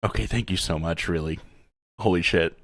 Okay, thank you so much, really. Holy shit.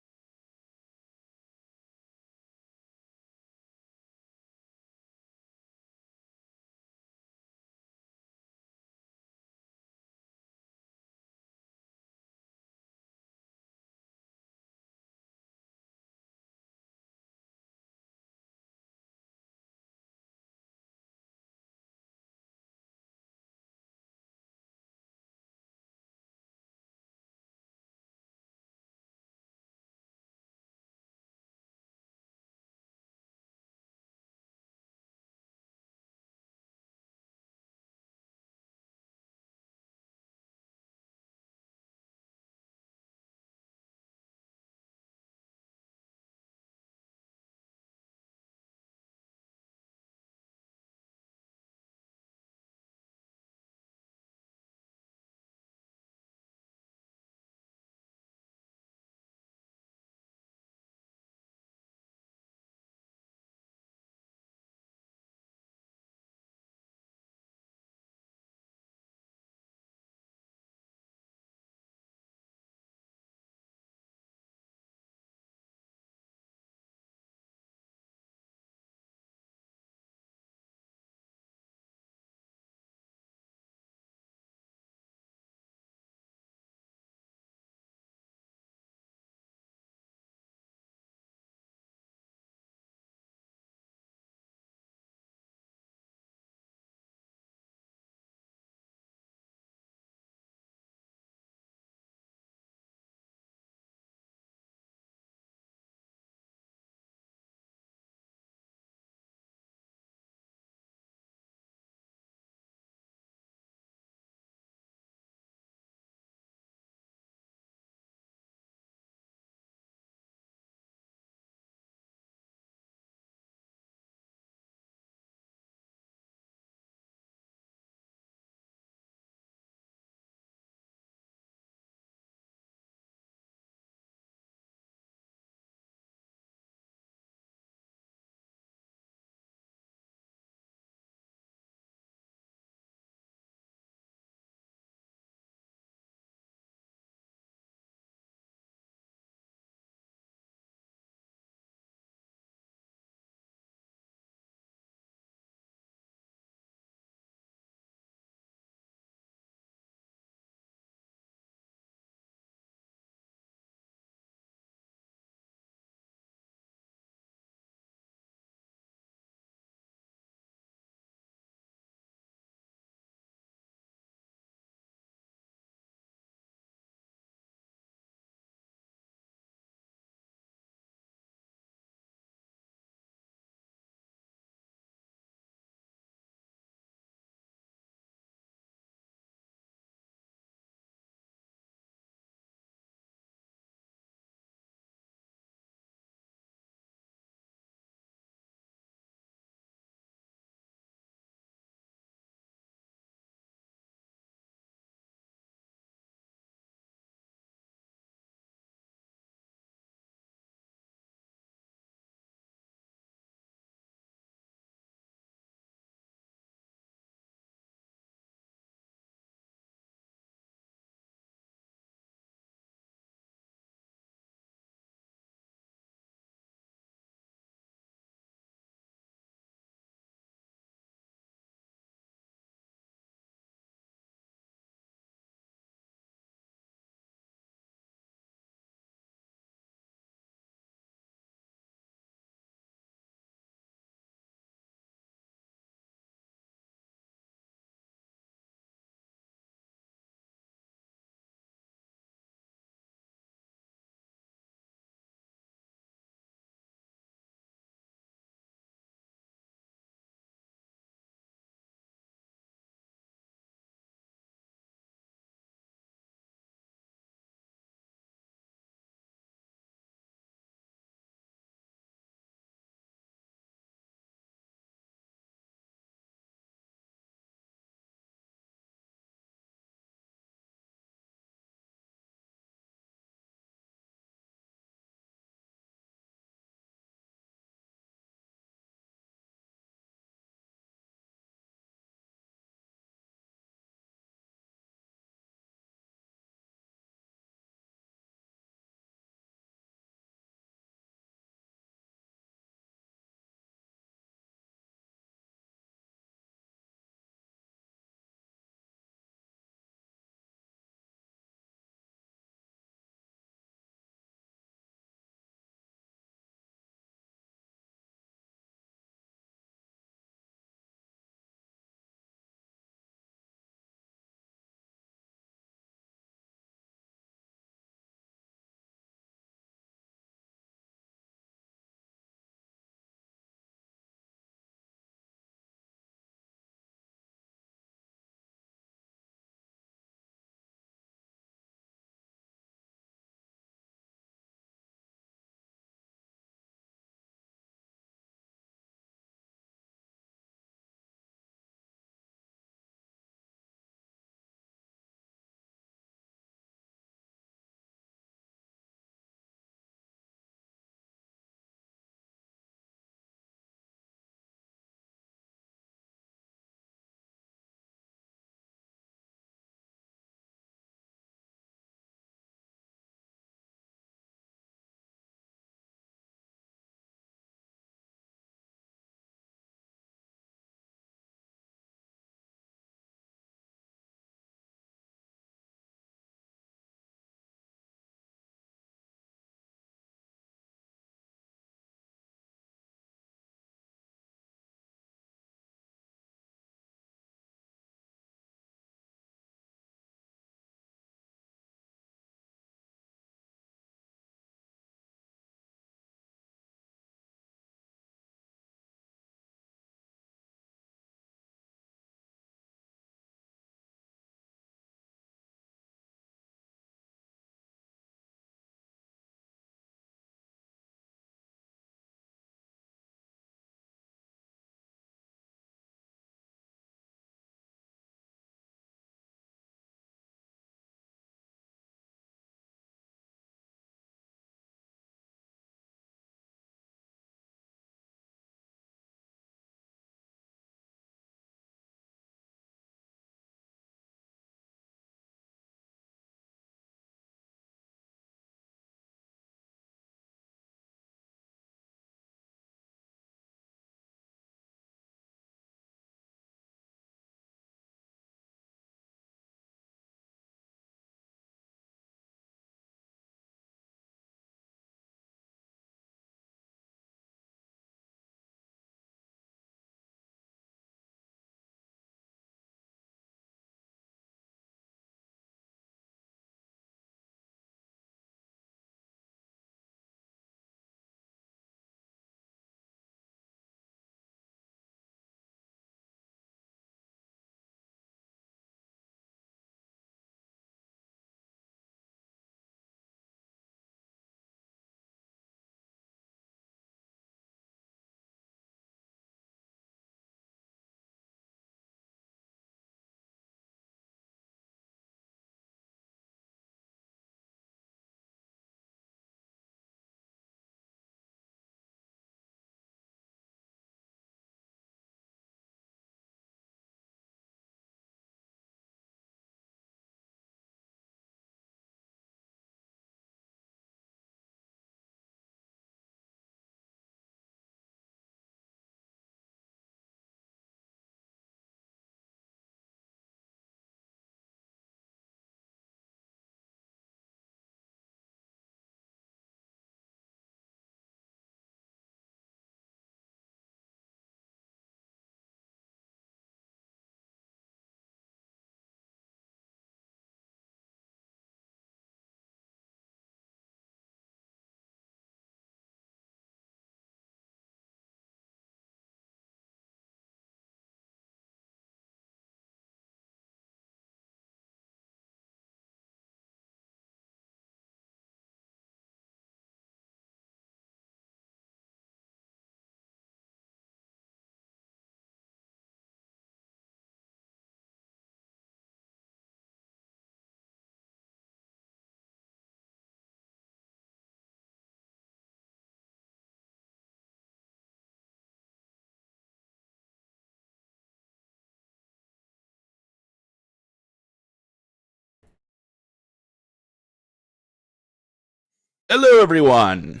Hello, everyone.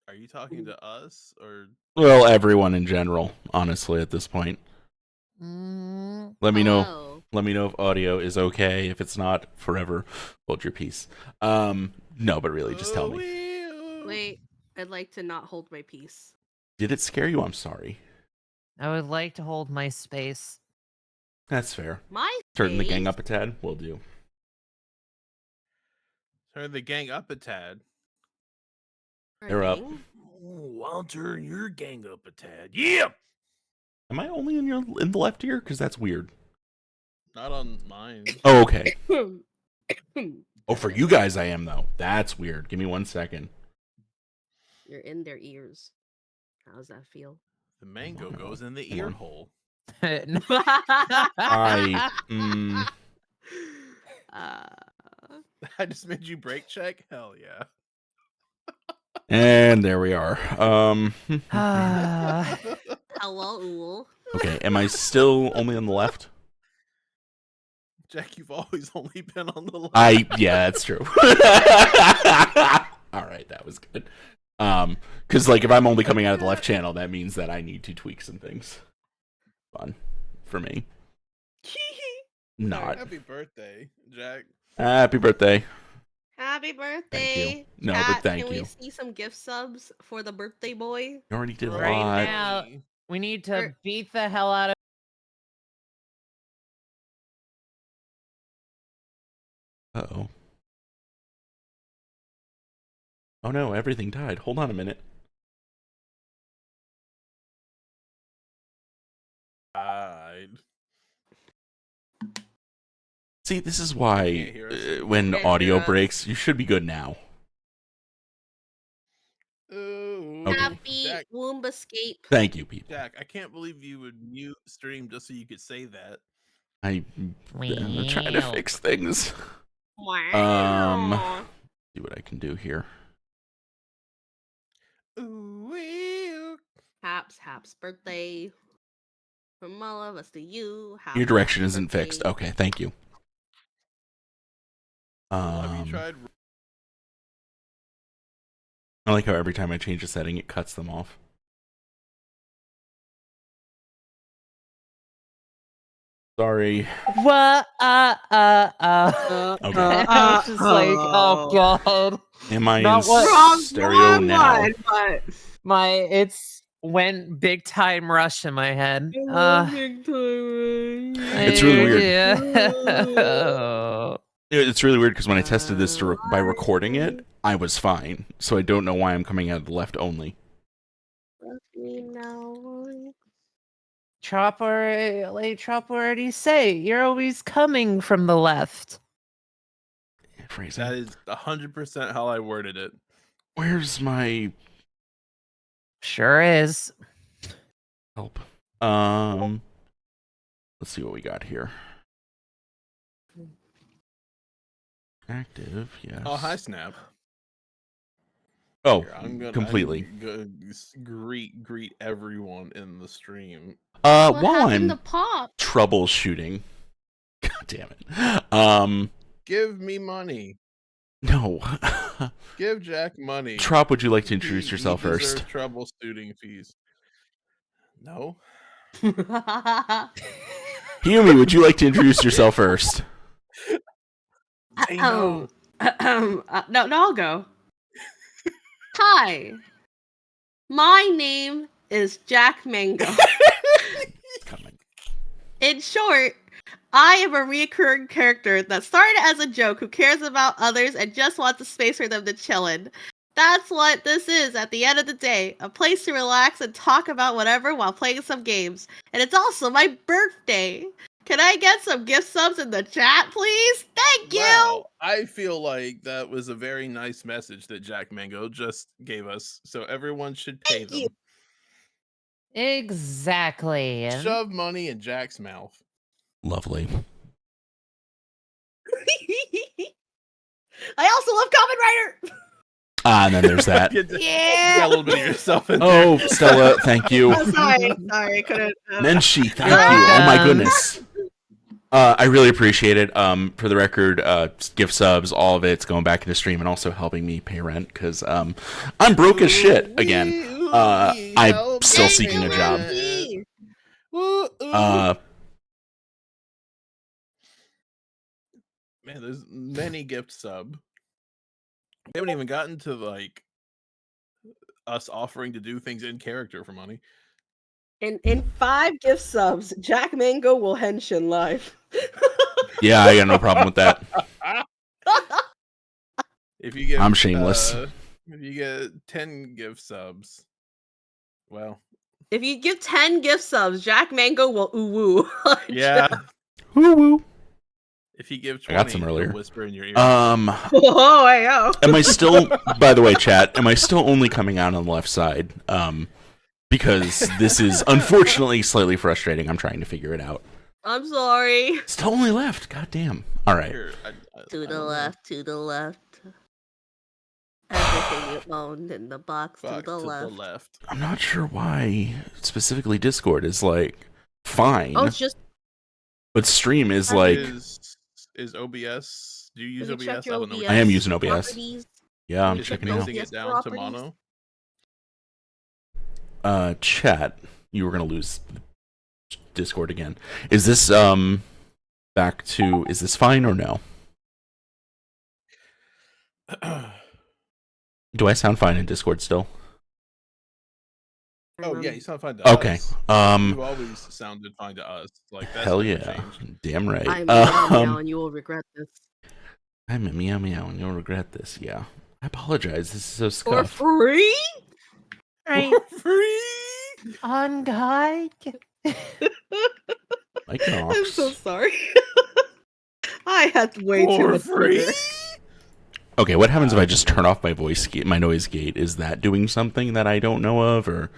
Are you talking to us or? Well, everyone in general, honestly, at this point. Let me know. Let me know if audio is okay. If it's not, forever hold your peace. No, but really, just tell me. Wait, I'd like to not hold my peace. Did it scare you? I'm sorry. I would like to hold my space. That's fair. My Turn the gang space? up a tad. Will do. Turn the gang up a tad. They're up. Oh, I'll turn your gang up a tad. Yeah. Am I only in the left ear? Because that's weird. Not on mine. Oh, okay. Oh, for you guys, I am though. That's weird. Give me 1 second. You're in their ears. How does that feel? The mango goes in the ear hole. I. I just made you break check. Hell yeah. And there we are. Hello, Ool. Okay, am I still only on the left? Jack, you've always only been on the left. Yeah, that's true. All right, that was good. Because like if I'm only coming out of the left channel, that means that I need to tweak some things. Fun for me. Not. Happy birthday, Jack. Happy birthday. Happy birthday. Thank you. No, Chat, but thank can you. we see some gift subs for the birthday boy? You already did a Right lot. now, we need to beat the hell out of. Uh-oh. Oh no, everything died. Hold on a minute. See, this is why when audio breaks, you should be good now. Ooh. Okay. Happy Jack, womb escape. Thank you, people. Jack, I can't believe you would mute stream just so you could say that. I'm trying to fix things. Wow. See what I can do here. Ooh. Haps birthday. From all of us to you. Your direction isn't fixed. Okay, thank you. Have you tried? I like how every time I change a setting, it cuts them off. Sorry. What? Okay. I was just like, oh god. Am I Not in what- stereo now? It's went big time rush in my head. It's really weird. Yeah. It's really weird because when I tested this by recording it, I was fine. So I don't know why I'm coming out of the left only. Trop already say you're always coming from the left. Phrasing. That is 100% how I worded it. Where's my Sure is. help? Let's see what we got here. Active, yes. Oh, hi, Snap. Oh, Here, I'm completely. gonna greet everyone in the stream. While I'm the pop? troubleshooting. God damn it. Give me money. No. Give Jack money. Trop, would you like to introduce yourself he first? Troubleshooting fees. No. Hiyumi, would you like to introduce yourself first? No. No, I'll go. Hi. My name is Jack Mango. Coming. In short, I am a recurring character that started as a joke who cares about others and just wants a space for them to chill in. That's what this is at the end of the day. A place to relax and talk about whatever while playing some games. And it's also my birthday. Can I get some gift subs in the chat, please? Thank you! Wow, I feel like that was a very nice message that Jack Mango just gave us. So everyone should pay Thank them. you. Exactly. Shove money in Jack's mouth. Lovely. I also love Common Writer! And then there's that. You got a little bit of yourself in there. Oh, Stella, thank you. Oh, sorry, couldn't. Menshi, thank you. Oh my goodness. I really appreciate it. For the record, gift subs, all of it's going back into stream and also helping me pay rent because I'm broke as shit again. I'm still seeking a job. Man, there's many gift sub. We haven't even gotten to like us offering to do things in character for money. In 5 gift subs, Jack Mango will henshin live. Yeah, I got no problem with that. If you get, I'm shameless. If you get 10 gift subs, well, if you give 10 gift subs, Jack Mango will woo. Yeah. Woo woo. If you give 20, I got some earlier. Whisper in your ear. Oh, hey, yo. Am I still? By the way, chat. Am I still only coming out on the left side? Because this is unfortunately slightly frustrating. I'm trying to figure it out. I'm sorry. Still only left. God damn. All right. Here, To the left, to the left. Everything you owned in the box to the left. I'm not sure why specifically Discord is like fine. Oh, it's just. But stream is like. Is OBS? Do you use Have you checked OBS? your I don't know. OBS I am using OBS. properties? Yeah, I'm Is it checking out. basing it down to mono? Chat. You were gonna lose Discord again. Is this back to? Is this fine or no? Do I sound fine in Discord still? Oh yeah, you sound fine to Okay. us. You always sounded fine to us. Like that's Hell never yeah. changed. Damn right. I'm meow meow and you will regret this. I'm a meow meow and you'll regret this. Yeah. I apologize. This is so For scuffed. free? Right. For free. On God. Mike I'm so Knox. sorry. I had way too For much free. sugar. Okay, what happens if I just turn off my voice gate, my noise gate? Is that doing something that I don't know of, or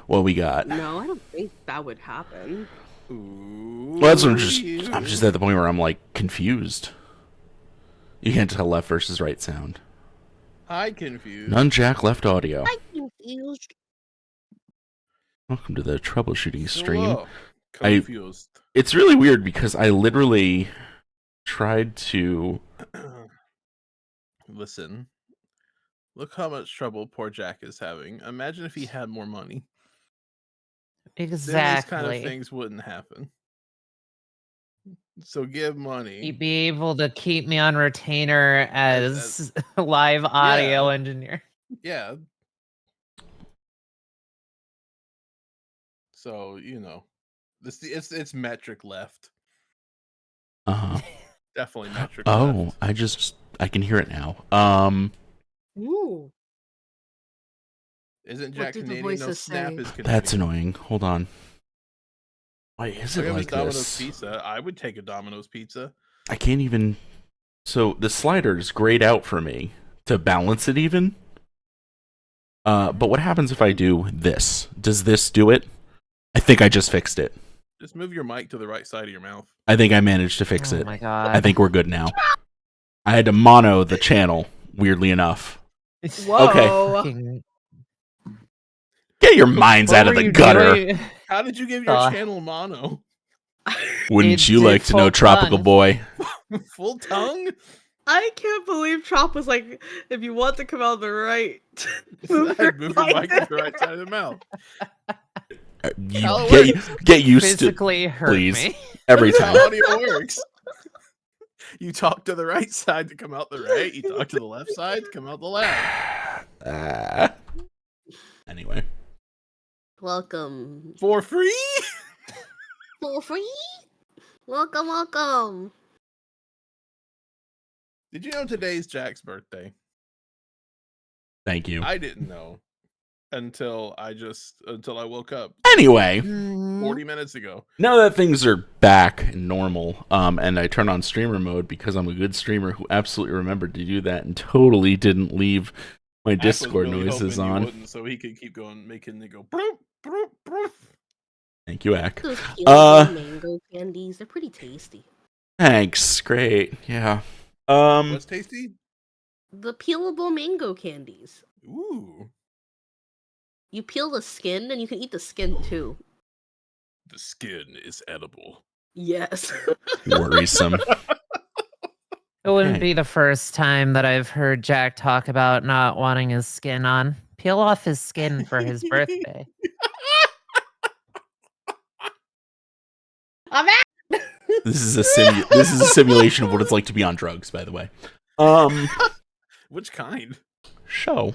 what we got? No, I don't think that would happen. Ooh, Well, that's what I'm just at the point where I'm like confused. You can't tell left versus right sound. Hi, confused. None jack left audio. I'm confused. Welcome to the troubleshooting stream. Hello. Confused. It's really weird because I literally tried to. Listen. Look how much trouble poor Jack is having. Imagine if he had more money. Exactly. Then these kind of things wouldn't happen. So give money. You'd be able to keep me on retainer as live audio engineer. Yeah. So, you know, it's metric left. Definitely metric left. I can hear it now. Ooh. Isn't What Jack did the Canadian? No, voices Snap say? is Canadian. That's annoying. Hold on. Why is it Look at like Domino's this? Pizza. I would take a Domino's pizza. I can't even. So the slider's grayed out for me to balance it even. But what happens if I do this? Does this do it? I think I just fixed it. Just move your mic to the right side of your mouth. I think I managed to fix Oh it. my God. I think we're good now. I had to mono the channel, weirdly enough. Whoa. Fucking- Get your minds What out of were the you gutter. doing? How did you give your Uh, channel mono? Wouldn't It you did like to know, full Tropical tongue. Boy? Full tongue? I can't believe Trop was like, if you want to come out the right, Move your mic to mic the right side of the mouth. Get used to Physically hurt please. me. every That's how time. audio works. You talk to the right side to come out the right. You talk to the left side to come out the left. Anyway. Welcome. For free? For free? Welcome, welcome. Did you know today's Jack's birthday? Thank you. I didn't know until I woke up Anyway, 40 minutes ago. now that things are back and normal, and I turn on streamer mode because I'm a good streamer who absolutely remembered to do that and totally didn't leave my Ack was Discord really noises hoping you on. wouldn't, so he could keep going, making it go. Broop, broop, broop. Thank you, Ack. Those peelable mango candies, they're pretty tasty. Thanks. Great. Yeah. What's tasty? The peelable mango candies. Ooh, You peel the skin and you can eat the skin too. the skin is edible. Yes. Worrisome. It wouldn't Okay. be the first time that I've heard Jack talk about not wanting his skin on. Peel off his skin for his birthday. I'm at. This is a simulation of what it's like to be on drugs, by the way. Which kind? Show.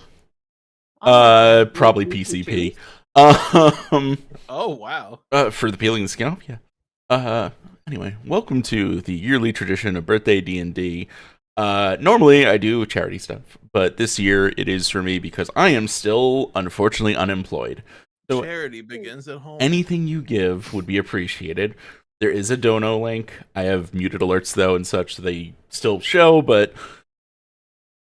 Oh, Probably PCP. Oh wow. For the peeling the skin off, yeah. Anyway, welcome to the yearly tradition of Birthday D&D. Normally I do charity stuff, but this year it is for me because I am still, unfortunately, unemployed. So Charity begins at home. anything you give would be appreciated. There is a dono link. I have muted alerts, though, and such, so they still show, but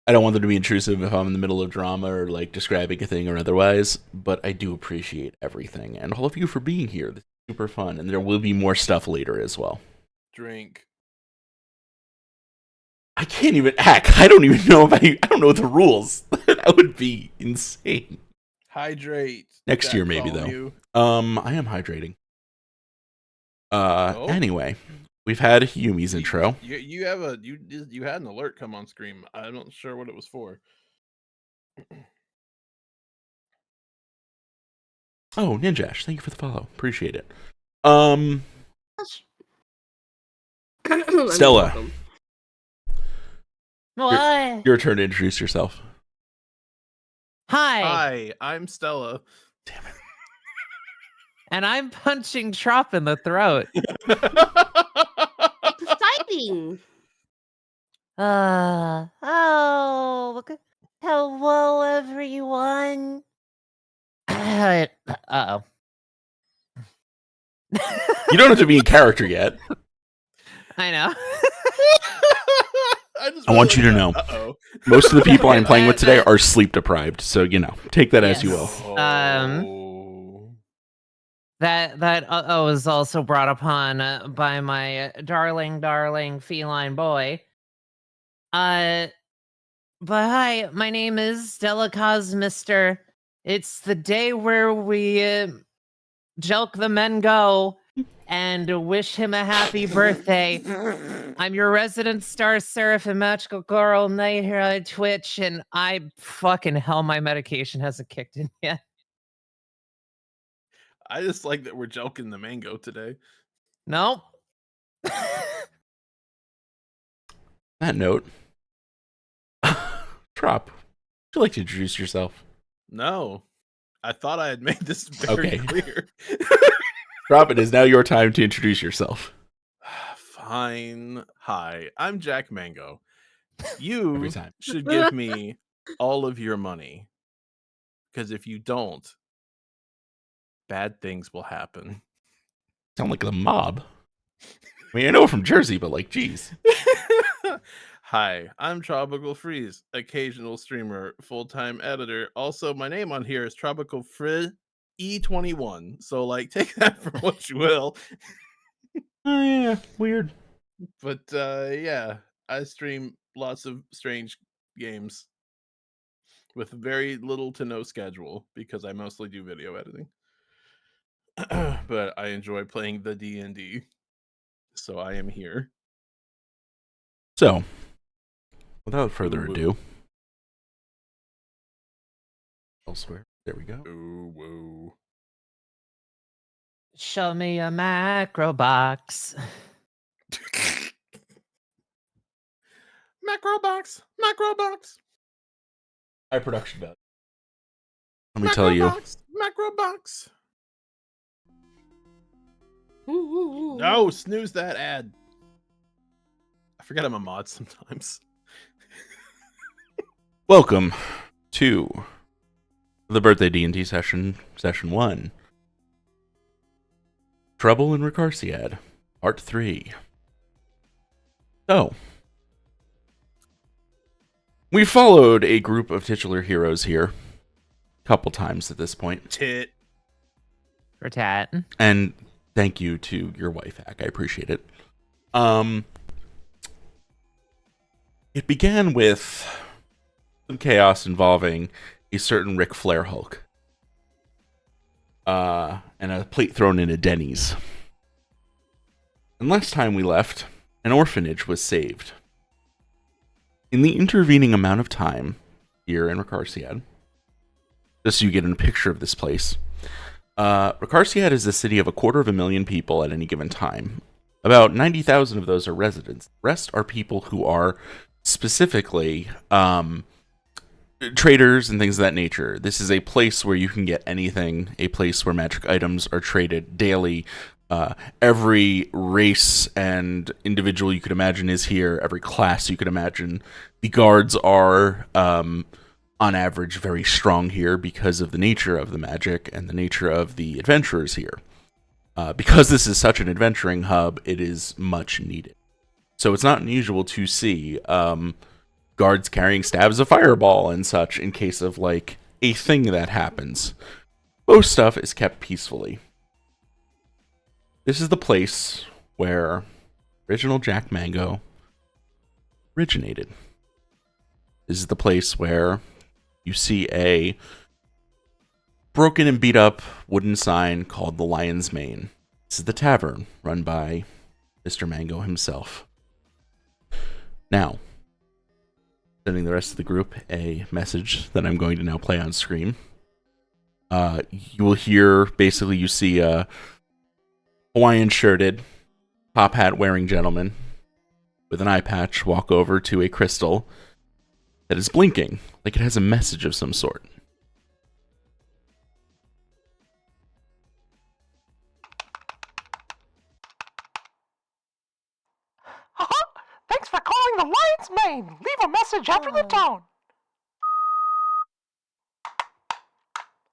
I don't want them to be intrusive if I'm in the middle of drama or, like, describing a thing or otherwise, but I do appreciate everything, and all of you for being here. This is super fun, and there will be more stuff later as well. Drink. I can't even hack. I don't even know if I don't know the rules. That would be insane. Hydrate. Next Jack year, maybe, calling though. you. I am hydrating. Anyway, we've had Yumi's intro. You have a you had an alert come on screen. I'm not sure what it was for. Oh, Ninjash, thank you for the follow. Appreciate it. Stella. what? Your turn to introduce yourself. Hi. Hi, I'm Stella. Damn it. And I'm punching Trop in the throat. Exciting. Look. Hello, everyone. Uh-oh. You don't have to be in character yet. I know. I want you to know. Uh-oh. Most of the people I'm playing with today are sleep deprived, so take that as you will. Oh. That is also brought upon by my darling feline boy. But hi, my name is StellaKosmistr. It's the day where we jelk the men go and wish him a happy birthday. I'm your resident star seraph and magical girl knight here on Twitch, and I fucking hell, my medication hasn't kicked in yet. I just like that we're joking the mango today. Nope. That note. Trop, would you like to introduce yourself? No. I thought I had made this very clear. Trop, it is now your time to introduce yourself. Fine. Hi, I'm Jack Mango. You Every time. should give me all of your money. Because if you don't, bad things will happen. Sound like the mob. I mean, I know we're from Jersey, but like, geez. Hi, I'm TropicalFreeze, occasional streamer, full-time editor. Also, my name on here is TropicalFreeze21. So, like, take that for what you will. Oh, yeah. Weird. But, yeah, I stream lots of strange games with very little to no schedule because I mostly do video editing. But I enjoy playing the D&D. So I am here. So, without further ado, elsewhere. There we go. Ooh, whoa. Show me a macro box. Macro box. High production value. Let me tell you. Macro box. No, snooze that ad. I forget I'm a mod sometimes. Welcome to the Birthday D&D session 1. Trouble in Ricarciad, Part 3. So, we followed a group of titular heroes here a couple times at this point. Tit. For tat. And thank you to your wife, Hack. I appreciate it. It began with some chaos involving a certain Ric Flair Hulk. And a plate thrown into Denny's. And last time we left, an orphanage was saved. In the intervening amount of time here in Recarsiad, just so you get a picture of this place, Recarsiad is a city of 250,000 people at any given time. About 90,000 of those are residents. The rest are people who are specifically traders and things of that nature. This is a place where you can get anything, a place where magic items are traded daily. Every race and individual you could imagine is here. Every class you could imagine. The guards are, on average, very strong here because of the nature of the magic and the nature of the adventurers here. Because this is such an adventuring hub, it is much needed. So it's not unusual to see guards carrying stabs of fireball and such in case of, like, a thing that happens. Most stuff is kept peacefully. This is the place where original Jack Mango originated. This is the place where you see a broken and beat up wooden sign called the Lion's Mane. This is the tavern run by Mr. Mango himself. Now, sending the rest of the group a message that I'm going to now play on screen. You will hear, basically, you see a Hawaiian shirted, top hat wearing gentleman with an eye patch walk over to a crystal that is blinking like it has a message of some sort. Thanks for calling the Lion's Mane. Leave a message after the tone.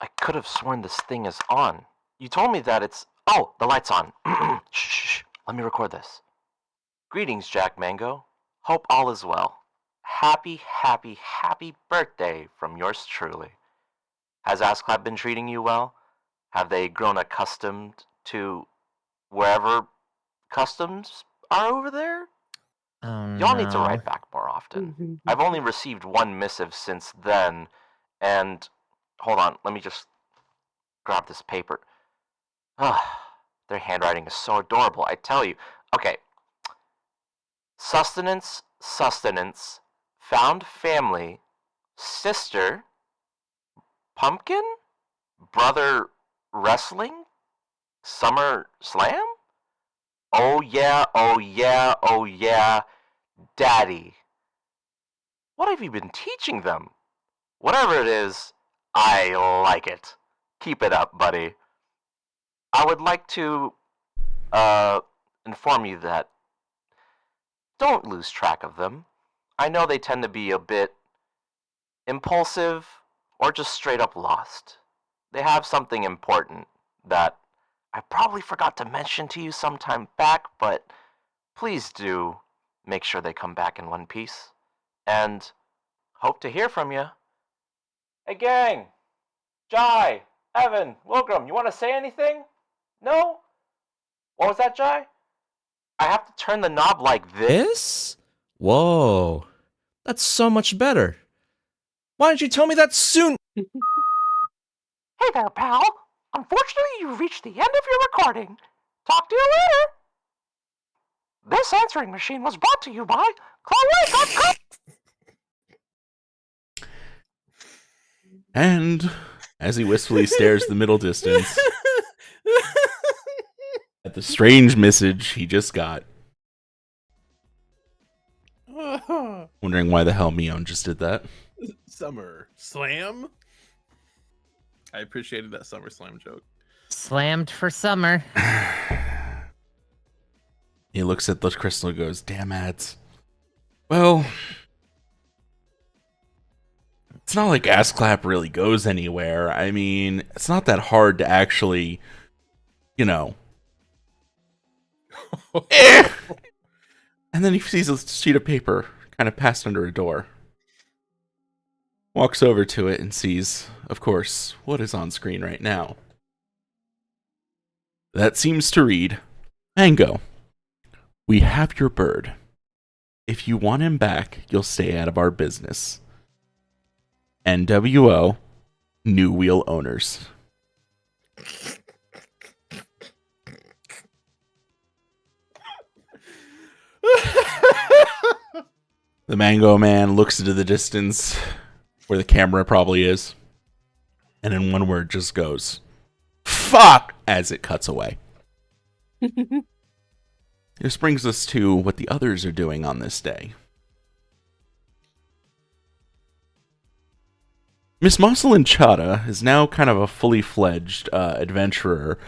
I could have sworn this thing is on. You told me that it's... Oh, the light's on. Shh. Let me record this. Greetings, Jack Mango. Hope all is well. Happy birthday from yours truly. Has AskClap been treating you well? Have they grown accustomed to wherever customs are over there? Oh, Y'all need to no. write back more often. I've only received one missive since then, and... Hold on, let me just grab this paper. Their handwriting is so adorable, I tell you. Okay. Sustenance, found family, sister, pumpkin, brother wrestling, summer slam? Oh yeah, daddy. What have you been teaching them? Whatever it is, I like it. Keep it up, buddy. I would like to inform you that don't lose track of them. I know they tend to be a bit impulsive or just straight up lost. They have something important that I probably forgot to mention to you sometime back, but please do make sure they come back in one piece. And hope to hear from you. Hey gang! Jai! Evan! Wilgrim, you want to say anything? No? What was that, Jai? I have to turn the knob like this? This? Whoa. That's so much better. Why didn't you tell me that soon? Hey there, pal. Unfortunately, you've reached the end of your recording. Talk to you later. This answering machine was brought to you by Collab. And as he wistfully stares the middle distance at the strange message he just got, wondering why the hell Mion just did that. Summer Slam? I appreciated that Summer Slam joke. Slammed for summer. He looks at the crystal and goes, damn ads. Well, it's not like AskClap really goes anywhere. I mean, it's not that hard to actually, you know. And then he sees a sheet of paper kind of passed under a door. Walks over to it and sees, of course, what is on screen right now. That seems to read, Mango, we have your bird. If you want him back, you'll stay out of our business. NWO, New Wheel Owners. The Mango Man looks into the distance where the camera probably is, and in one word just goes, "Fuck!" as it cuts away. This brings us to what the others are doing on this day. Miss Marcelin Chada is now kind of a fully fledged adventurer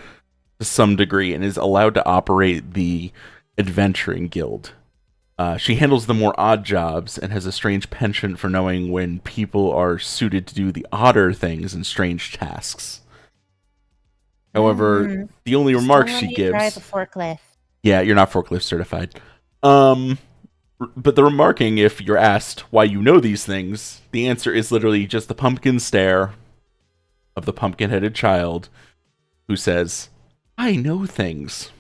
to some degree and is allowed to operate the adventuring guild. She handles the more odd jobs and has a strange penchant for knowing when people are suited to do the odder things and strange tasks. However, the only remarks she gives... Drive a forklift. Yeah, you're not forklift certified. But the remarking, if you're asked why you know these things, the answer is literally just the pumpkin stare of the pumpkin-headed child who says, "I know things."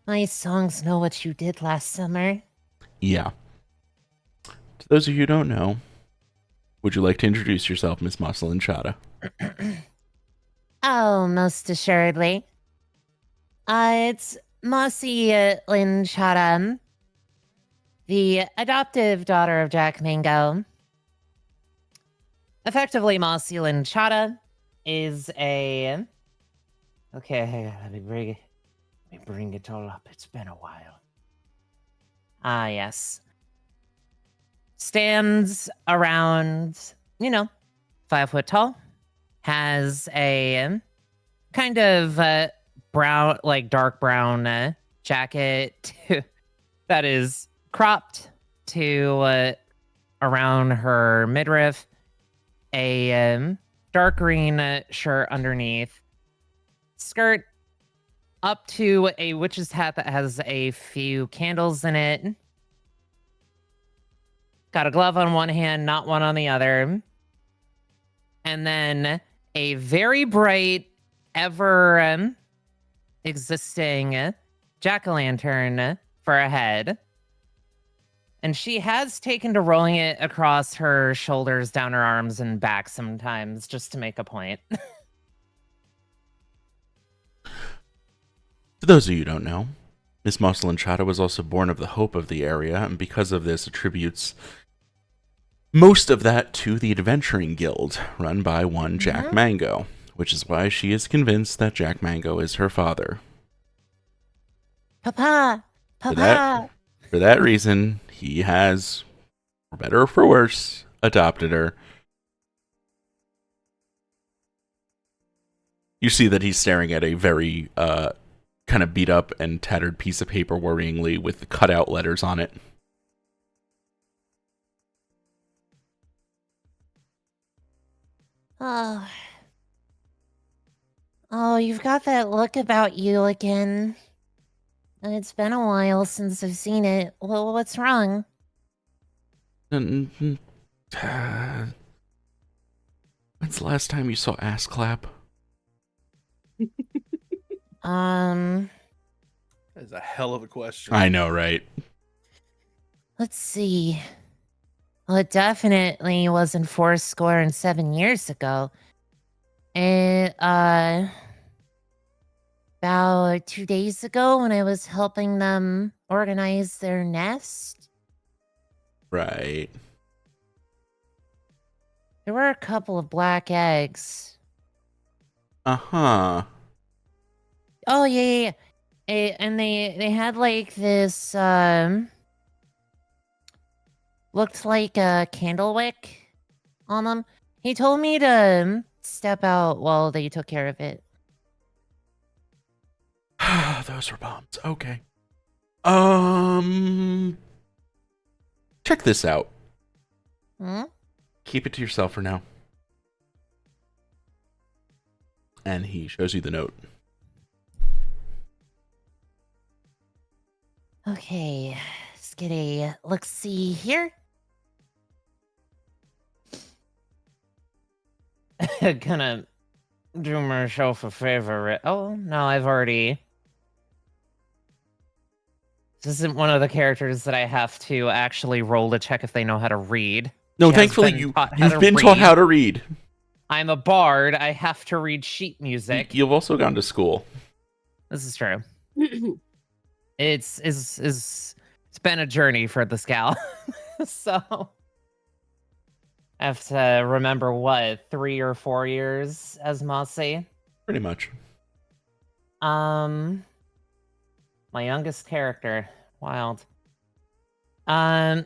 My songs know what you did last summer. Yeah. To those of you who don't know, would you like to introduce yourself, Miss Marcelin Chada? Oh, most assuredly. It's Mossy Lynn Chatham, the adoptive daughter of Jack Mango. Effectively, Mossy Lynn Chada is a... Okay, hang on, let me bring it all up. It's been a while. Ah, yes. Stands around, 5 foot tall. Has a kind of brown, like dark brown jacket that is cropped to around her midriff. A dark green shirt underneath. Skirt up to a witch's hat that has a few candles in it. Got a glove on one hand, not one on the other. And then a very bright, ever existing jack-o'-lantern for a head. And she has taken to rolling it across her shoulders, down her arms, and back sometimes, just to make a point. For those of you who don't know, Miss Marcelin Chada was also born of the hope of the area, and because of this attributes most of that to the Adventuring Guild, run by one Jack Mango, which is why she is convinced that Jack Mango is her father. Papa! Papa! For that reason, he has, for better or for worse, adopted her. You see that he's staring at a very kind of beat up and tattered piece of paper worryingly with cutout letters on it. Oh, you've got that look about you again. It's been a while since I've seen it. Well, what's wrong? When's the last time you saw ass clap? That's a hell of a question. I know, right? Let's see. Well, it definitely wasn't 7 years ago. It, about 2 days ago when I was helping them organize their nest. Right. There were a couple of black eggs. Uh-huh. Oh, yeah. And they had like this, looked like a candle wick on them. He told me to step out while they took care of it. Those were bombs. Okay. Check this out. Keep it to yourself for now. And he shows you the note. Okay, let's get a look-see here. Gonna do myself a favor. Oh, no, I've already... This isn't one of the characters that I have to actually roll to check if they know how to read. No, thankfully you've been taught how to read. I'm a bard. I have to read sheet music. You've also gone to school. This is true. It's It's been a journey for this gal. So I have to remember what 3 or 4 years as Mossy. Pretty much. My youngest character. Wild. I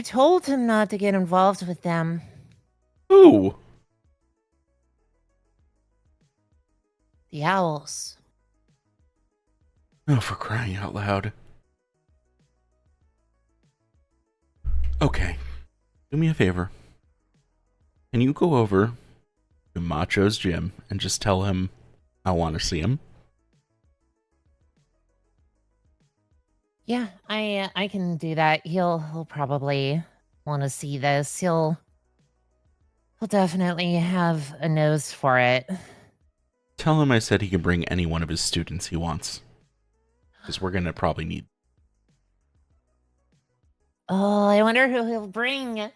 told him not to get involved with them. Ooh. The owls. Oh, for crying out loud. Okay. Do me a favor. Can you go over to Macho's gym and just tell him I want to see him? Yeah, I can do that. He'll probably want to see this. He'll definitely have a nose for it. Tell him I said he can bring any one of his students he wants. Because we're going to probably need... Oh, I wonder who he'll bring.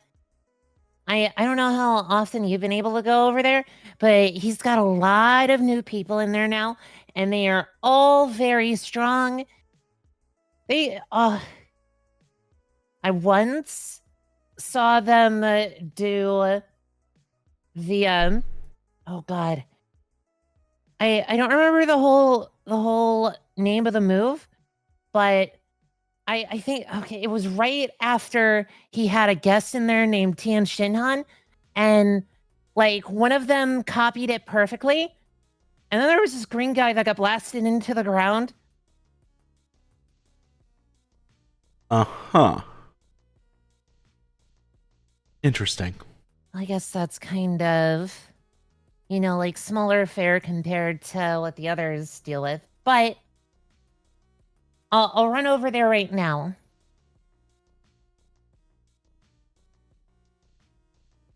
I don't know how often you've been able to go over there, but he's got a lot of new people in there now, and they are all very strong. I once saw them do the oh god. I don't remember the whole name of the move, but I think, okay, it was right after he had a guest in there named Tian Shinhan, and like one of them copied it perfectly, and then there was this green guy that got blasted into the ground. Uh-huh. Interesting. I guess that's kind of, like smaller affair compared to what the others deal with, but I'll run over there right now.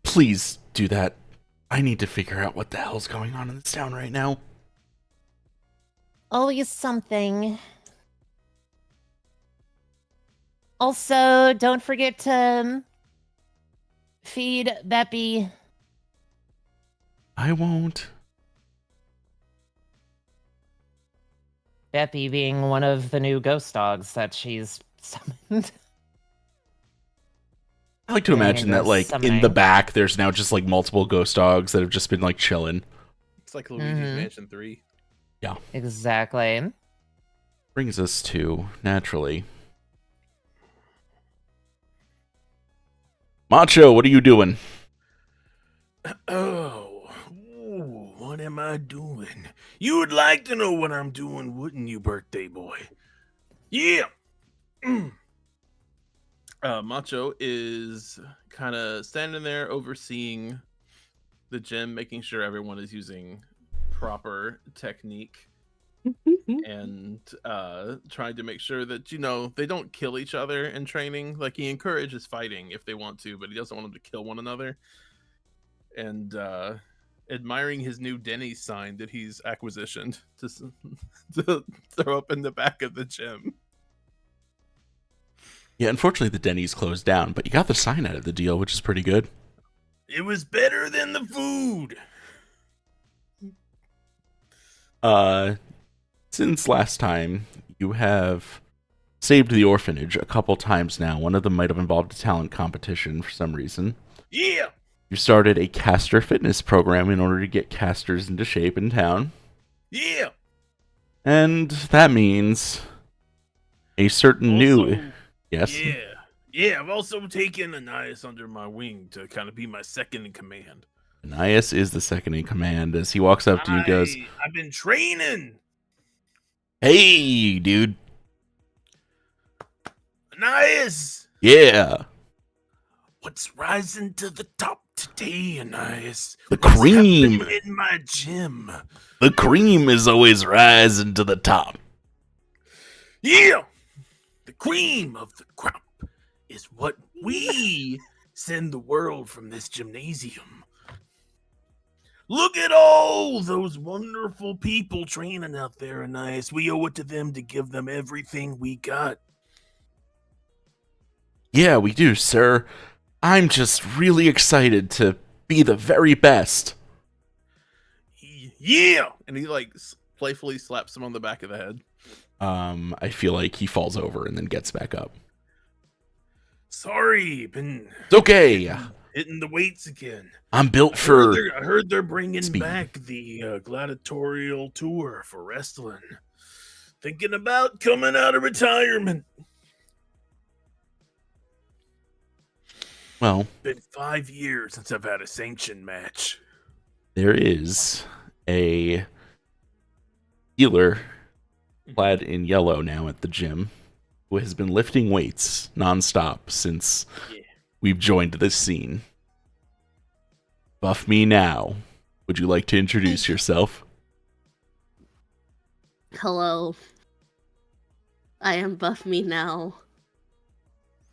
Please do that. I need to figure out what the hell's going on in this town right now. Always something. Also, don't forget to feed Beppy. I won't. Beppy being one of the new ghost dogs that she's summoned. I like to imagine that, like, in the back, there's now just, like, multiple ghost dogs that have just been, like, chilling. It's like Luigi's Mansion 3. Yeah. Exactly. Brings us to, naturally... Macho, what are you doing? Oh, what am I doing? You would like to know what I'm doing, wouldn't you, birthday boy? Yeah. Macho is kind of standing there overseeing the gym, making sure everyone is using proper technique and trying to make sure that, they don't kill each other in training. Like, he encourages fighting if they want to, but he doesn't want them to kill one another. And admiring his new Denny's sign that he's acquisitioned to throw up in the back of the gym. Yeah, unfortunately the Denny's closed down, but you got the sign out of the deal, which is pretty good. It was better than the food. Since last time, you have saved the orphanage a couple times now. One of them might have involved a talent competition for some reason. Yeah. You started a caster fitness program in order to get casters into shape in town. Yeah. And that means a certain new... Yes? Yeah, I've also taken Anais under my wing to kind of be my second in command. Anais is the second in command as he walks up to you and goes, I've been training. Hey, dude. Anais. Yeah. What's rising to the top today, Anais? The cream. In my gym. The cream is always rising to the top. Yeah. The cream of the crop is what we send the world from this gymnasium. Look at all those wonderful people training out there, Anais. We owe it to them to give them everything we got. Yeah, we do, sir. I'm just really excited to be the very best. Yeah! And he like playfully slaps him on the back of the head. I feel like he falls over and then gets back up. Sorry, been It's okay. hitting the weights again. I'm built for. I heard they're bringing speed. back the gladiatorial tour for wrestling. Thinking about coming out of retirement. Well, Been 5 years since I've had a sanctioned match. there is a healer clad in yellow now at the gym who has been lifting weights nonstop since we've joined this scene. Buff me now. Would you like to introduce yourself? Hello. I am Buff Me Now.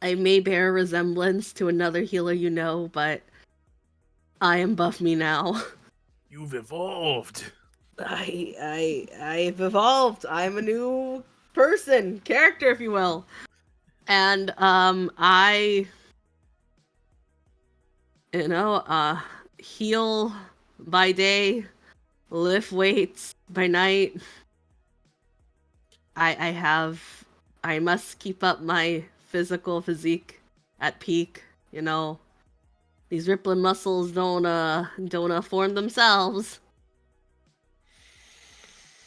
I may bear a resemblance to another healer you know, but I am Buff Me Now. You've evolved. I've evolved. I'm a new person, character, if you will. And I heal by day, lift weights by night. I must keep up my physical physique at peak, you know. These rippling muscles don't form themselves.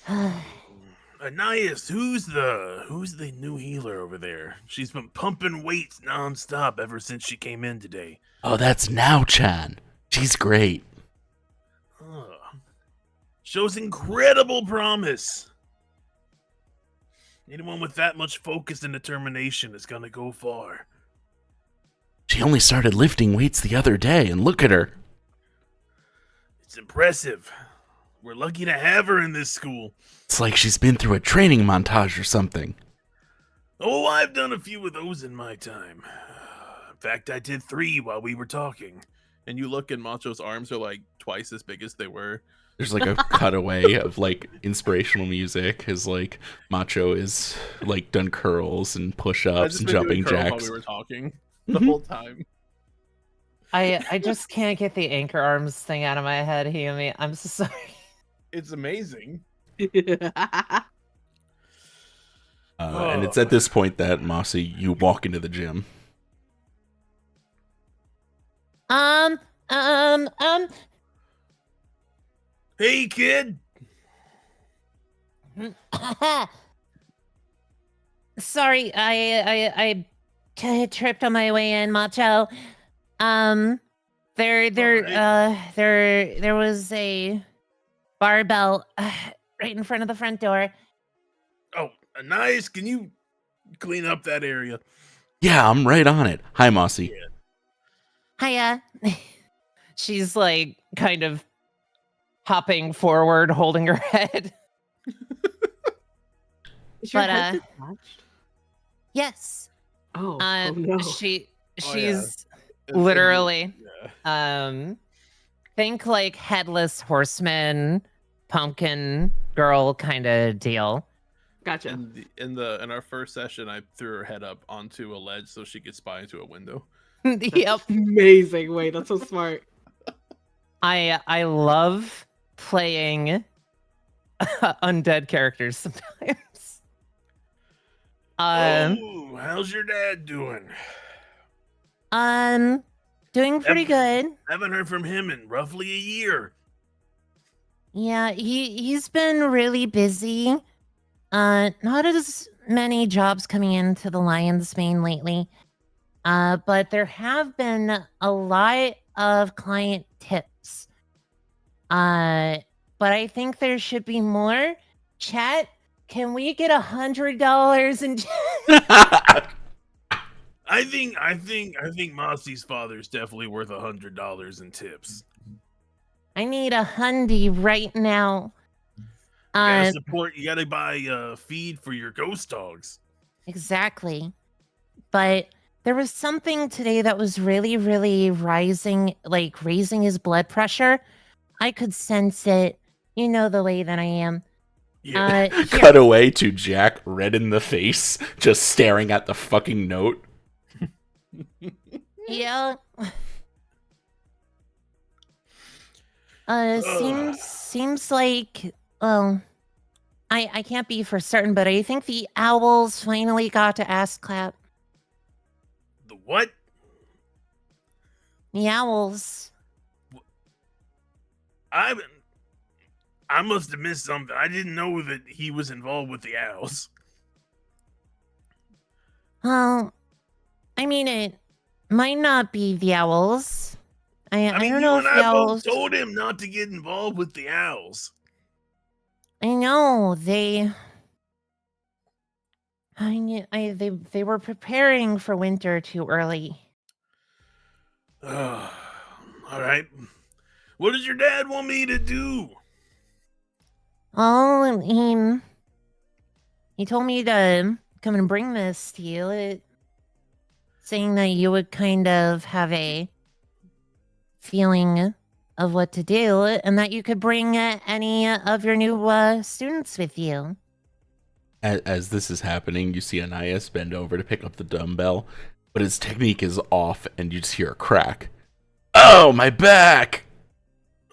Anais, who's the new healer over there? She's been pumping weights nonstop ever since she came in today. Oh, that's Now-chan. She's great. Shows incredible promise. Anyone with that much focus and determination is gonna go far. She only started lifting weights the other day, and look at her. It's impressive. We're lucky to have her in this school. It's like she's been through a training montage or something. Oh, I've done a few of those in my time. In fact, I did 3 while we were talking. And you look and Macho's arms are like twice as big as they were. There's like a cutaway of like inspirational music. His like Macho is like done curls and push-ups and jumping jacks. While we were talking the whole time. I just can't get the anchor arms thing out of my head, Hiyumi. I'm so sorry. It's amazing. And it's at this point that Mossy, you walk into the gym. Hey, kid. Sorry, I tripped on my way in, Macho. There was a barbell right in front of the front door. Oh, nice. Can you clean up that area? Yeah, I'm right on it. Hi, Mossy. Hiya. She's like kind of hopping forward, holding her head. Is your But, head detached? Yes. Oh no. She's literally think like headless horseman, pumpkin girl kind of deal. Gotcha. In our first session, I threw her head up onto a ledge so she could spy into a window. Yep. Amazing. Wait, that's so smart. I love playing undead characters sometimes. Oh, how's your dad doing? Doing pretty good. Haven't heard from him in roughly a year. Yeah, he's been really busy. Not as many jobs coming into the Lion's Mane lately. But there have been a lot of client tips. But I think there should be more. Chat, can we get $100 in? I think Mossy's father is definitely worth $100 in tips. I need $100 right now. You gotta buy feed for your ghost dogs. Exactly. But there was something today that was really, really raising his blood pressure. I could sense it. You know the way that I am. Yeah. Cut away to Jack, red in the face, just staring at the fucking note. Yeah. Seems like, well, I can't be for certain, but I think the owls finally got to ass clap. The what? The owls. I must have missed something. I didn't know that he was involved with the owls. Well, I mean, it might not be the owls. I mean, don't you know and if the I both owls. told him not to get involved with the owls. I know they. They were preparing for winter too early. All right. What does your dad want me to do? Oh, he told me to come and bring this to you, saying that you would kind of have a feeling of what to do, and that you could bring any of your new students with you. As this is happening, you see Anais bend over to pick up the dumbbell, but his technique is off, and you just hear a crack. Oh, my back!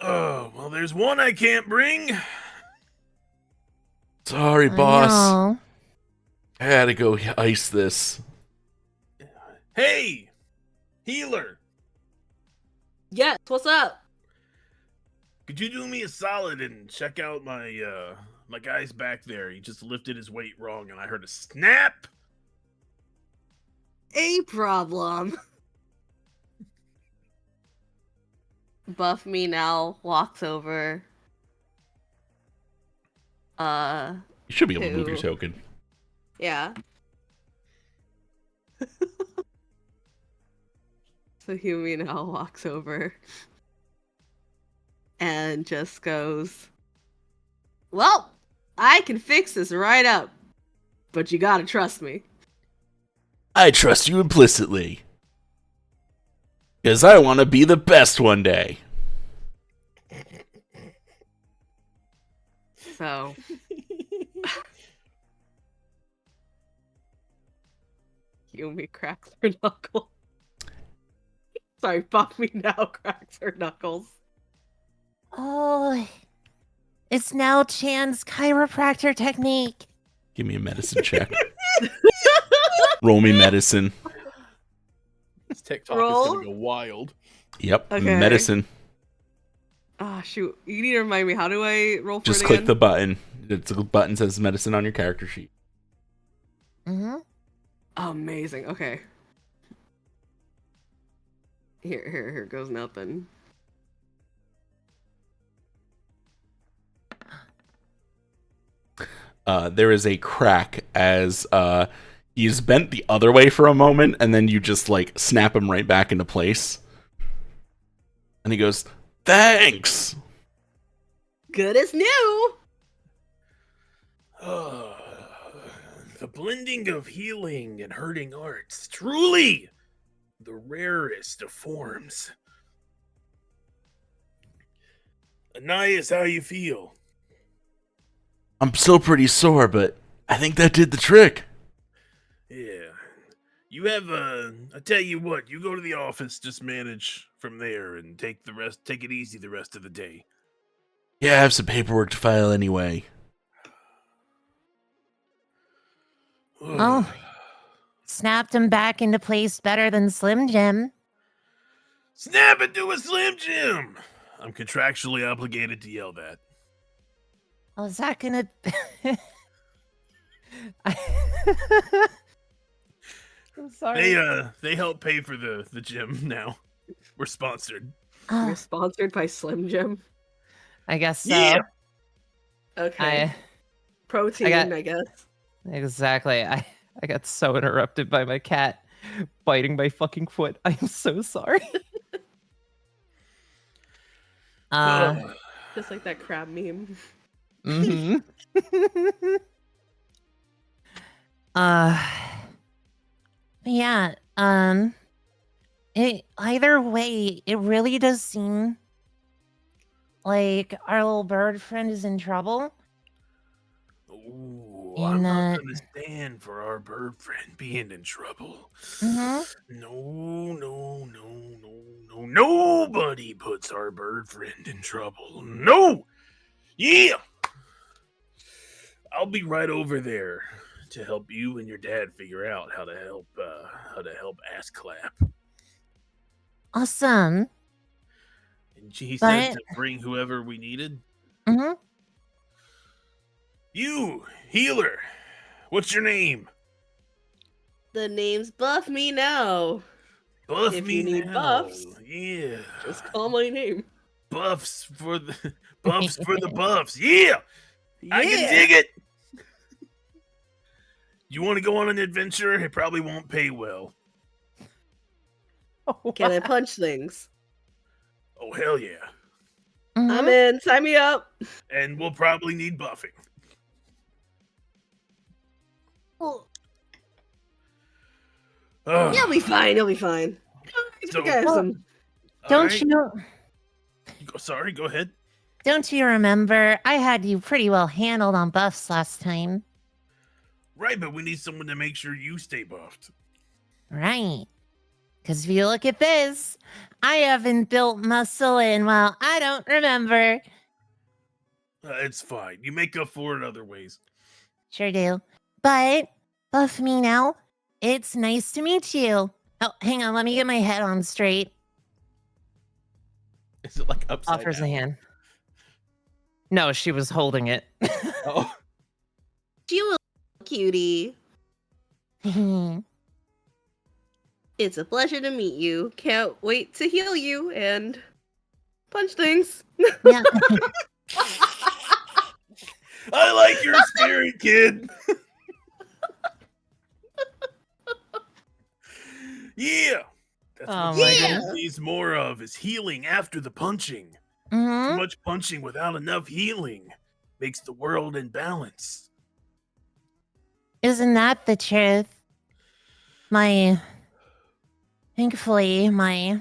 Oh, well, there's one I can't bring. Sorry, I boss. know. I had to go ice this. Hey, healer, Yes, what's up? could you do me a solid and check out my my guy's back there? He just lifted his weight wrong, and I heard a snap. A problem. Buff Me Now walks over. You should be able to move your Ew. token. Yeah. So hiyumiNAO walks over and just goes, "Well, I can fix this right up, but you gotta trust me." I trust you implicitly. Because I want to be the best one day. So Yumi cracks her knuckle. Sorry, Buff Me Now cracks her knuckles. Oh, it's now Chan's chiropractor technique. Give me a medicine check. Roll me medicine. This TikTok Roll. is gonna go wild. Yep, Okay. medicine. Ah, shoot. You need to remind me, how do I roll for Just it click again? the button. It's a button says medicine on your character sheet. Mm-hmm. Amazing. Okay. Here goes nothing. There is a crack as he's bent the other way for a moment, and then you just like snap him right back into place. And he goes, "Thanks." Good as new. The blending of healing and hurting arts, truly the rarest of forms. Anais, how you feel? I'm still pretty sore, but I think that did the trick. Yeah. You have I tell you what, you go to the office, just manage from there and take it easy the rest of the day. Yeah, I have some paperwork to file anyway. Oh, snapped him back into place better than Slim Jim. Snap it to a Slim Jim! I'm contractually obligated to yell that. Oh, is that gonna? I'm sorry. They help pay for the gym now. We're sponsored. You're sponsored by Slim Jim. I guess so. Yeah. Okay. Protein, got- I guess. Exactly. I got so interrupted by my cat biting my fucking foot. I'm so sorry. Just like that crab meme. Mm-hmm. Yeah. Either way, it really does seem like our little bird friend is in trouble. Ooh. Well, I'm not gonna stand for our bird friend being in trouble. No. Nobody puts our bird friend in trouble. No. Yeah. I'll be right over there to help you and your dad figure out how to help Ass Clap. Awesome. And he said to bring whoever we needed. You, healer. What's your name? The name's Buff Me Now. Buff if me you need now. buffs, Yeah. just call my name. Buffs for the buffs. Yeah. I can dig it. You want to go on an adventure? It probably won't pay well. Can I punch things? Oh, hell yeah. I'm in. Sign me up. And we'll probably need buffing. You'll be fine. You'll be fine. Don't right. you know? Sorry, go ahead. Don't you remember? I had you pretty well handled on buffs last time. Right, but we need someone to make sure you stay buffed. Right. Because if you look at this, I haven't built muscle in, well, I don't remember. It's fine. You make up for it other ways. Sure do. But, Buff Me Now, it's nice to meet you. Oh, hang on, let me get my head on straight. Is it like upside Offers down? a hand. No, she was holding it. Oh. You a cutie. It's a pleasure to meet you. Can't wait to heal you and punch things. Yeah. I like your spirit, kid. Yeah. That's what goodness. needs more of is healing after the punching. Too much punching without enough healing makes the world in balance. Isn't that the truth? Thankfully, my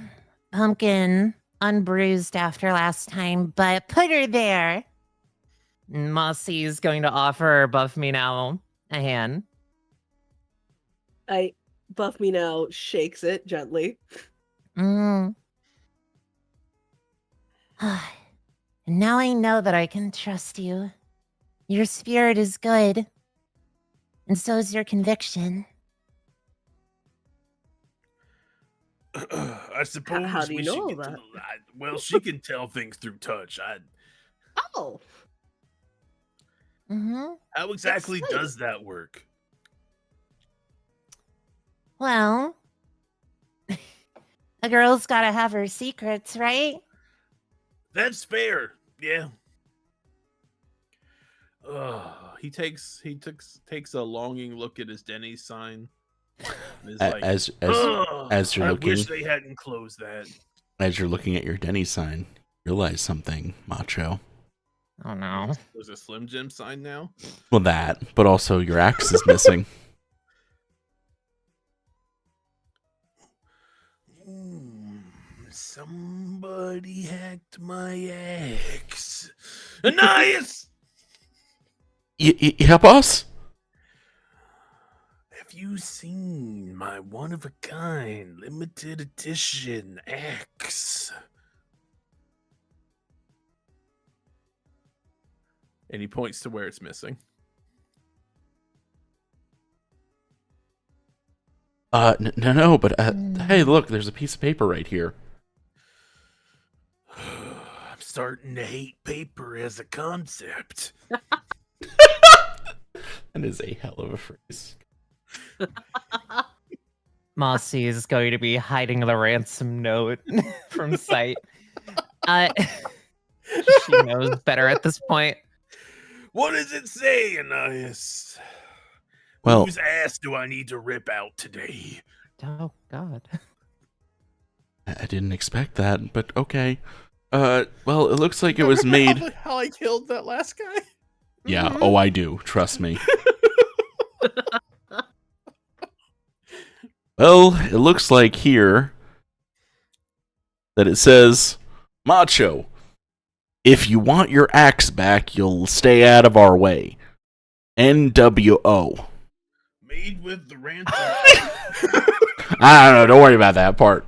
pumpkin unbruised after last time, but put her there. Mossy is going to offer Buff Me Now a hand. Buff Me Now shakes it gently. And now I know that I can trust you. Your spirit is good. And so is your conviction. I suppose. How do you know that? Well, she can tell things through touch. Oh. How exactly does that work? Well, a girl's gotta have her secrets, right? That's fair. Yeah. He takes a longing look at his Denny's sign. And is like, As you're looking, I wish they hadn't closed that. As you're looking at your Denny's sign, realize something, Macho. Oh no. There's a Slim Jim sign now? Well, that, but also your axe is missing. Somebody hacked my axe. Ananias! Yeah, boss? Have you seen my one-of-a-kind limited edition axe? And he points to where it's missing. No, but hey, look, there's a piece of paper right here. I'm starting to hate paper as a concept. That is a hell of a phrase. Mossy is going to be hiding the ransom note from sight. She knows better at this point. What does it say, Ananias? Well, whose ass do I need to rip out today? Oh, God. I didn't expect that, but okay. Well, it looks like it was made... How I killed that last guy? Yeah, oh, I do. Trust me. Well, it looks like here that it says, Macho, if you want your axe back, you'll stay out of our way. NWO. Made with the ransom. I don't know. Don't worry about that part.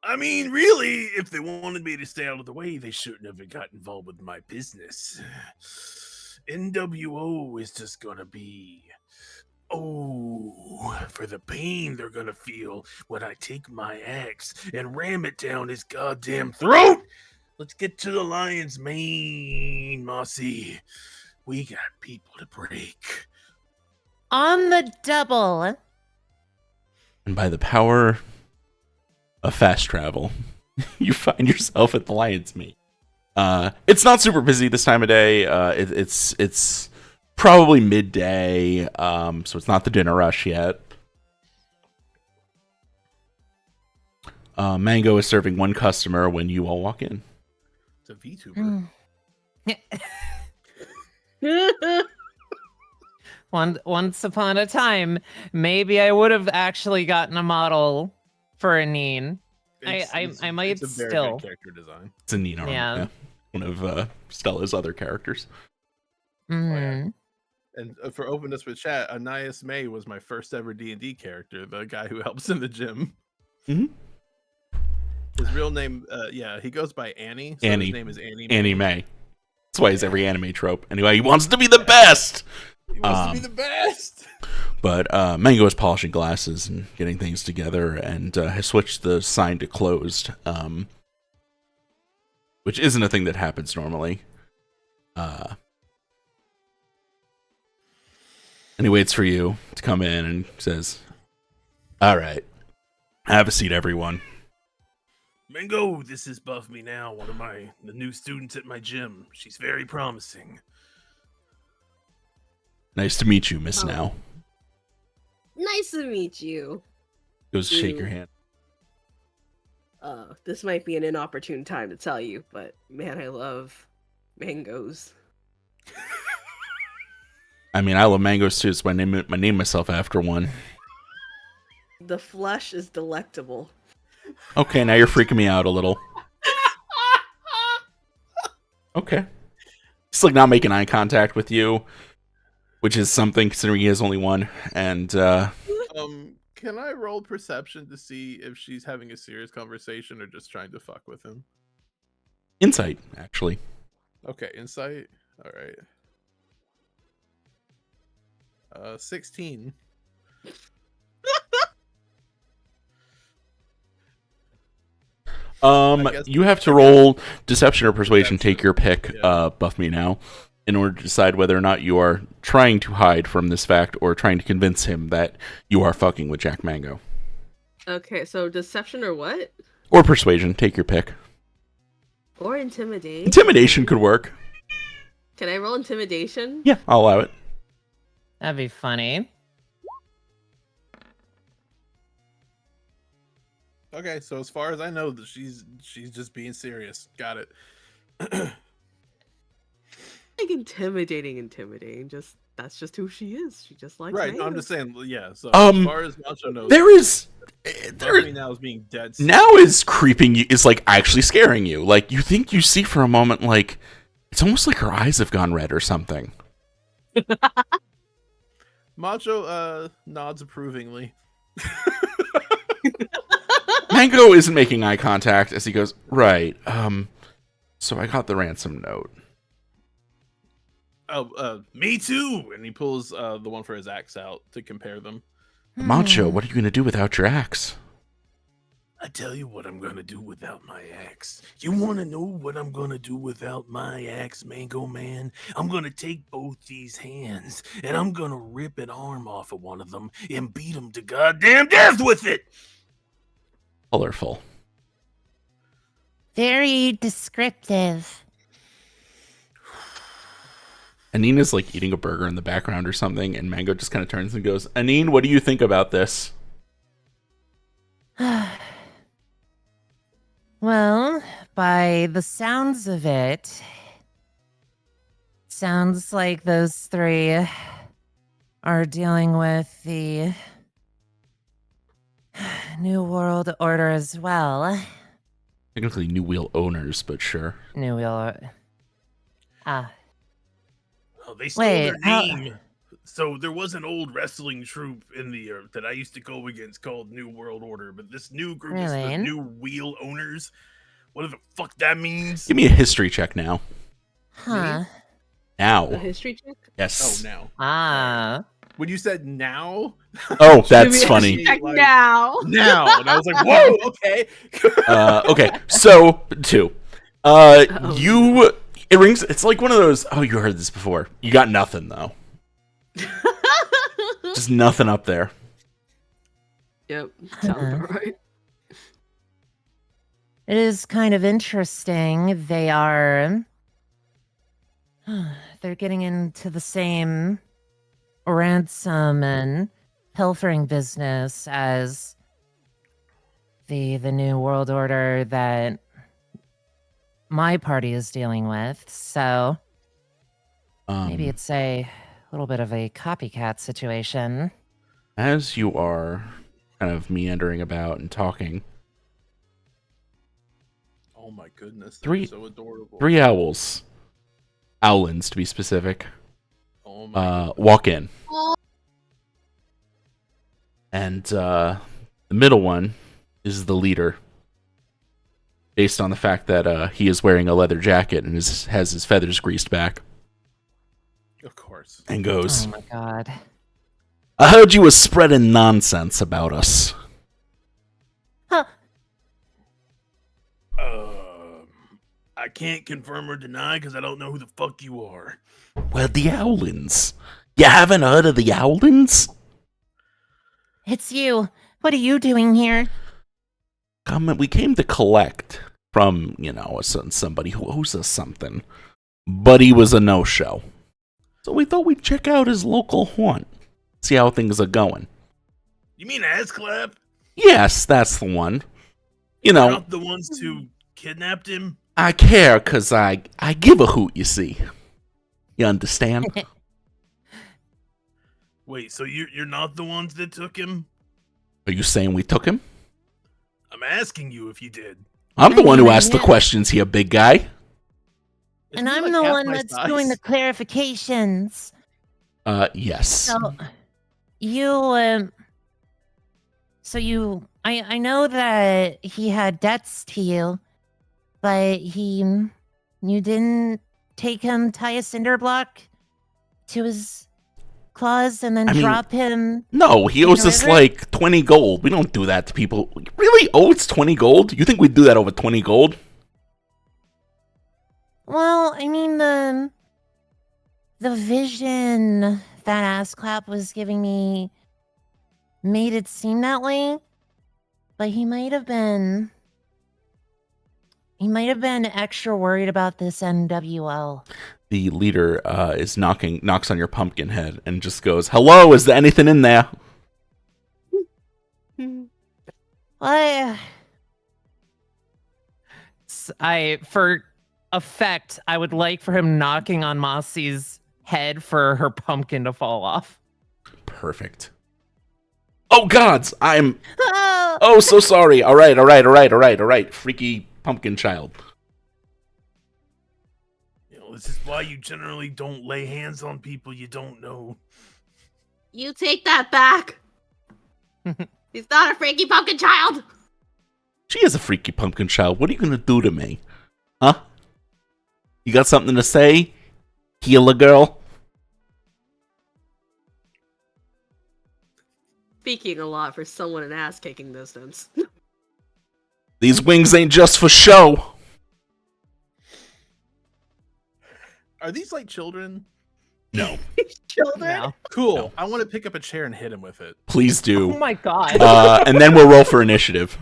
I mean, really, if they wanted me to stay out of the way, they shouldn't have got involved with my business. NWO is just gonna be, for the pain they're gonna feel when I take my axe and ram it down his goddamn throat. Let's get to the lion's mane, Mossy. We got people to break. On the double. And by the power of fast travel, you find yourself at the Lion's Mane. It's not super busy this time of day. It's probably midday, so it's not the dinner rush yet. Mango is serving one customer when you all walk in. It's a VTuber. Once upon a time, maybe I would have actually gotten a model for Anine. I might it's a very still. good character design. It's a neat arm. Yeah. One of Stella's other characters. Mhm. And for openness with chat, Anais May was my first ever D&D character, the guy who helps in the gym. Mm-hmm. His real name, he goes by Annie. So Annie. His name is Annie. Annie May. That's why he's every anime trope. Anyway, he wants to be the best. He wants to be the best. But Mango is polishing glasses and getting things together, and has switched the sign to closed, which isn't a thing that happens normally. And he waits for you to come in and says, "All right, have a seat, everyone." Mango, this is hiyumiNAO, one of the new students at my gym. She's very promising. Nice to meet you, Miss Now. Nice to meet you. Goes to shake your hand. This might be an inopportune time to tell you, but man, I love mangoes. I mean, I love mangoes too, so I name myself after one. The flesh is delectable. Okay, now you're freaking me out a little. Okay. He's like not making eye contact with you, which is something considering he has only one. And can I roll perception to see if she's having a serious conversation or just trying to fuck with him? Insight, actually. Okay, insight. All right. 16. You have to roll deception or persuasion. Take your pick. hiyumiNAO, in order to decide whether or not you are trying to hide from this fact or trying to convince him that you are fucking with Jack Mango. Okay, so deception or what? Or persuasion. Take your pick. Or intimidation. Intimidation could work. Can I roll intimidation? Yeah, I'll allow it. That'd be funny. Okay, so as far as I know, that she's just being serious. Got it. Like intimidating. Just that's just who she is. She just likes Right. mangoes. I'm just saying. Yeah. So as far as Macho knows, hiyumiNAO is being dead. Now is creeping you. Is like actually scaring you. Like you think you see for a moment. Like it's almost like her eyes have gone red or something. Macho nods approvingly. Mango isn't making eye contact as he goes, right, so I got the ransom note. Oh, me too! And he pulls the one for his axe out to compare them. Macho, what are you going to do without your axe? I tell you what I'm going to do without my axe. You want to know what I'm going to do without my axe, Mango Man? I'm going to take both these hands, and I'm going to rip an arm off of one of them and beat him to goddamn death with it! Colorful. Very descriptive. Anina's like eating a burger in the background or something, and Mango just kind of turns and goes, Anine, what do you think about this? Well, by the sounds of it, sounds like those three are dealing with the New World Order as well. Technically New Wheel owners, but sure. New Wheel. Oh, they stole Wait, their name. So there was an old wrestling troupe in the that I used to go against called New World Order, but this new group is the Really? New Wheel Owners. Whatever the fuck that means. Give me a history check now. Huh. A Now. history check? Oh, Yes. now. Ah. When you said now, Oh, that's Give me a funny. history check Like- now. now, and I was like, whoa, okay. Okay, so 2. Uh-oh. You. It rings. It's like one of those. Oh, you heard this before. You got nothing though. Just nothing up there. Yep, sounds about right. It is kind of interesting. They are. They're getting into the same ransom and pilfering business as the New World Order that my party is dealing with. So maybe it's a little bit of a copycat situation. As you are kind of meandering about and talking, Oh my goodness, Three- they're so adorable. 3 owls, owlins to be specific, Oh my goodness. walk in. Oh. And the middle one is the leader, based on the fact that he is wearing a leather jacket and has his feathers greased back, Of course. and goes, Oh my god. I heard you were spreading nonsense about us. Huh. I can't confirm or deny because I don't know who the fuck you are. Well, the owlins. You haven't heard of the owlins? It's you. What are you doing here? We came to collect from, somebody who owes us something. But he was a no-show. So we thought we'd check out his local haunt. See how things are going. You mean Asclap? Yes, that's the one. You're not the ones who kidnapped him? I care because I give a hoot, you see. You understand? Wait, so you're not the ones that took him? Are you saying we took him? I'm asking you if you did. I'm the I one who mean, asked the yeah. questions here, big guy. Isn't And he I'm like the half one my that's size? doing the clarifications. Yes. So I know that he had debts to you, but you didn't take him, tie a cinder block to his claws, and then I mean, drop him. No, he In owes the us river? like 20 gold. We don't do that to people. Really? Oh, it's 20 gold? You think we'd do that over 20 gold? Well, I mean the vision that Assclap was giving me made it seem that way, but he might have been extra worried about this NWL. The leader knocks on your pumpkin head and just goes, "Hello, is there anything in there?" For effect, I would like for him knocking on Mossy's head for her pumpkin to fall off. Perfect. Oh gods, I'm Ah! oh so sorry. All right. Freaky pumpkin child. This is why you generally don't lay hands on people you don't know. You take that back. He's not a freaky pumpkin child. She is a freaky pumpkin child. What are you gonna do to me? Huh? You got something to say? Healer girl? Speaking a lot for someone in ass kicking distance. These wings ain't just for show. Are these like children? No. Children? No. Cool. No. I want to pick up a chair and hit him with it. Please do. Oh my god. And then we'll roll for initiative.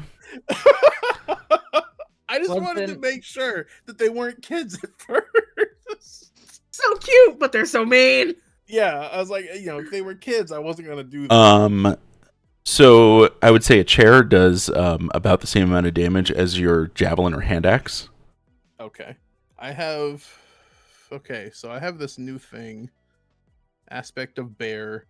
I just Well, wanted to then- make sure that they weren't kids at first. So cute, but they're so mean. Yeah, I was like, if they were kids, I wasn't gonna do that. So I would say a chair does about the same amount of damage as your javelin or hand axe. Okay. So I have this new thing. Aspect of bear.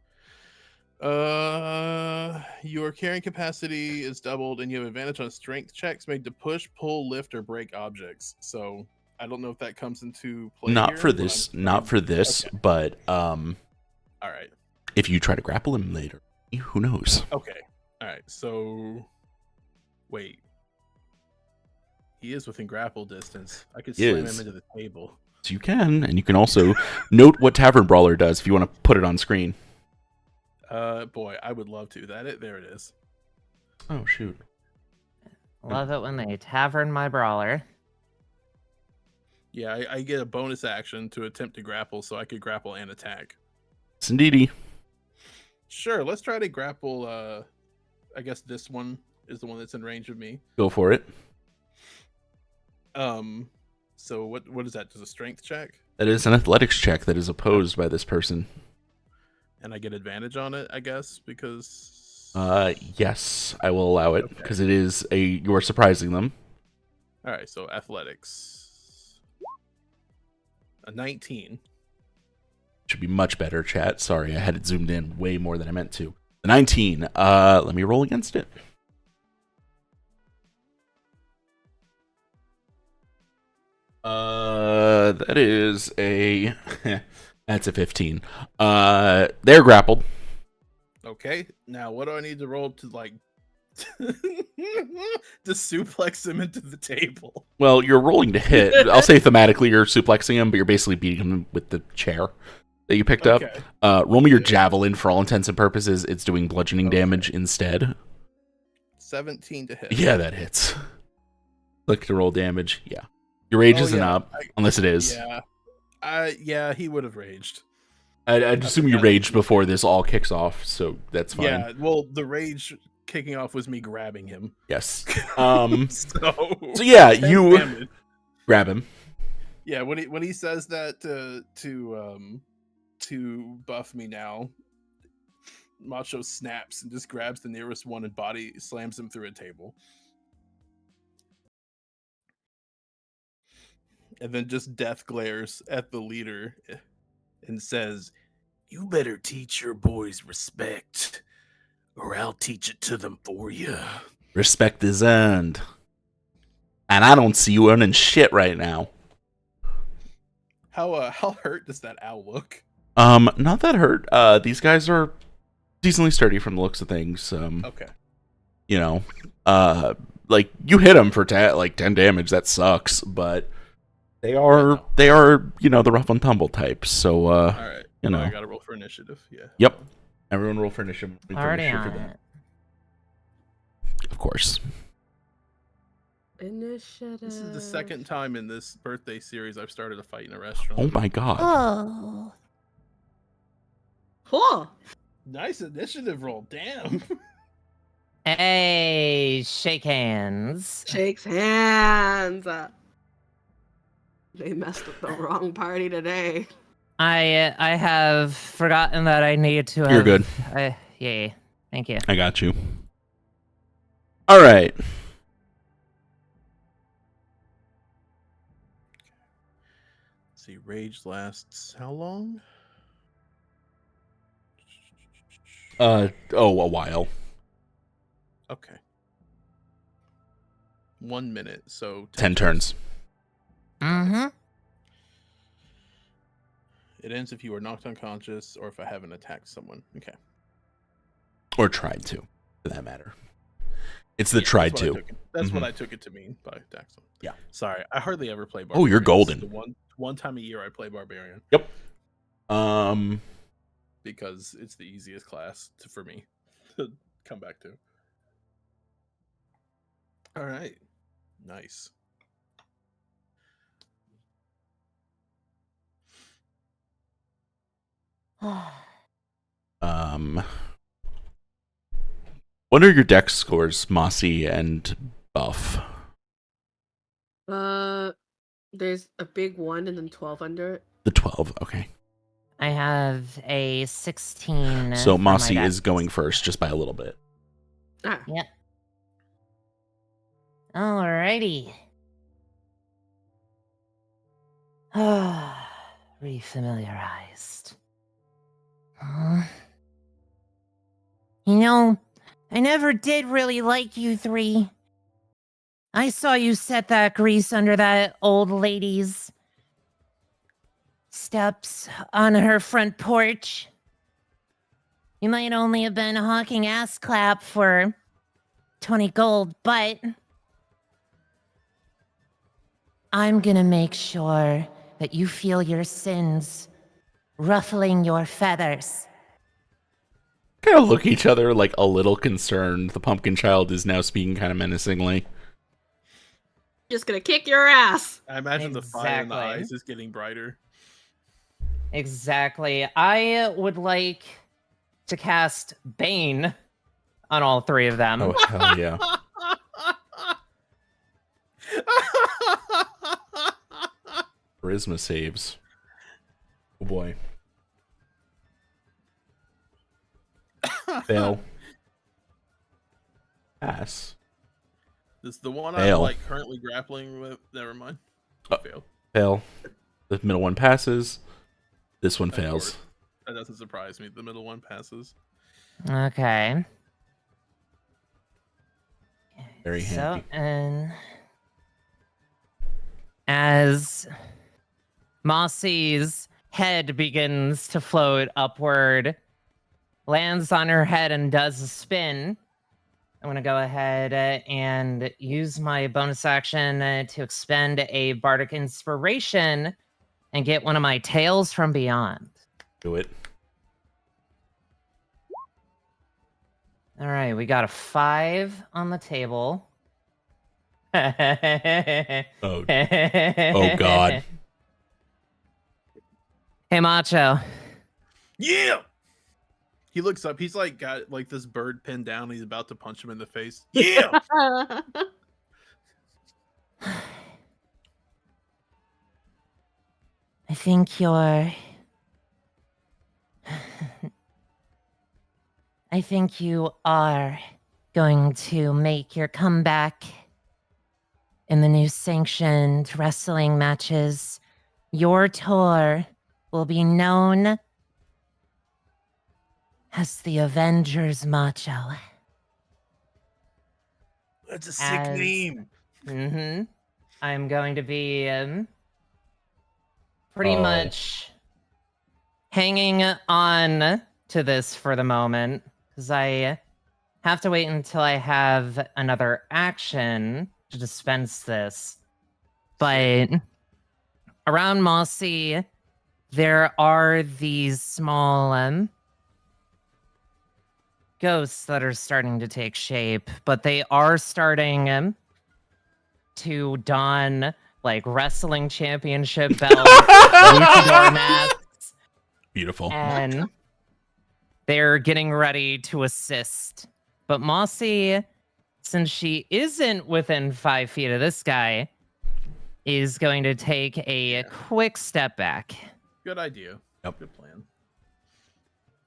Your carrying capacity is doubled and you have advantage on strength checks made to push, pull, lift, or break objects. So I don't know if that comes into play. Not here for when this, I'm not for playing. this, Okay. but All right. if you try to grapple him later, who knows? Okay. All right. So, wait. He is within grapple distance. I could He slam is. him into the table. So you can, and you can also note what Tavern Brawler does if you want to put it on screen. Boy, I would love to. There it is. Oh shoot! Love it when they tavern my brawler. Yeah, I get a bonus action to attempt to grapple, so I could grapple and attack. Yes, indeedy. Sure, let's try to grapple. I guess this one is the one that's in range of me. Go for it. So what is that? Just a strength check? That is an athletics check that is opposed by this person. And I get advantage on it, I guess, because Yes, I will allow it Okay. because it is you are surprising them. all right, so athletics. A 19. Should be much better, chat. Sorry, I had it zoomed in way more than I meant to. The 19. Let me roll against it. That is a that's a 15. They're grappled. Okay, now what do I need to roll to like to suplex him into the table? Well, you're rolling to hit. I'll say thematically you're suplexing him, but you're basically beating him with the chair that you picked Okay. up. Roll me your javelin for all intents and purposes. It's doing bludgeoning damage instead. 17 to hit. Yeah, that hits. Click to roll damage. Yeah. Your rage isn't up, unless it is. Yeah. Yeah, he would have raged. I'd assume you raged before this all kicks off, so that's fine. Yeah, well, the rage kicking off was me grabbing him. Yes. So yeah, 10 you damage. grab him. Yeah, when he says that to buff me now, Macho snaps and just grabs the nearest one and body slams him through a table. And then just death glares at the leader and says, "You better teach your boys respect, or I'll teach it to them for you." Respect is earned. And I don't see you earning shit right now. How hurt does that owl look? Not that hurt. These guys are decently sturdy from the looks of things. Okay. You know, like you hit them for 10 damage. That sucks, but they are you know, the rough and tumble types. So All right. you know, I gotta roll for initiative. Yeah. Yep. Everyone roll for initiative. Already on them. it. Of course. Initiative. This is the second time in this birthday series I've started a fight in a restaurant. Oh my god. Oh. Cool. Nice initiative roll. Damn. Hey, shake hands. Shakes hands. They messed with the wrong party today. I have forgotten that I need to have... You're good. Yay. Thank you. I got you. All right. Let's see, rage lasts how long? A while. Okay. 1 minute, so 10 turns. Mm-hmm. It ends if you are knocked unconscious or if I haven't attacked someone. Okay. Or tried to, for that matter. It's the tried That's what to. I took it- That's what I took it to mean by attack someone. Yeah. Sorry, I hardly ever play Oh, Barbarian. you're golden. This is the one time a year I play Barbarian Yep. because it's the easiest class for me to come back to. All right. Nice. What are your dex scores, Mossy and Buff? There's a big 1 and then 12 under it. The 12, okay. I have a 16. So for my Mossy dex. is going first, just by a little bit. Ah. Yep. Alrighty. Refamiliarized. You know, I never did really like you three. I saw you set that grease under that old lady's steps on her front porch. You might only have been hawking ass clap for 20 gold, but I'm gonna make sure that you feel your sins ruffling your feathers. Kind of look at each other like a little concerned. The pumpkin child is now speaking kind of menacingly. Just gonna kick your ass. I imagine the fire in the Exactly. eyes is getting brighter. Exactly. I would like to cast Bane on all three of them. Oh, hell yeah. Charisma saves. Oh boy. Fail. Pass. This is the one Fail. I'm like currently grappling with. Never mind. Fail. Fail. The middle one passes. This one Of fails. course. That doesn't surprise me. The middle one passes. Okay. Very handy. So, and as Mossy's head begins to float upward, lands on her head and does a spin, I'm going to go ahead and use my bonus action to expend a bardic inspiration and get one of my tales from beyond. Do it. All right, we got a 5 on the table. Oh. Oh God. Hey, Macho. Yeah. He looks up. He's like got like this bird pinned down. And he's about to punch him in the face. Yeah. I think you're... I think you are going to make your comeback in the new sanctioned wrestling matches. Your tour will be known as the Avengers Macho. That's a As- name. Mm-hmm. I'm going to be pretty Oh. much hanging on to this for the moment because I have to wait until I have another action to dispense this. But around Mossy, there are these small ghosts that are starting to take shape, but they are starting to don like wrestling championship belts, luchador masks, Beautiful. and they're getting ready to assist. But Mossy, since she isn't within 5 feet of this guy, is going to take a quick step back. Good idea. Yep. Good plan.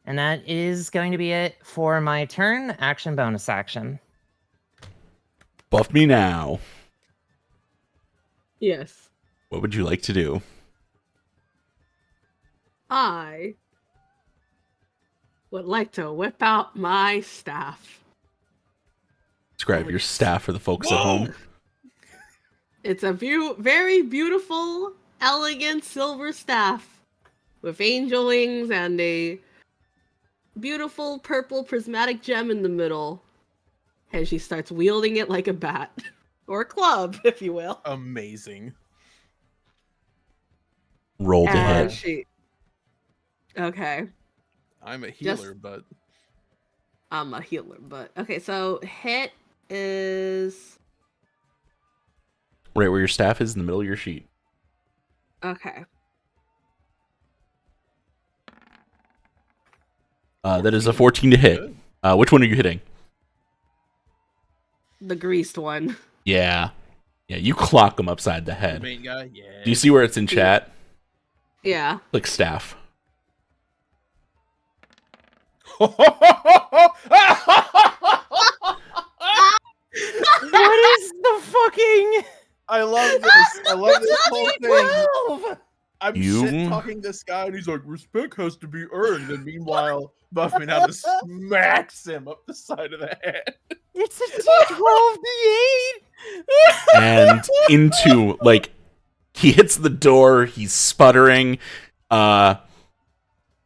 And that is going to be it for my turn. Action, bonus action. Buff me now. Yes. What would you like to do? I would like to whip out my staff. Describe your staff for the folks at home. It's a very beautiful, elegant silver staff with angel wings and a beautiful purple prismatic gem in the middle. And she starts wielding it like a bat. Or a club, if you will. Amazing. Roll to And hit. she... Okay. I'm a healer, but I'm a healer, but... Okay, so hit is... Right where your staff is in the middle of your sheet. Okay. That is a 14 to hit. Good. Which one are you hitting? The greased one. Yeah. Yeah, you clock him upside the the head. main guy. Yeah. Do you see where it's in chat? Yeah. Like staff. What is the fucking... I love this. I love this whole thing. 12? I'm You- shit talking this guy, and he's like, "Respect has to be earned." And meanwhile, Buffy now just smacks him up the side of the head. It's a D12 D8. And into like he hits the door, he's sputtering,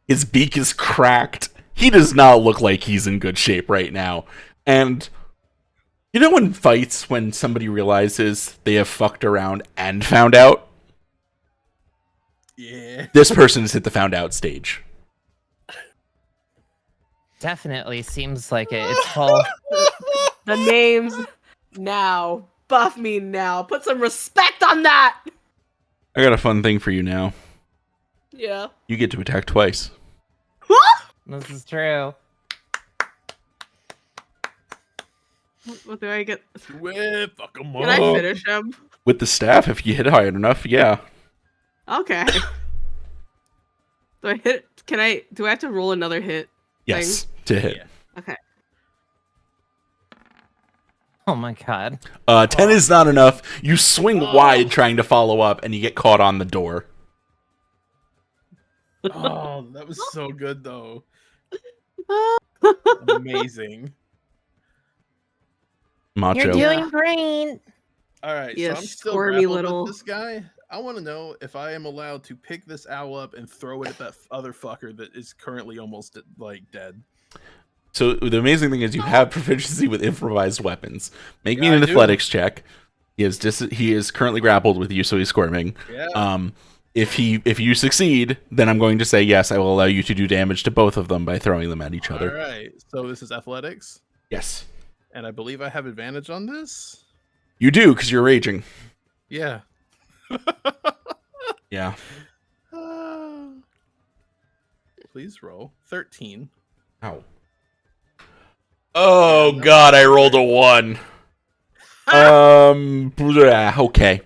his beak is cracked. He does not look like he's in good shape right now. And you know in fights when somebody realizes they have fucked around and found out? Yeah. This person has hit the found out stage. Definitely seems like it. It's full. The names now. Buff me now. Put some respect on that. I got a fun thing for you now. Yeah. You get to attack twice. This is true. What do I get? Well, fuck 'em Can I up. finish him? With the staff, if you hit high enough, yeah. Okay. Do I hit? Do I have to roll another hit? Yes, to hit. Yeah. Okay. Oh my god. 10 is not enough. You swing wide trying to follow up, and you get caught on the door. Oh, that was so good though. Amazing. Macho. You're doing great. All right, You so I'm still squirmy grappled little- with this guy. I want to know if I am allowed to pick this owl up and throw it at that other fucker that is currently almost like dead. So the amazing thing is you have proficiency with improvised weapons. Make me Yeah, an I do. athletics check. He is currently grappled with you, so he's squirming. Yeah. If you succeed, then I'm going to say yes. I will allow you to do damage to both of them by throwing them at each All other. right. So this is athletics, Yes, and I believe I have advantage on this. you do because you're raging. Yeah. Yeah. Please roll 13. Ow. Oh God! I rolled a 1. Okay.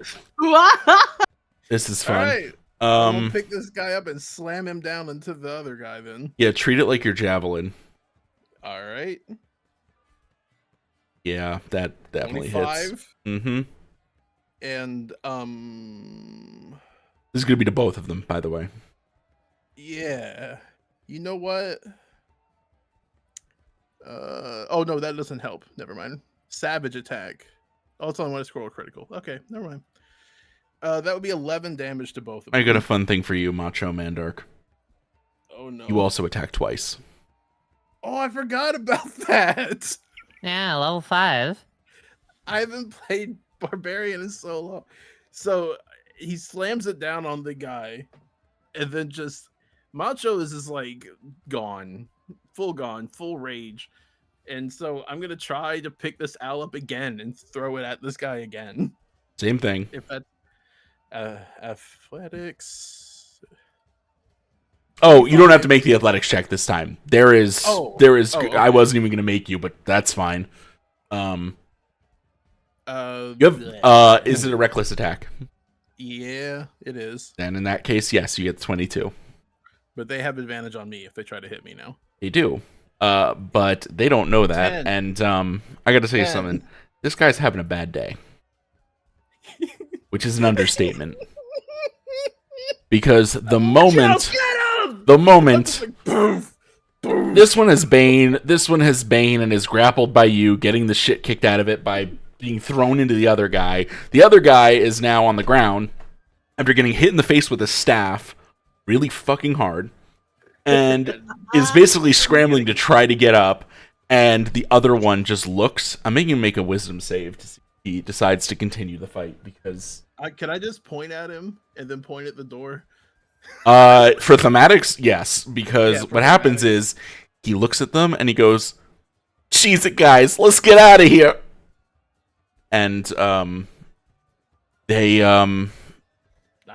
This is All fun. right. I'm gonna Um. pick this guy up and slam him down into the other guy. Then. Yeah. Treat it like your javelin. All right. Yeah. That definitely hits. 25. Mm-hmm. And This is gonna be to both of them, by the way. yeah. You know what? Oh no, that doesn't help. Never mind. Savage attack. Oh, it's only when I scroll a critical. Okay, never mind. That would be 11 damage to both of them. I got a fun thing for you, Macho Mandark. Oh no. You also attack twice. Oh, I forgot about that. Yeah, level 5. I haven't played Barbarian in so long. So he slams it down on the guy, and then just Macho is just like gone, full rage. And so I'm gonna try to pick this owl up again and throw it at this guy again. Same thing. If that athletics. Oh, you don't have to make the athletics check this time. There is. Okay. I wasn't even gonna make you, but that's fine. You have. Is it a reckless attack? Yeah, it is. Then in that case, yes, you get 22. But they have advantage on me if they try to hit me now. They do. But they don't know that. 10. And I got to say 10. something. This guy's having a bad day, which is an understatement. Because the moment, Boom! Boom! this one has Bane and is grappled by you, getting the shit kicked out of it by being thrown into the other guy. The other guy is now on the ground after getting hit in the face with a staff really fucking hard and is basically scrambling to try to get up, and the other one just looks. I'm making him make a wisdom save to see if he decides to continue the fight because Can I just point at him and then point at the door? for thematics, yes, because Yeah, for what happens thematics. is he looks at them and he goes, "Cheese it, guys, let's get out of here." And they I'm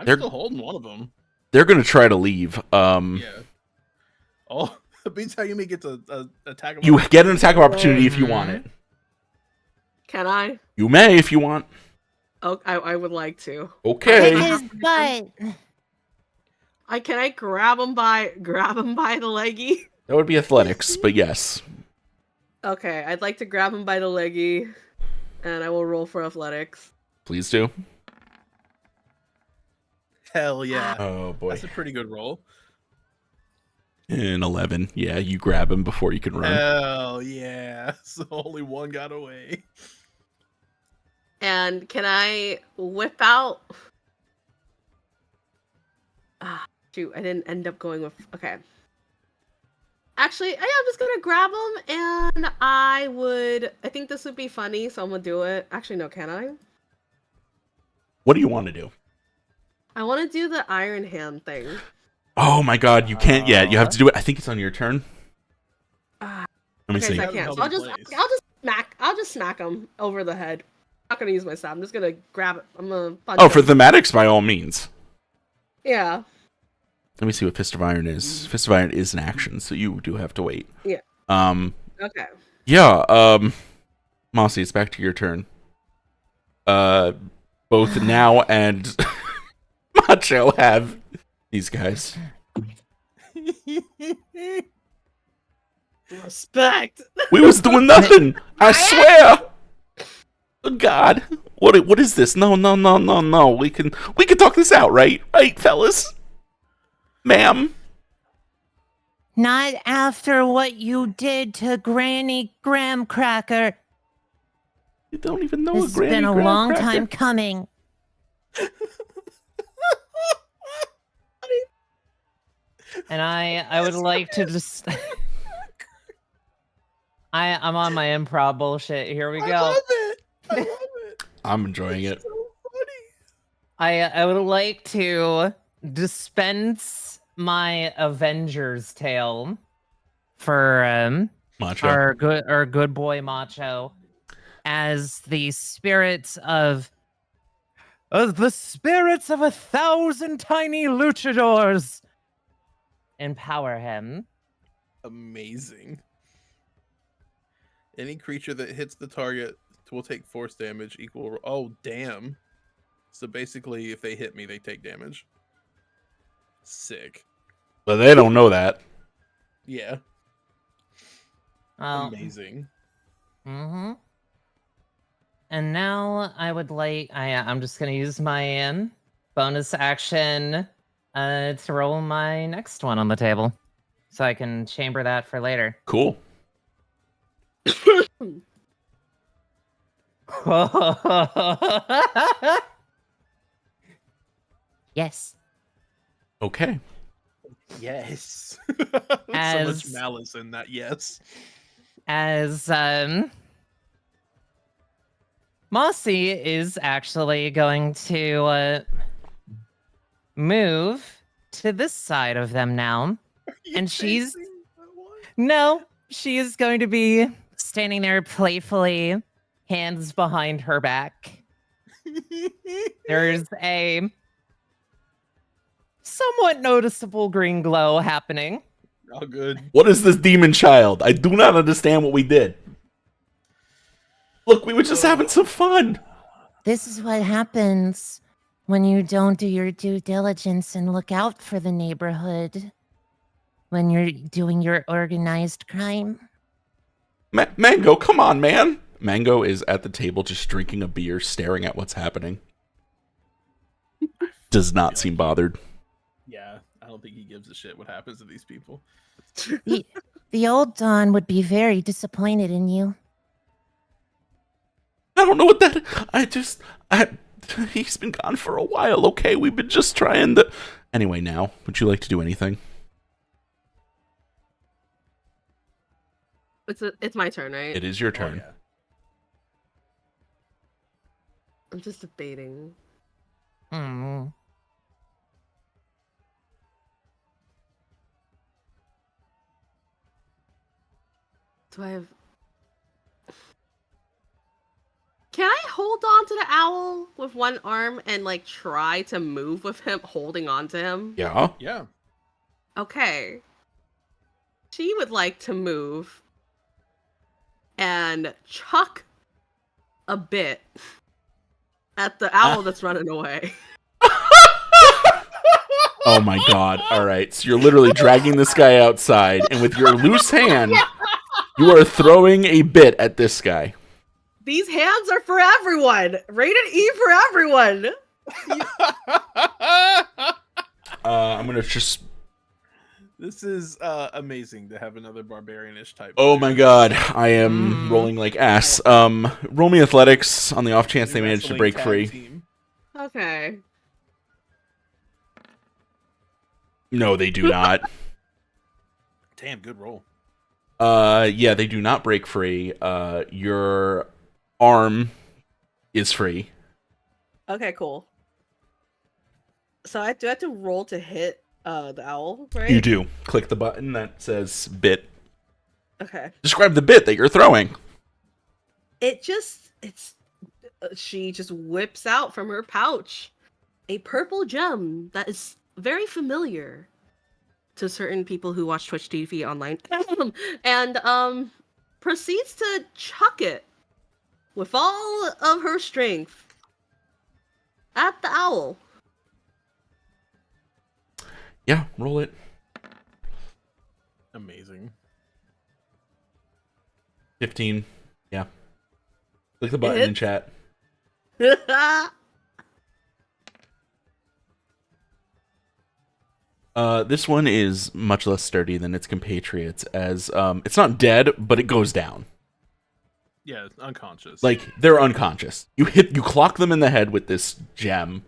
They're- still holding one of them. they're gonna try to leave. Yeah. Oh, Hiyumi gets a attack. You get an attack of opportunity if you want it. Can I? You may if you want. Oh, I would like to. Okay. His butt. Can I grab him by the leggy? That would be athletics, but yes. Okay, I'd like to grab him by the leggy, and I will roll for athletics. Please do. Hell yeah. Oh boy. That's a pretty good roll. An 11. Yeah, you grab him before you can run. Hell yeah. So only one got away. And can I whip out? Shoot, I didn't end up going with. Okay. Actually, I'm just gonna grab him, and I think this would be funny, so I'm gonna do it. Actually, no, can I? What do you want to do? I want to do the Iron Hand thing. Oh my god, you can't yet. You have to do it. I think it's on your turn. Let me Okay, see. so I can't. So I'll just smack him over the head. I'm not gonna use my stab. I'm just gonna grab it. I'm gonna punch him. For thematics, by all means. Yeah. Let me see what Fist of Iron is. Fist of Iron is an action, so you do have to wait. Yeah. Okay. Yeah, Mossy, it's back to your turn. Both now and Macho have these guys. Respect. We was doing nothing. I swear. Oh, God, what is this? No. We can talk this out, right, fellas, ma'am. Not after what you did to Granny Graham Cracker. You don't even know This has been a long time coming. And I would like to just... I'm on my improv bullshit. Here we go. I love it. I'm enjoying it. So funny. I would like to dispense my Avengers tale for Macho. our good boy Macho, as the spirits of 1,000 tiny luchadors empower him. Amazing. Any creature that hits the target will take force damage equal. Oh, damn. So basically, if they hit me, they take damage. Sick. But they don't know that. Yeah. Oh. Amazing. Mm-hmm. And now I would like... I'm just going to use my bonus action to roll my next one on the table. So I can chamber that for later. Cool. Yes. Okay. Yes. As- So much malice in that. Yes. As Mossy is actually going to move to this side of them now. And she's... No, she is going to be standing there playfully, hands behind her back. There's a somewhat noticeable green glow happening. Oh, good. What is this demon child? I do not understand what we did. Look, we were just having some fun. This is what happens when you don't do your due diligence and look out for the neighborhood when you're doing your organized crime. Mango, come on, man. Mango is at the table just drinking a beer, staring at what's happening. Does not seem bothered. Yeah, I don't think he gives a shit what happens to these people. The old Don would be very disappointed in you. I don't know what that... He's been gone for a while, okay? We've been just trying to... Anyway, now, would you like to do anything? It's my turn, right? It is your turn. Oh, yeah. I'm just debating. Hmm. Do I have... Can I hold on to the owl with one arm and like try to move with him, holding on to him? Yeah? Yeah. Okay. She would like to move and chuck a bit at the owl that's running away. Oh my god. Alright, so you're literally dragging this guy outside, and with your loose hand, you are throwing a bit at this guy. These hands are for everyone. Rated E for everyone. I'm gonna just This is amazing to have another barbarian-ish type. Oh player. my god, I am rolling like ass. Roll me athletics on the off chance they New manage to wrestling break tag free. team. Okay. No, they do not. Damn, good roll. Yeah, they do not break free. Your arm is free. Okay, cool. So I have to roll to hit the owl, right? You do. Click the button that says bit. Okay. Describe the bit that you're throwing. She just whips out from her pouch a purple gem that is very familiar to certain people who watch Twitch TV online, and proceeds to chuck it with all of her strength at the owl. Yeah, roll it. Amazing. 15. Yeah. Click the button in chat. This one is much less sturdy than its compatriots, as it's not dead, but it goes down. Yeah, it's unconscious. Like, they're unconscious. You clock them in the head with this gem,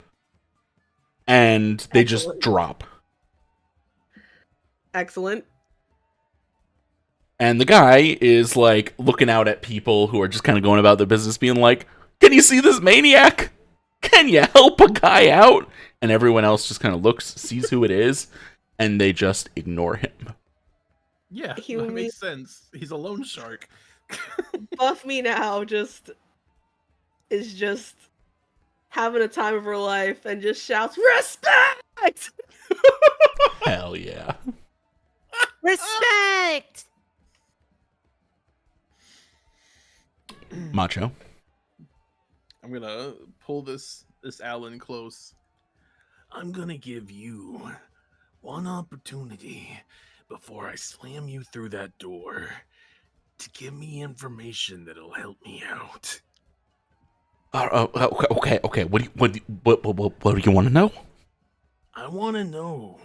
and they just drop. Excellent. And the guy is, like, looking out at people who are just kind of going about their business, being like, can you see this maniac? Can you help a guy out? And everyone else just kind of looks, sees who it is, and they just ignore him. Yeah, that makes sense. He's a loan shark. Buff Me Now is just having a time of her life and just shouts, "Respect!" Hell yeah. Respect! Macho. I'm gonna pull this Alan close. I'm gonna give you one opportunity before I slam you through that door to give me information that'll help me out. Okay. What do you want to know? I want to know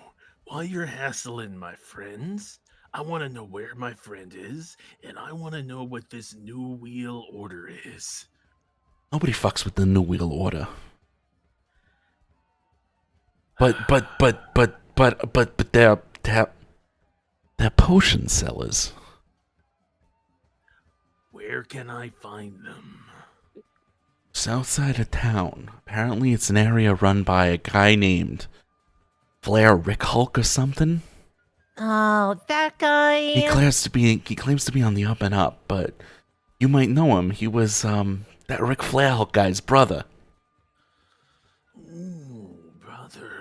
why you're hassling my friends. I want to know where my friend is, and I want to know what this New Wheel Order is. Nobody fucks with the New Wheel Order. But they're potion sellers. Where can I find them? South side of town. Apparently it's an area run by a guy named Flair Rick Hulk or something. Oh, that guy. He claims to be on the up and up, but you might know him. He was that Ric Flair Hulk guy's brother. Ooh,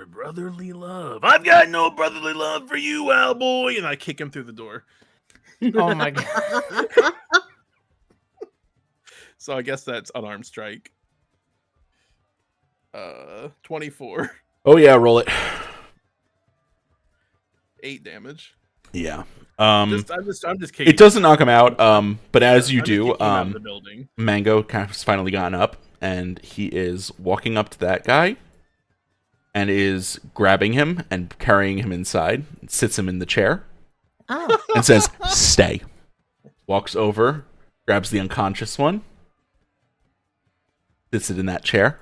brotherly love. I've got no brotherly love for you, Owlboy. And I kick him through the door. Oh my god. So I guess that's unarmed strike. 24. Oh yeah, roll it. 8 damage. Yeah. I'm just kicking. It doesn't knock him out. But as you I'm just do, kicking him out of the building. Mango kind of has finally gotten up, and he is walking up to that guy, and is grabbing him and carrying him inside. Sits him in the chair, and says, "Stay." Walks over, grabs the unconscious one, sits it in that chair.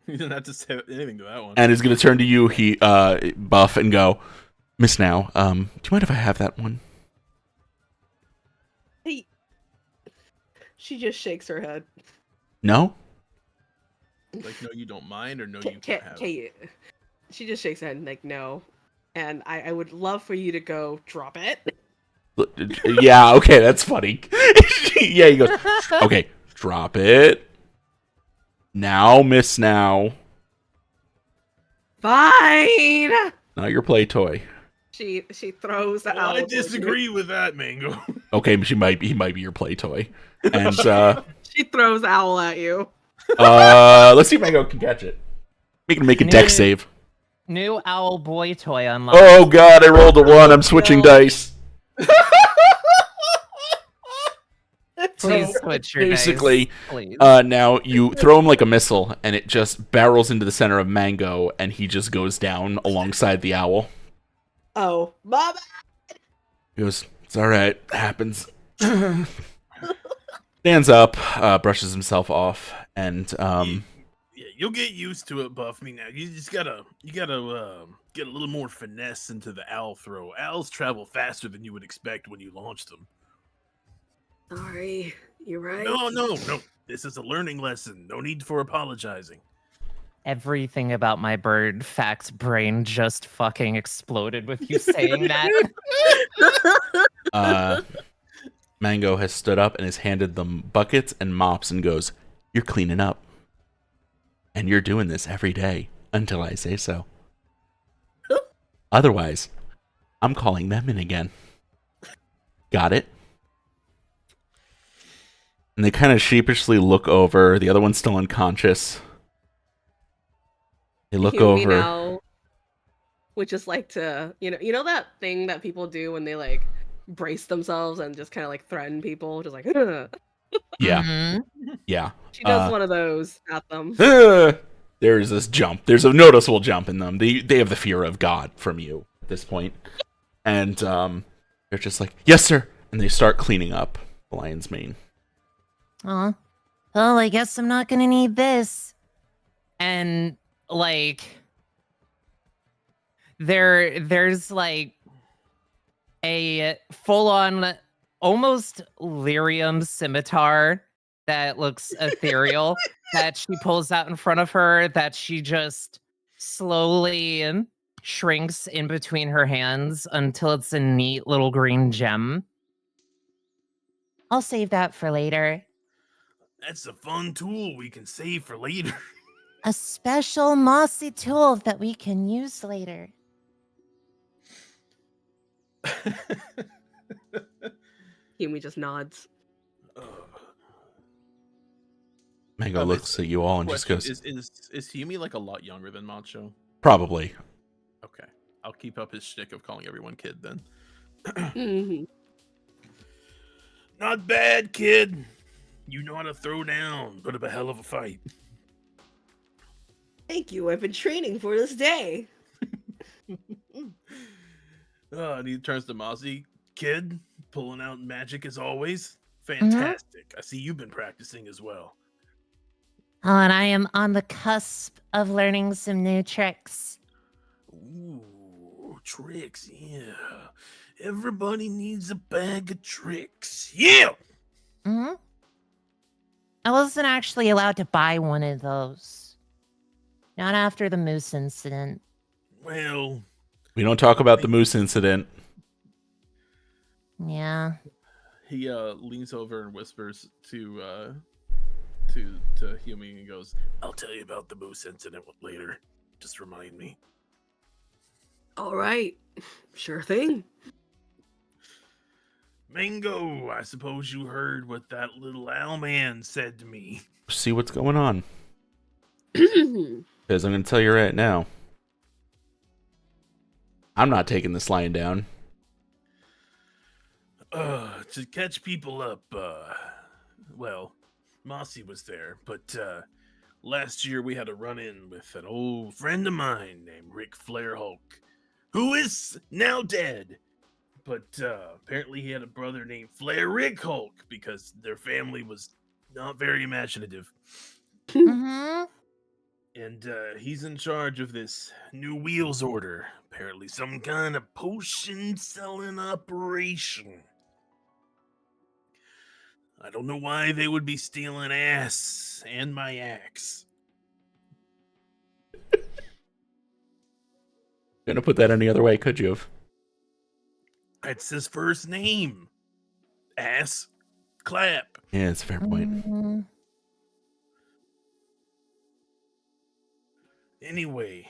You didn't have to say anything to that one. And is going to turn to you, Buff, and go, "Miss Now, do you mind if I have that one?" Hey. She just shakes her head. No? Like, no, you don't mind, or no, you can't have it? She just shakes her head like, no. And I would love for you to go drop it. Yeah, okay, that's funny. Yeah, he goes, "Okay, drop it. Now, Miss Now. Fine! Not your play toy." She throws the owl. I disagree with that, Mango. Okay, he might be your play toy. And She throws owl at you. let's see if Mango can catch it. We can make a deck save. New owl boy toy unlocked. Oh god, I rolled a 1. I'm switching dice. Please switch your Basically, dice, please. now you throw him like a missile, and it just barrels into the center of Mango, and he just goes down alongside the owl. Oh, my bad. He goes, "It's all right. It happens." Stands up, brushes himself off, and Yeah, you'll get used to it, Buff Me. Now you just gotta get a little more finesse into the owl throw. Owls travel faster than you would expect when you launch them. Sorry, you're right. No. This is a learning lesson. No need for apologizing. Everything about my bird facts brain just fucking exploded with you saying that. Mango has stood up and has handed them buckets and mops and goes, "You're cleaning up. And you're doing this every day until I say so. Otherwise, I'm calling them in again. Got it?" And they kind of sheepishly look over. The other one's still unconscious. They look over. Now would just like to, you know that thing that people do when they like brace themselves and just kind of like threaten people, just like. Yeah, Mhm. yeah. She does one of those at them. There's this jump. There's a noticeable jump in them. They have the fear of God from you at this point, and they're just like, "Yes, sir," and they start cleaning up the lion's mane. Aw. Well, I guess I'm not gonna need this. And like there's like a full-on almost lyrium scimitar that looks ethereal that she pulls out in front of her, that she just slowly shrinks in between her hands until it's a neat little green gem. I'll save that for later. That's a fun tool we can save for later. A special mossy tool that we can use later. Yumi just nods. Mango looks at you all and just goes, Is Hiyumi like a lot younger than Macho? "Probably." Okay. I'll keep up his shtick of calling everyone kid then. Mhm. Not bad, kid. You know how to throw down. Put up a hell of a fight. Thank you. I've been training for this day. And he turns to Mozzie. Kid, pulling out magic as always. Fantastic. I see you've been practicing as well. Oh, and I am on the cusp of learning some new tricks. Ooh, tricks, yeah. Everybody needs a bag of tricks. Yeah! Hmm. I wasn't actually allowed to buy one of those. Not after the moose incident. Well, We don't talk about the moose incident. Yeah. he leans over and whispers to Hiyumi and goes, "I'll tell you about the moose incident later. Just remind me." All right. Sure thing. Mango, I suppose you heard what that little owl man said to me. See what's going on. Because I'm going to tell you right now, I'm not taking this lion down. To catch people up, well, Mossy was there, but last year we had a run-in with an old friend of mine named Rick Flair Hulk, who is now dead. But apparently he had a brother named Flair Rick Hulk because their family was not very imaginative. Mm-hmm. And he's in charge of this new wheels order. Apparently some kind of potion selling operation. I don't know why they would be stealing ass and my axe. Couldn't put that any other way, could you have? That's his first name. Ass Clap. Yeah, it's a fair point. Mm-hmm. Anyway,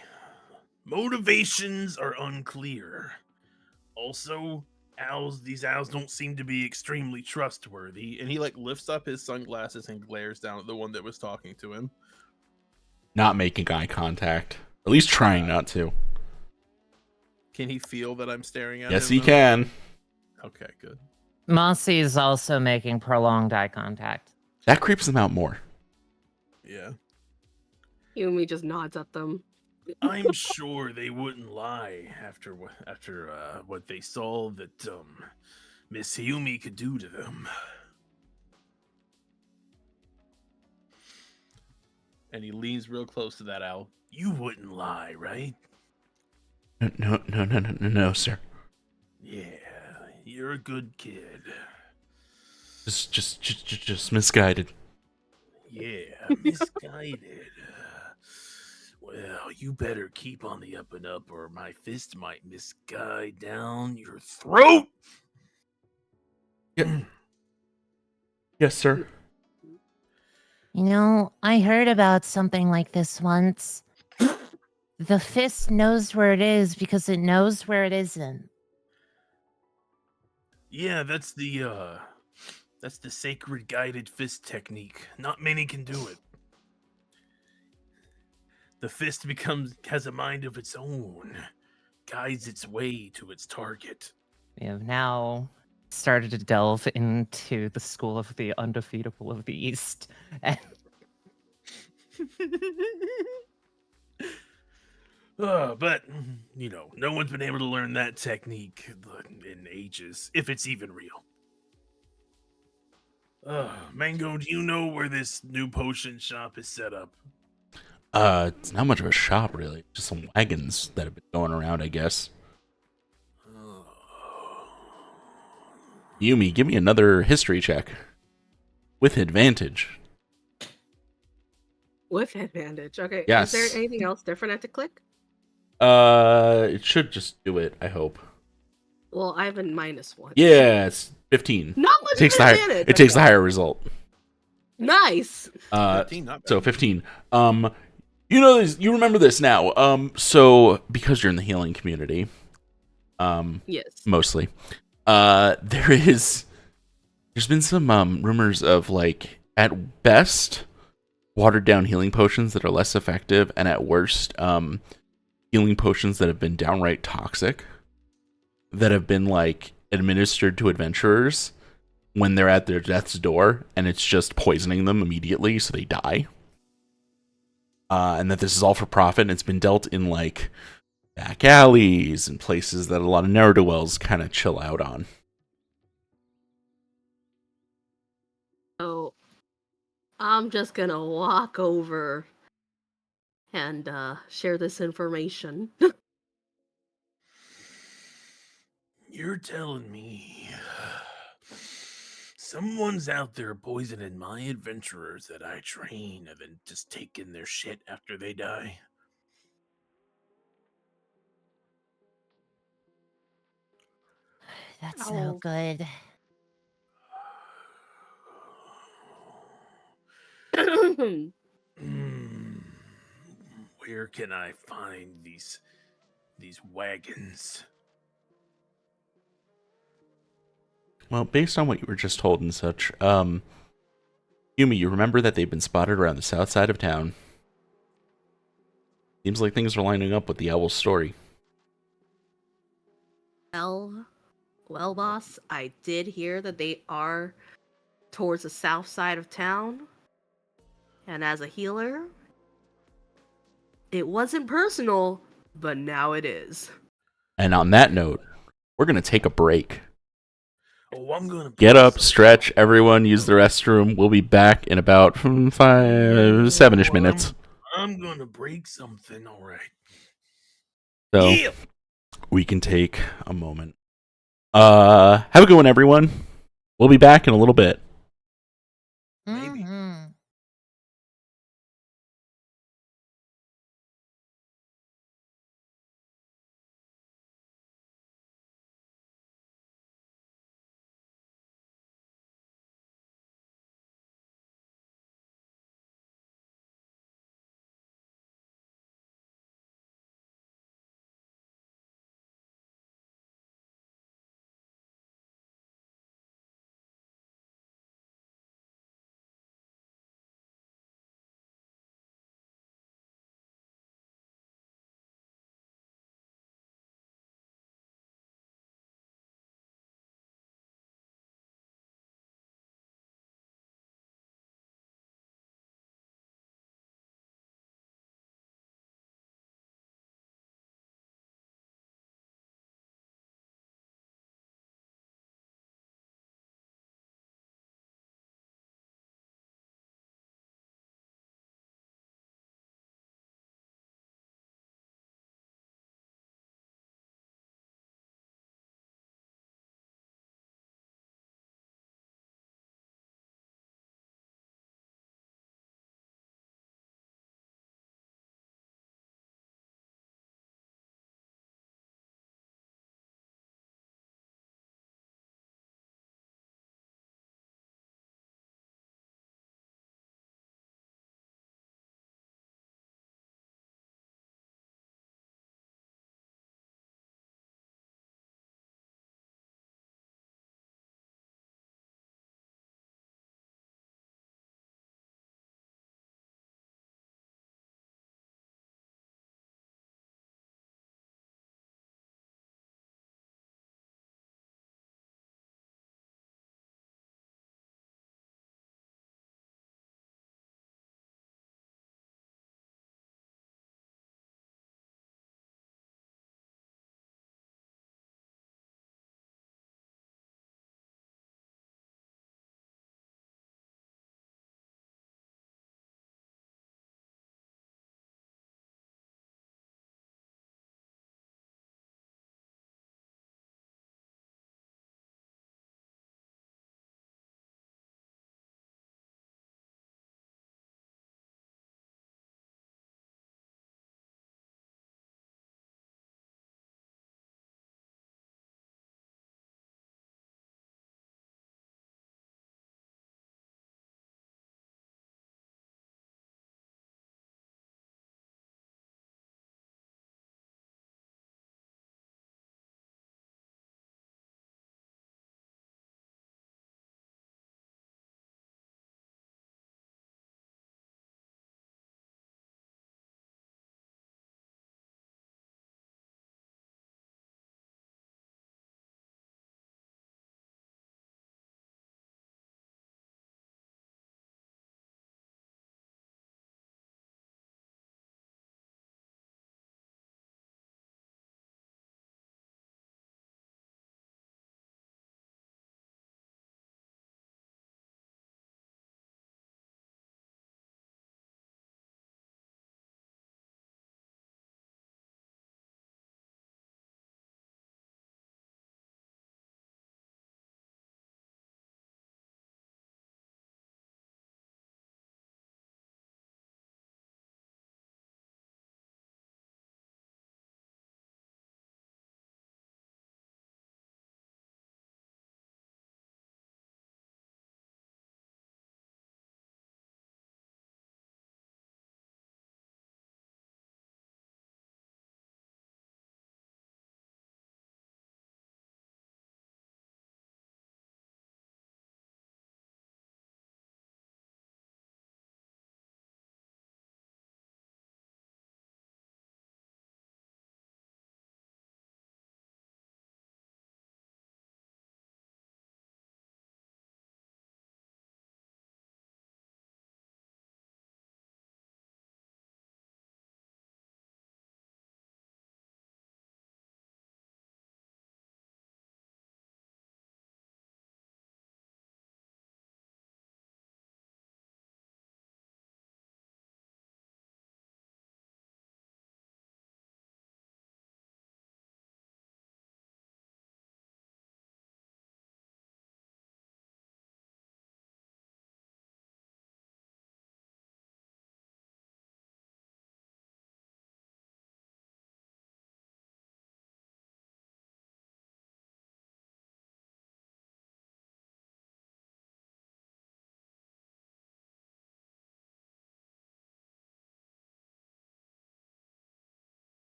motivations are unclear. Also, these owls don't seem to be extremely trustworthy. And he like lifts up his sunglasses and glares down at the one that was talking to him. Not making eye contact. At least trying not to. Can he feel that I'm staring at him? Yes, he though? can. Okay, good. Mossy is also making prolonged eye contact. That creeps him out more. Yeah. Yumi just nods at them. I'm sure they wouldn't lie after what they saw that Miss Hiyumi could do to them. And he leans real close to that owl. You wouldn't lie, right? No, sir. Yeah, you're a good kid. Just misguided. Yeah, misguided. Well, you better keep on the up and up, or my fist might misguide down your throat. Yeah. Yes, sir. You know, I heard about something like this once. The fist knows where it is because it knows where it isn't. Yeah, that's the sacred guided fist technique. Not many can do it. The fist has a mind of its own, guides its way to its target. We have now started to delve into the school of the undefeatable of the East. And But, you know, no one's been able to learn that technique in ages, if it's even real. Mango, do you know where this new potion shop is set up? It's not much of a shop, really. Just some wagons that have been going around, I guess. Yumi, give me another history check. With advantage. With advantage. Okay. Yes. Is there anything else different I have to click? It should just do it, I hope. Well, I have a -1. Yeah, it's 15. Not much Takes of the an higher, advantage. it takes the Okay. higher result. Nice. 15, not bad. So 15. You know this, you remember this now. So because you're in the healing community, Yes. mostly, there's been some rumors of, like, at best watered down healing potions that are less effective, and at worst healing potions that have been downright toxic, that have been, like, administered to adventurers when they're at their death's door, and it's just poisoning them immediately so they die. And that this is all for profit, and it's been dealt in, like, back alleys and places that a lot of ne'er-do-wells kind of chill out on. So I'm just gonna walk over and share this information. You're telling me someone's out there poisoning my adventurers that I train and then just taking their shit after they die? that's no good. Where can I find these wagons? Well, based on what you were just told and such, Yumi, you remember that they've been spotted around the south side of town. Seems like things are lining up with the owl's story. Well, boss, I did hear that they are towards the south side of town. And as a healer, it wasn't personal, but now it is. And on that note, we're going to take a break. Oh, I'm gonna Get up, stretch, everyone, use the restroom. We'll be back in about 7-ish minutes. I'm gonna break something, all right. So Yeah. we can take a moment. Have a good one, everyone. We'll be back in a little bit. Maybe. Mhm.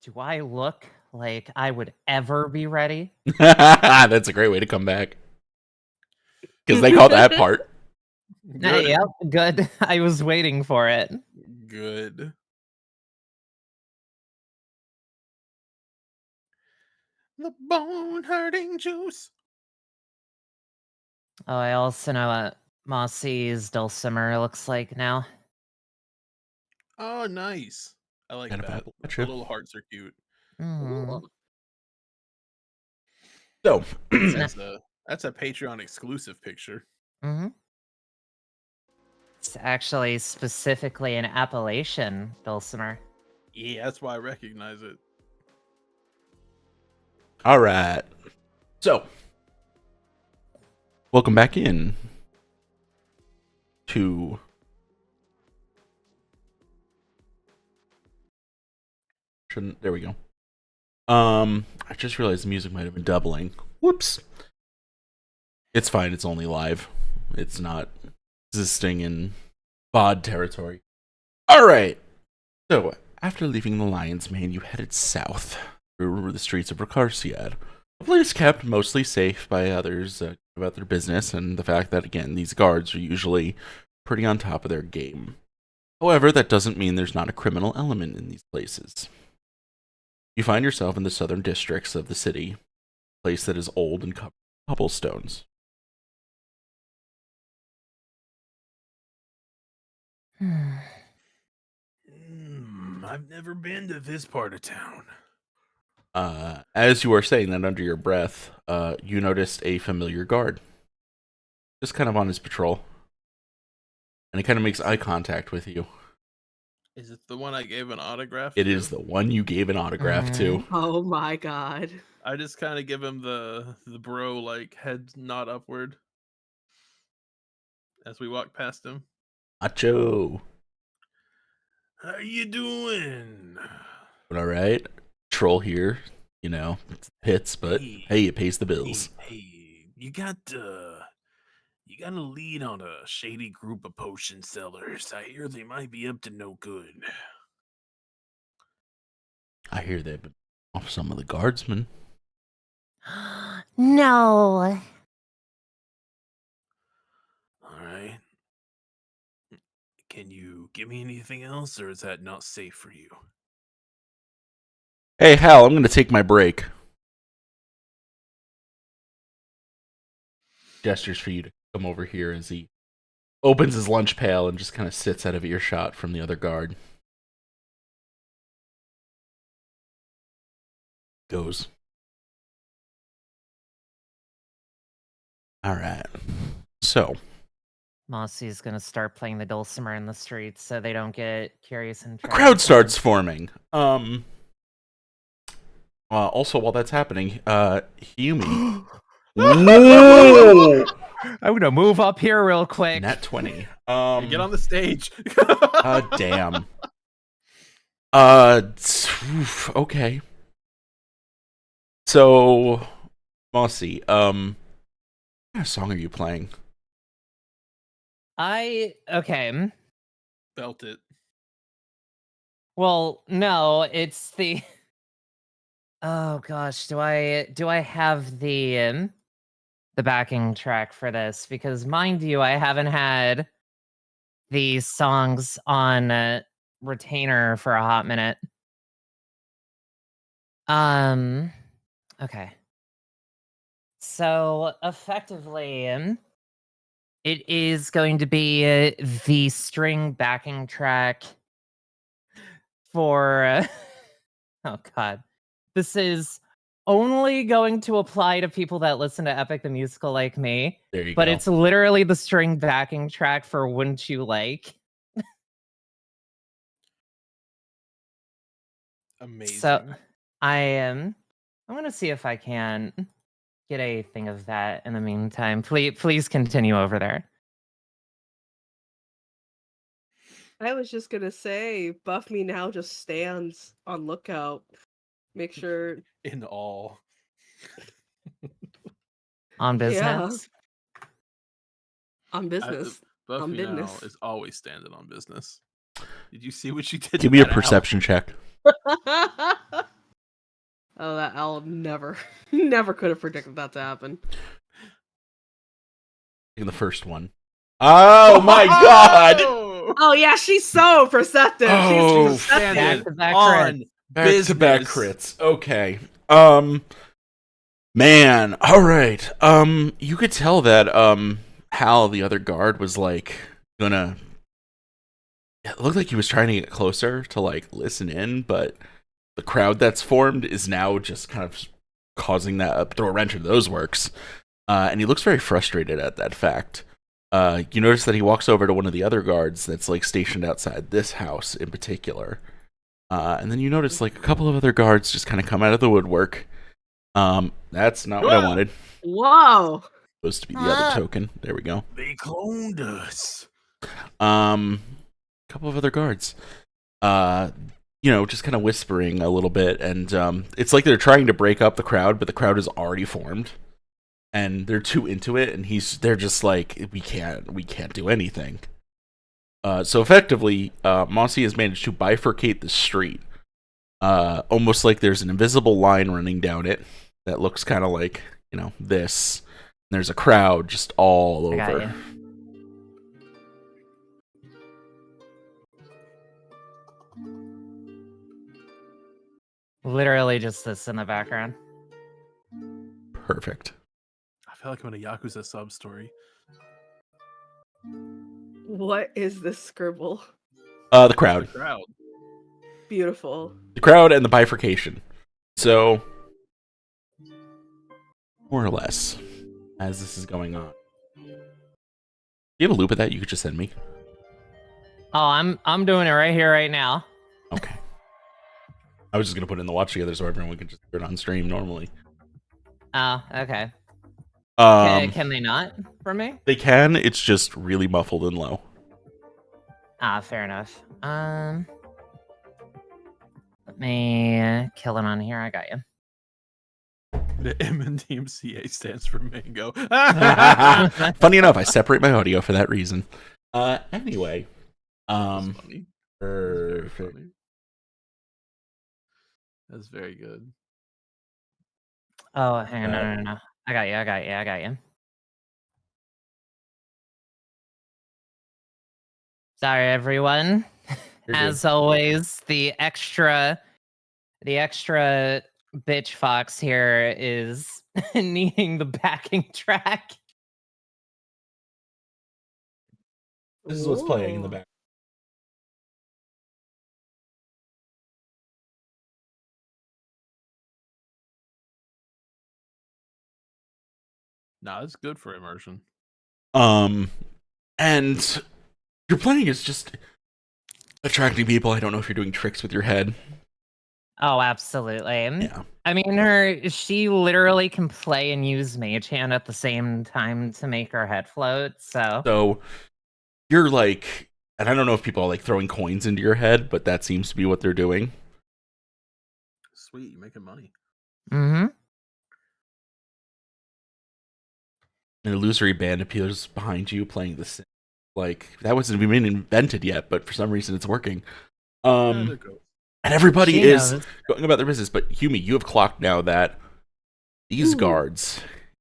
Do I look like I would ever be ready? That's a great way to come back. Because they caught that part. Good. Yep, good. I was waiting for it. Good. The bone hurting juice. Oh, I also know what Mossy's dulcimer looks like now. Oh, nice. I like And that. The Appalachia. little hearts are cute. Mm. So, That's a Patreon exclusive picture. Mm-hmm. It's actually specifically an Appalachian dulcimer. Yeah, that's why I recognize it. all right. So, welcome back in to there we go. I just realized the music might have been doubling. Whoops. It's fine, it's only live. It's not existing in VOD territory. Alright. So, after leaving the Lion's Mane, you headed south through the streets of Rakarsiad. A place kept mostly safe by others about their business, and the fact that, again, these guards are usually pretty on top of their game. However, that doesn't mean there's not a criminal element in these places. You find yourself in the southern districts of the city, a place that is old and covered with cobblestones. I've never been to this part of town. As you are saying that under your breath, you noticed a familiar guard. Just kind of on his patrol. And he kind of makes eye contact with you. Is it the one I gave an autograph It to? is the one you gave an autograph to. Oh my god. I just kind of give him the bro, like, head nod upward as we walk past him. Macho. How you doing? But alright. Troll here. You know, it's hits, but hey, it pays the bills. Hey, you got a lead on a shady group of potion sellers. I hear they might be up to no good. I hear they've been off some of the guardsmen. No. All right. Can you give me anything else, or is that not safe for you? Hey, Hal, I'm going to take my break. Gestures for you to come over here as he opens his lunch pail and just kind of sits out of earshot from the other guard. Goes. All right. So, Mossy's gonna start playing the dulcimer in the streets so they don't get curious and a crowd starts forming. Also, while that's happening, Hiyumi. Whoa! I'm gonna move up here real quick. Nat 20. Get on the stage. Damn. Okay. So, Mossy, what kind of song are you playing? Okay. Belt it. Well, no, it's the. Oh gosh, do I have the backing track for this? Because mind you, I haven't had these songs on retainer for a hot minute. Okay. So effectively, it is going to be the string backing track for. Oh god. This is only going to apply to people that listen to Epic the Musical like me. There you go. But it's literally the string backing track for Wouldn't You Like? Amazing. So I'm gonna see if I can get a thing of that in the meantime. Please continue over there. I was just gonna say, Buff Me Now just stands on lookout. Make sure In awe. On business. on business. Buffy On now business. is always standing on business. Did you see what she did? Give me a perception check. Oh, that I'll never, never could have predicted that to happen. In the first one. Oh my god! Oh yeah, she's so perceptive. Oh, She's perceptive. Back-to-back on Back-to-back business. crits. Okay. Man, all right. You could tell that Hal, the other guard, was like gonna. It looked like he was trying to get closer to like listen in, but the crowd that's formed is now just kind of causing that throw a wrench into those works. And he looks very frustrated at that fact. You notice that he walks over to one of the other guards that's like stationed outside this house in particular. And then you notice like a couple of other guards just kind of come out of the woodwork. That's not what I wanted. Whoa. Supposed to be the other token. There we go. They cloned us. Couple of other guards. You know, just kind of whispering a little bit, and it's like they're trying to break up the crowd, but the crowd is already formed, and they're too into it, and they're just like, we can't do anything. So effectively, Mossy has managed to bifurcate the street, almost like there's an invisible line running down it that looks kind of like, you know, this. And there's a crowd just all over. Literally just this in the background. Perfect. I feel like I'm in a Yakuza sub story. What is this scribble? The crowd. The crowd. Beautiful. The crowd and the bifurcation. So, more or less, as this is going on. Do you have a loop of that you could just send me? Oh, I'm doing it right here, right now. Okay. I was just gonna put it in the watch together so everyone can just do it on stream normally. Oh, okay. Can they not for me? They can. It's just really muffled and low. Ah, fair enough. Let me kill it on here. I got you. The MNDMCA stands for mango. Funny enough, I separate my audio for that reason. Anyway. That's funny. Perfect. Very funny. That's very good. Oh, hang on, no. I got you. Sorry, everyone. As always, the extra bitch fox here is needing the backing track. This is what's playing in the back. Nah, it's good for immersion. And your playing is just attracting people. I don't know if you're doing tricks with your head. Oh, absolutely. Yeah. I mean, she literally can play and use Mage Hand at the same time to make her head float, So you're like, and I don't know if people are like throwing coins into your head, but that seems to be what they're doing. Sweet, you're making money. Mm-hmm. An illusory band appears behind you playing the synth. Like, that wasn't even invented yet, but for some reason it's working. And everybody is going about their business. But Humi, you have clocked now that these guards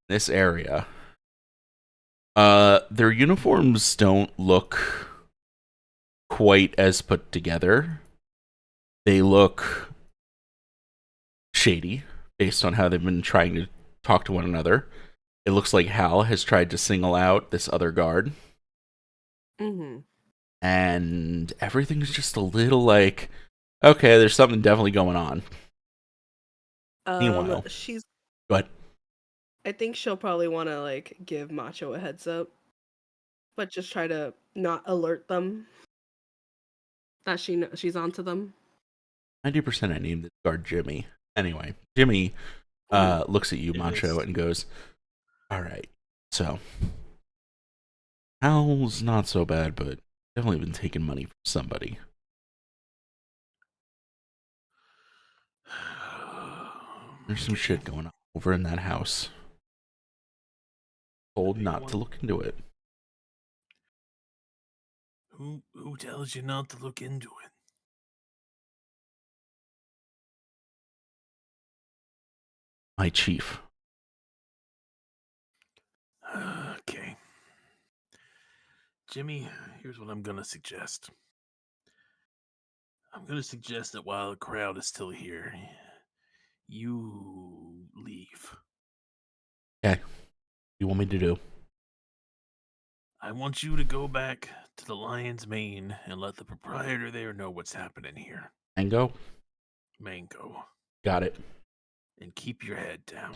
in this area, their uniforms don't look quite as put together. They look shady based on how they've been trying to talk to one another. It looks like Hal has tried to single out this other guard. Mm-hmm. And everything's just a little like, okay, there's something definitely going on. Meanwhile, but I think she'll probably want to like give Macho a heads up, but just try to not alert them that she's onto them. 90% I named this guard Jimmy. Anyway, Jimmy looks at you, Macho, and goes, all right, so Hal's not so bad, but definitely been taking money from somebody. There's some shit going on over in that house. Told not to look into it. Who tells you not to look into it? my chief. Okay. Jimmy, here's what I'm going to suggest. I'm going to suggest that while the crowd is still here, you leave. Okay. You want me to do? I want you to go back to the Lion's Mane and let the proprietor there know what's happening here. Mango? Mango. Got it. And keep your head down.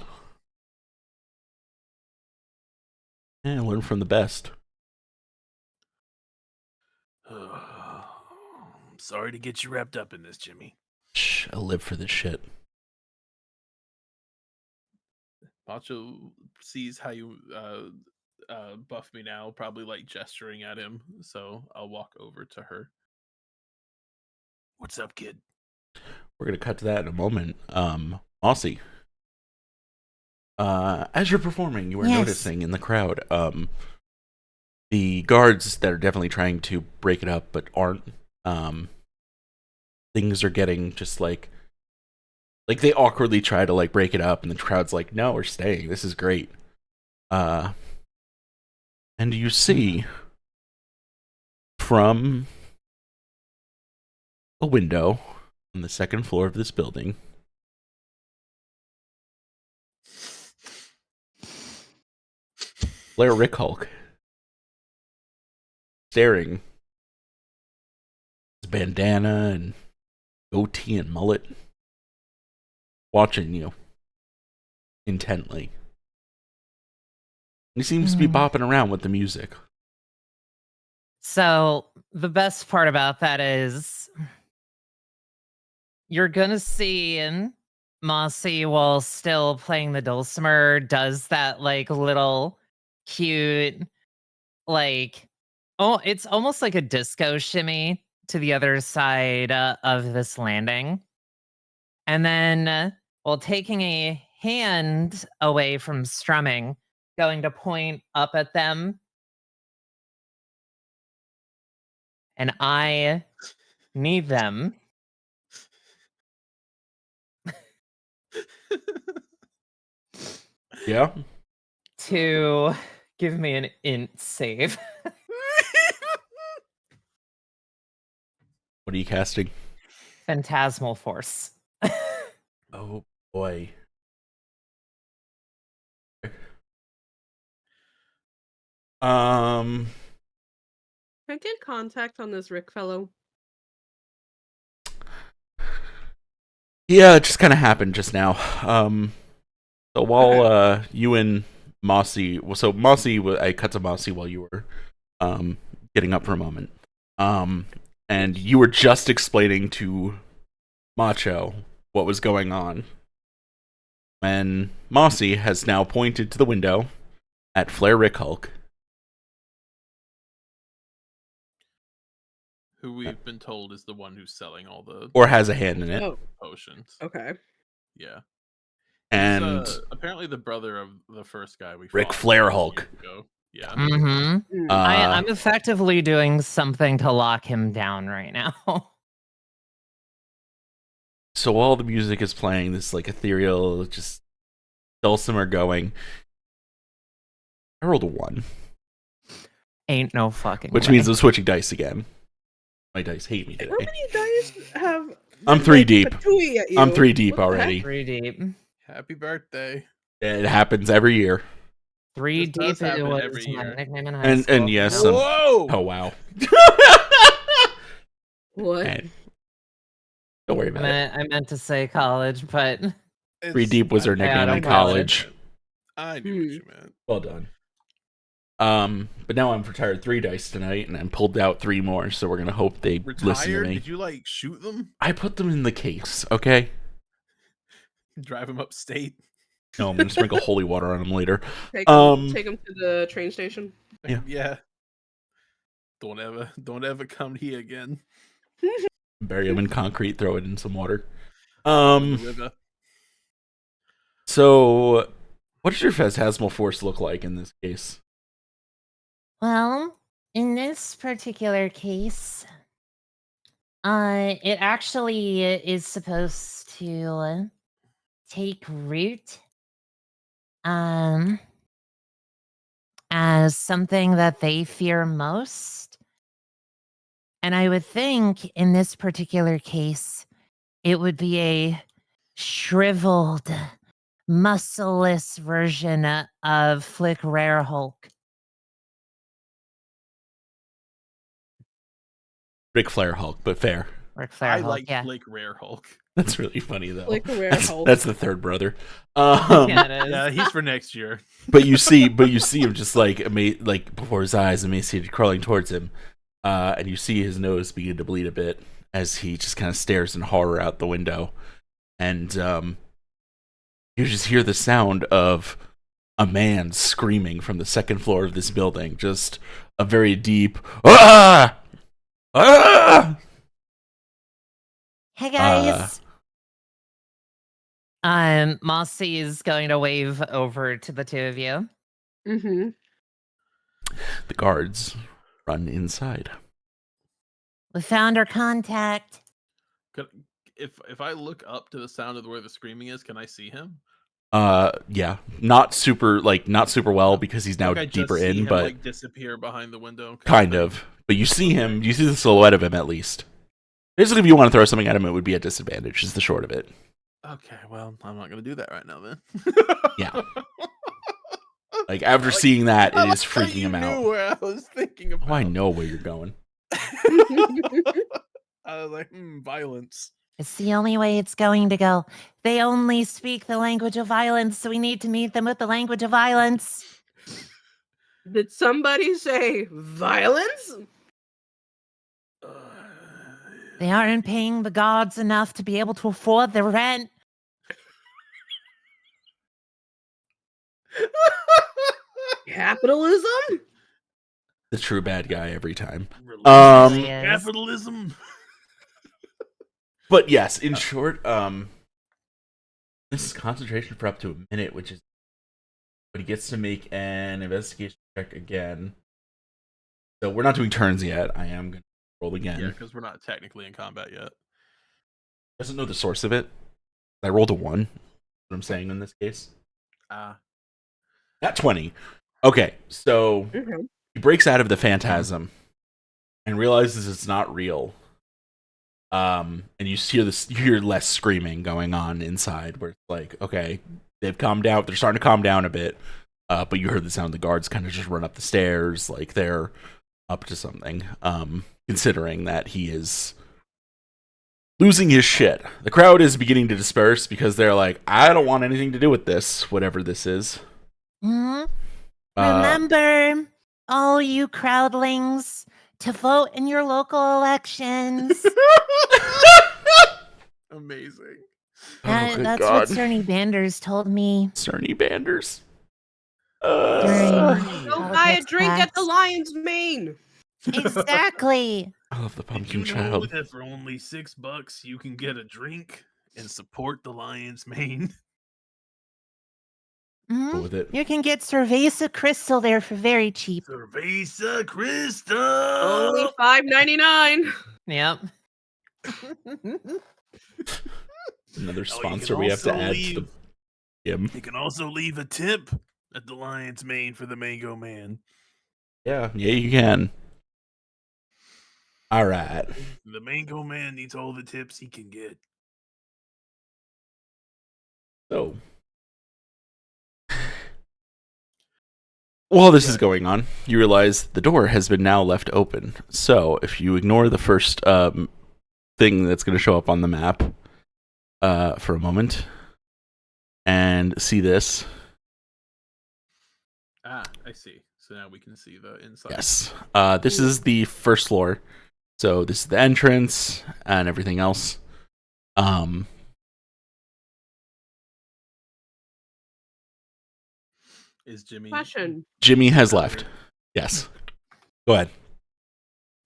Yeah, learn from the best. I'm sorry to get you wrapped up in this, Jimmy. Shh, I live for this shit. Macho sees how you buff me now, probably like gesturing at him, so I'll walk over to her. What's up, kid? We're gonna cut to that in a moment. Aussie. As you're performing, you are noticing in the crowd, the guards that are definitely trying to break it up but aren't. Things are getting just like they awkwardly try to like break it up, and the crowd's like, "No, we're staying. This is great." And you see from a window on the second floor of this building, Blair Rick Hulk staring, his bandana and goatee and mullet, watching you intently. He seems to be bopping around with the music. So the best part about that is you're gonna see Mossy, while still playing the dulcimer, does that like little cute, like, oh, it's almost like a disco shimmy to the other side of this landing. And then while taking a hand away from strumming, going to point up at them. And I need them Yeah? to give me an int save. What are you casting? Phantasmal Force. Oh boy. I did contact on this Rick fellow. Yeah, it just kind of happened just now. So while you and Mossy, so Mossy, I cut to Mossy while you were getting up for a moment. And you were just explaining to Macho what was going on. When Mossy has now pointed to the window at Flair Rick Hulk. Who we've been told is the one who's selling all the Or has a hand in it. potions. Okay. Yeah. And He's, apparently the brother of the first guy we Ric fought Flair years Hulk. ago. Yeah. Mm-hmm. I'm effectively doing something to lock him down right now. So while the music is playing, this like ethereal, just dulcimer going, I rolled a 1. Ain't no fucking Which way. means I'm switching dice again. My dice hate me today. How many dice have? I'm 3 deep. patooey at you? I'm 3 deep What the heck? already. 3 deep. Happy birthday. It happens every year. 3 This does deep it happen was every my year. nickname in high And school. yes, No. Whoa! oh wow. What? Man. Don't worry about it. I meant to say college, but 3 deep was her nickname I in got college. I knew what you meant. Well done. But now I'm retired 3 dice tonight, and I pulled out 3 more, so we're gonna hope they listen to Retired? me. Did you like shoot them? I put them in the case, okay? Drive them upstate? No, I'm gonna sprinkle holy water on them later. Take him to the train station. Yeah. Yeah. Don't ever come here again. Bury them in concrete, throw it in some water. The river. So what does your phantasmal force look like in this case? well, in this particular case, it actually is supposed to take root as something that they fear most. And I would think in this particular case, it would be a shriveled, muscleless version of Flick Rare Hulk. Ric Flair Hulk, but fair. Ric Flair I Hulk, like yeah. Flick Rare Hulk. That's really funny though. Like a rare Hulk. That's the third brother. Yeah, it is. Yeah, he's for next year. But you see him just like like before his eyes, emaciated, crawling towards him, and you see his nose begin to bleed a bit as he just kind of stares in horror out the window, and you just hear the sound of a man screaming from the second floor of this building, just a very deep ah ah. Hey guys. Mossy is going to wave over to the two of you. Mm-hmm. The guards run inside. We found our contact. If I look up to the sound of where the screaming is, can I see him? Yeah, not super well because he's now Like I just deeper see in, him, but like disappear behind the window. kind of. But you see him. You see the silhouette of him at least. Basically, if you want to throw something at him, it would be at disadvantage. Is the short of it. Okay, well, I'm not gonna do that right now then. Yeah. Like after seeing that, it is freaking him Knew out. where I was thinking about. Oh, I know where you're going. I was like, violence. It's the only way it's going to go. They only speak the language of violence, so we need to meet them with the language of violence. Did somebody say violence? They aren't paying the gods enough to be able to afford the rent. Capitalism? The true bad guy every time. Religion, Yes. capitalism. But yes, in short, this is concentration for up to a minute, which is. But he gets to make an investigation check again. So we're not doing turns yet. I am going to roll again. Yeah, because we're not technically in combat yet. Doesn't know the source of it. I rolled a 1. What I'm saying in this case. Not 20. Okay, so he breaks out of the phantasm and realizes it's not real. And you hear less screaming going on inside, where it's like, okay, they've calmed down. They're starting to calm down a bit. But you heard the sound of the guards kind of just run up the stairs, like they're up to something. Considering that he is losing his shit. The crowd is beginning to disperse because they're like, I don't want anything to do with this, whatever this is. Mm-hmm. Remember, all you crowdlings, to vote in your local elections. Amazing. That's what Cerny Banders told me. Cerny Banders? Go buy a drink at the Lion's Mane. Exactly. I love the pumpkin Did you know child. that for only $6 you can get a drink and support the Lion's Mane? Go with it. You can get Cerveza Crystal there for very cheap. Cerveza Crystal! Only $5.99. Yep. Another sponsor we have to add to the gym. You can also leave a tip at the Lion's Mane for the Mango Man. Yeah, you can. All right. The Mango Man needs all the tips he can get. So, while this is going on, you realize the door has been now left open. So, if you ignore the first thing that's going to show up on the map for a moment and see this. I see. So now we can see the inside. Yes. This is the first floor. So, this is the entrance and everything else. Is Jimmy... Question. Jimmy has left. Yes. Go ahead.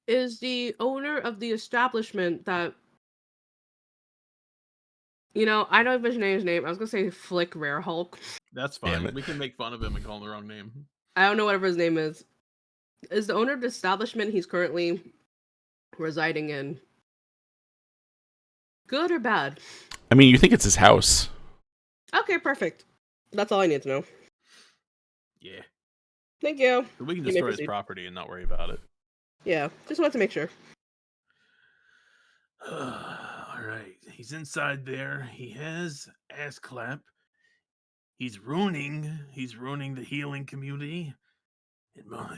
Is the owner of the establishment that... You know, I don't even know his name. I was going to say Flick Rare Hulk. That's Damn fine. it. We can make fun of him and call him the wrong name. I don't know whatever his name is. Is the owner of the establishment he's currently residing in good or bad? I mean, you think it's his house. Okay, perfect. That's all I need to know. Yeah. Thank you. So we can You may destroy his proceed. property and not worry about it. Yeah, just wanted to make sure. All right. He's inside there. He has ass clap. He's ruining the healing community.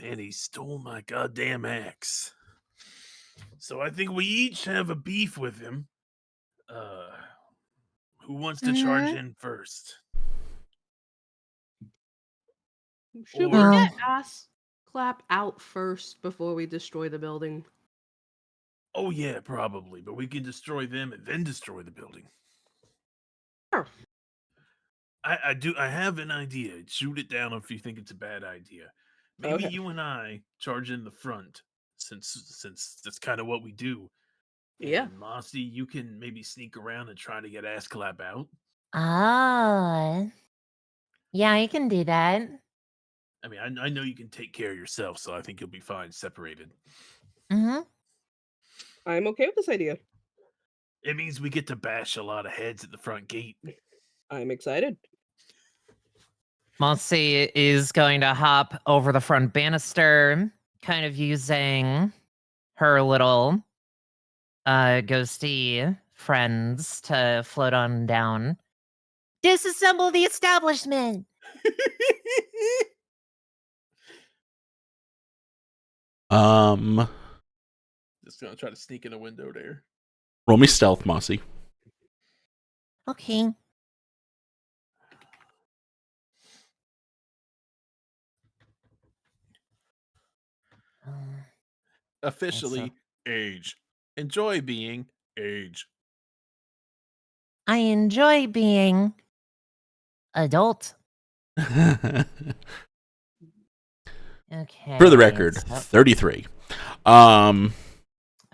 And he stole my goddamn axe. So I think we each have a beef with him. Who wants to charge in first? Should we Or- get ass clap out first before we destroy the building? Oh yeah, probably. But we can destroy them and then destroy the building. Sure. I have an idea. Shoot it down if you think it's a bad idea. Maybe Okay. you and I charge in the front, since that's kind of what we do. Yeah. And Mossy, you can maybe sneak around and try to get ass clap out. Oh. Yeah, you can do that. I mean, I know you can take care of yourself, so I think you'll be fine separated. Mm-hmm. I'm okay with this idea. It means we get to bash a lot of heads at the front gate. I'm excited. Mossy is going to hop over the front banister, kind of using her little ghosty friends to float on down. Disassemble the establishment! Just gonna try to sneak in a window there. Roll me stealth, Mossy. Okay. Officially, age. Enjoy being age. I enjoy being adult. Okay. For the record, so 33. I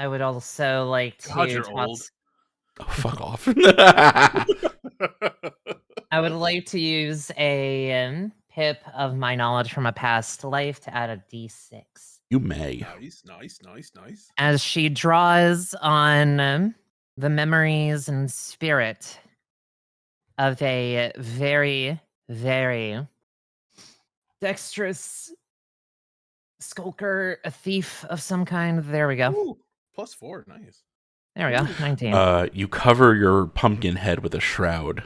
would also like to God, you're toss- old. Oh, fuck off. I would like to use a pip of my knowledge from a past life to add a d6. You may. Nice. As she draws on the memories and spirit of a very, very dexterous skulker, a thief of some kind. There we go. Ooh, +4, nice. There we go. 19. You cover your pumpkin head with a shroud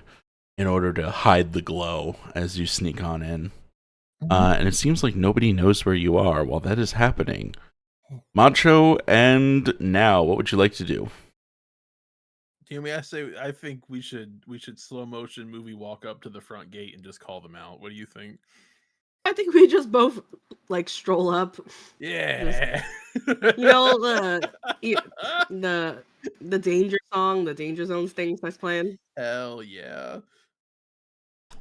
in order to hide the glow as you sneak on in. And it seems like nobody knows where you are while that is happening. Macho and now, what would you like to do? I think we should slow motion movie walk up to the front gate and just call them out. What do you think? I think we just both like stroll up. Yeah. You know the danger song, the danger zones thing that's playing. Hell yeah.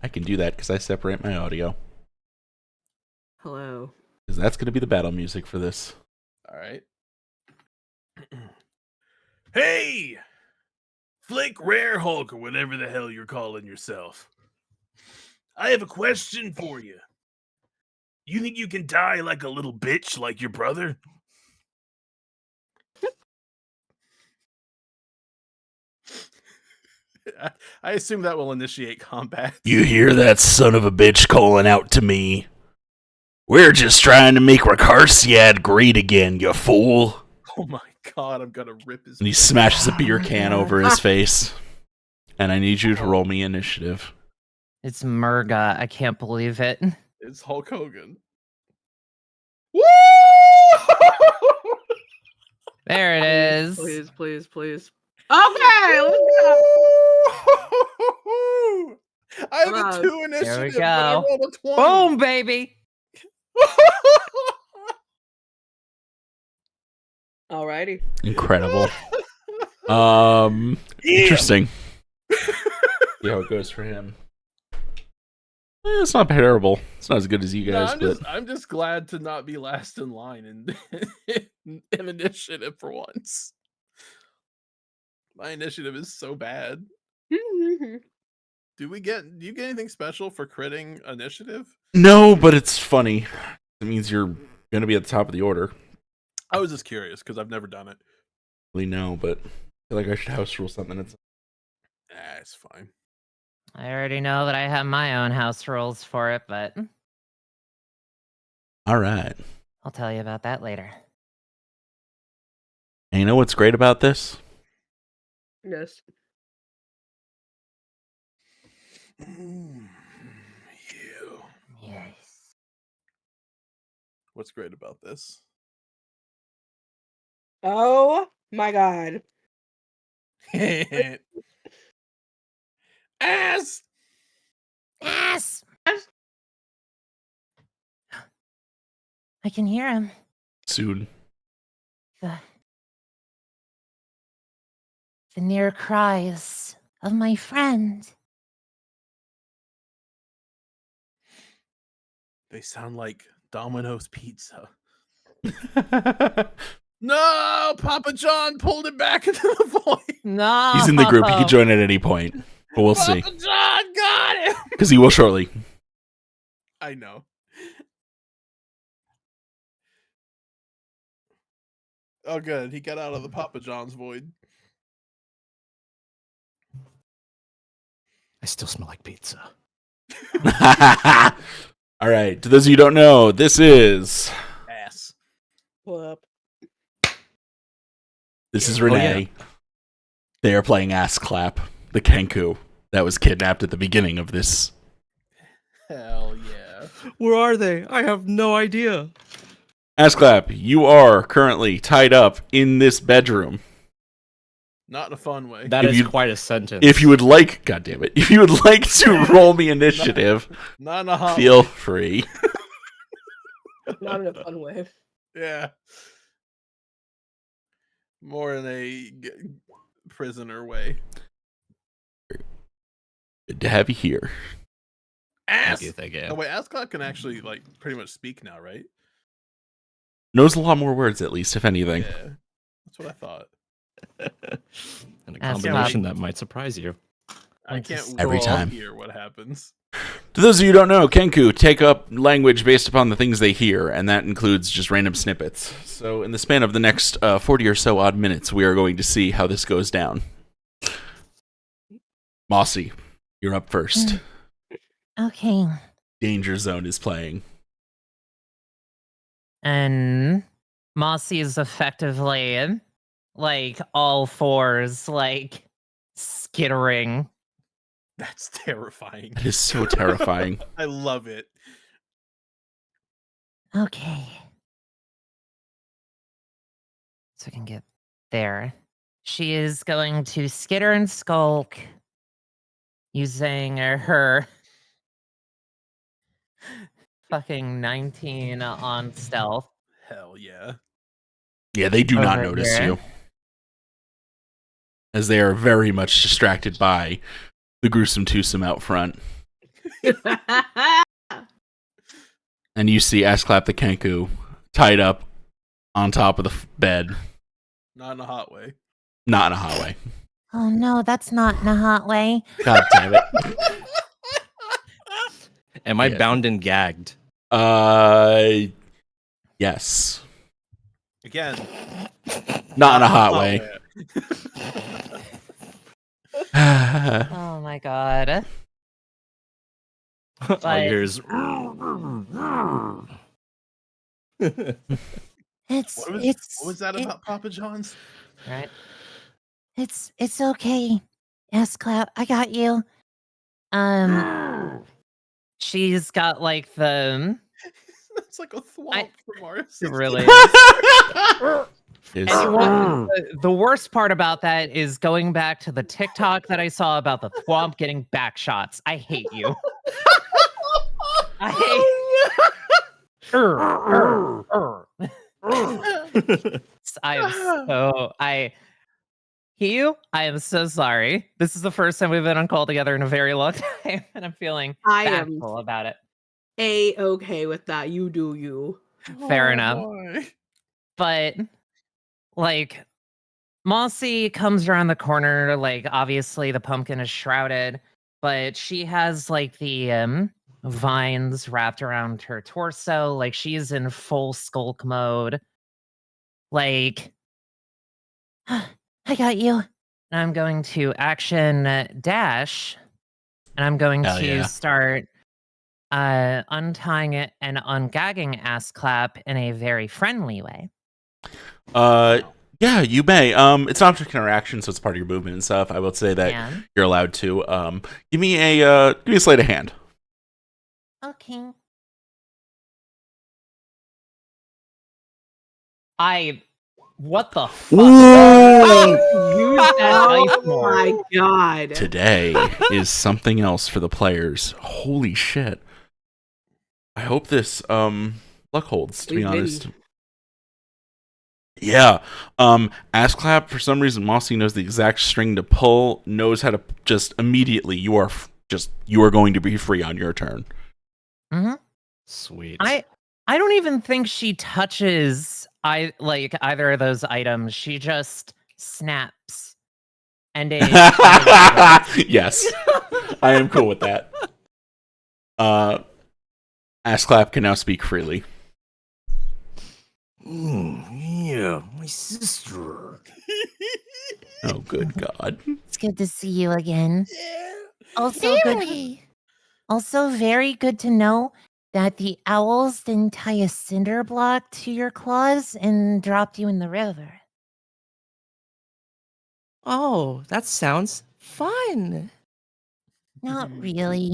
I can do that because I separate my audio. Hello. Because that's going to be the battle music for this. All right. Hey! Flick Rare Hulk or whatever the hell you're calling yourself. I have a question for you. You think you can die like a little bitch like your brother? I assume that will initiate combat. You hear that son of a bitch calling out to me? We're just trying to make Rakarsiad great again, you fool. Oh my god, I'm gonna rip his... And he smashes a beer can over his face. And I need you to roll me initiative. It's Murga. I can't believe it. It's Hulk Hogan. Woo! There it is. Please. Okay, let's go. I have Come a on. 2 initiative, There we but I go. rolled a 20. Boom, baby. Alrighty. Incredible. Interesting. See how it goes for him. It's not terrible. It's not as good as you No, guys, I'm just glad to not be last in line in initiative for once. My initiative is so bad. Do you get anything special for critting initiative? No, but it's funny. It means you're going to be at the top of the order. I was just curious because I've never done it. Really no, but I feel like I should house rule something. It's fine. I already know that I have my own house rules for it, but All right. I'll tell you about that later. And you know what's great about this? Yes. You. Yes. What's great about this? Oh my god. Ass. Ass! I can hear him. Soon. The near cries of my friend. They sound like Domino's pizza. No, Papa John pulled it back into the void. No. He's in the group. He can join at any point. But we'll see. Papa John got him. Because he will shortly. I know. Oh, good. He got out of the Papa John's void. I still smell like pizza. All right. To those of you who don't know, this is Ass. Whoop. Renee. yeah. They are playing Ass Clap, the Kenku that was kidnapped at the beginning of this. Hell yeah. Where are they? I have no idea. Ass Clap, you are currently tied up in this bedroom. Not in a fun way. That If is you- quite a sentence. If you would like, God damn it, if you would like to roll me initiative, Not in a hot feel free. Not in a fun way. Yeah. More in a prisoner way. Good to have you here. Ass. Thank you. Oh wait, Ascot can actually like pretty much speak now, right? Knows a lot more words, at least, if anything. Yeah. That's what I thought. And a Ask combination that might surprise you. I can't Every wait to time. hear what happens. To those of you who don't know, Kenku take up language based upon the things they hear, and that includes just random snippets. So in the span of the next 40 or so odd minutes, we are going to see how this goes down. Mossy, you're up first. Okay. Danger Zone is playing. And Mossy is effectively like all fours, like skittering. That's terrifying. That is so terrifying. I love it. Okay. So I can get there. She is going to skitter and skulk using her fucking 19 on stealth. Hell yeah. Yeah, they do not Over notice here. you. As they are very much distracted by the gruesome twosome out front. And you see Asclap the Kenku tied up on top of the bed. Not in a hot way. Not in a hot way. Oh no, that's not in a hot way. God damn it. Am I Yeah. bound and gagged? Yes. Again. Not in a hot way. Oh my god. All you hear is... It's What was that about Papa John's? right. It's okay. Yes, Clap, I got you. She's got like the It's like a thwomp from Mario. it really Is- And you want- the worst part about that is going back to the TikTok that I saw about the thwomp getting back shots. I hate you. I hate. Hugh, I am so sorry. This is the first time we've been on call together in a very long time, and I'm feeling I am bashful about it. A-okay with that. You do you. Fair Oh, enough. boy. But like Mossy comes around the corner, like obviously the pumpkin is shrouded, but she has like the vines wrapped around her torso, like she's in full skulk mode. Like I got you. And I'm going to action dash, and I'm going Hell to yeah. start untying it and ungagging Ass Clap in a very friendly way. Yeah, you may. It's an object interaction, so it's part of your movement and stuff. I will say that And you're allowed to. Give me a sleight of hand. okay. What the fuck? Use that dice Oh more. my god. Today is something else for the players. Holy shit. I hope this luck holds, to be honest. Yeah. Ass Clap, for some reason, Mossy knows the exact string to pull, knows how to just immediately, you are going to be free on your turn. Mm-hmm. Sweet. I don't even think she touches either of those items. She just snaps. And yes. I am cool with that. Ass Clap can now speak freely. Yeah, my sister. Oh, good God. It's good to see you again. Also Also very good to know that the owls didn't tie a cinder block to your claws and dropped you in the river. Oh, that sounds fun. Not really.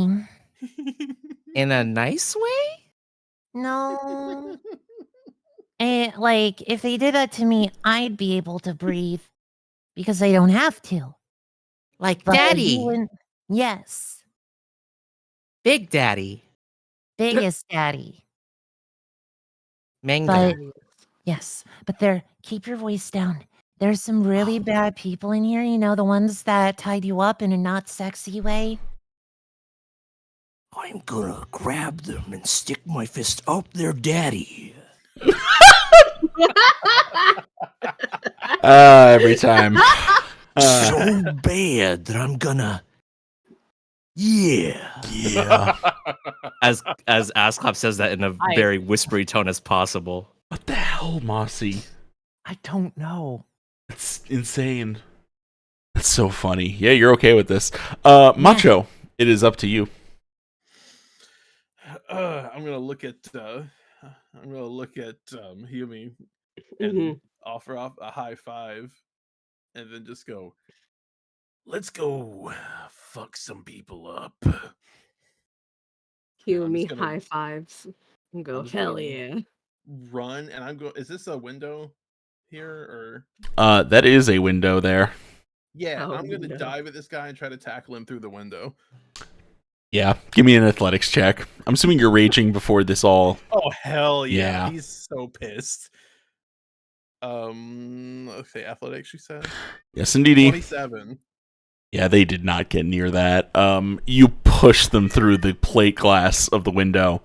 In a nice way? No. Like, if they did that to me, I'd be able to breathe. Because I don't have to. Like But Daddy. you wouldn't- Yes. Big Daddy. Biggest daddy. Mango. But yes. But keep your voice down. There's some really bad people in here, the ones that tied you up in a not sexy way. I'm gonna grab them and stick my fist up their daddy. Every time. So bad that I'm gonna. Yeah. As Ass Clap says that in a very whispery tone as possible. What the hell, Mossy? I don't know. It's insane. That's so funny. Yeah, you're okay with this. Macho, it is up to you. I'm gonna look at Hiyumi and offer off a high five, and then just go, "Let's go fuck some people up." Cue I'm me just gonna- high fives. And go, I'm just hell gonna yeah. Run, and I'm going. Is this a window here or? That is a window there. Yeah, Oh, I'm gonna no. dive at this guy and try to tackle him through the window. Yeah, give me an athletics check. I'm assuming you're raging before this all. Oh hell yeah! Yeah. He's so pissed. Okay, athletics. You said Yes, indeed. 27. Yeah, they did not get near that. You push them through the plate glass of the window,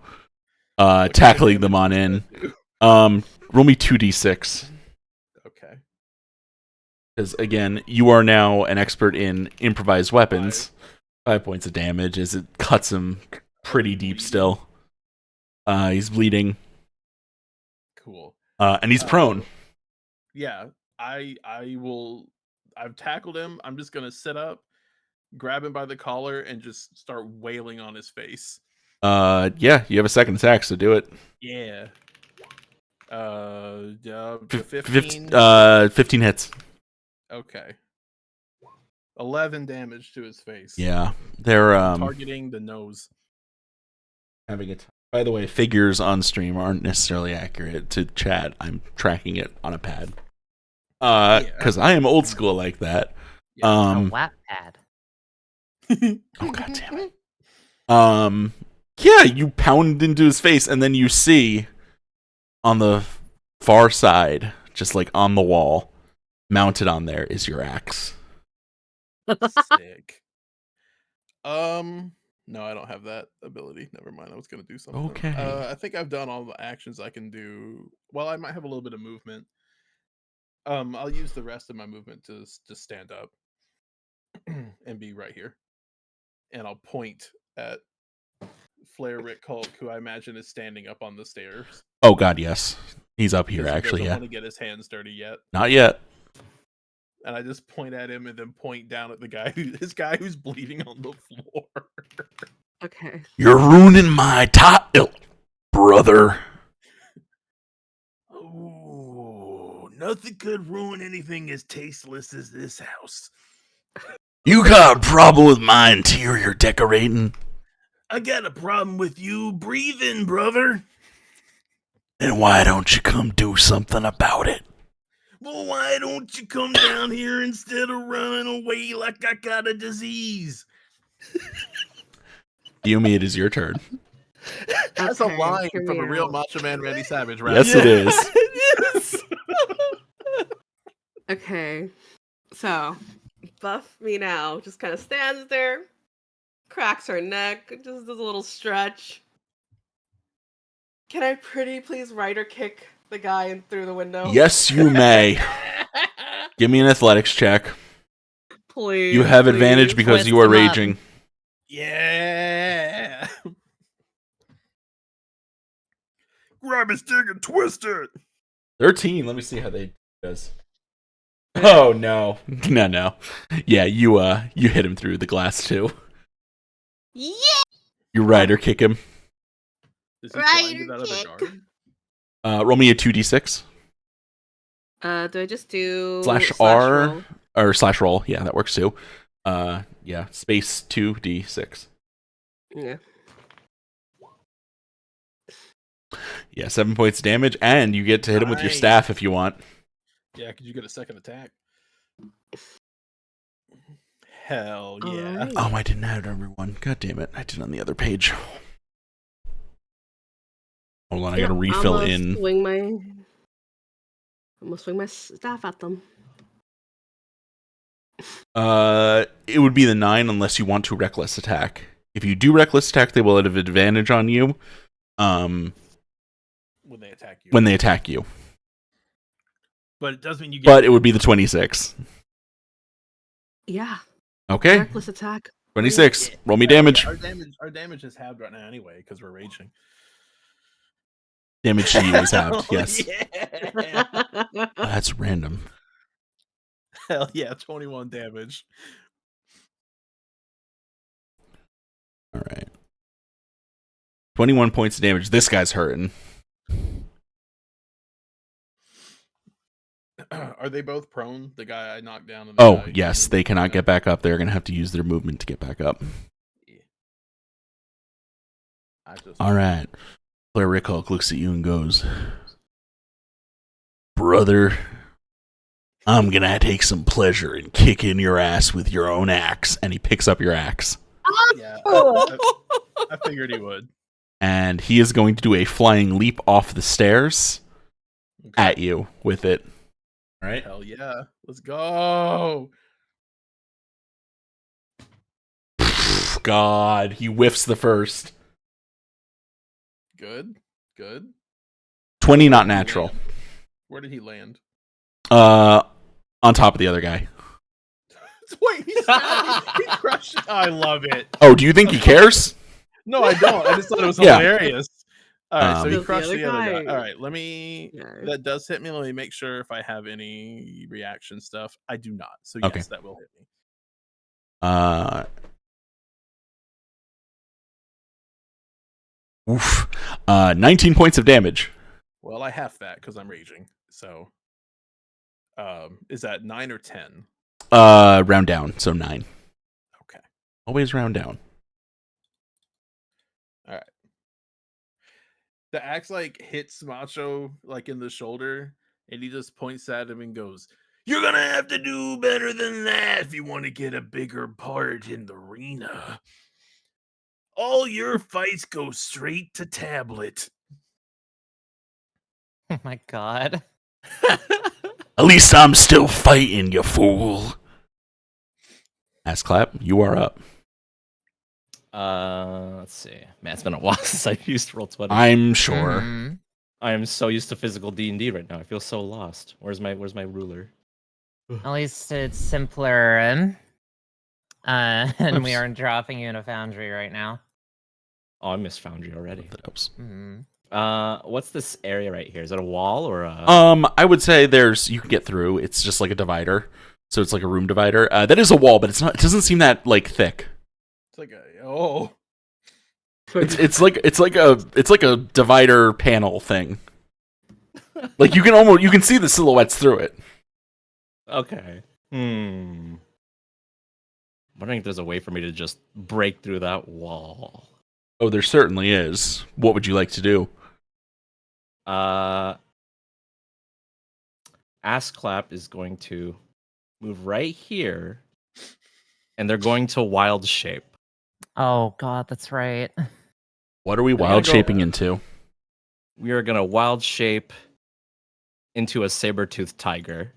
tackling them on in. Roll me 2d6. Okay. Because again, you are now an expert in improvised weapons. 5 points of damage as it cuts him pretty deep still. He's bleeding. Cool. And he's prone. Yeah, I will. I've tackled him. I'm just gonna sit up, grab him by the collar, and just start wailing on his face. Yeah, you have a second attack, so do it. Yeah. 15 15. 15 hits. Okay. 11 damage to his face. Yeah, they're targeting the nose. having it. By the way, figures on stream aren't necessarily accurate to chat. I'm tracking it on a pad. Because I am old school like that. Yeah. A whack pad. Oh god damn it. Yeah, you pound into his face, and then you see on the far side, just like on the wall, mounted on there is your axe. Sick. No, I don't have that ability. Never mind. I was gonna do something. Okay. I think I've done all the actions I can do. Well, I might have a little bit of movement. I'll use the rest of my movement to stand up and be right here, and I'll point at Flare Rick Hulk, who I imagine is standing up on the stairs. Oh god, yes. He's up here, Because he actually, doesn't yeah. want to get his hands dirty yet. Not yet. And I just point at him and then point down at the guy who's bleeding on the floor. Okay. You're ruining my title, brother. Oh, nothing could ruin anything as tasteless as this house. You got a problem with my interior decorating? I got a problem with you breathing, brother. Then why don't you come do something about it? Well, why don't you come down here instead of running away like I got a disease? Yumi, it is your turn. That's a Okay, line hear from me a real out. Macho Man Randy Savage, right? Yes, it is. Yes. Okay. So, Buff Me Now just kind of stands there, cracks her neck, just does a little stretch. Can I pretty please rider kick the guy in through the window? Yes, you may. Give me an athletics check. Please. You have advantage please. because Twist you are him up. raging. Yeah. Grab his dick and twist it. 13. Let me see how they does. Oh no. No. Yeah, you hit him through the glass too. Yeah. You rider kick him. Does he fly into Rider that other kick. guard? Roll me a 2d6 Do I just do slash R roll? or slash roll. Yeah, that works too. Yeah, space 2d6. Yeah. Yeah, 7 points of damage, and you get to hit him with your Nice. staff if you want. Yeah, could you get a second attack? Hell yeah. Alright. Oh, I didn't have everyone. God damn it. I did on the other page. Hold on, I gotta refill in. I'm gonna swing my staff at them. It would be the 9 unless you want to reckless attack. If you do reckless attack, they will have advantage on you. When they attack you. When they attack you. But it does mean you get. But it would be the 26. Yeah. Okay, Reckless attack. 26. Roll me damage. Our damage is halved right now anyway because we're raging. Damage to you is halved, Hell yes. Yeah. Oh, that's random. Hell yeah, 21 damage. All right. 21 points of damage. This guy's hurting. Are they both prone? The guy I knocked down. And the Oh, guy- yes, they cannot get back up. They're going to have to use their movement to get back up. Yeah. I just. All right. Player Rick Hulk looks at you and goes, brother, I'm going to take some pleasure in kicking your ass with your own axe. And he picks up your axe. Yeah, I figured he would. And he is going to do a flying leap off the stairs Okay. at you with it. All right. Hell yeah. Let's go. God, he whiffs the first. Good. 20 not natural. Where did he land? On top of the other guy. Wait, he crushed it. I love it. Oh, do you think he cares? No, I don't. I just thought it was Yeah. hilarious. All right, so he The crushed other the other guy. guy. All right, let me. Yeah. That does hit me. Let me make sure if I have any reaction stuff. I do not. So Okay. yes, that will hit me. 19 points of damage. Well, I half that because I'm raging. So, is that 9 or 10? Round down, so 9. Okay. Always round down. All right. The axe like hits Macho like in the shoulder, and he just points at him and goes, "You're gonna have to do better than that if you want to get a bigger part in the arena. All your fights go straight to tablet." Oh my god. At least I'm still fighting, you fool. Ass clap, you are up. Let's see. Man, it's been a while since I used Roll20. I'm sure. Mhm. I am so used to physical D&D right now. I feel so lost. Where's my ruler? At least it's simpler. And we aren't dropping you in a foundry right now. Oh, I missed Foundry already. That helps. Mhm. What's this area right here? Is that a wall or a? I would say you can get through. It's just like a divider. So it's like a room divider. That is a wall, but it doesn't seem that like thick. It's like It's like a divider panel thing. Like you can see the silhouettes through it. Okay. Wondering if there's a way for me to just break through that wall. Oh, there certainly is. What would you like to do? Ass Clap is going to move right here, and they're going to wild shape. Oh God, that's right. What are we wild shaping into? We are gonna wild shape into a saber-toothed tiger.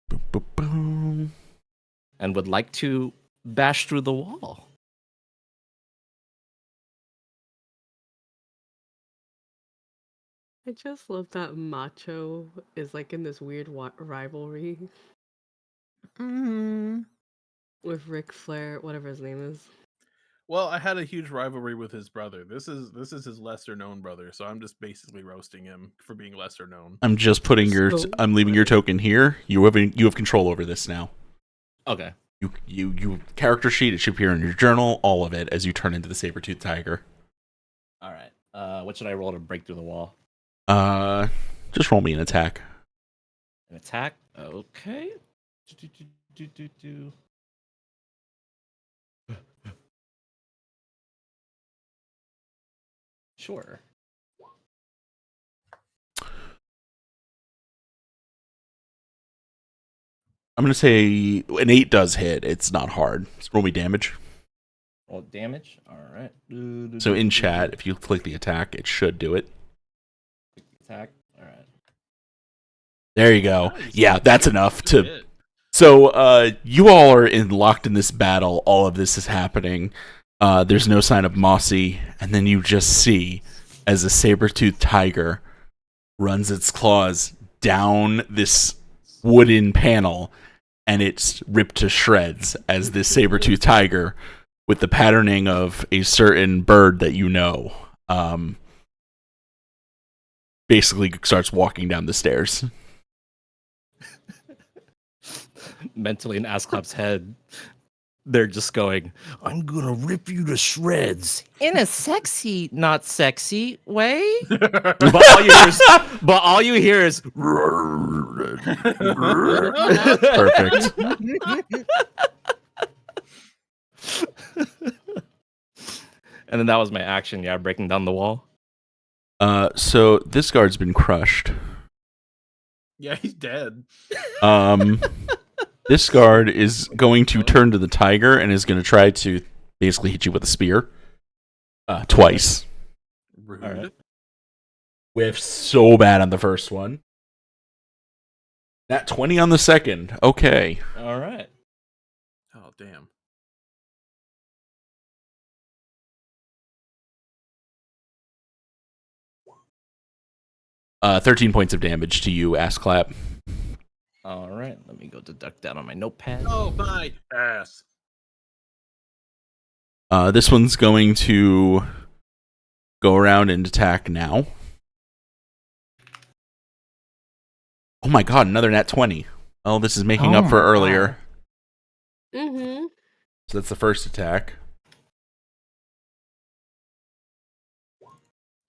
Boom, boom, boom. And would like to bash through the wall. I just love that Macho is like in this weird rivalry with Ric Flair, whatever his name is. Well, I had a huge rivalry with his brother. This is his lesser known brother, so I'm just basically roasting him for being lesser known. I'm just putting I'm leaving your token here. You have control over this now. Okay. You character sheet, it should appear in your journal, all of it, as you turn into the saber-toothed tiger. All right. What should I roll to break through the wall? Just roll me an attack. An attack? Okay. Sure. I'm going to say an 8 does hit. It's not hard. Just roll me damage. Roll damage? Alright. So in chat, if you click the attack, it should do it. Click the attack. Alright. There you go. Yeah, that's enough to... So, you all are locked in this battle. All of this is happening. There's no sign of Mossy. And then you just see, as a saber-toothed tiger runs its claws down this wooden panel, and it's ripped to shreds as this saber-toothed tiger, with the patterning of a certain bird that you know, basically starts walking down the stairs. Mentally in Asclep's head, they're just going, I'm gonna rip you to shreds. in a sexy, not sexy way. but all you hear is Perfect. And then that was my action, yeah, breaking down the wall. So this guard's been crushed. Yeah, he's dead. This guard is going to turn to the tiger and is going to try to basically hit you with a spear. Twice. Rude. All right. Whiffed so bad on the first one. That 20 on the second. Okay. All right. Oh, damn. Uh, 13 points of damage to you, ass clap. All right. Let me go deduct that on my notepad. Oh, my ass. This one's going to go around and attack now. Oh my god, another nat 20. Oh, this is making up for earlier. Mm-hmm. So that's the first attack.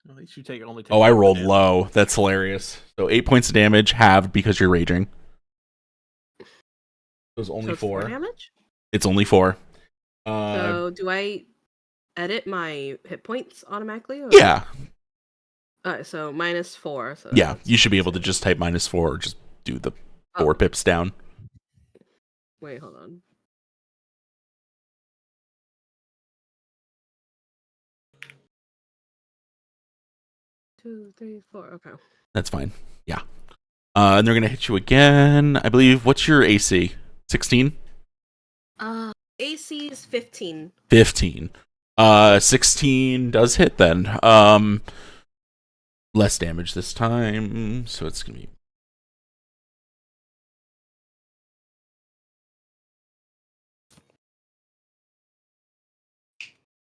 At least you only take Oh, I rolled low. That's hilarious. So 8 points of damage, halved because you're raging. It was only So it's 4. damage? It's only 4. So do I edit my hit points automatically? Or? Yeah. Alright, so -4. So Yeah, you should be able to just type -4 or just do the 4 pips down. Wait, hold on. Two, 3, 4. Okay. That's fine. Yeah. And they're going to hit you again. I believe, what's your AC? 16? AC is 15. 15. 16 does hit then. Less damage this time, so it's going to be...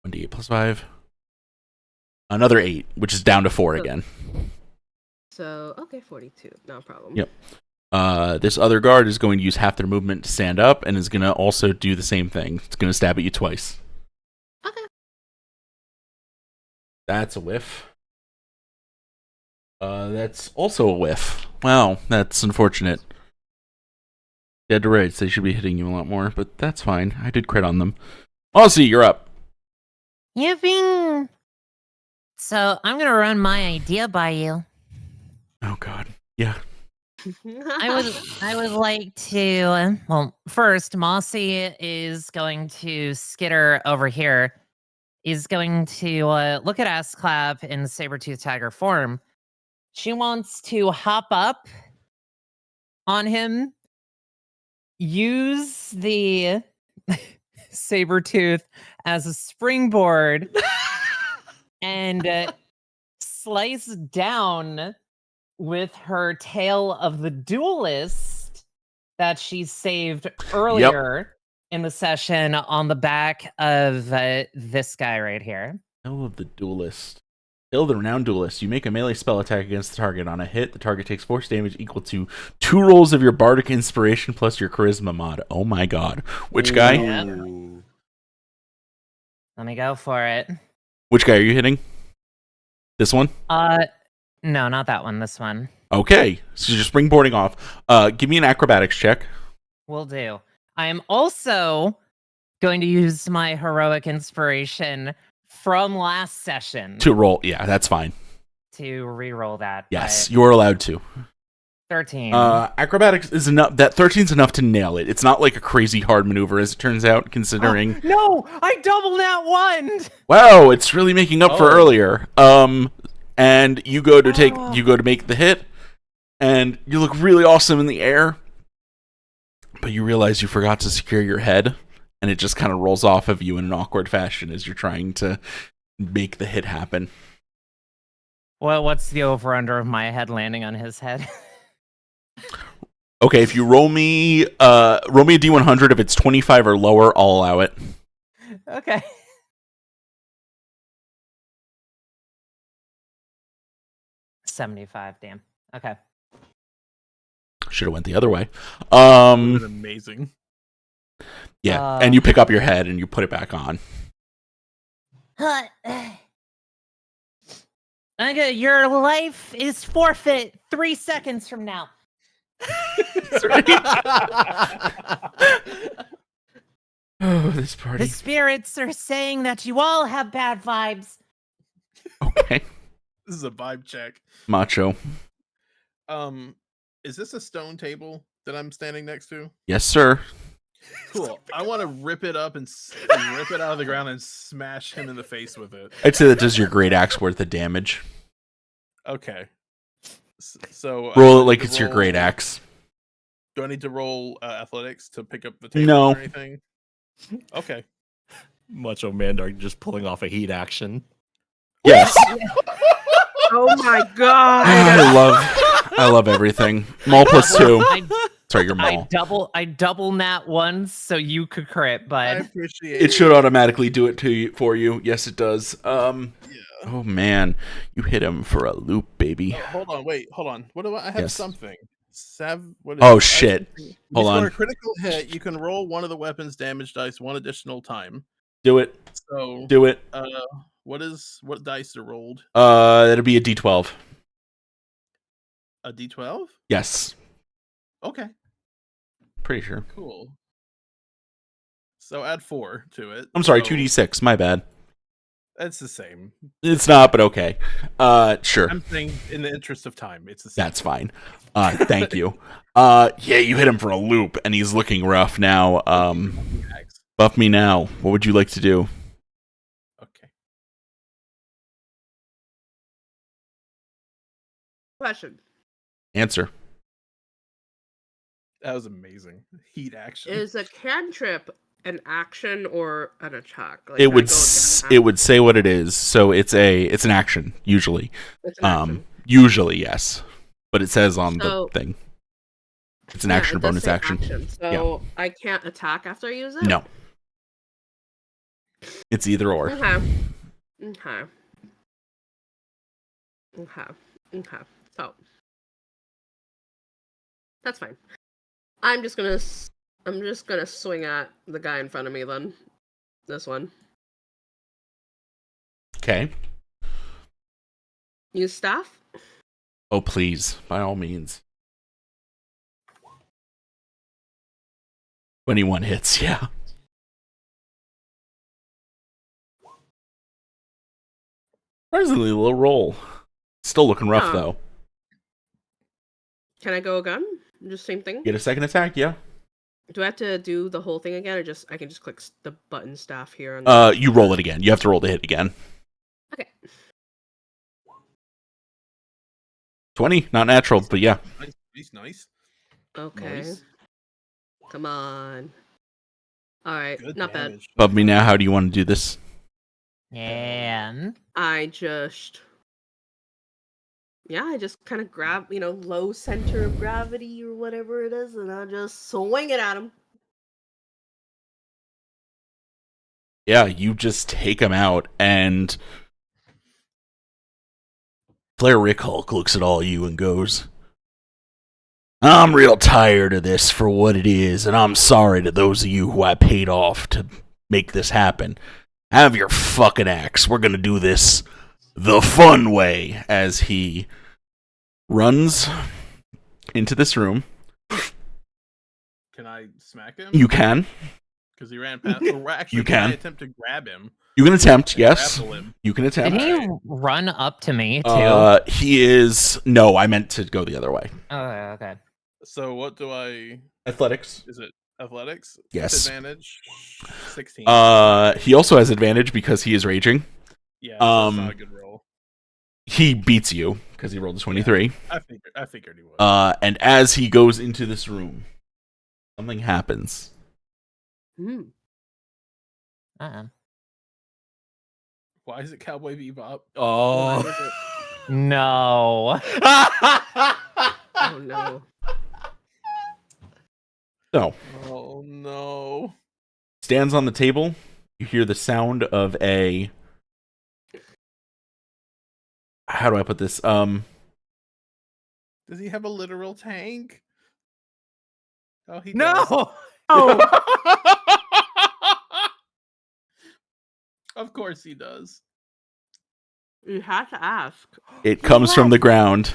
$1d8 plus 5. Another 8, which is down to 4 again. So, okay, 42. No problem. Yep. This other guard is going to use half their movement to stand up and is going to also do the same thing. It's going to stab at you twice. Okay. That's a whiff. That's also a whiff. Wow, that's unfortunate. Dead to rights, they should be hitting you a lot more, but that's fine. I did crit on them. Aussie, you're up. Yipping! So I'm gonna run my idea by you. Oh god. Yeah. I would like to. Well, first, Mossy is going to skitter over here. Is going to look at Asclap in saber-tooth tiger form. She wants to hop up on him, use the saber-tooth as a springboard, and slice down with her tail of the duelist that she saved earlier in the session on the back of this guy right here. Tail of the duelist. Tail of the renowned duelist. You make a melee spell attack against the target. On a hit, the target takes force damage equal to 2 rolls of your bardic inspiration plus your charisma mod. Oh my god. Which guy? Yep. Let me go for it. Which guy are you hitting? This one? No, not that one. This one. Okay. So you're springboarding off. Give me an acrobatics check. Will do. I am also going to use my heroic inspiration from last session To roll. Yeah, that's fine. to re-roll that. Yes, you're allowed to. 13. Acrobatics is enough. That 13's enough to nail it. It's not like a crazy hard maneuver, as it turns out, considering. No, I double that one. Wow, it's really making up for earlier. And you go to make the hit, and you look really awesome in the air, but you realize you forgot to secure your head, and it just kind of rolls off of you in an awkward fashion as you're trying to make the hit happen. Well, what's the over/under of my head landing on his head? Okay, if you roll me a D100, if it's 25 or lower, I'll allow it. Okay. $75, damn. Okay. Should have went the other way. That was amazing. Yeah, and you pick up your head and you put it back on. Okay, your life is forfeit 3 seconds from now. Oh, this party. The spirits are saying that you all have bad vibes. Okay. This is a vibe check. Macho. Is this a stone table that I'm standing next to? Yes, sir. Cool. I want to rip it up and rip it out of the ground and smash him in the face with it. I'd say that does your great axe worth of damage. Okay. So Roll it like it's your great axe. Do I need to roll athletics to pick up the table No. or anything? Okay. Macho Mandark just pulling off a heat action. Yes. Oh my god! I love everything. Maul plus 2. Sorry, you're Maul. I double nat once so you could crit, I but appreciate It should automatically do it for you. Yes, it does. Oh man, you hit him for a loop, baby. Oh, hold on. What do I have? Yes. Something. What is Oh it? shit. You Hold score on. a critical hit. You can roll one of the weapon's damage dice one additional time. Do it. So Do it. what dice are rolled? That'll be a D12. A D12? Yes. Okay, Pretty sure. cool. So add 4 to it. I'm sorry, So 2D6. My bad. That's the same. It's not, but okay. Sure. I'm saying in the interest of time, it's the same. That's fine. Thank you. Yeah, you hit him for a loop, and he's looking rough now. Buff me now. What would you like to do? Okay. Question. Answer. That was amazing. Heat action. Is a cantrip an action or an attack? Like, It can I would go again? it would say what it is. So it's an action usually. It's an action. Usually yes, but it says on So- the thing. It's an Yeah, action it does bonus say action. So I can't attack after I use it? No. It's either or. Okay. Okay. Okay. Okay. So That's fine. I'm just gonna swing at the guy in front of me then. This one. Okay. Use staff. Oh, please, by all means. 21 hits, yeah. Surprisingly low roll. Still looking rough, though. Can I go again? Just same thing? Get a second attack, yeah. Do I have to do the whole thing again, or I can just click the button staff here? On You roll it again. You have to roll to hit again. Okay. 20, not natural, but yeah. Nice. Okay. Nice. Come on. All right, Good not bad. damage. Bub me now. How do you want to do this? And I just kind of grab, low center of gravity or whatever it is, and I just swing it at him. Yeah, you just take him out, and Flare Rick Hulk looks at all you and goes, I'm real tired of this for what it is, and I'm sorry to those of you who I paid off to make this happen. Have your fucking axe. We're gonna do this the fun way, as he runs into this room. Can I smack him? You can. Because he ran past. Or actually, You can I can. attempt to grab him? You can attempt, and yes. grapple him? You can did attempt. he run up to me too? He is... No, I meant to go the other way. Oh, okay. So what do I... Athletics. Is it athletics? Yes. Disadvantage? 16. He also has advantage because he is raging. Yeah, that's not a good roll. He beats you because he rolled a 23. Yeah, I figured he would. And as he goes into this room, something happens. Why is it Cowboy Bebop? Oh. No. Oh no. So, Oh no. stands on the table. You hear the sound of a... How do I put this? Does he have a literal tank? Oh, he does. No. Oh. Of course he does. You had to ask. It comes from the ground.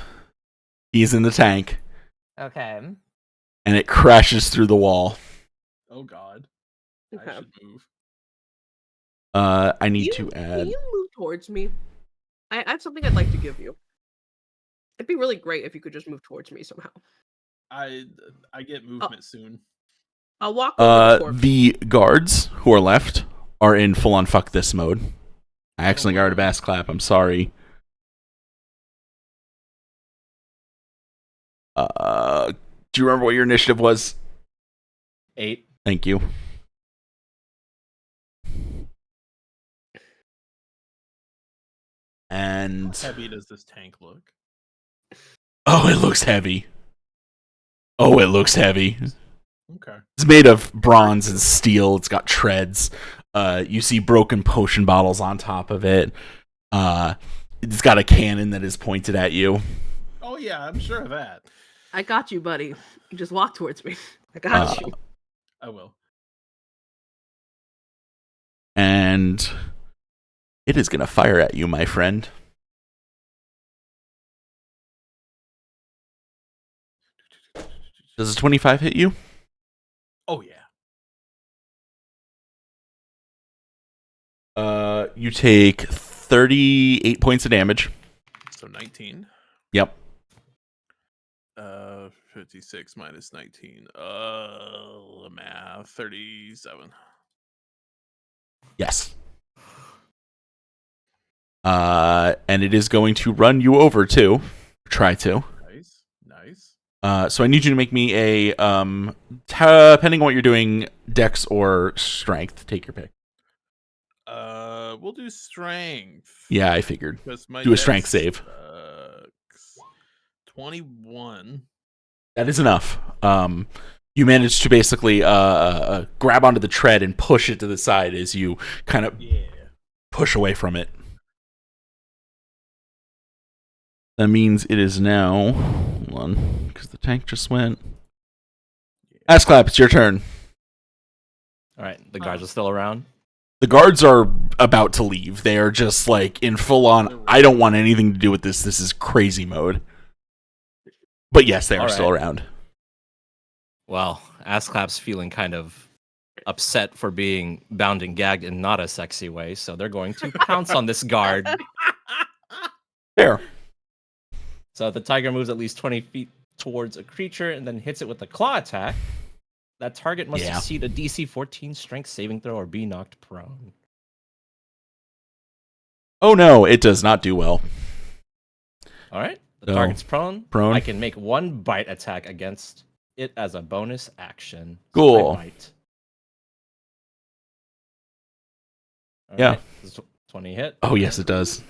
He's in the tank, Okay. and it crashes through the wall. Oh god. Okay. I should move. I need to Can add... you move towards me? I have something I'd like to give you. It'd be really great if you could just move towards me somehow. I get movement soon. I'll walk over towards The guards who are left are in full-on fuck this mode. I accidentally got rid of ass clap. I'm sorry. Do you remember what your initiative was? 8. Thank you. And How heavy does this tank look? oh, it looks heavy. Oh, it looks heavy. Okay. It's made of bronze and steel. It's got treads. You see broken potion bottles on top of it. It's got a cannon that is pointed at you. Oh yeah, I'm sure of that. I got you, buddy. You just walk towards me. I got you. I will. And it is going to fire at you, my friend. Does a 25 hit you? Oh yeah. You take 38 points of damage. So 19. Yep. 56 minus 19. Math. 37. Yes. And it is going to run you over too. Try to. Nice. So I need you to make me a depending on what you're doing, Dex or Strength. Take your pick. We'll do strength. Yeah, I figured. My Do a strength save. 21. That is enough. You manage to basically grab onto the tread and push it to the side as you kind of push away from it. That means it is now... Hold on, because the tank just went... Assclap, it's your turn. All right, the guards are still around. The guards are about to leave. They are just like in full on, I don't want anything to do with this. This is crazy mode. But yes, they are still around. Well, Assclap's feeling kind of upset for being bound and gagged in not a sexy way, so they're going to pounce on this guard. Fair. So the tiger moves at least 20 feet towards a creature and then hits it with a claw attack. That target must succeed a DC 14 strength saving throw or be knocked prone. Oh no, it does not do well. All right, the target's prone. I can make one bite attack against it as a bonus action. Cool. Bite. Yeah. Right, 20 hit. Oh yes, it does.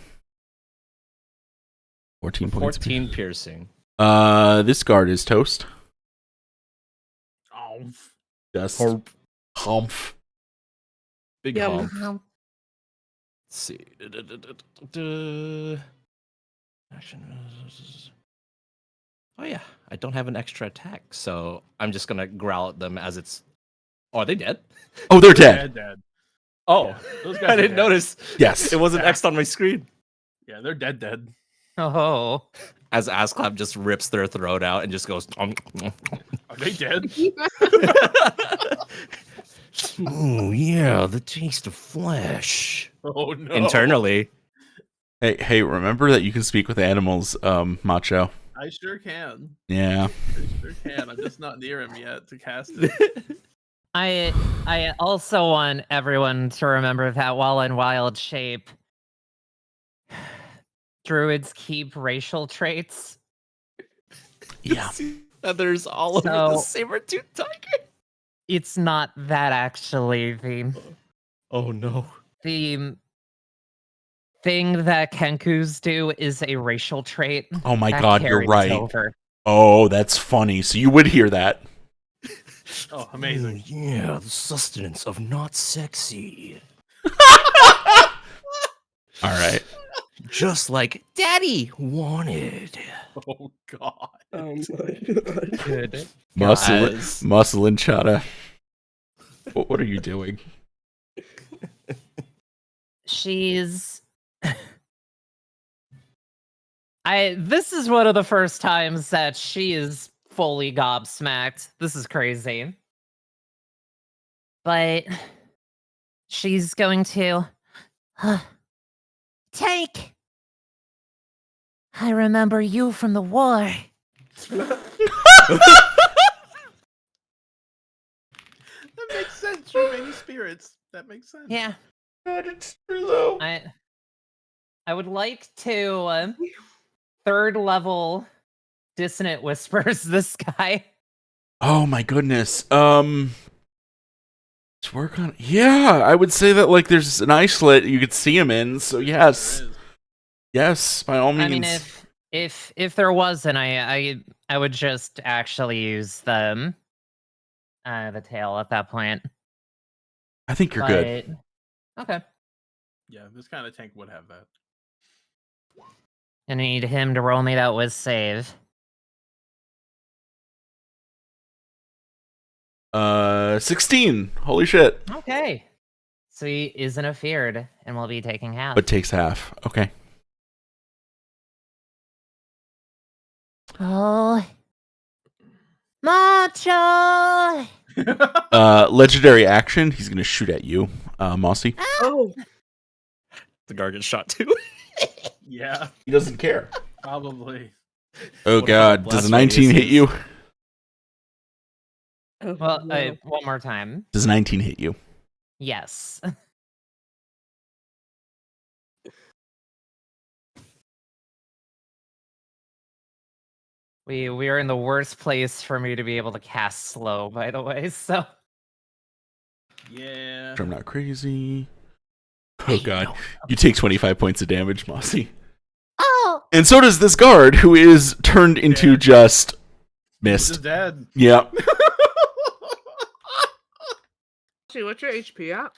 14 points. 14 piercing. This guard is toast. Just humph. Big hump. Let's see. Action. Oh yeah, I don't have an extra attack, so I'm just gonna growl at them as it's. Oh, are they dead? Oh, they're dead. Dead. Oh, Yeah, those guys I are didn't dead. notice. Yes, it wasn't X'd on my screen. Yeah, they're dead. Oh. As Assclap just rips their throat out and just goes. Are they dead? Oh yeah, the taste of flesh. Oh no. Internally. Hey, remember that you can speak with animals, Macho. I sure can. Yeah. I sure can. I'm just not near him yet to cast it. I also want everyone to remember that while in wild shape, druids keep racial traits. Yeah. Feathers all over the saber-tooth tiger. It's not that actually. Oh no. The thing that Kenkus do is a racial trait. Oh my that god, you're carries right. over. Oh, that's funny. So you would hear that. Oh, amazing. Yeah, the sustenance of not sexy. All right. Just like Daddy wanted. Oh god. Oh my god. Good. Muscle and Chata. What are you doing? She's this is one of the first times that she is fully gobsmacked. This is crazy. But she's going to take. I remember you from the war. That makes sense. You're many spirits. That makes sense. Yeah. God, it's true though. I would like to third level dissonant whispers this guy. Oh my goodness. Let's work on. Yeah, I would say that like there's an isolate you could see him in. So yes, yes, by all means. I mean, if there wasn't, I would just actually use the tail at that point. I think you're good. Okay. Yeah, this kind of tank would have that. I need him to roll me that whiz save. 16. Holy shit. Okay. So he isn't afeared and will be taking half. But takes half. Okay. Oh. Macho! Legendary action. He's gonna shoot at you, Mossy. Oh. The guard gets shot too. Yeah, He doesn't care. probably. Oh What god, about does a blast 19 hit radiuses? you? Oh, Well, no. one more time. Does 19 hit you? Yes. We are in the worst place for me to be able to cast slow, by the way, so Yeah. I'm not crazy. Oh god. You take 25 points of damage, Mossy. Oh, And so does this guard, who is turned into just This is mist. dead. Yep. See, what's your HP at?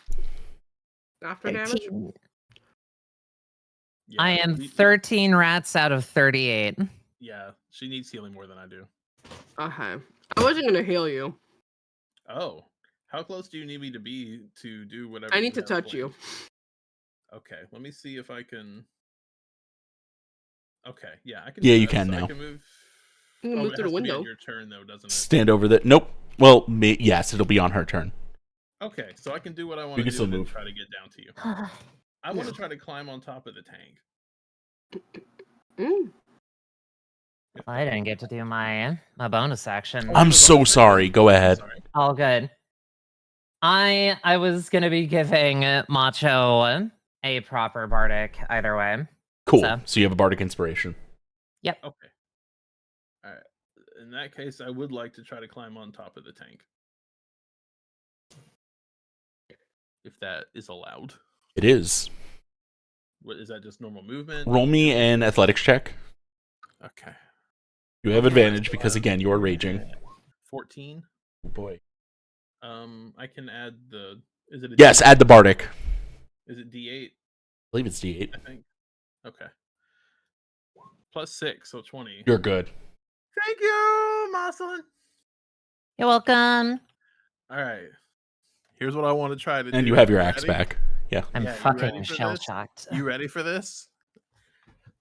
After damage? Yeah, I am we- 13 rats out of 38. Yeah, she needs healing more than I do. Okay. I wasn't gonna heal you. Oh, how close do you need me to be to do whatever? I you need to have touch planned? you. Okay, let me see if I can. Okay, yeah, I can. Yeah, do you that. can So now. I can move. You can Oh, move it through has the to be on window. your turn though, doesn't it? Stand over there. Nope. Well, yes, it'll be on her turn. Okay, so I can do what I want You to can do still and then move. try to get down to you. I want to try to climb on top of the tank. Mm. I didn't get to do my bonus action. Oh, I'm the so bonus sorry. action? Go I'm ahead. sorry. All good. I was gonna be giving Macho a proper bardic either way. Cool. So. So you have a bardic inspiration. Okay. All right. In that case, I would like to try to climb on top of the tank. If that is allowed. It is. What is that? Just normal movement? Roll me an athletics check. Okay. You have Okay, advantage so because again you are raging. 14. Oh boy. I can add the. Is it a Yes, D8? add the bardic. Is it D8? I believe it's D8. I think. Okay. Plus 6, so 20. You're good. Thank you, Marcelin. You're welcome. All right. Here's what I want to try to do. And you have your You axe ready? back. Yeah. I'm Yeah, you fucking ready for shell this? shocked. You ready for this?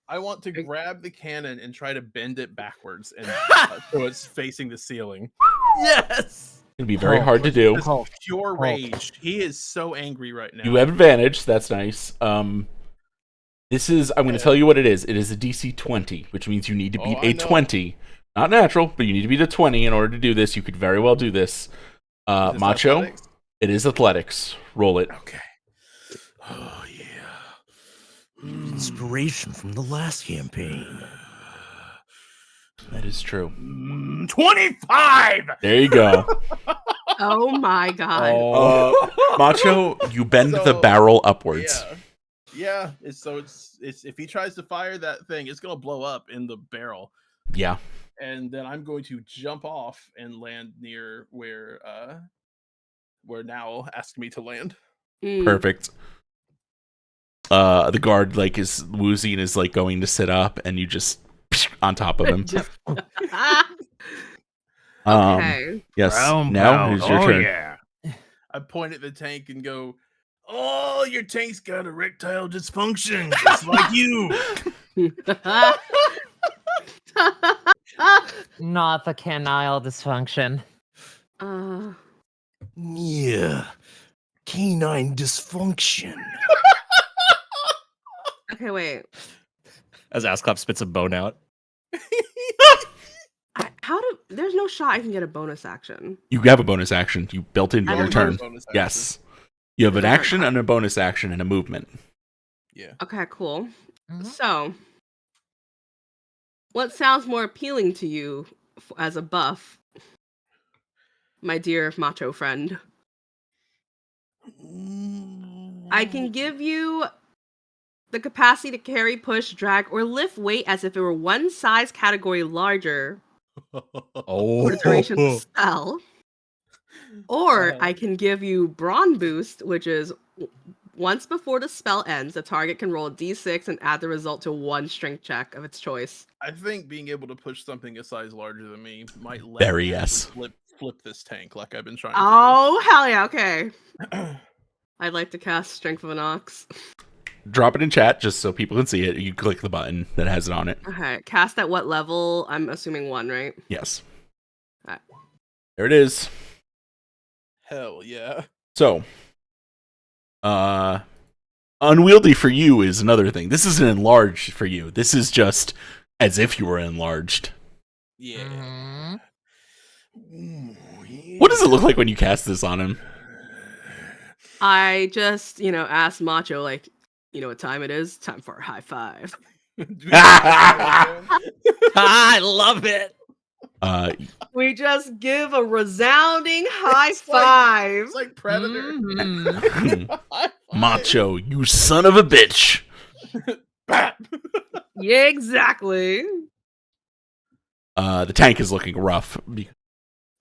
I want to grab the cannon and try to bend it backwards and so it's facing the ceiling. Yes. It's gonna be very hard to do. This pure rage. He is so angry right now. You have advantage. That's nice. This is. I'm going to tell you what it is. It is a DC 20, which means you need to beat I a know. 20. Not natural, but you need to beat a 20 in order to do this. You could very well do this. Is this Macho. athletics? It is athletics. Roll it. Okay. Oh yeah. Inspiration from the last campaign. That is true. 25. There you go. Oh my god. Macho, you bend the So, barrel upwards. Yeah. It's if he tries to fire that thing, it's gonna blow up in the barrel. Yeah. And then I'm going to jump off and land near where Nao asked me to land. Mm. Perfect. The guard is woozy and is going to sit up, and you just on top of him. Okay. Yes. Brown Now pound. it's your turn. Yeah. I point at the tank and go, "Oh, your tank's got erectile dysfunction, just like you." Not the canile dysfunction. Yeah. Canine dysfunction. Okay, wait. As Asclep spits a bone out. There's no shot I can get a bonus action. You have a bonus action. You built into I your have a turn. bonus action. Yes. You have an Alright. action and a bonus action and a movement. Yeah. Okay, cool. Mhm. So, what sounds more appealing to you as a buff, my dear macho friend? I can give you the capacity to carry, push, drag, or lift weight as if it were one size category larger for the duration of the spell. Or I can give you Brawn Boost, which is once before the spell ends, the target can roll a d6 and add the result to one strength check of its choice. I think being able to push something a size larger than me might let Very me yes. flip this tank like I've been trying Oh, hell yeah, okay. to. I'd like to cast Strength of an Ox. Drop it in chat just so people can see it. You click the button that has it on it. Okay, cast at what level? I'm assuming 1, right? Yes. Alright. There it is. Hell yeah. So, unwieldy for you is another thing. This isn't enlarged for you. This is just as if you were enlarged. Yeah. Mhm. Ooh, yeah. What does it look like when you cast this on him? I just, asked Macho, you know what time it is? Time for a high five. I love it. We just give a resounding high It's like- five. It's like Predator. Mhm. Macho, you son of a bitch. Bat. Yeah, exactly. The tank is looking rough because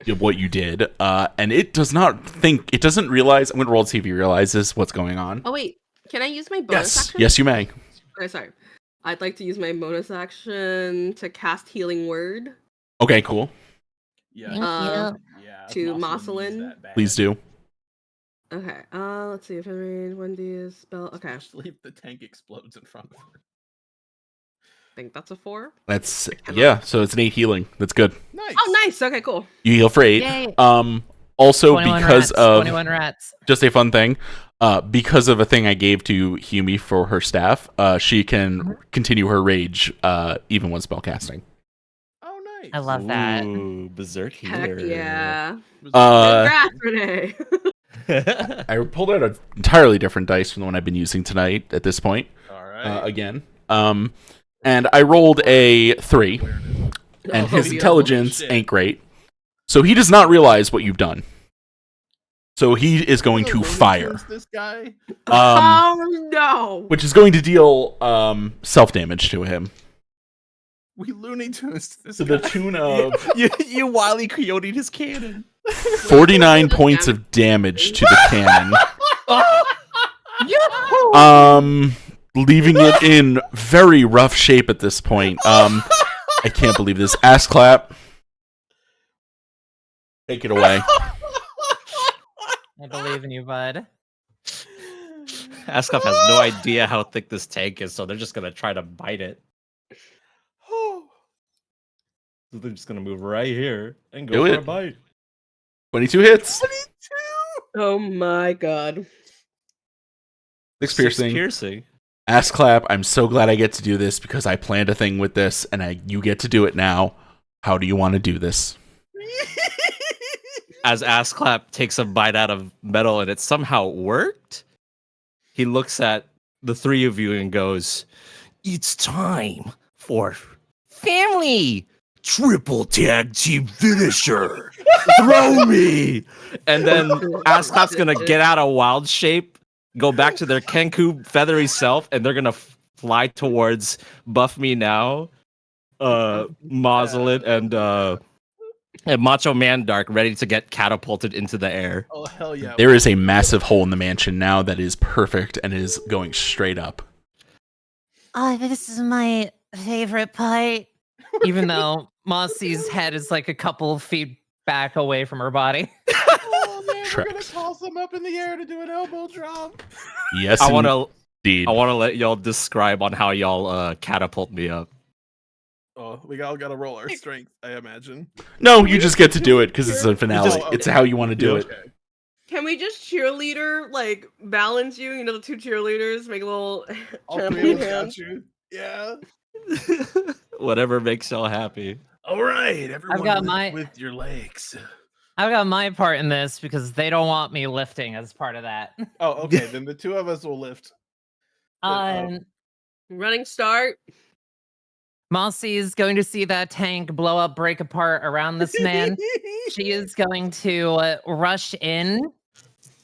of what you did. And it doesn't realize. I'm going to roll to see if he realizes what's going on. Oh, wait. Can I use my bonus Yes. action? Yes, you may. Okay, sorry. I'd like to use my bonus action to cast Healing Word. Okay, cool. Yeah. Thank Yeah. To Marceline needs Marceline. that bad. Please do. Okay. Let's see if I read 1D is spell. Okay. I Especially if the tank explodes in front of her. think that's a 4. That's yeah. So it's an 8 healing. That's good. Nice. Oh, nice. Okay, cool. You heal for 8. Yay. Also 21 because rats, of 21 rats. just a fun thing, because of a thing I gave to Hiyumi for her staff, she can continue her rage even when spellcasting. Oh, nice. I love that. Ooh, berserk Heck healer. yeah. Uh, Congrats, Renee. I pulled out an entirely different dice from the one I've been using tonight at this point. All right. Again. And I rolled a 3, and his yeah. intelligence Shit. ain't great. So he does not realize what you've done. So he is going to Looney fire. Tunes this guy. Oh no. Which is going to deal self-damage to him. We Looney Tunes this To guy. the tune of you Wile E. Coyote his cannon. 49 points of damage to the cannon. Leaving it in very rough shape at this point. I can't believe this. Ass clap. Take it away. I believe in you, bud. Ascop has no idea how thick this tank is, so they're just gonna try to bite it. So they're just gonna move right here and go Do for it. a bite. 22 hits. 22. Oh my god. 6 piercing. Piercing. Ass clap. I'm so glad I get to do this because I planned a thing with this and you get to do it now. How do you want to do this? As Assclap takes a bite out of metal and it somehow worked, he looks at the three of you and goes, It's time for "Family!" triple tag team finisher. Throw me! And then Assclap's gonna get out of wild shape, go back to their Kenku feathery self, and they're gonna fly towards Buff Me Now, Mausolid, and Macho Man Dark, ready to get catapulted into the air. Oh hell yeah! There is a massive hole in the mansion now that is perfect and is going straight up. Oh, this is my favorite part. Even though Mossy's head is like a couple of feet back away from her body. Oh man, we're gonna Tracks. toss him up in the air to do an elbow drop. Yes, I want to indeed. let y'all describe on how y'all catapult me up. Oh, we all gotta roll our strength, I imagine. No, you just get to do it because it's a finale. just- It's how you want to do it. Okay. Can we just cheerleader, like, balance you? You know, the two cheerleaders make a little All three trampoline of us hand. got you. Yeah. Whatever makes y'all happy. All right, everyone. got lift my- with your legs. I've got my part in this because they don't want me lifting as part of that. Oh, okay. Then the two of us will lift. Running start. Mossy is going to see that tank blow up, break apart around this man. She is going to rush in,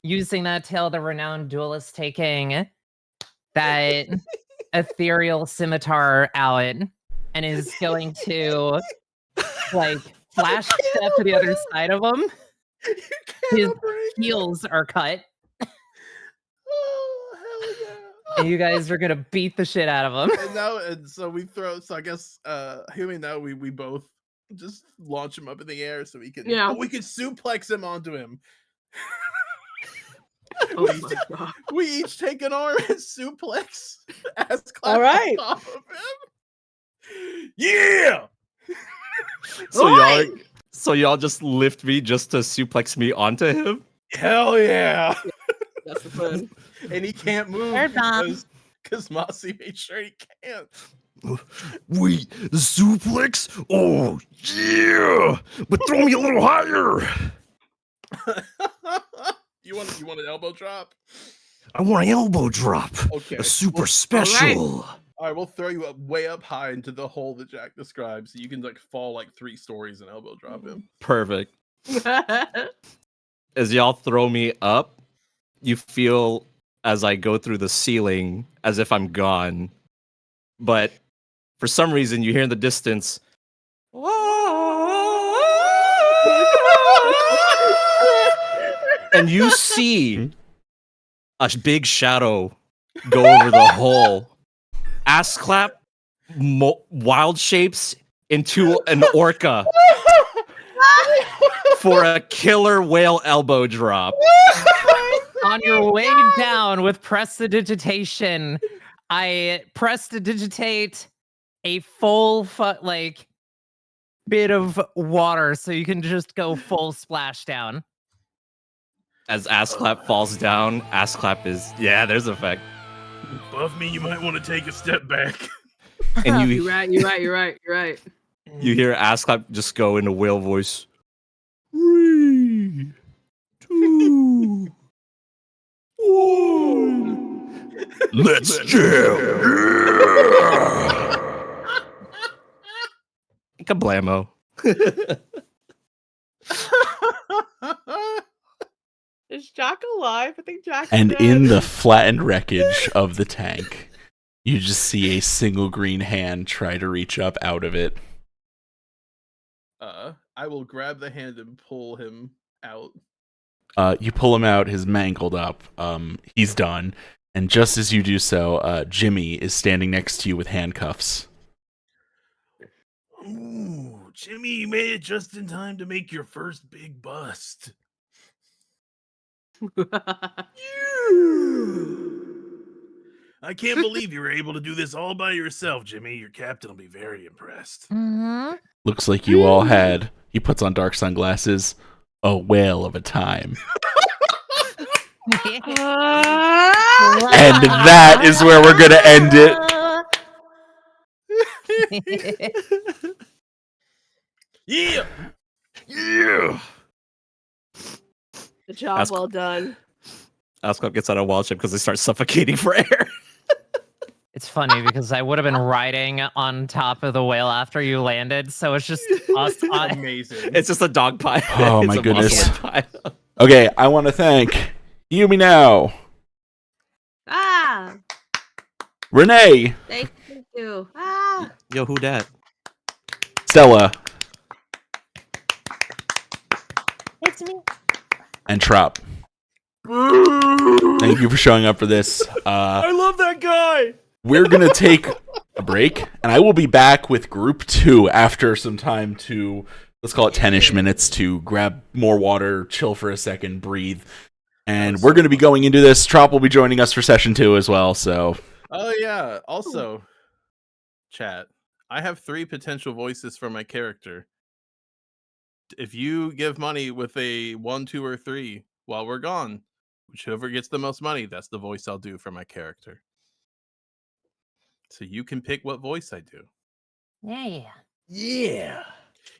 using that tail the renowned duelist, taking that ethereal scimitar out, and is going to like flash step to the other side of him. His heels are cut, Oh hell yeah! and you guys are gonna beat the shit out of him. And so we throw. So I guess hiyumiNAO, we both just launch him up in the air so we can. Yeah. Oh, we can suplex him onto him. Oh my god. We each take an arm and suplex as All right. on top of him. Yeah. So y'all just lift me just to suplex me onto him? Hell yeah. That's the fun. And he can't move They're dumb. because Mossy made sure he can't. Wait, the suplex? Oh, yeah! But throw me a little higher! You want an elbow drop? I want an elbow drop. Okay. A super Well, special. all right, we'll throw you up way up high into the hole that Jack described, so you can like fall like 3 stories and elbow drop him. Perfect. As y'all throw me up, you feel as I go through the ceiling as if I'm gone. But for some reason, you hear in the distance, and you see a big shadow go over the hole. Ass clap, wild shapes into an orca. for a killer whale elbow drop. On your way down with prestidigitation, I prestidigitate a full bit of water so you can just go full splashdown. As Assclap falls down, Assclap is there's effect. Buff me, you might want to take a step back. And You're right. you hear Assclap just go into whale voice. 3, 2, 1. Let's jam. Kablamo. Is Jack alive? I think Jack's And dead. in the flattened wreckage of the tank, you just see a single green hand try to reach up out of it. I will grab the hand and pull him out. You pull him out, his mangled up. He's done. And just as you do so, Jimmy is standing next to you with handcuffs. Ooh, Jimmy, you made it just in time to make your first big bust. I can't believe you were able to do this all by yourself, Jimmy. Your captain will be very impressed. Mm-hmm. Looks like you all had, he puts on dark sunglasses, a whale of a time. And that is where we're going to end it. Yeah! Yeah. Good job, That's- well done. Assclap gets on a wild ship because they start suffocating for air. It's funny because I would have been riding on top of the whale after you landed, so it's just us. Amazing. It's just a dog pile. Oh It's my a goodness. muscle pile. Okay, I want to thank hiyumiNAO, Ah, Renee, thank you. Ah, Yo, who dat? Stella, It's me. and Trop. Thank you for showing up for this. I love that guy. We're going to take a break, and I will be back with group 2 after some time to, let's call it 10-ish minutes, to grab more water, chill for a second, breathe. And we're going to be going into this. Trop will be joining us for session 2 as well, so. Oh, yeah. Also, chat, I have 3 potential voices for my character. If you give money with a 1, 2, or 3 while we're gone, whichever gets the most money, that's the voice I'll do for my character. So you can pick what voice I do. Yeah. Yeah.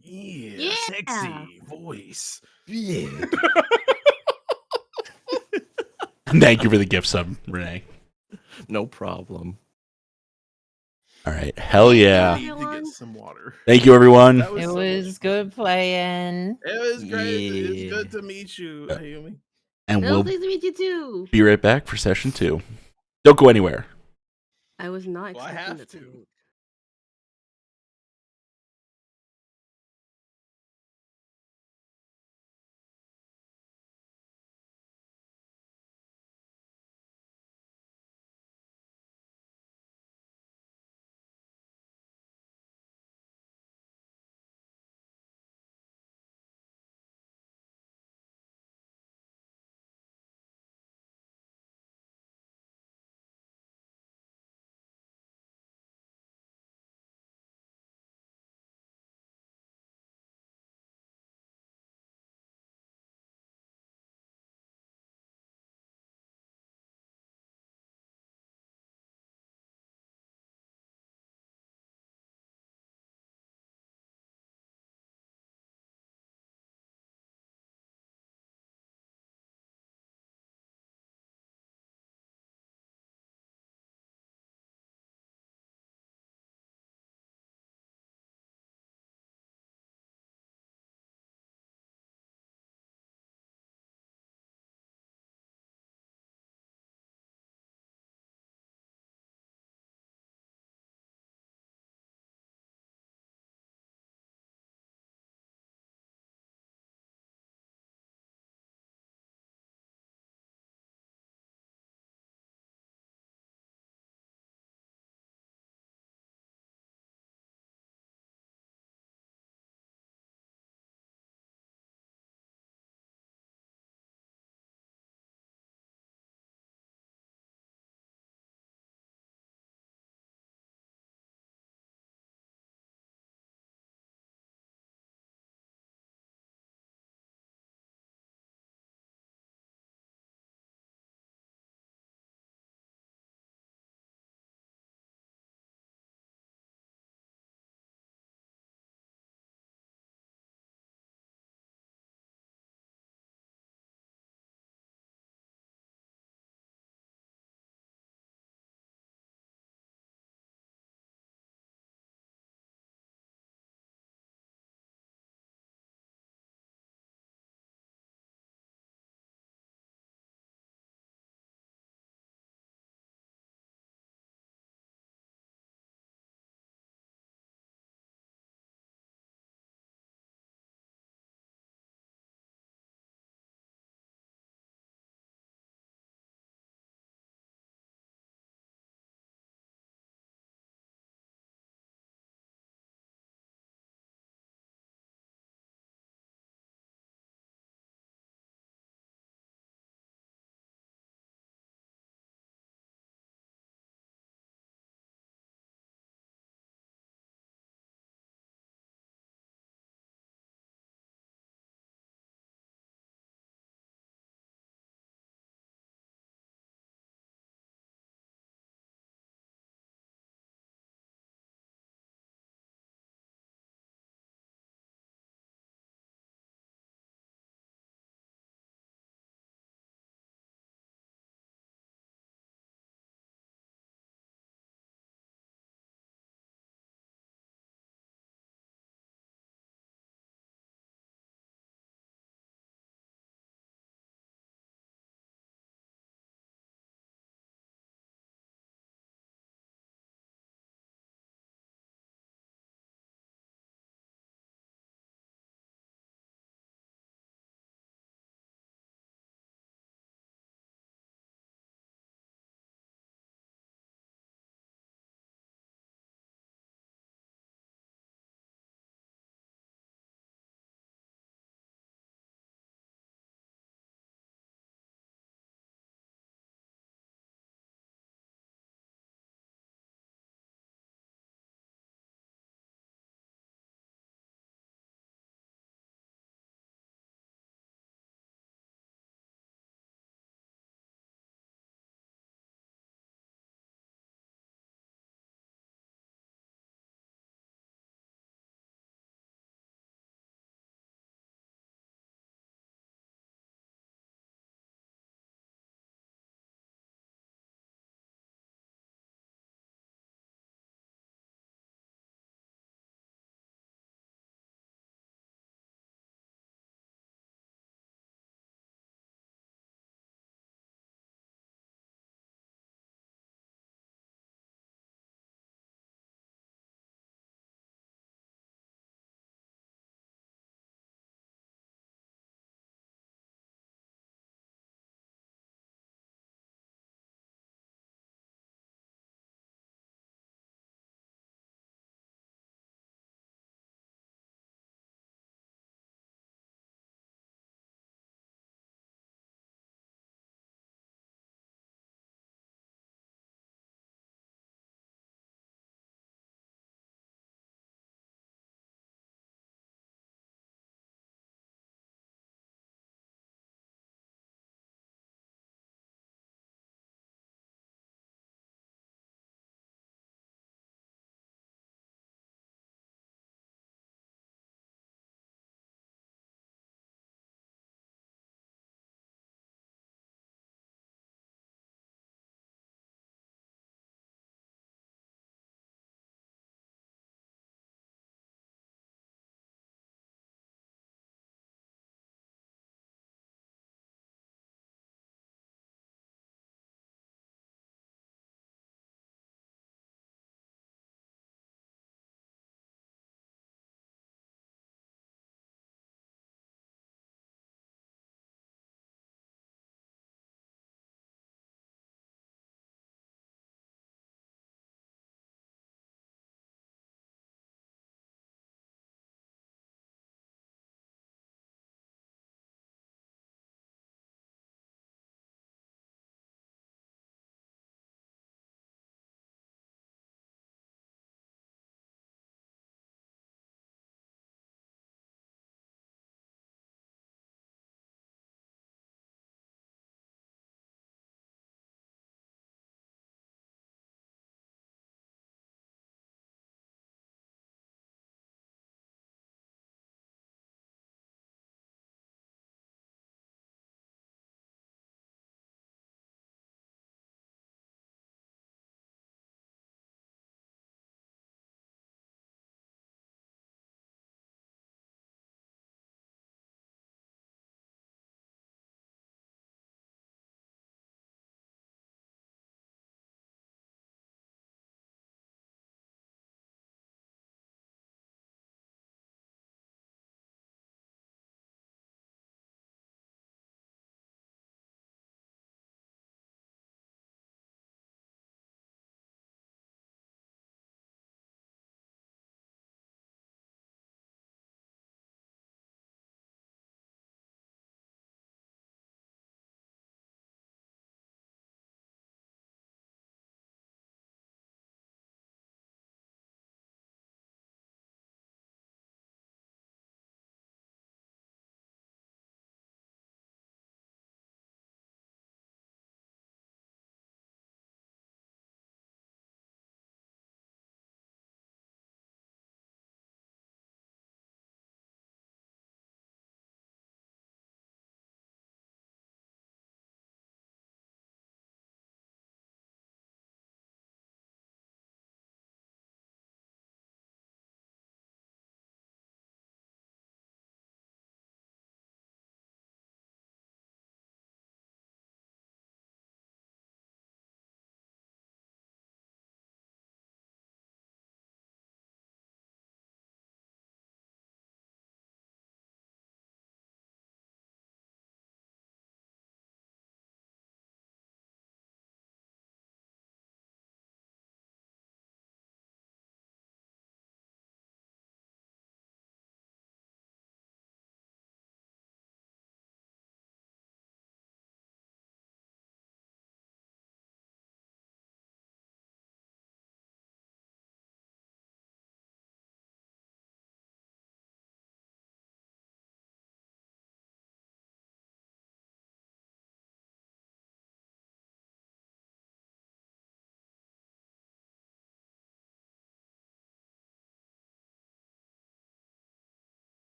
Yeah, sexy voice. Yeah. Thank you for the gift sub, Renee. No problem. All right. Hell yeah. I need to get some water. Thank you, everyone. That It so was much good playing. fun. It was great. It was Yeah. good to meet you, Hiyumi. And no, we'll pleased to meet you too. be right back for session 2. Don't go anywhere. I was not Well, I expecting have the to. tank.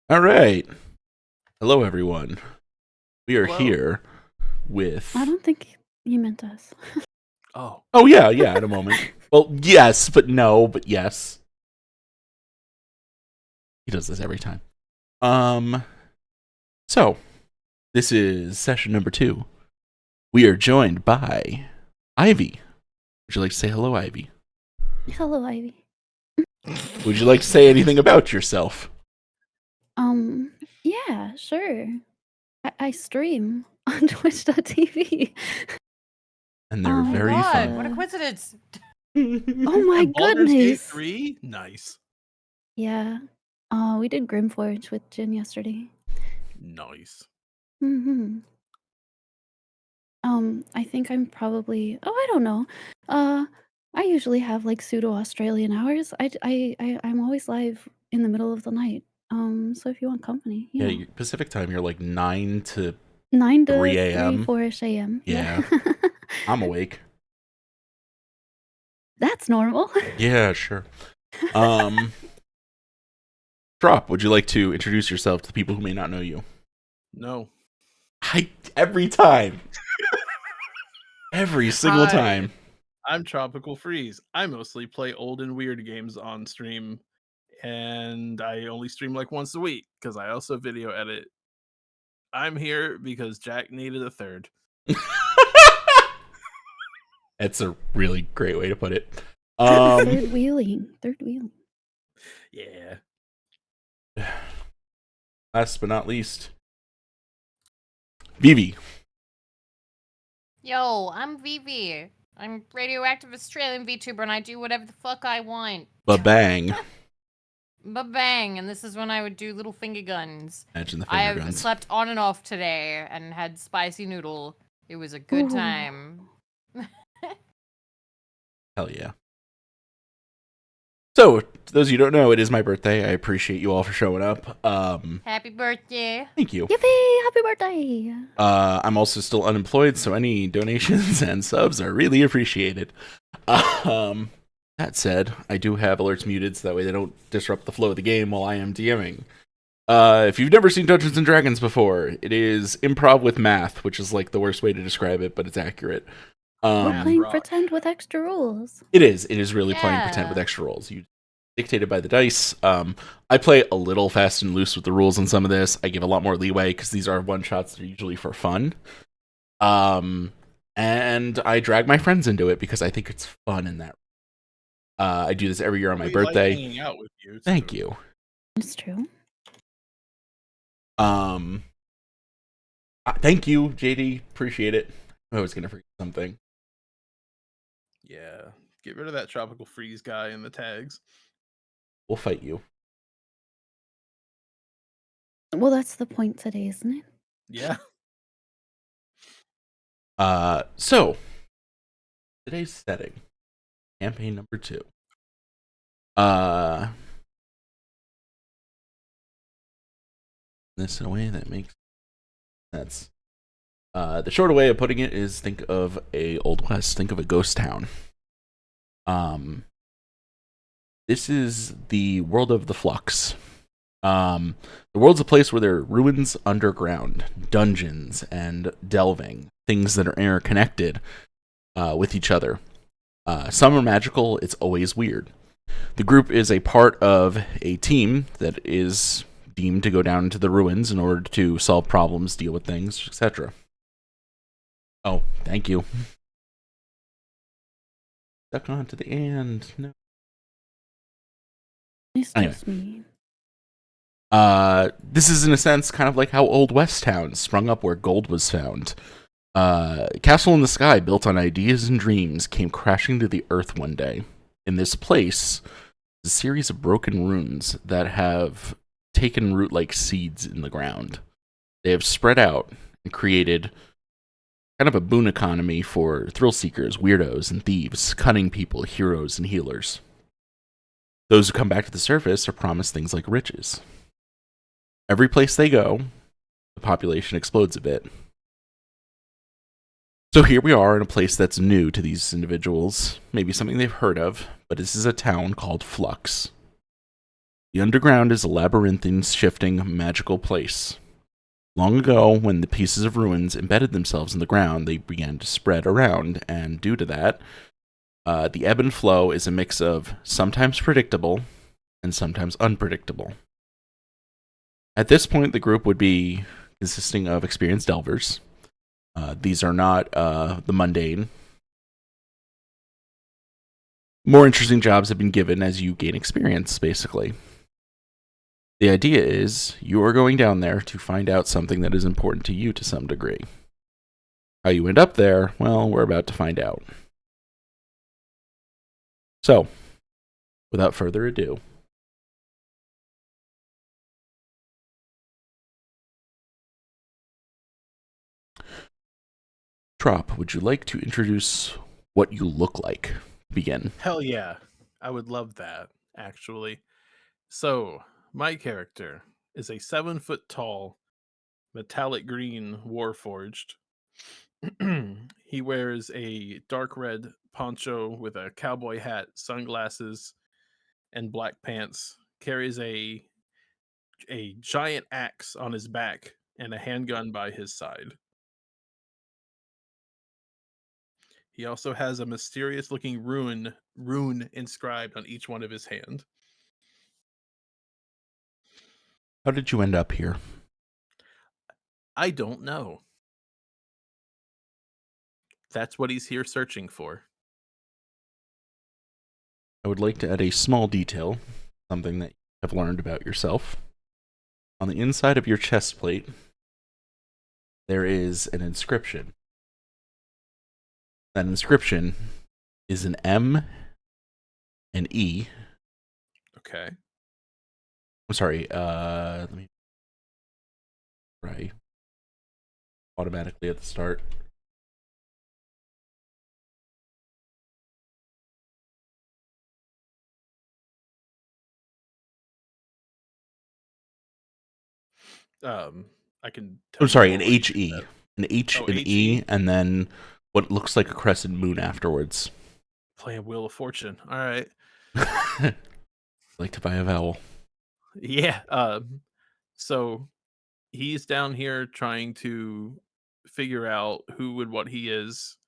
All right. Hello, everyone. We are Hello. here with. I don't think you meant us. Oh. Oh, yeah, at a moment. Well, yes, but no, but yes. He does this every time. So, this is session number 2. We are joined by Ivy. Would you like to say hello, Ivy? Hello, Ivy. Would you like to say anything about yourself? Yeah, sure. I stream on twitch.tv. And they're Oh my very God, fun. what a coincidence. Oh my And Baldur's Gate goodness. 3? Nice. Yeah. We did Grimforge with Jin yesterday. Nice. Mm-hmm. I think I'm probably I don't know. I usually have like pseudo Australian hours. I'm always live in the middle of the night. So if you want company, you know. Pacific time, you're like 9 to 9 to 3 a.m. 4-ish a.m. Yeah. I'm awake. That's normal. Yeah, sure. Drop, would you like to introduce yourself to the people who may not know you? No. Every time. Every single Hi. time. I'm Tropical Freeze. I mostly play old and weird games on stream, and I only stream like once a week because I also video edit. I'm here because Jack needed a third. That's a really great way to put it. Third wheeling. Yeah. Last but not least, Vivi. Yo, I'm Vivi. I'm radioactive Australian VTuber and I do whatever the fuck I want. Ba-bang. Ba-bang, and this is when I would do little finger guns. Imagine the I finger have guns. slept on and off today and had spicy noodle. It was a good Ooh. time. Hell yeah. So, to those of you who don't know, it is my birthday. I appreciate you all for showing up. Happy birthday. Thank you. Yippee! Happy birthday! I'm also still unemployed, so any donations and subs are really appreciated. That said, I do have alerts muted so that way they don't disrupt the flow of the game while I am DMing. If you've never seen Dungeons & Dragons before, it is improv with math, which is like the worst way to describe it, but it's accurate. We're playing rock. pretend with extra rules. It is really playing pretend Yeah. with extra rolls. You dictated by the dice. I play a little fast and loose with the rules on some of this. I give a lot more leeway because these are one-shots that are usually for fun. And I drag my friends into it because I think it's fun in that. I do this every year on my We birthday. Like hanging out with you. Thank too. you. It's true. Thank you, JD. Appreciate it. I was gonna forget something. Yeah. Get rid of that Tropical Freeze guy in the tags. We'll fight you. Well, that's the point today, isn't it? Yeah. So today's setting, campaign number 2. This in a way that makes sense. The shorter way of putting it is think of a Old West, think of a ghost town. This is the world of the Flux. The world's a place where there are ruins underground, dungeons, and delving, things that are interconnected with each other. Some are magical, it's always weird. The group is a part of a team that is deemed to go down into the ruins in order to solve problems, deal with things, etc. Oh, thank you. Stuck on to the end. No. Excuse me. This is in a sense kind of like how Old West Town sprung up where gold was found. Castle in the Sky, built on ideas and dreams, came crashing to the earth one day. In this place, a series of broken ruins that have taken root like seeds in the ground. They have spread out and created kind of a boon economy for thrill seekers, weirdos, and thieves, cunning people, heroes, and healers. Those who come back to the surface are promised things like riches. Every place they go, the population explodes a bit. So here we are in a place that's new to these individuals, maybe something they've heard of, but this is a town called Flux. The underground is a labyrinthine, shifting, magical place. Long ago, when the pieces of ruins embedded themselves in the ground, they began to spread around, and due to that, the ebb and flow is a mix of sometimes predictable and sometimes unpredictable. At this point, the group would be consisting of experienced delvers. These are not the mundane. More interesting jobs have been given as you gain experience, basically. The idea is you are going down there to find out something that is important to you to some degree. How you end up there, well, we're about to find out. So, without further ado, Trop, would you like to introduce what you look like? Begin. Hell yeah. I would love that, actually. So, my character is a 7-foot tall, metallic green warforged. He wears a dark red poncho with a cowboy hat, sunglasses, and black pants. Carries a giant axe on his back and a handgun by his side. He also has a mysterious looking rune inscribed on each one of his hand. How did you end up here? I don't know. That's what he's here searching for. I would like to add a small detail, something that you have learned about yourself. On the inside of your chest plate, there is an inscription. That inscription is an M, an E. Okay. I'm sorry, let me try automatically at the start. I can. I'm sorry, an HE. An H, Oh, an HE. E, and then what looks like a crescent moon afterwards. Playing Wheel of Fortune. All right. Like to buy a vowel. Yeah. So he's down here trying to figure out who and what he is,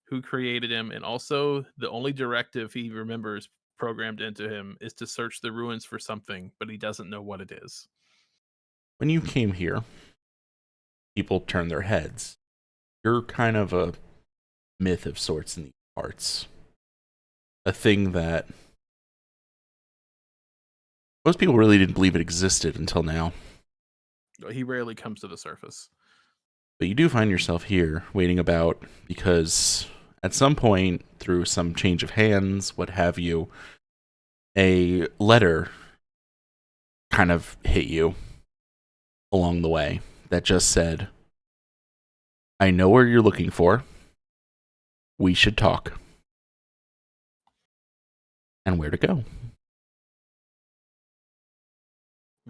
who created him, and also the only directive he remembers programmed into him is to search the ruins for something, but he doesn't know what it is. When you came here, people turned their heads. You're kind of a myth of sorts in these parts. A thing that most people really didn't believe it existed until now. He rarely comes to the surface. But you do find yourself here, waiting about, because at some point, through some change of hands, what have you, a letter kind of hit you along the way that just said, I know where you're looking for. We should talk. And where to go.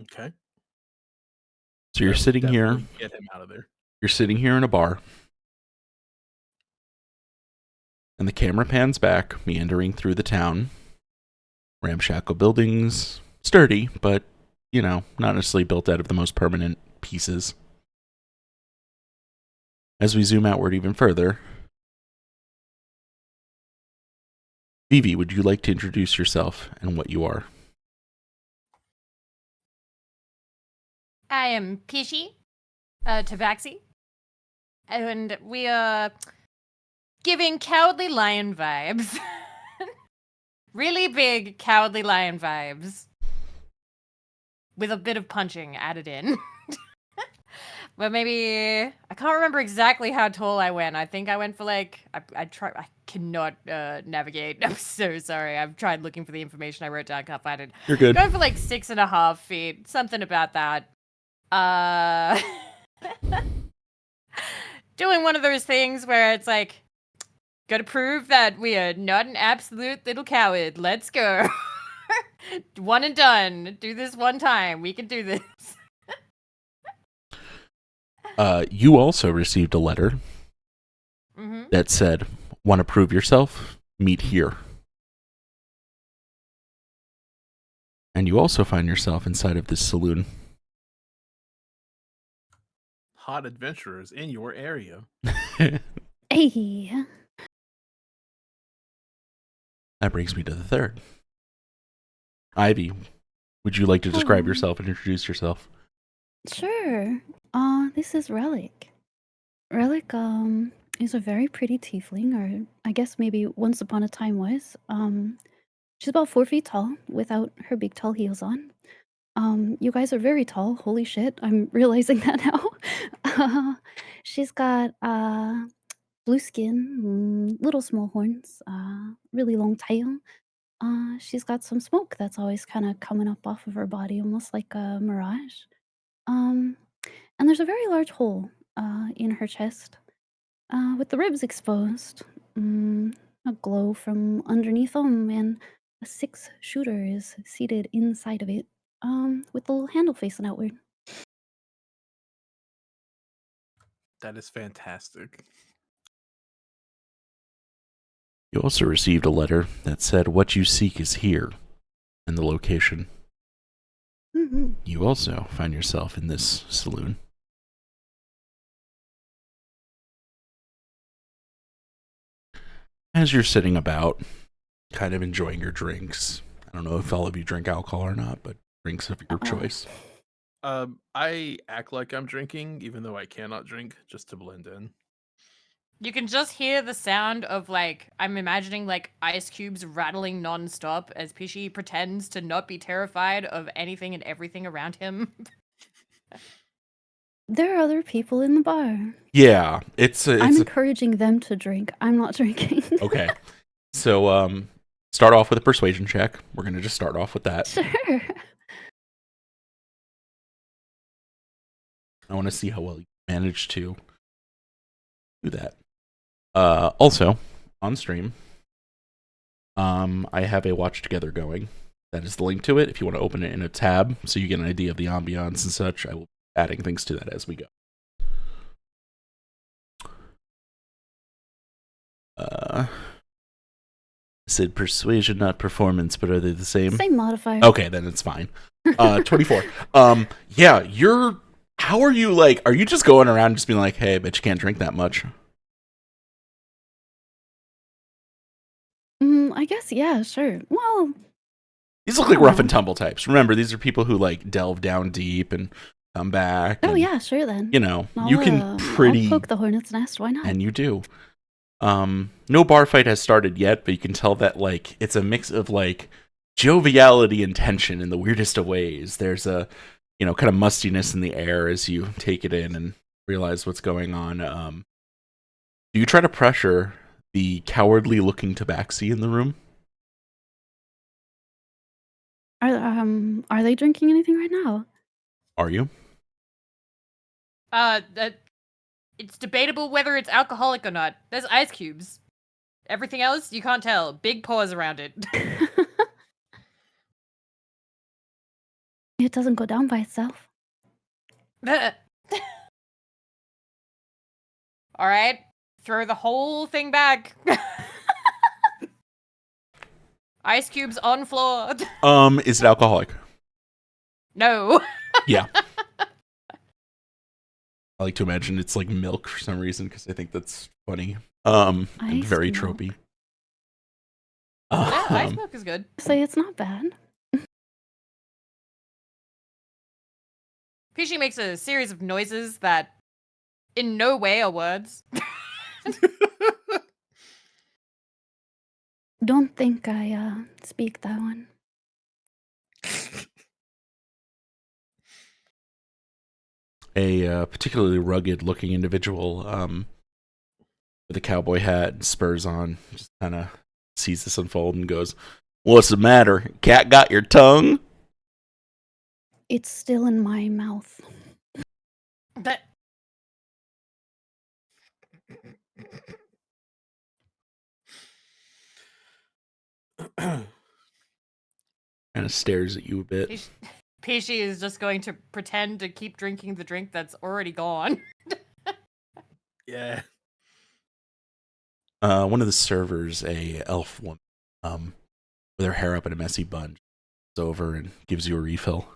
Okay. So you're sitting here. Definitely get him out of there. You're sitting here in a bar. And the camera pans back, meandering through the town. Ramshackle buildings. Sturdy, but, you know, not necessarily built out of the most permanent pieces. As we zoom outward even further, Vivi, would you like to introduce yourself and what you are? I am Pishi, Tabaxi, and we are giving Cowardly Lion vibes. Really big Cowardly Lion vibes. With a bit of punching added in. But maybe, I can't remember exactly how tall I went. I think I went for like, I cannot navigate. I'm so sorry. I've tried looking for the information I wrote down, can't find it. You're good. Going for like 6.5 feet, something about that. Doing one of those things where it's like, gotta prove that we are not an absolute little coward. Let's go. One and done. Do this one time. We can do this. You also received a letter that said, want to prove yourself? Meet here. And you also find yourself inside of this saloon. Hot adventurers in your area. Hey. That brings me to the third. Ivy, would you like to describe Hello. yourself and introduce yourself? Sure. This is Relic. Relic, is a very pretty tiefling, or I guess maybe once upon a time was. She's about 4 feet tall without her big tall heels on. You guys are very tall. Holy shit, I'm realizing that now. She's got blue skin, little small horns, really long tail. She's got some smoke that's always kind of coming up off of her body, almost like a mirage. And there's a very large hole in her chest, with the ribs exposed. A glow from underneath them, and a 6-shooter is seated inside of it, with the little handle facing outward. That is fantastic. You also received a letter that said what you seek is here, and the location. Mm-hmm. You also find yourself in this saloon. As you're sitting about, kind of enjoying your drinks. I don't know if all of you drink alcohol or not, but drinks of your choice. I act like I'm drinking, even though I cannot drink, just to blend in. You can just hear the sound of, like, I'm imagining, like, ice cubes rattling non-stop as Pishy pretends to not be terrified of anything and everything around him. There are other people in the bar. Yeah, I'm encouraging them to drink. I'm not drinking. Okay. So, start off with a persuasion check. We're going to just start off with that. Sure. I want to see how well you manage to do that. Also, on stream, I have a watch together going. That is the link to it. If you want to open it in a tab so you get an idea of the ambiance and such, I will be adding things to that as we go. I said persuasion, not performance, but are they the same? Same modifier. Okay, then it's fine. 24. Yeah, how are you, like, are you just going around just being like, hey, I bet you can't drink that much? I guess, yeah, sure. Well, These look like rough and tumble types. Remember, these are people who, like, delve down deep and come back. Oh, and, yeah, sure then. You know, you can I'll poke the hornet's nest, why not? And you do. No bar fight has started yet, but you can tell that, like, it's a mix of, like, joviality and tension in the weirdest of ways. There's a, you know, kind of mustiness in the air as you take it in and realize what's going on. Do you try to pressure the cowardly-looking tabaxi in the room? Are they drinking anything right now? Are you? It's debatable whether it's alcoholic or not. There's ice cubes. Everything else, you can't tell. Big pause around it. It doesn't go down by itself. All right, throw the whole thing back. Ice cubes on floor. Is it alcoholic? No. Yeah. I like to imagine it's like milk for some reason because I think that's funny. And very tropey. Yeah, ice milk is good. Say it's not bad. Pishi makes a series of noises that in no way are words. Don't think I speak that one. A particularly rugged-looking individual with a cowboy hat and spurs on just kind of sees this unfold and goes, "What's the matter? Cat got your tongue?" It's still in my mouth. That. Kind of stares at you a bit. Pishi is just going to pretend to keep drinking the drink that's already gone. Yeah. One of the servers, a elf woman, with her hair up in a messy bun, over and gives you a refill.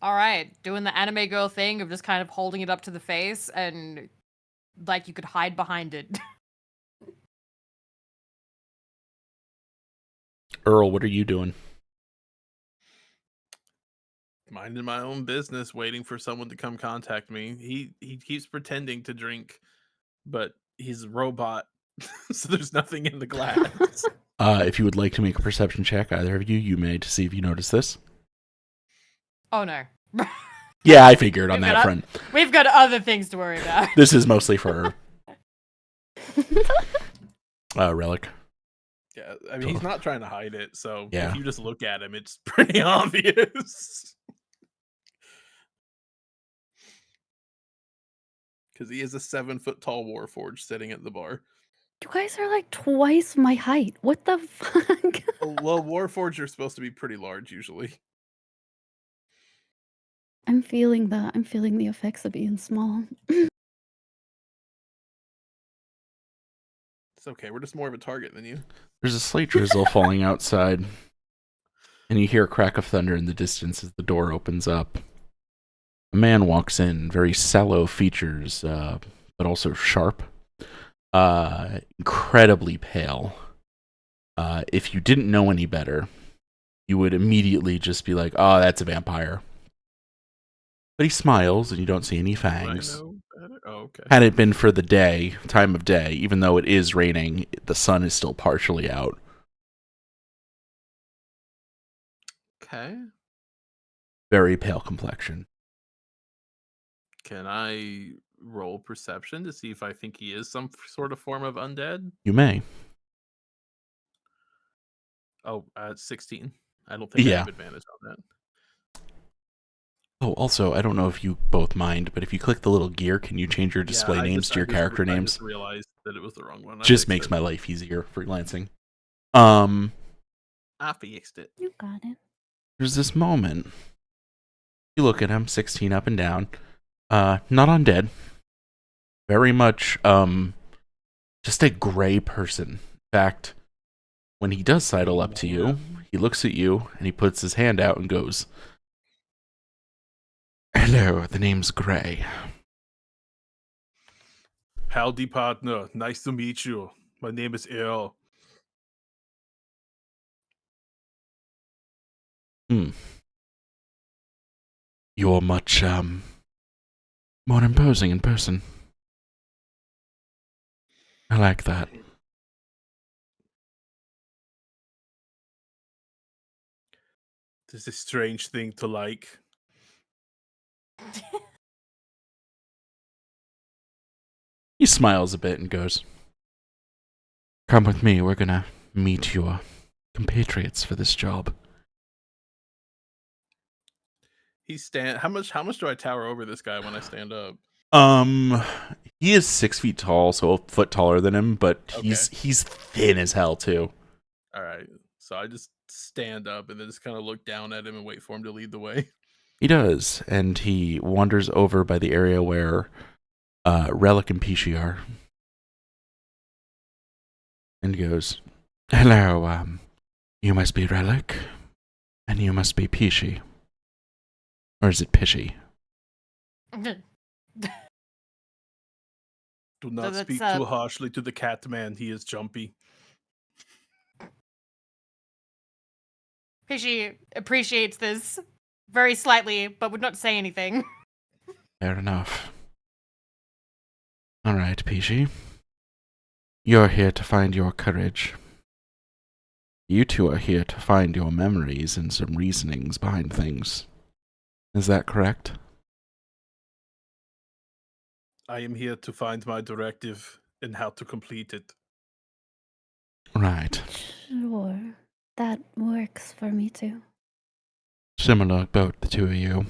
All right, doing the anime girl thing of just kind of holding it up to the face and like you could hide behind it. Earl, what are you doing? Minding my own business, waiting for someone to come contact me. He keeps pretending to drink, but he's a robot, so there's nothing in the glass. If you would like to make a perception check, either of you, you may, to see if you notice this. Oh no. Yeah, I figured on that front. We've got other things to worry about. This is mostly for Relic. Yeah, I mean, he's not trying to hide it, so Yeah. if you just look at him, it's pretty obvious. Because he is a 7-foot-tall warforged sitting at the bar. You guys are like twice my height. What the fuck? Well, warforged are supposed to be pretty large usually. I'm feeling the effects of being small. It's okay. We're just more of a target than you. There's a slight drizzle falling outside, and you hear a crack of thunder in the distance as the door opens up. A man walks in, very sallow features, but also sharp. Incredibly pale. If you didn't know any better, you would immediately just be like, oh, that's a vampire. But he smiles, and you don't see any fangs. I know better? Oh, okay. Had it been for the time of day, even though it is raining, the sun is still partially out. Okay. Very pale complexion. Can I roll perception to see if I think he is some sort of form of undead? You may. Oh, 16. I don't think I Yeah. have advantage on that. Oh, also, I don't know if you both mind, but if you click the little gear, can you change your display names to your character I names? just realized that it was the wrong one. Just makes my life easier freelancing. I fixed it. You got it. There's this moment. You look at him, 16 up and down. Not undead. Very much, just a gray person. In fact, when he does sidle up to you, he looks at you, and he puts his hand out and goes, hello, the name's Gray. Howdy, partner. Nice to meet you. My name is Earl. You're much, more imposing in person. I like that. This is a strange thing to like. He smiles a bit and goes, come with me, we're gonna meet your compatriots for this job. How much do I tower over this guy when I stand up? He is 6 feet tall, so a foot taller than him, but he's thin as hell too. All right, so I just stand up and then just kind of look down at him and wait for him to lead the way. He does, and he wanders over by the area where Relic and Pishi are, and goes, hello, you must be Relic, and you must be Pishi. Or is it Pishy? Do not speak too harshly to the cat man. He is jumpy. Pishy appreciates this very slightly, but would not say anything. Fair enough. Alright, Pishi. You're here to find your courage. You two are here to find your memories and some reasonings behind things. Is that correct? I am here to find my directive and how to complete it. Right. Sure. That works for me too. Similar boat, the two of you.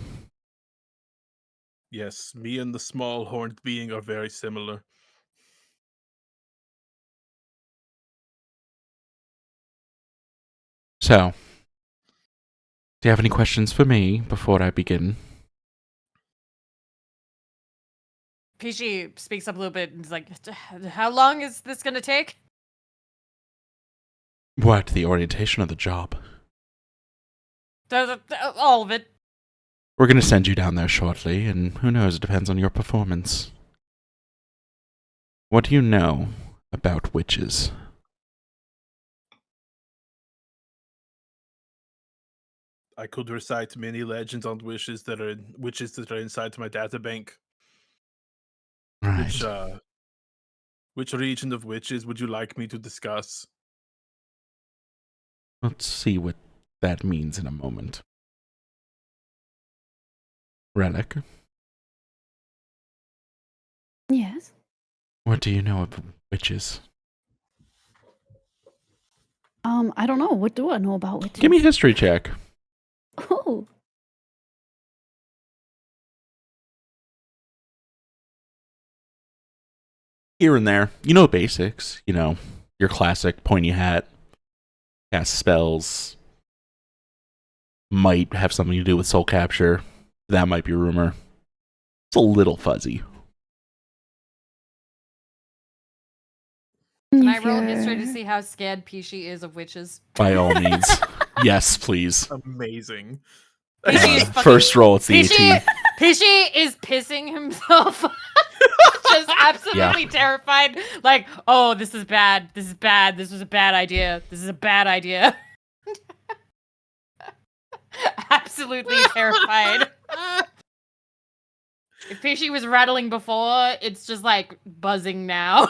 Yes, me and the small horned being are very similar. So, do you have any questions for me before I begin? Pishy speaks up a little bit and is like, how long is this going to take? What, the orientation of the job? All of it. We're going to send you down there shortly, and who knows, it depends on your performance. What do you know about witches? I could recite many legends on witches that are inside my databank. Right. Which region of witches would you like me to discuss? Let's see what that means in a moment. Relic, Yes. what do you know of witches? I don't know. What do I know about witches? Give me a history check. Oh. Here and there. You know basics. You know, your classic pointy hat, cast spells. Might have something to do with soul capture. That might be a rumor. It's a little fuzzy. Can I roll history to see how scared Pishi is of witches? By all means. Yes, please. Amazing. First roll, it's the 18. Pishi is pissing himself. Just absolutely terrified. Like, oh, this is bad. This is bad. This was a bad idea. This is a bad idea. Absolutely terrified. If Pishi was rattling before, it's just like buzzing now.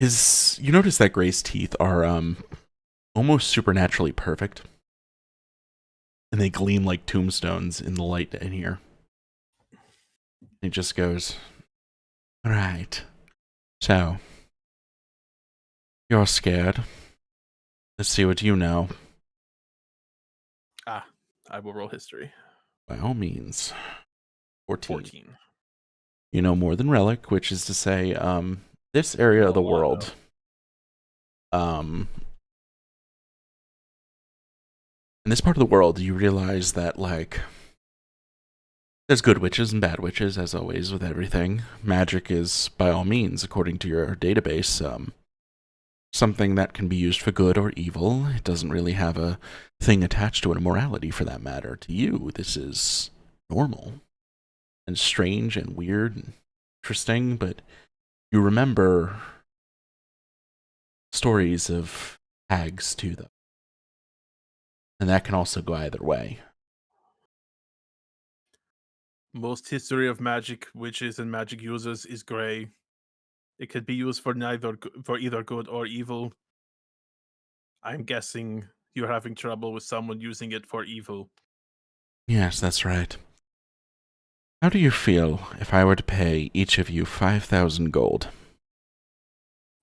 You notice that Gray's teeth are almost supernaturally perfect. And they gleam like tombstones in the light in here. He just goes, all right. So, you're scared. Let's see what you know. I will roll history. By all means. 14. 14. You know more than Relic, which is to say, this area of the world, in this part of the world, you realize that, like, there's good witches and bad witches, as always with everything. Magic is, by all means, according to your database, something that can be used for good or evil. It doesn't really have a thing attached to it, a morality for that matter. To you, this is normal and strange and weird and interesting, but you remember stories of hags too, though. And that can also go either way. Most history of magic witches and magic users is gray. It could be used for either good or evil. I'm guessing you're having trouble with someone using it for evil. Yes, that's right. How do you feel if I were to pay each of you 5,000 gold?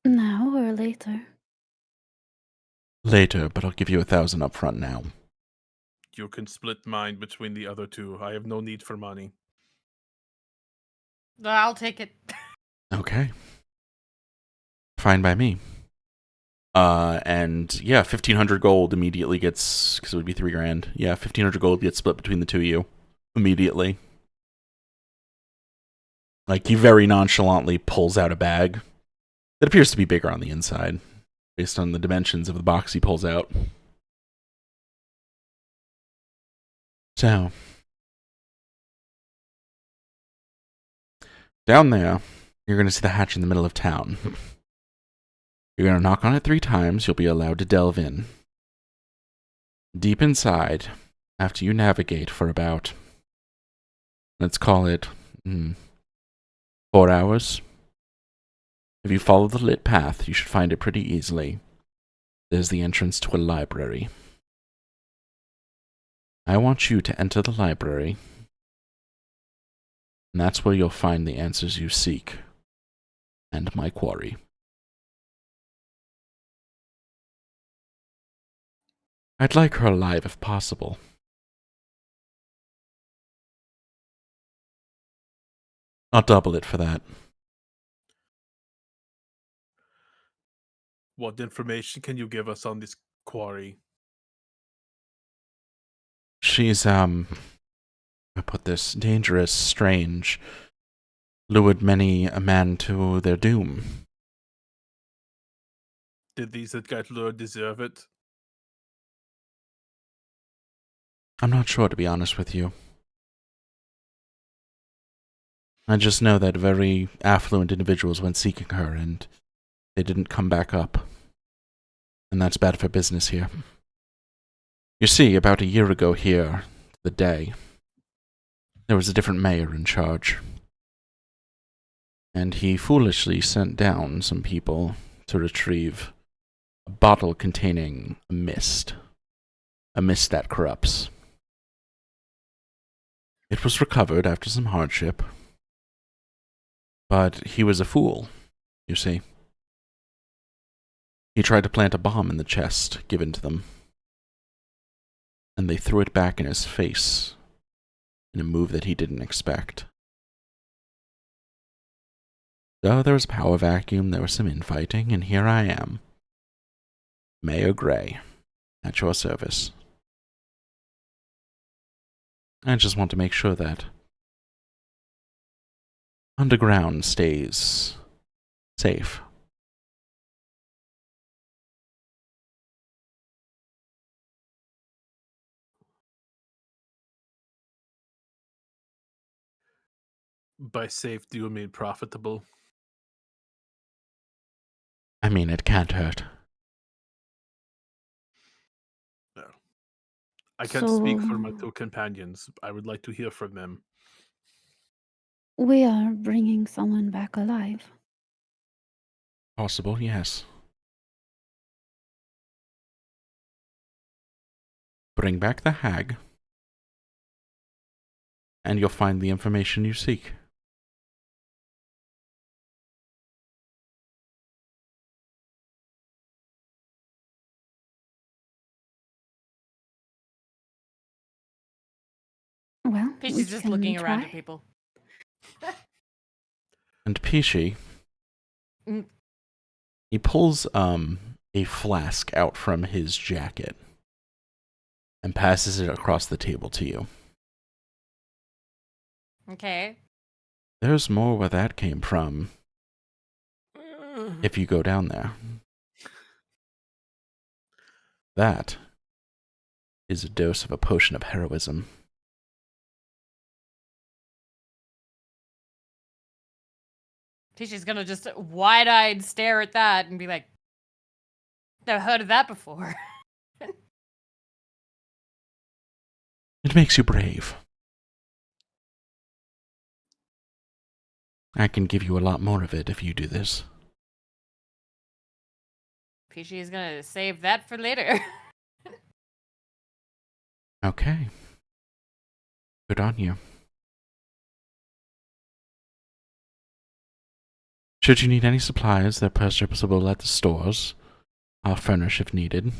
Now or later? Later, but I'll give you 1,000 up front now. You can split mine between the other two. I have no need for money. I'll take it. Okay. Fine by me. And yeah, 1,500 gold immediately gets, because it would be 3 grand. Yeah, 1,500 gold gets split between the two of you immediately. Like, he very nonchalantly pulls out a bag that appears to be bigger on the inside, based on the dimensions of the box he pulls out. So, down there, you're going to see the hatch in the middle of town. You're going to knock on it 3 times. You'll be allowed to delve in. Deep inside, after you navigate for about, let's call it 4 hours. If you follow the lit path, you should find it pretty easily. There's the entrance to a library. I want you to enter the library, and that's where you'll find the answers you seek, and my quarry. I'd like her alive if possible. I'll double it for that. What information can you give us on this quarry? She's, I put this, dangerous, strange, lured many a man to their doom. Did these that got lured deserve it? I'm not sure, to be honest with you. I just know that very affluent individuals went seeking her, and they didn't come back up. And that's bad for business here. You see, about a year ago here, the day, there was a different mayor in charge. And he foolishly sent down some people to retrieve a bottle containing a mist. A mist that corrupts. It was recovered after some hardship. But he was a fool, you see. He tried to plant a bomb in the chest given to them. And they threw it back in his face in a move that he didn't expect. So there was a power vacuum, there was some infighting, and here I am. Mayor Gray, at your service. I just want to make sure that underground stays safe. By safe, do you mean profitable? I mean, it can't hurt. No. I can't speak for my two companions. I would like to hear from them. We are bringing someone back alive. Possible, yes. Bring back the hag, and you'll find the information you seek. Well, we She's just can looking around try. at people. And Pishi, Mm. he pulls a flask out from his jacket and passes it across the table to you. Okay. There's more where that came from if you go down there. That is a dose of a potion of heroism. Tisha's gonna just wide-eyed stare at that and be like, "Never heard of that before." It makes you brave. I can give you a lot more of it if you do this. Pishi is gonna save that for later. Okay. Good on you. Should you need any supplies, they're purchasable at the stores. I'll furnish if needed.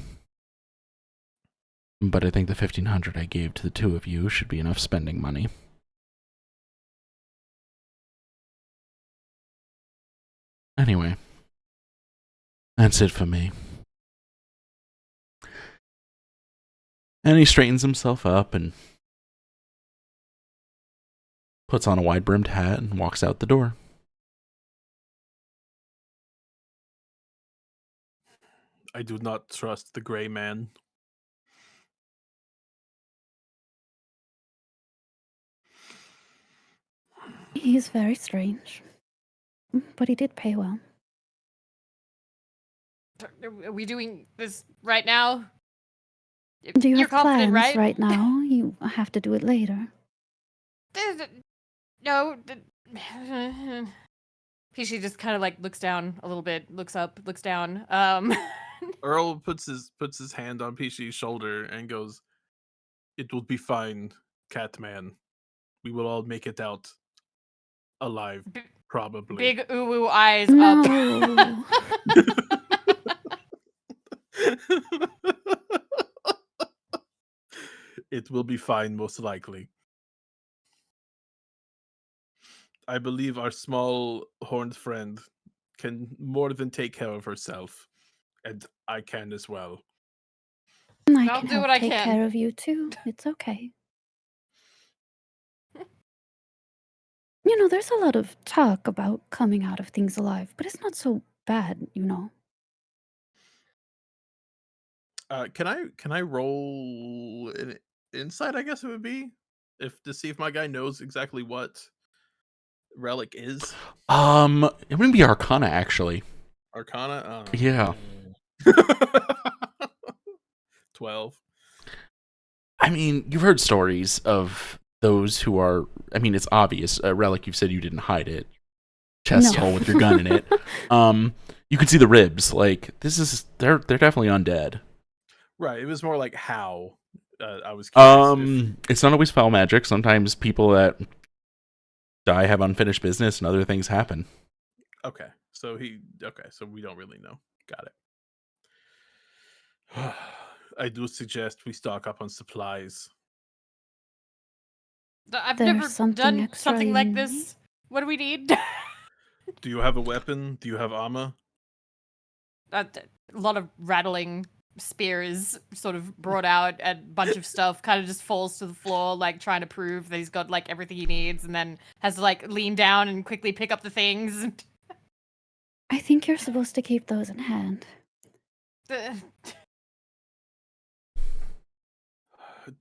But I think the 1,500 I gave to the two of you should be enough spending money. Anyway, that's it for me. And he straightens himself up and puts on a wide-brimmed hat and walks out the door. I do not trust the gray man. He's very strange. But he did pay well. Are we doing this right now? Do you You're have confident, plans right? now? You have to do it later. No. Pishi just kind of like looks down a little bit, looks up, looks down. Earl puts his hand on Pishi's shoulder and goes, "It will be fine, Catman. We will all make it out alive, probably." Big ooh eyes No. up. It will be fine, most likely. I believe our small horned friend can more than take care of herself, and I can as well. I I'll can do help what I take can. care of you too. It's okay. You know, there's a lot of talk about coming out of things alive, but it's not so bad, you know. Can I roll an insight? I guess it would be if to see if my guy knows exactly what relic is. It wouldn't be Arcana actually. Arcana. Yeah. 12. I mean, you've heard stories of those who are. I mean, it's obvious. A relic. You've said you didn't hide it. Chest No. hole with your gun in it. You can see the ribs. Like this is. They're definitely undead. Right. It was more like how. I was curious. It's not always foul magic. Sometimes people that die have unfinished business, and other things happen. Okay. So so we don't really know. Got it. I do suggest we stock up on supplies. I've There's never something done extra something you like need? this. What do we need? Do you have a weapon? Do you have armor? A lot of rattling spears sort of brought out, and a bunch of stuff kind of just falls to the floor, like trying to prove that he's got like everything he needs, and then has to like lean down and quickly pick up the things. I think you're supposed to keep those in hand.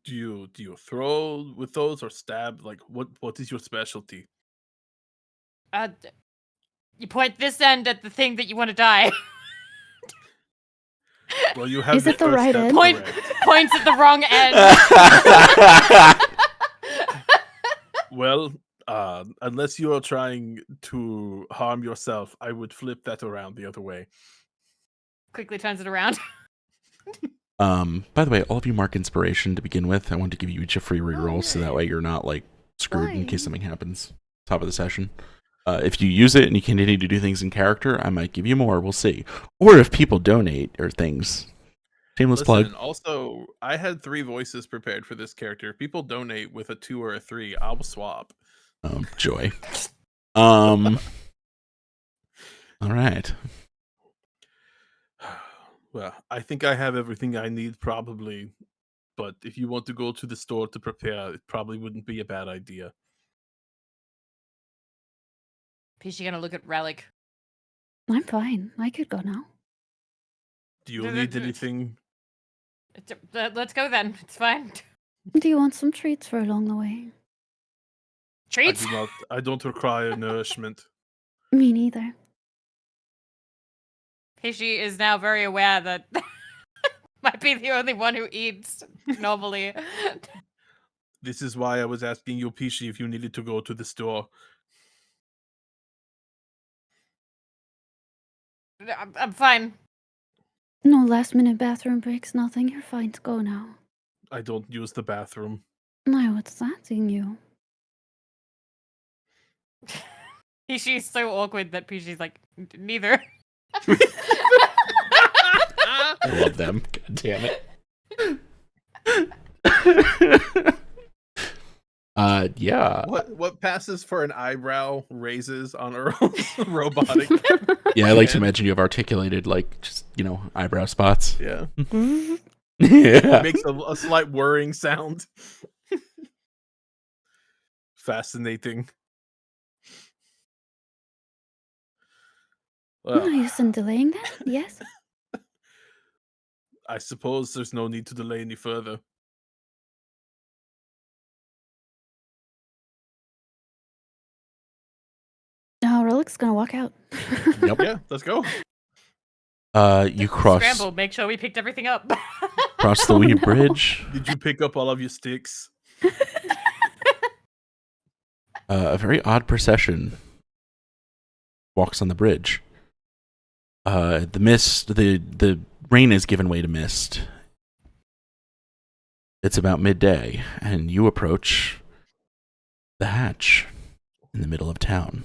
Do you throw with those or stab? Like what is your specialty? You point this end at the thing that you want to die. Well, you have Is it the first right step end? correct. Points at the wrong end. Well, unless you are trying to harm yourself, I would flip that around the other way. Quickly turns it around. By the way, all of you mark inspiration to begin with. I want to give you each a free reroll, so that way you're not like screwed in case Why? something happens. Top of the session. If you use it and you continue to do things in character, I might give you more. We'll see. Or if people donate or things. Shameless Listen, plug. also, I had 3 voices prepared for this character. If people donate with a 2 or a 3, I'll swap. Joy. All right. Well, I think I have everything I need probably, but if you want to go to the store to prepare, it probably wouldn't be a bad idea. Peachy gonna look at Relic. I'm fine. I could go now. Do you need anything? Let's go then. It's fine. Do you want some treats for along the way? Treats? I don't require nourishment. Me neither. Peachy is now very aware that might be the only one who eats normally. This is why I was asking you, Pishi, if you needed to go to the store. I'm fine. No last minute bathroom breaks, nothing. You're fine to go now. I don't use the bathroom. I was asking you. Peachy's so awkward that Peachy's like, neither. I love them. God damn it. Yeah. What passes for an eyebrow raises on Earl's robotic? Yeah, I like to imagine you have articulated, like, just, eyebrow spots. Yeah. Yeah. It makes a slight whirring sound. Fascinating. No Well, use in delaying that, yes? I suppose there's no need to delay any further. Relic's gonna walk out. Yep. Yeah, let's go. You cross Scramble, make sure we picked everything up. cross the Weed Bridge. Did you pick up all of your sticks? A very odd procession walks on the bridge. The mist, the rain has given way to mist. It's about midday, and you approach the hatch in the middle of town.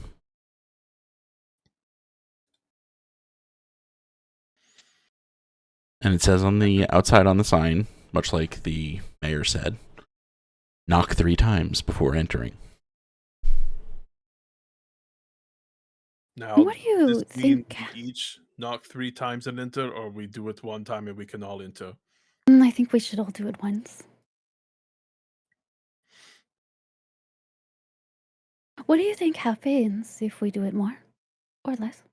And it says on the outside on the sign, much like the mayor said, knock 3 times before entering. Now, What do you does this mean think? we each knock 3 times and enter, or we do it one time and we can all enter? I think we should all do it once. What do you think happens if we do it more? Or less?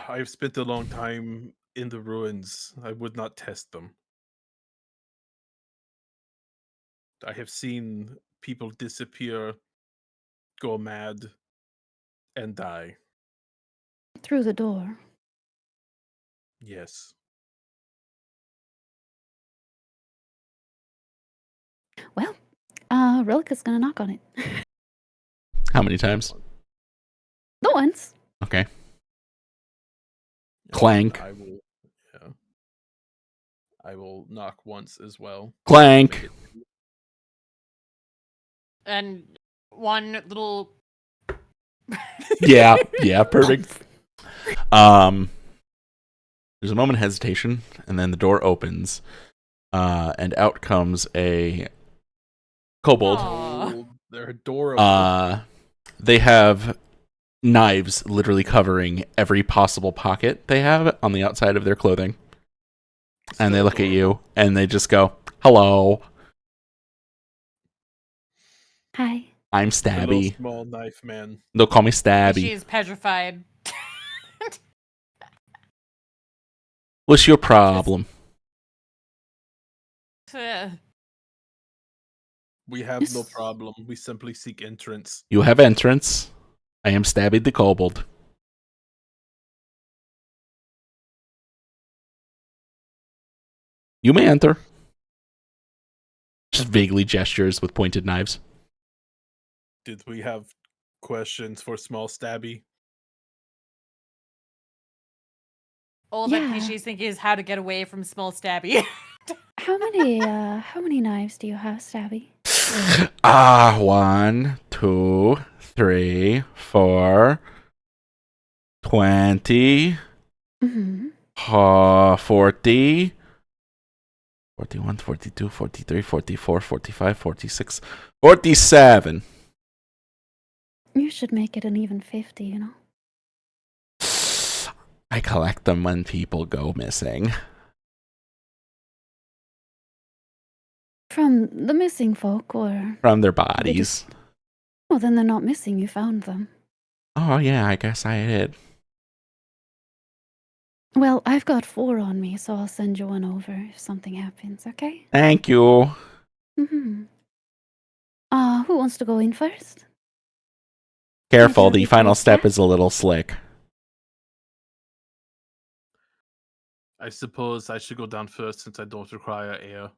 I've spent a long time in the ruins, I would not test them. I have seen people disappear, go mad, and die. Through the door. Yes. Well, Relica's gonna knock on it. How many times? The once. Okay. Clank. I will. Yeah. I will knock once as well. Clank. And one little. Yeah, perfect. There's a moment of hesitation, and then the door opens, and out comes a kobold. Oh, they're adorable. They have knives literally covering every possible pocket they have on the outside of their clothing. And they look at you, and they just go, "Hello." Hi. I'm Hello, Stabby. small knife man. They'll call me Stabby. She is petrified. What's your problem? We have no problem. We simply seek entrance. You have entrance. I am Stabby the kobold. You may enter. Just vaguely gestures with pointed knives. Did we have questions for small Stabby? All that Pishy's thinking is how to get away from small Stabby. How many knives do you have, Stabby? 1, 2, 3, 4, 20, 40, 41, 42, 43, 44, 45, 46, 47. You should make it an even 50, you know? I collect them when people go missing. From the missing folk, or... From their bodies. Well, then they're not missing, you found them. Oh, yeah, I guess I did. Well, I've got 4 on me, so I'll send you one over if something happens, okay? Thank you. Who wants to go in first? Careful, the final step is a little slick. I suppose I should go down first since I don't require air.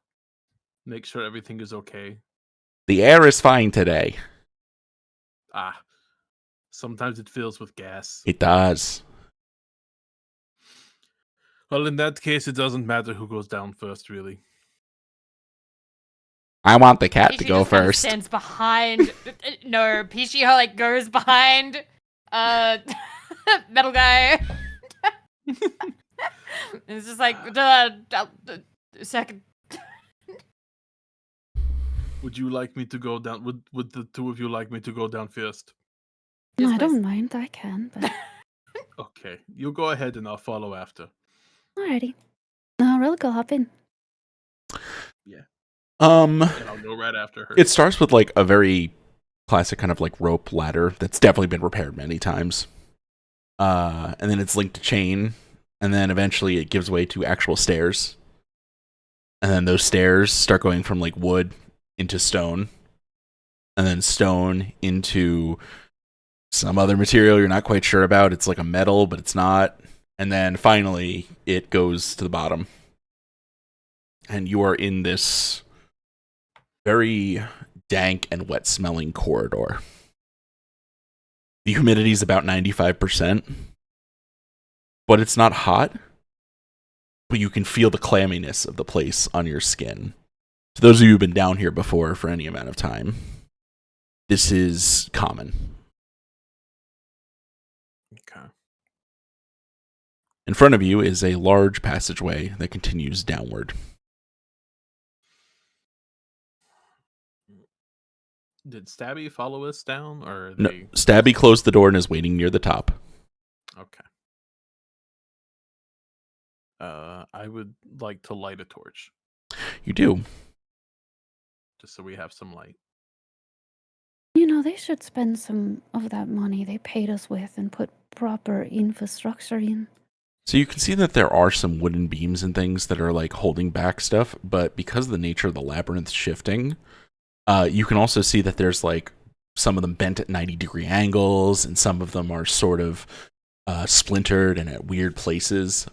Make sure everything is okay. The air is fine today. Sometimes it fills with gas. It does. Well, in that case, it doesn't matter who goes down first, really. I want the cat to Pishy go just kind of first. stands behind. No, Pishy like goes behind. Metal guy. It's just like second. Would you like me to go down? Would the two of you like me to go down first? No, I don't mind, I can, but... Okay, you go ahead and I'll follow after. Alrighty. Relic will hop in. Yeah. And I'll go right after her. It starts with like a very classic kind of like rope ladder that's definitely been repaired many times. And then it's linked to chain, and then eventually it gives way to actual stairs. And then those stairs start going from like wood into stone, and then stone into some other material you're not quite sure about. It's like a metal, but it's not. And then finally it goes to the bottom. And you are in this very dank and wet smelling corridor. The humidity is about 95%, but it's not hot. But you can feel the clamminess of the place on your skin. To those of you who've been down here before for any amount of time, this is common. Okay. In front of you is a large passageway that continues downward. Did Stabby follow us down, or No, Stabby closed the door and is waiting near the top. Okay. I would like to light a torch. You do. Just so we have some light. You know, they should spend some of that money they paid us with and put proper infrastructure in. So you can see that there are some wooden beams and things that are like holding back stuff, but because of the nature of the labyrinth shifting, you can also see that there's like some of them bent at 90-degree angles, and some of them are sort of splintered and at weird places.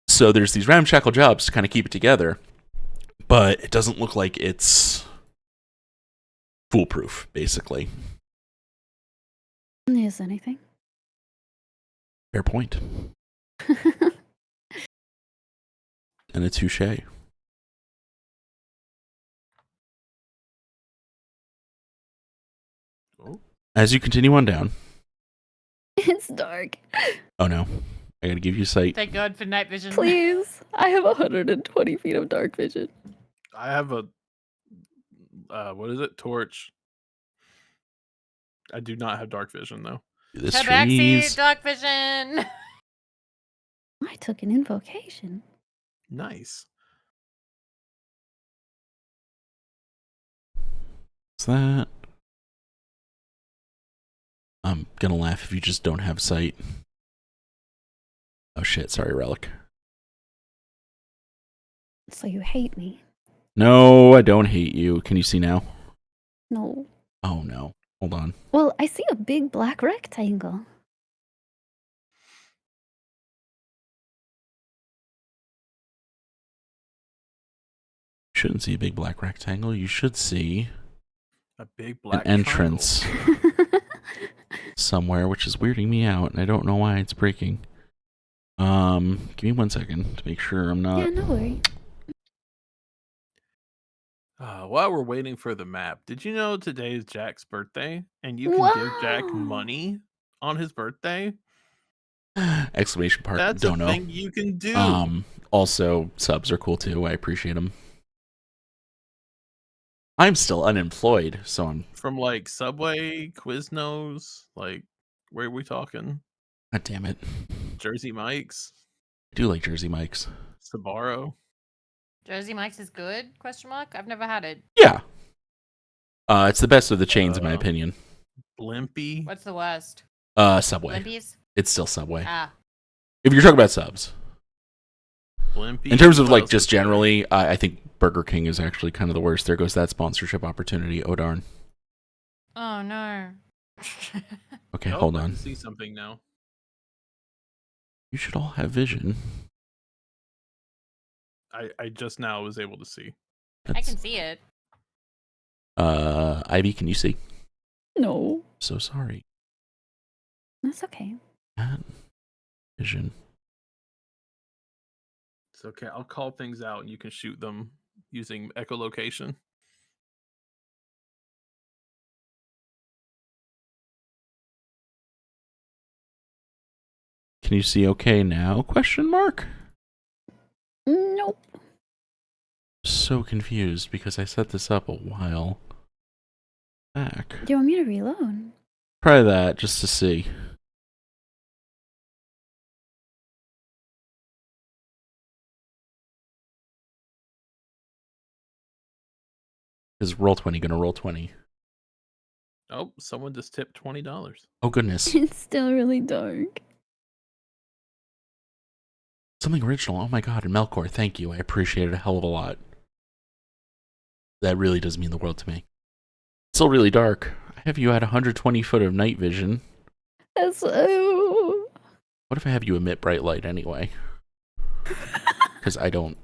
So there's these ramshackle jobs to kind of keep it together, but it doesn't look like it's foolproof, basically. Is anything? Fair point. And a touche. Oh. As you continue on down. It's dark. Oh no. I gotta give you sight. Thank God for night vision. Please. I have 120 feet of dark vision. I have a what is it? Torch. I do not have dark vision though. This Tabaxi, trees. dark vision. I took an invocation. Nice. What's that? I'm gonna laugh if you just don't have sight. Oh shit, sorry, Relic. So you hate me? No, I don't hate you. Can you see now? No. Oh no. Hold on. Well, I see a big black rectangle. You shouldn't see a big black rectangle. You should see A big black an entrance somewhere, which is weirding me out, and I don't know why it's breaking. Give me 1 second to make sure I'm not. Yeah, no worry. While we're waiting for the map, did you know today is Jack's birthday? And you can give Jack Wow. money on his birthday? Exclamation part. That's Don't a know. thing you can do. Also, subs are cool too. I appreciate them. I'm still unemployed, so I'm. From like Subway, Quiznos, like where are we talking? God damn it. Jersey Mike's, I do like Jersey Mike's. Sbarro. Jersey Mike's is good? Question mark. I've never had it. Yeah. It's the best of the chains, in my opinion. Blimpie. What's the worst? Subway. Blimpies? It's still Subway. Ah. If you're talking about subs. Blimpie. In terms of What like else just is there? generally, I think Burger King is actually kind of the worst. There goes that sponsorship opportunity. Oh darn. Oh no. Okay, Oh, hold I on. can see something now. You should all have vision. I just now was able to see. I can see it. Ivy, can you see? No. So sorry. That's okay. Vision. It's okay. I'll call things out and you can shoot them using echolocation. Can you see okay now? Question mark? Nope. So confused because I set this up a while back. Do you want me to reload? Try that just to see. Is Roll20 gonna roll 20? Oh, someone just tipped $20. Oh goodness. It's still really dark. Something original. Oh my god, and Melkor, thank you. I appreciate it a hell of a lot. That really does mean the world to me. It's still really dark. I have you at 120 foot of night vision. So... What if I have you emit bright light anyway? Because I don't.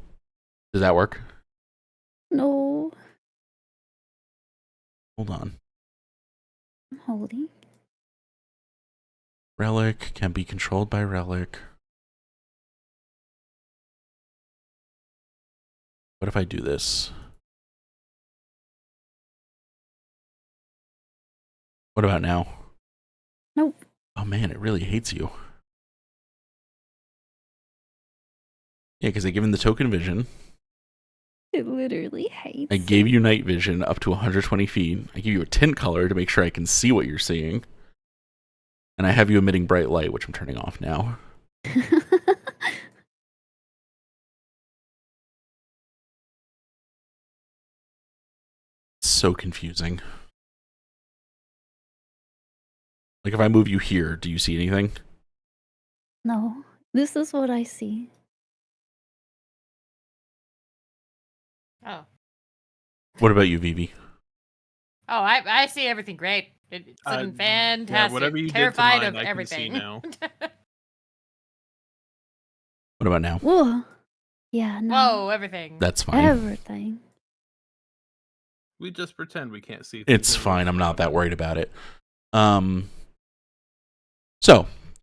Does that work? No. Hold on. I'm holding. Relic can be controlled by Relic. What if I do this? What about now? Nope. Oh man, it really hates you. Yeah, because I gave him the token vision. It literally hates. I gave you night vision up to 120 feet. I give you a tint color to make sure I can see what you're seeing. And I have you emitting bright light, which I'm turning off now. It's so confusing. Like if I move you here, do you see anything? No. This is what I see. Oh. What about you, Vivi? Oh, I see everything great. It's looking fantastic. Yeah, whatever you Terrified did to mine, of I can see everything. now. What about now? Whoa. Yeah, no. Whoa, everything. That's fine. Everything. We just pretend we can't see. It's fine. I'm not that worried about it. So,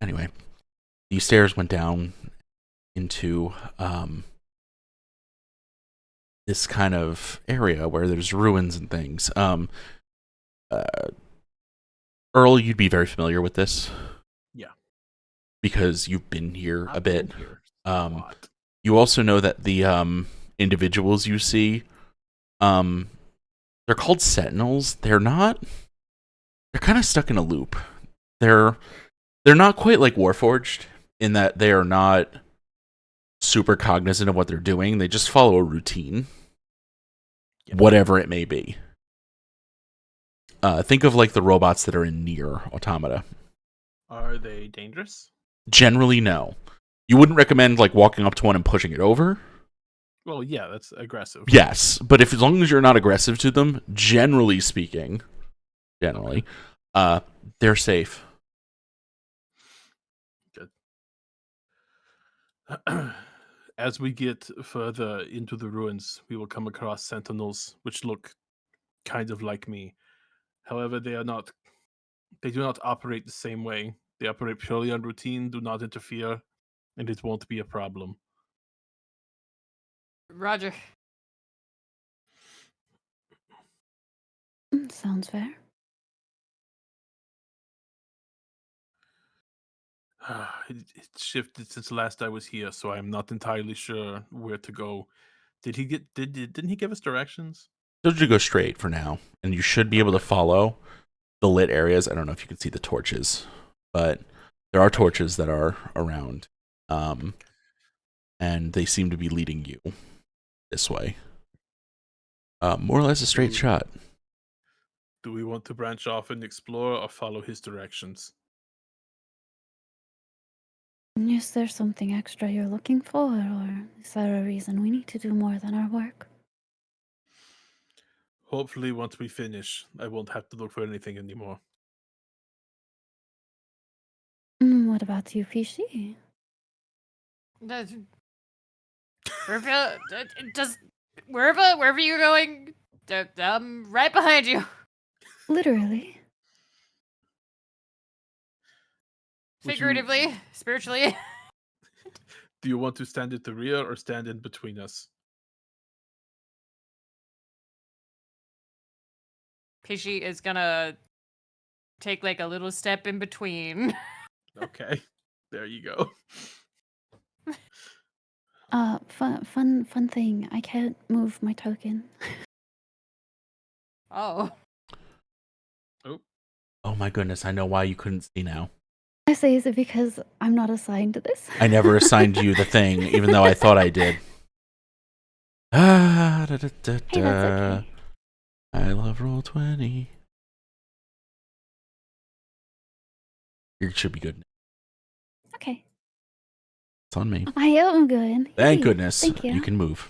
anyway, the stairs went down into this kind of area where there's ruins and things. Earl, you'd be very familiar with this. Yeah. Because you've been here a I've bit. been here a lot. You also know that the individuals you see, they're called sentinels. They're kind of stuck in a loop. They're not quite like Warforged in that they are not super cognizant of what they're doing. They just follow a routine, whatever it may be. Think of like the robots that are in Nier Automata. Are they dangerous? Generally, no. You wouldn't recommend like walking up to one and pushing it over. Well, yeah, that's aggressive. Yes, but as long as you're not aggressive to them, generally speaking, they're safe. Good. As we get further into the ruins, we will come across sentinels, which look kind of like me. However, they do not operate the same way. They operate purely on routine, do not interfere, and it won't be a problem. Roger. Sounds fair. It shifted since last I was here, so I'm not entirely sure where to go. Didn't he give us directions? Told you to go straight for now, and you should be able to follow the lit areas. I don't know if you can see the torches, but there are torches that are around, and they seem to be leading you this way. More or less a straight shot. Do we want to branch off and explore or follow his directions? Is there something extra you're looking for, or is there a reason we need to do more than our work? Hopefully, once we finish, I won't have to look for anything anymore. What about you, Fishy? Wherever you're going, I'm right behind you. Literally. Figuratively, spiritually. Do you want to stand at the rear or stand in between us? Pishy is gonna take like a little step in between. Okay, there you go. Fun thing. I can't move my token. Oh. Oh my goodness, I know why you couldn't see now. I say, is it because I'm not assigned to this? I never assigned you the thing, even though I thought I did. Hey, that's okay. I love Roll20. It should be good. Okay. It's on me. I am good. Thank Yay. goodness. Thank you. You can move.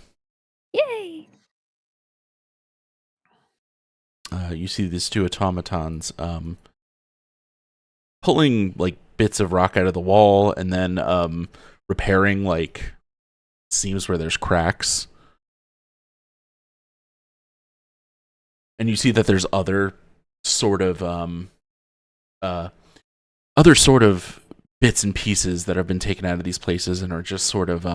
Yay! You see these two automatons pulling like bits of rock out of the wall and then repairing like seams where there's cracks. And you see that there's other sort of bits and pieces that have been taken out of these places and are just sort of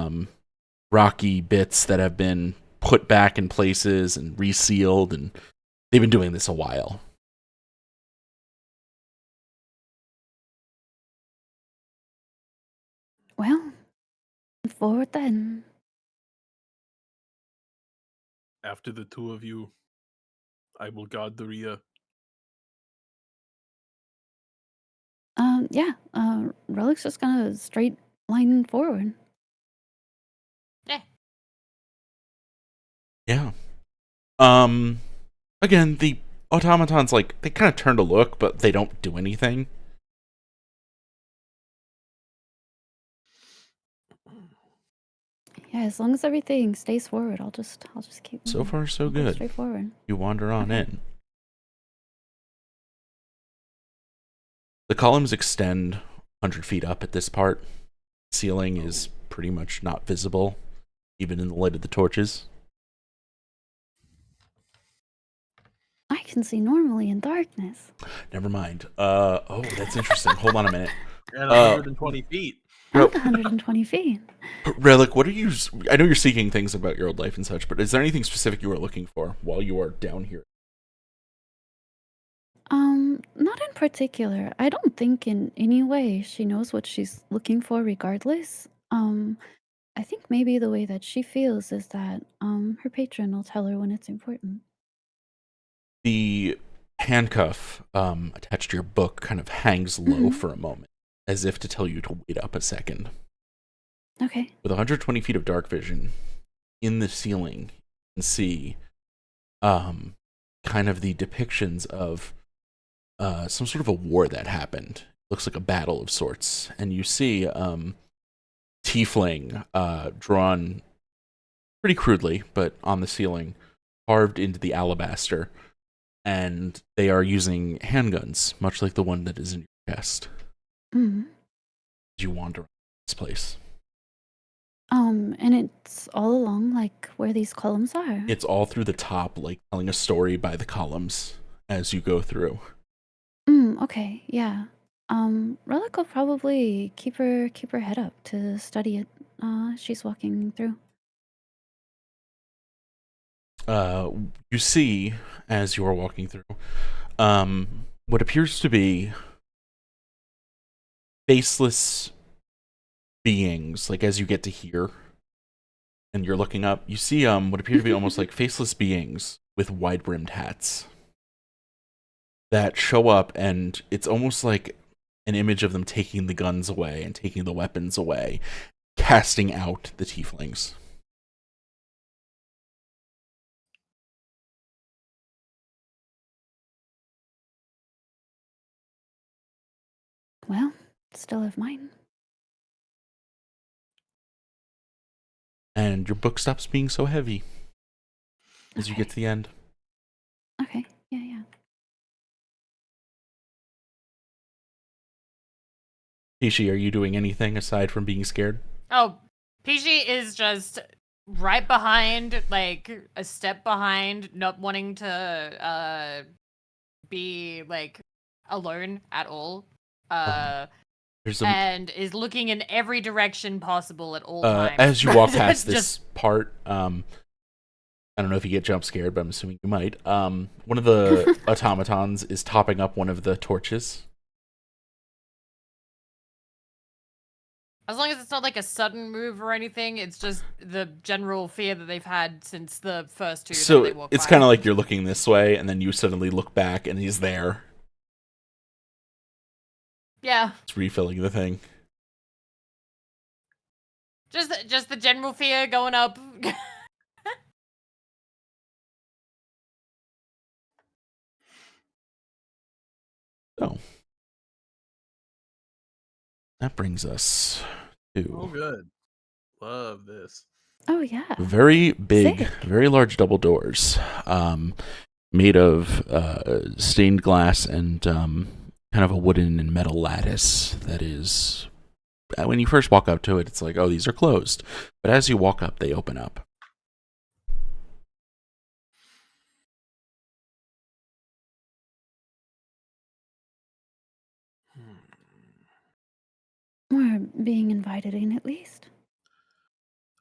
rocky bits that have been put back in places and resealed, and they've been doing this a while. Well, forward then. After the two of you, I will guard the rear. Yeah. Relic's just gonna straight line forward. Yeah. Yeah. Again, the automatons, like, they kind of turn to look, but they don't do anything. Yeah, as long as everything stays forward, I'll just keep. So far, so I'll go good. straight forward. You wander on Okay. in. The columns extend 100 feet up at this part. Ceiling is pretty much not visible, even in the light of the torches. I can see normally in darkness. Never mind. Oh, that's interesting. Hold on a minute. And 120 feet. Not 120 feet. Relic, what are you... I know you're seeking things about your old life and such, but is there anything specific you are looking for while you are down here? Not in particular. I don't think in any way she knows what she's looking for regardless. I think maybe the way that she feels is that, her patron will tell her when it's important. The handcuff attached to your book kind of hangs low for a moment, as if to tell you to wait up a second. Okay. With 120 feet of dark vision, in the ceiling, you can see kind of the depictions of some sort of a war that happened. Looks like a battle of sorts. And you see tiefling drawn pretty crudely, but on the ceiling, carved into the alabaster. And they are using handguns, much like the one that is in your chest. Mm-hmm. As you wander around this place. And it's all along, like, where these columns are. It's all through the top, like telling a story by the columns as you go through. Okay, yeah. Relic will probably keep her head up to study it. She's walking through. You see, as you are walking through, what appears to be faceless beings, like as you get to here and you're looking up, you see what appear to be almost like faceless beings with wide-brimmed hats that show up, and it's almost like an image of them taking the guns away and taking the weapons away, casting out the tieflings. Well, still have mine. And your book stops being so heavy as you get to the end. Okay, yeah. Ishi, are you doing anything aside from being scared? Oh, Pishi is just right behind, like a step behind, not wanting to be like alone at all. And is looking in every direction possible at all times. As you walk past this part, I don't know if you get jump scared, but I'm assuming you might. One of the automatons is topping up one of the torches. As long as it's not like a sudden move or anything, it's just the general fear that they've had since the first two. So that they walk it's by. kind of like you're looking this way, and then you suddenly look back, and he's there. Yeah. It's refilling the thing. Just the general fear going up. So that brings us to Oh, good. Love this. Oh, yeah. very big, Sick. very large double doors, made of stained glass and kind of a wooden and metal lattice that is, when you first walk up to it, it's like, oh, these are closed. But as you walk up, they open up. We're being invited in, at least.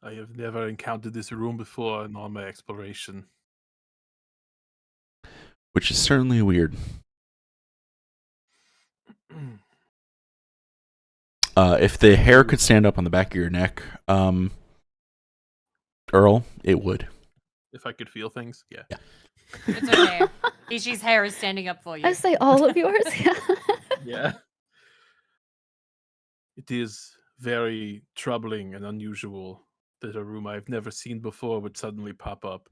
I have never encountered this room before in all my exploration. Which is certainly weird. If the hair could stand up on the back of your neck, Earl, it would. If I could feel things, yeah. It's okay. Ishi's hair is standing up for you. I say all of yours. Yeah. Yeah. It is very troubling and unusual that a room I've never seen before would suddenly pop up.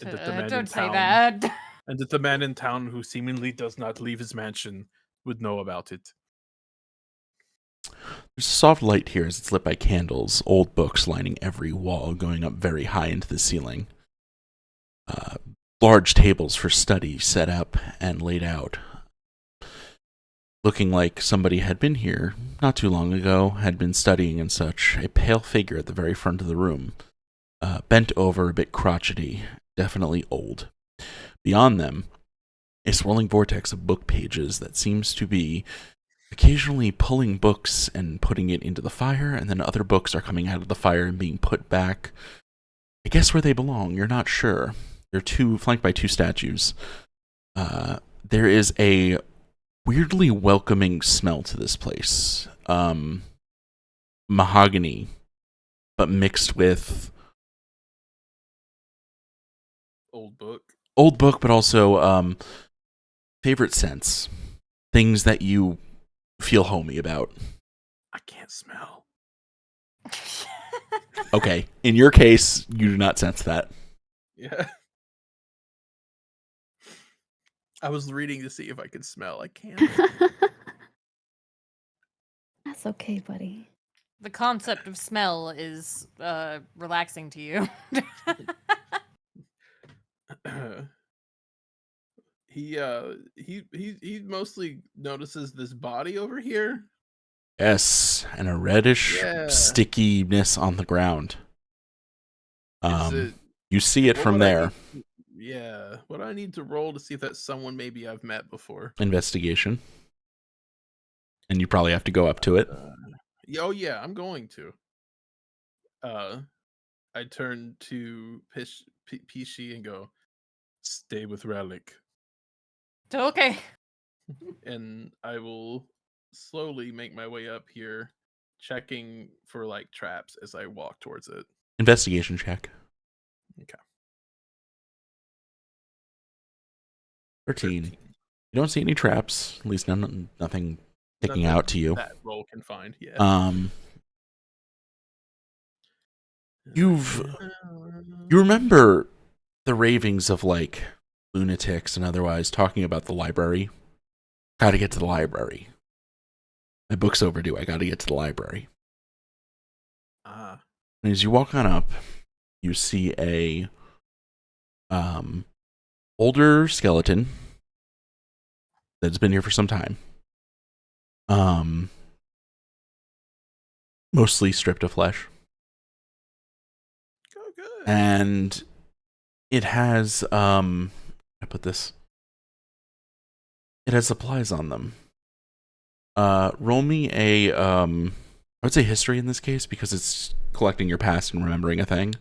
And that the man Don't in say town, that. And that the man in town who seemingly does not leave his mansion would know about it. There's a soft light here as it's lit by candles, old books lining every wall, going up very high into the ceiling. Large tables for study set up and laid out. Looking like somebody had been here not too long ago, had been studying and such. A pale figure at the very front of the room, bent over, a bit crotchety, definitely old. Beyond them, a swirling vortex of book pages that seems to be occasionally pulling books and putting it into the fire, and then other books are coming out of the fire and being put back, I guess, where they belong. You're not sure. They're flanked by two statues. There is a weirdly welcoming smell to this place. Mahogany, but mixed with Old book, but also favorite scents. Things that you feel homey about. I can't smell. Okay, in your case, you do not sense that. Yeah. I was reading to see if I could smell. I can't. That's okay, buddy. The concept of smell is relaxing to you. He mostly notices this body over here. Yes, and a reddish stickiness on the ground. You see it from there. Yeah. What do I need to roll to see if that's someone maybe I've met before? Investigation. And you probably have to go up to it. Oh yeah, I'm going to. I turn to Pishi and go, "Stay with Relic." Okay. And I will slowly make my way up here, checking for like traps as I walk towards it. Investigation check. Okay. 13. You don't see any traps, at least nothing sticking out to you. That roll can find, yeah. You remember the ravings of like lunatics and otherwise talking about the library. Gotta get to the library. My book's overdue. I gotta get to the library. And as you walk on up, you see a older skeleton that's been here for some time. Mostly stripped of flesh. Oh, good. And it has I put this. It has supplies on them. Roll me a I would say history in this case because it's collecting your past and remembering a thing.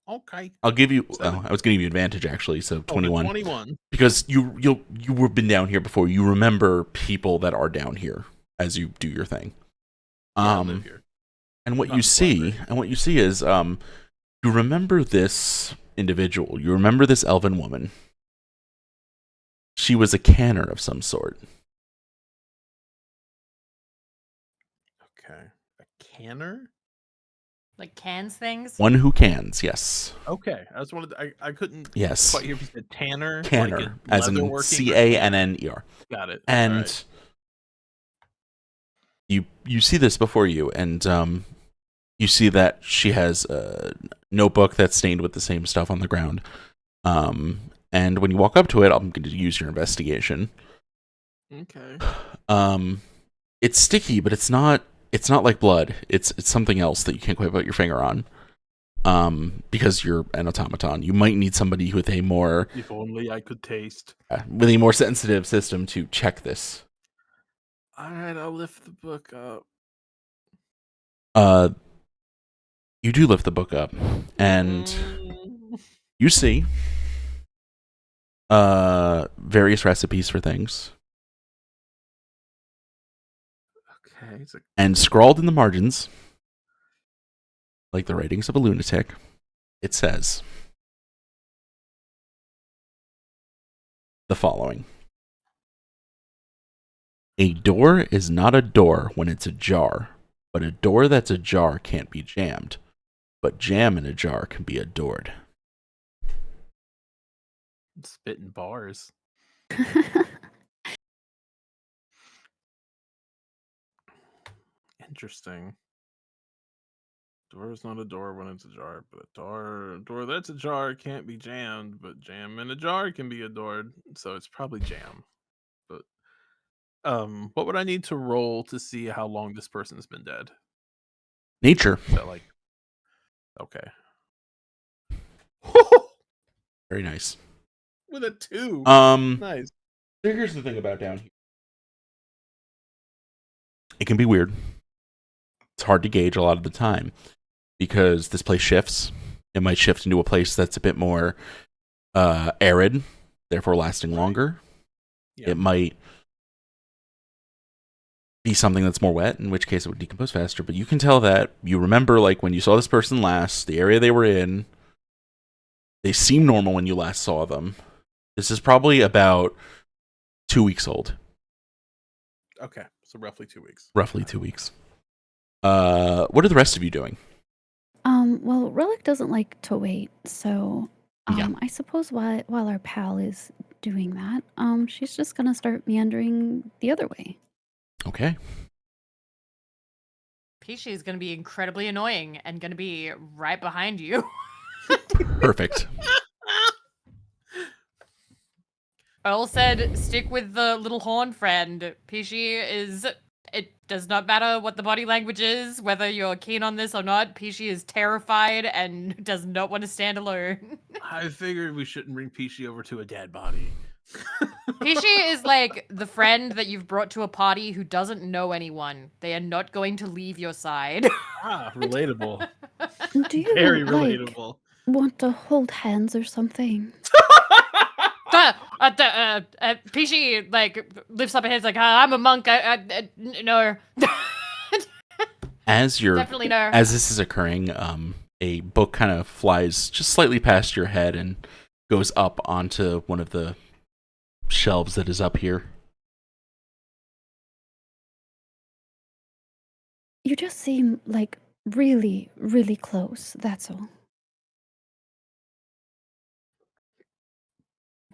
Okay. I'll give you. I was going to give you advantage actually, so 21. 21. Because you've been down here before. You remember people that are down here as you do your thing. I live here. And what you see is you remember this individual. You remember this elven woman. She was a canner of some sort. Okay. A canner? Like cans things? One who cans, yes. Okay. I just wanted I couldn't Yes. quite hear if you said tanner. Canner, like as in Canner. Got it. And right. you see this before you, and you see that she has a notebook that's stained with the same stuff on the ground. And when you walk up to it, I'm going to use your investigation. Okay. It's sticky, but it's not like blood. It's something else that you can't quite put your finger on. Because you're an automaton. You might need somebody with a more If only I could taste. With a more sensitive system to check this. All right, I'll lift the book up. You do lift the book up, and you see various recipes for things. Okay. And scrawled in the margins, like the writings of a lunatic, it says the following. A door is not a door when it's ajar, but a door that's ajar can't be jammed, but jam in a jar can be adored. Spitting bars. Interesting. Door is not a door when it's ajar, but a door that's ajar can't be jammed, but jam in a jar can be adored, so it's probably jam. But what would I need to roll to see how long this person's been dead? Nature. Is that like okay? Very nice. With a 2. Nice. Here's the thing about down here. It can be weird. It's hard to gauge a lot of the time because this place shifts. It might shift into a place that's a bit more arid, therefore lasting longer. Yeah. It might be something that's more wet, in which case it would decompose faster. But you can tell that you remember, like, when you saw this person last, the area they were in, they seem normal when you last saw them. This is probably about 2 weeks old. Okay, so roughly 2 weeks. Roughly 2 weeks. What are the rest of you doing? Well, Relic doesn't like to wait, so Yeah. I suppose while our pal is doing that, she's just gonna start meandering the other way. Okay. Pishi is going to be incredibly annoying and going to be right behind you. Perfect. Earl said, stick with the little horn friend. Pishi is... It does not matter what the body language is, whether you're keen on this or not. Pishi is terrified and does not want to stand alone. I figured we shouldn't bring Pishi over to a dead body. Pishi is like the friend that you've brought to a party who doesn't know anyone. They are not going to leave your side. Ah, relatable. Do you Very like relatable. want to hold hands or something? Pishi like lifts up her hands like, I'm a monk. No. Definitely no. As this is occurring, a book kind of flies just slightly past your head and goes up onto one of the shelves that is up here. You just seem like really, really close. That's all.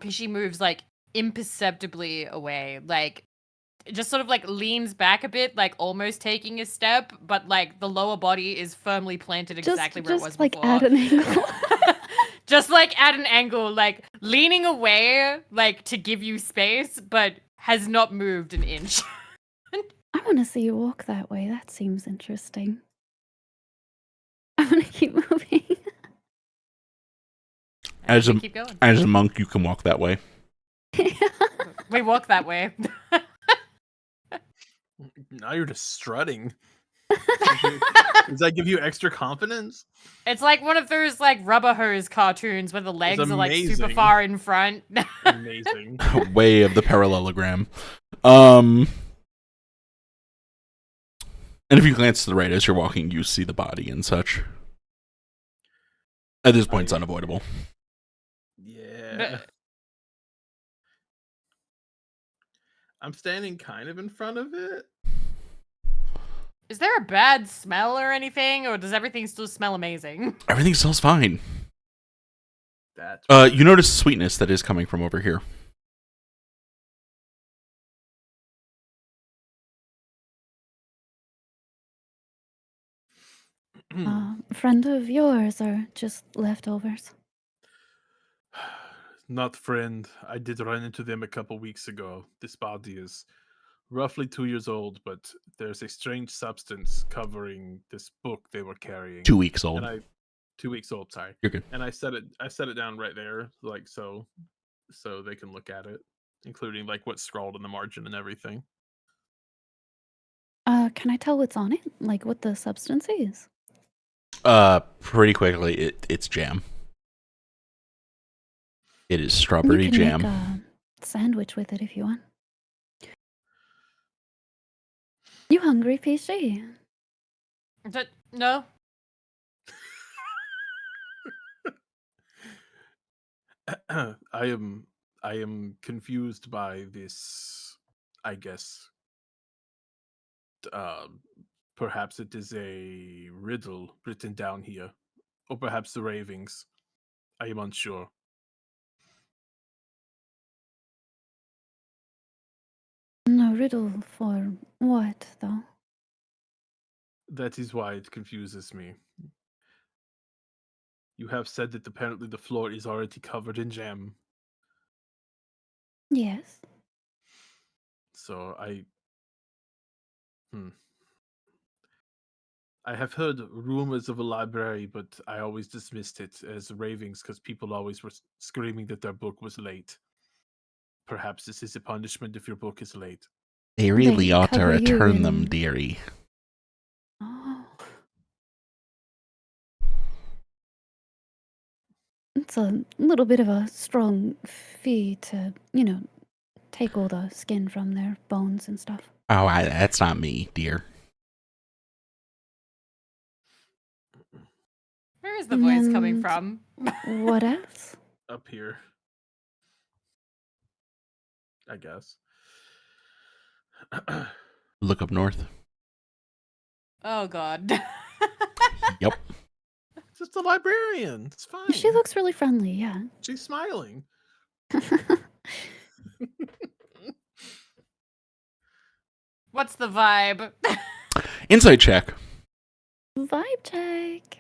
Pishi moves like imperceptibly away, like just sort of like leans back a bit, like almost taking a step, but like the lower body is firmly planted exactly where it was like before. at an angle. Just like at an angle, like leaning away, like to give you space, but has not moved an inch. I want to see you walk that way. That seems interesting. I'm gonna keep moving. As a keep going. as a monk, you can walk that way. We walk that way. Now you're just strutting. Does that give you extra confidence? It's like one of those like rubber hose cartoons where the legs are like super amazing. far in front. Amazing. Way of the parallelogram. And if you glance to the right as you're walking, you see the body and such. At this point, it's unavoidable. Yeah. I'm standing kind of in front of it. Is there a bad smell or anything, or does everything still smell amazing? Everything smells fine. That's You notice sweetness that is coming from over here. Friend of yours or just leftovers? Not friend. I did run into them a couple weeks ago. This body is roughly 2 years old, but there's a strange substance covering this book they were carrying. 2 weeks old. And 2 weeks old, sorry. You're good. And I set it down right there, like so they can look at it, including like what's scrawled in the margin and everything. Can I tell what's on it? Like what the substance is? Pretty quickly, it's jam. It is You strawberry can jam. make a sandwich with it if you want. You hungry, PC? No. I am confused by this, I guess. Perhaps it is a riddle written down here, or perhaps the ravings. I am unsure. No riddle for what, though? That is why it confuses me. You have said that apparently the floor is already covered in jam. Yes. So I have heard rumors of a library, but I always dismissed it as ravings because people always were screaming that their book was late. Perhaps this is a punishment if your book is late. They really They ought to cover you return them, in- dearie. Oh. It's a little bit of a strong fee to, take all the skin from their bones and stuff. Oh, that's not me, dear. Where is the voice coming And from? What else? Up here, I guess. Look up north. Oh God. Yep. Just a librarian. It's fine. She looks really friendly, yeah. She's smiling. What's the vibe? Insight check. Vibe check.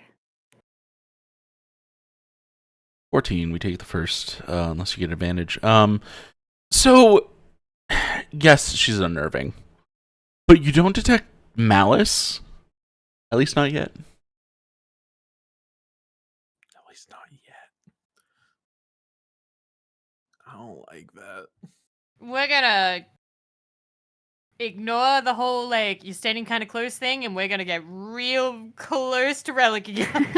14. We take the first, unless you get advantage. So, yes, she's unnerving, but you don't detect malice. At least not yet. At least not yet. I don't like that. We're gonna ignore the whole like you're standing kind of close thing, and we're gonna get real close to Relic again.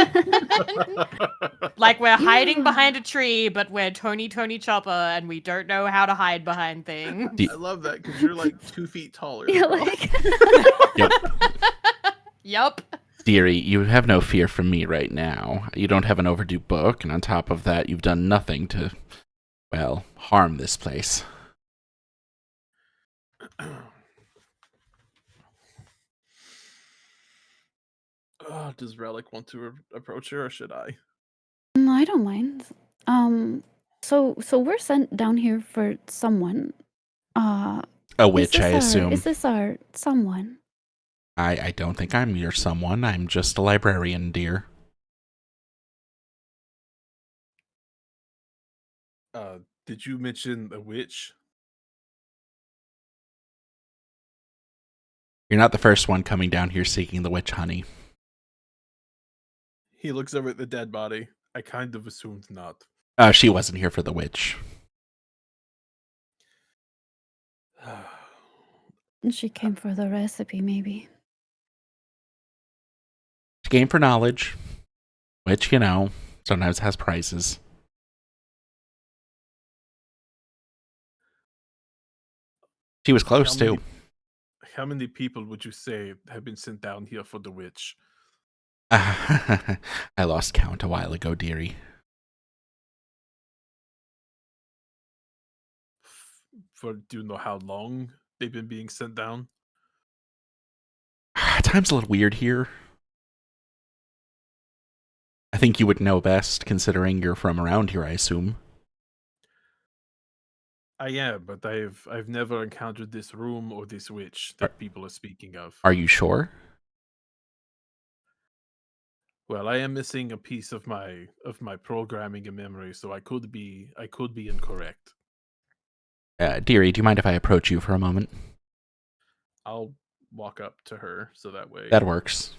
Like we're hiding behind a tree, but we're Tony Chopper, and we don't know how to hide behind things. I love that because you're like 2 feet taller. Yeah, bro. like Yep. Yup. Dearie, you have no fear from me right now. You don't have an overdue book, and on top of that, you've done nothing to, well, harm this place. Does Relic want to approach her, or should I? No, I don't mind. So we're sent down here for someone. A Is witch, this I assume. Is this our someone? I don't think I'm your someone. I'm just a librarian, dear. Did you mention a witch? You're not the first one coming down here seeking the witch honey. He looks over at the dead body. I kind of assumed not. She wasn't here for the witch. She came for the recipe, maybe. She came for knowledge, which, sometimes has prices. She was close, too. How many people would you say have been sent down here for the witch? I lost count a while ago, dearie. Do you know how long they've been being sent down? Time's a little weird here. I think you would know best, considering you're from around here, I assume. I am, but I've never encountered this room or this witch that people are speaking of. Are you sure? Well, I am missing a piece of my programming and memory, so I could be incorrect. Dearie, do you mind if I approach you for a moment? I'll walk up to her so that way. That works.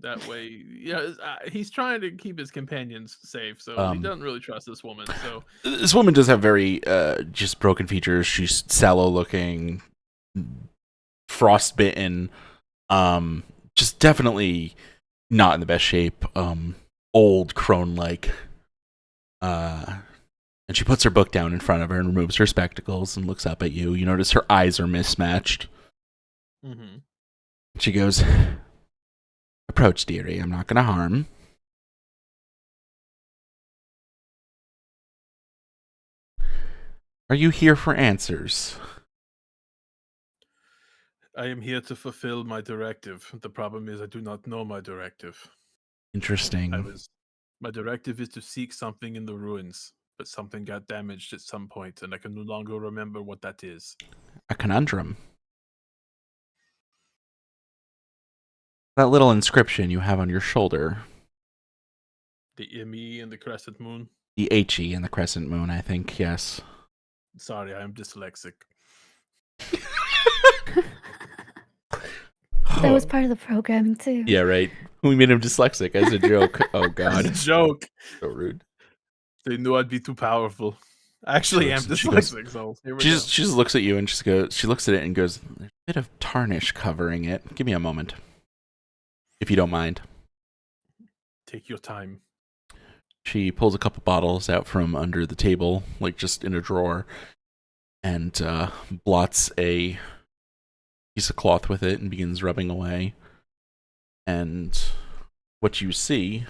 That way, yeah. He's trying to keep his companions safe, so he doesn't really trust this woman. So this woman does have very just broken features. She's sallow-looking, frostbitten, just definitely not in the best shape. Old, crone-like. And she puts her book down in front of her and removes her spectacles and looks up at you. You notice her eyes are mismatched. Mm-hmm. She goes, "Approach, dearie. I'm not going to harm." Are you here for answers? I am here to fulfill my directive. The problem is I do not know my directive. Interesting. My directive is to seek something in the ruins, but something got damaged at some point, and I can no longer remember what that is. A conundrum. That little inscription you have on your shoulder. The ME and the crescent moon. The HE and the crescent moon, I think, yes. Sorry, I'm dyslexic. That was part of the programming too. Yeah, right. We made him dyslexic as a joke. Oh, God. As a joke. So rude. They knew I'd be too powerful. I actually am dyslexic, so here we go. She just looks at you and she looks at it and goes, "There's a bit of tarnish covering it. Give me a moment, if you don't mind." Take your time. She pulls a couple bottles out from under the table, like just in a drawer, and blots a piece of cloth with it and begins rubbing away. And what you see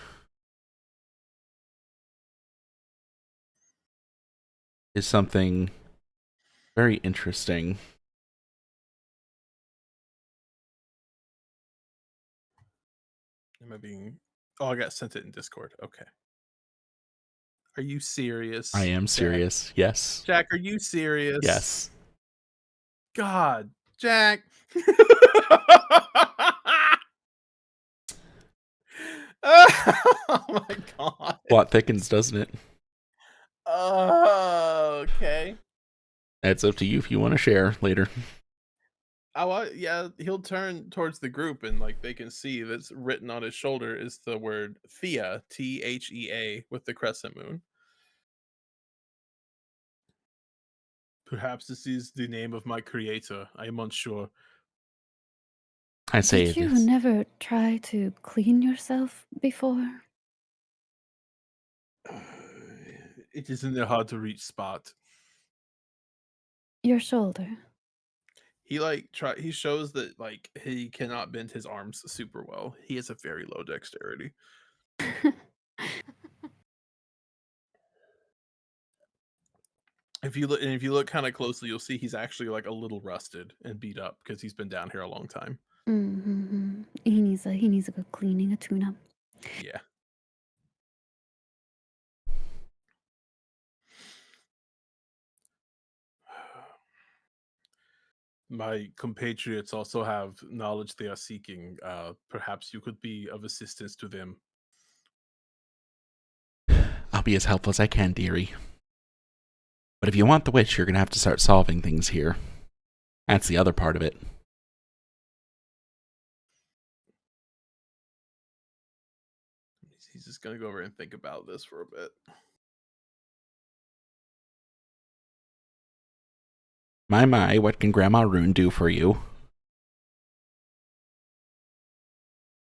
is something very interesting. Am I being... Oh, I got sent it in Discord. Okay. Are you serious? I am serious. Jack? Yes. Jack, are you serious? Yes. God, Jack. Oh my God. Plot thickens, doesn't it? Okay. It's up to you if you want to share later. Yeah, he'll turn towards the group and like they can see that's written on his shoulder is the word Thea, Thea, with the crescent moon. Perhaps this is the name of my creator. I am unsure. I say Did you this. never try to clean yourself before? It is in a hard to reach spot. Your shoulder. He shows that like he cannot bend his arms super well. He has a very low dexterity. If you look kind of closely, you'll see he's actually like a little rusted and beat up because he's been down here a long time. Mm-hmm. He needs a good cleaning, a tune-up. Yeah. My compatriots also have knowledge they are seeking. Perhaps you could be of assistance to them. I'll be as helpful as I can, dearie. But if you want the witch, you're going to have to start solving things here. That's the other part of it. He's just going to go over and think about this for a bit. My, what can Grandma Rune do for you?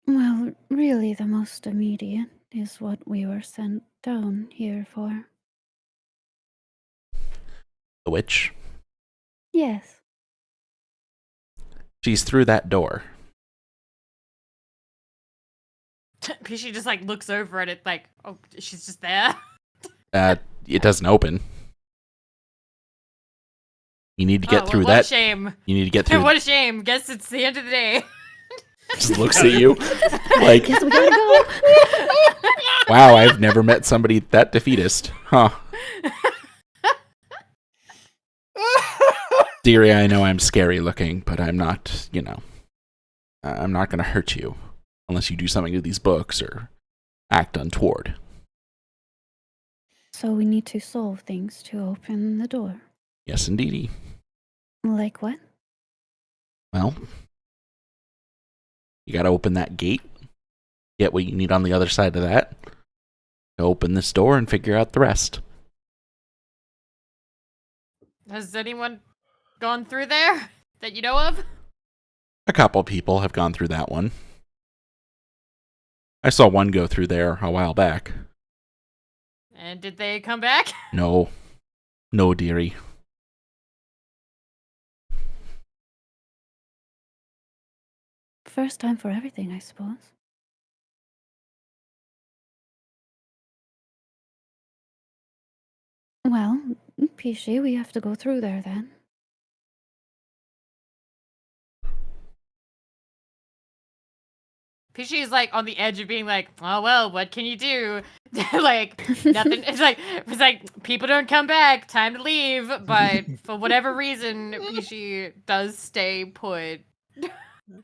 Well, really the most immediate is what we were sent down here for. The witch? Yes. She's through that door. She just like looks over at it like, oh, she's just there. It doesn't open. You need to get through what that. A shame. You need to get through. What a shame. Guess it's the end of the day. Just looks at you like, Guess we gotta go. wow, I've never met somebody that defeatist. Huh. Dearie, I know I'm scary looking, but I'm not, I'm not going to hurt you unless you do something to these books or act untoward. So we need to solve things to open the door. Yes, indeedy. Like what? Well, you got to open that gate, get what you need on the other side of that, open this door and figure out the rest. Has anyone gone through there that you know of? A couple people have gone through that one. I saw one go through there a while back. And did they come back? No, dearie. First time for everything, I suppose. Well, Pishi, we have to go through there then. Pishi's like on the edge of being like, oh well, what can you do? Like nothing. It's like people don't come back. Time to leave. But for whatever reason, Pishi does stay put.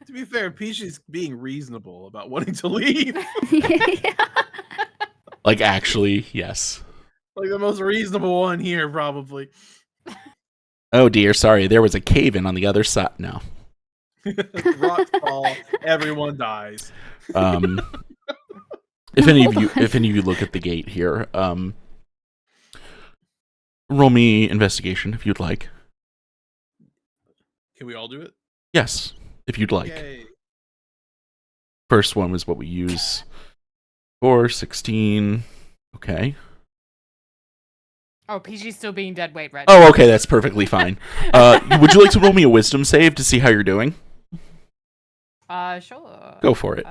To be fair, Peachy's being reasonable about wanting to leave. Like, actually, yes. Like the most reasonable one here, probably. Oh dear, sorry. There was a cave in on the other side. No. Rocks fall, everyone dies. If any of you look at the gate here, roll me investigation if you'd like. Can we all do it? Yes, if you'd like. Yay. First one was what we use. 4, 16. Okay. Oh, PG's still being dead weight, right? Oh, okay, that's perfectly fine. Would you like to roll me a wisdom save to see how you're doing? Sure. Go for it.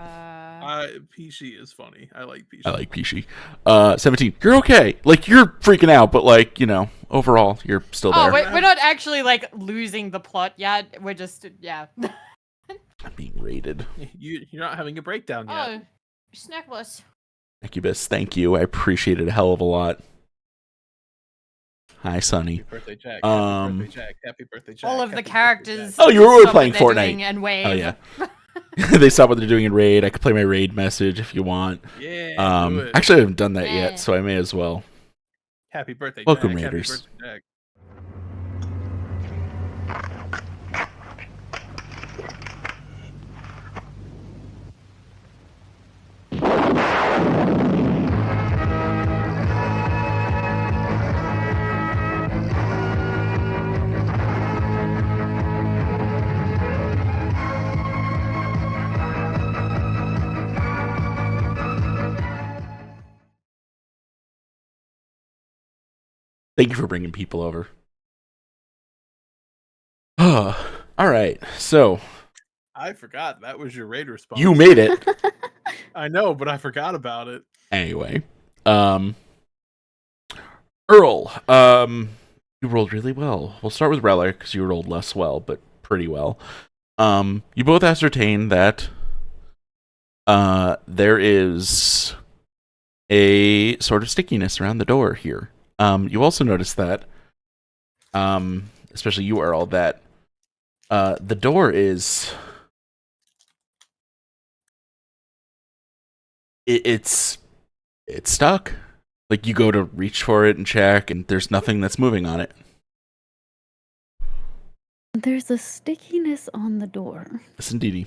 Peachy is funny. I like Peachy. I like Peachy. 17. You're okay. Like, you're freaking out, but, like, you know, overall, you're still there. Oh, wait, we're not actually, like, losing the plot yet. We're just, yeah. I'm being raided. You're not having a breakdown yet. Oh, snackless. Incubus, thank you. I appreciate it a hell of a lot. Hi, Sonny. Happy birthday, Jack. Happy birthday, Jack. Happy birthday, Jack. All of the characters. Oh, you were stop playing what they're Fortnite. doing And wave. Oh, yeah. They stop what they're doing in raid. I could play my raid message if you want. Yeah. Do it. Actually, I haven't done that yet, so I may as well. Happy birthday, Welcome, Jack. Raiders. Happy birthday, Jack. Thank you for bringing people over. All right, so I forgot that was your raid response. you made it. I know, but I forgot about it. Anyway, Earl, you rolled really well. We'll start with Relic because you rolled less well, but pretty well. You both ascertain that there is a sort of stickiness around the door here. You also notice that, especially you, Earl, that the door is it's stuck. Like, you go to reach for it and check, and there's nothing that's moving on it. There's a stickiness on the door. Yes, indeedy.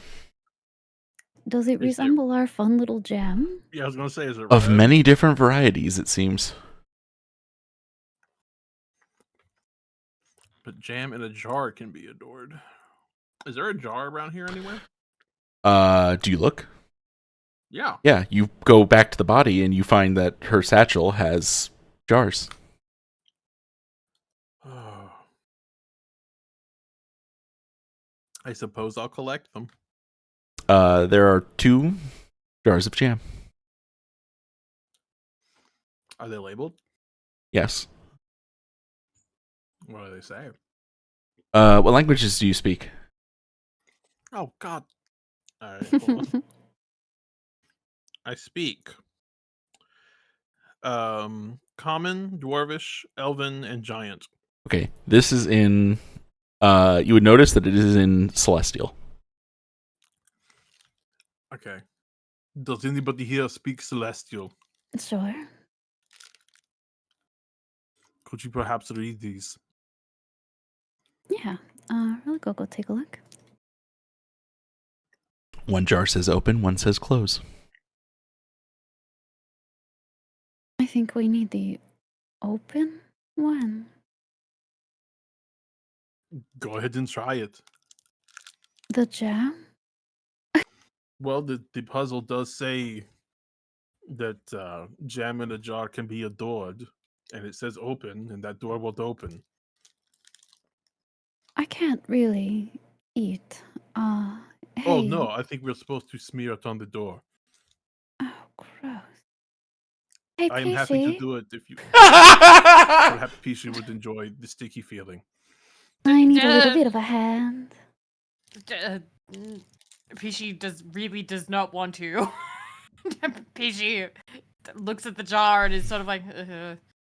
Does it resemble our fun little jam? Yeah, I was gonna say, is it Of red? many different varieties, it seems. But jam in a jar can be adored. Is there a jar around here anywhere? Do you look? Yeah. Yeah, you go back to the body and you find that her satchel has jars. I suppose I'll collect them. There are 2 jars of jam. Are they labeled? Yes. What do they say? What languages do you speak? Oh, God. All right, hold on. I speak Common, Dwarvish, Elven, and Giant. Okay, this is in... you would notice that it is in Celestial. Okay. Does anybody here speak Celestial? Sure. Could you perhaps read these? Yeah. Really go take a look. One jar says open, one says close. I think we need the open one. Go ahead and try it. The jam? Well, the puzzle does say that jam in a jar can be adored, and it says open, and that door will open. I can't really eat. Hey. Oh, no, I think we're supposed to smear it on the door. Oh, gross. Hey, I am happy to Peachy. do it if you... Perhaps Peachy would enjoy the sticky feeling. I need a little bit of a hand. Peachy really does not want to. Peachy looks at the jar and is sort of like,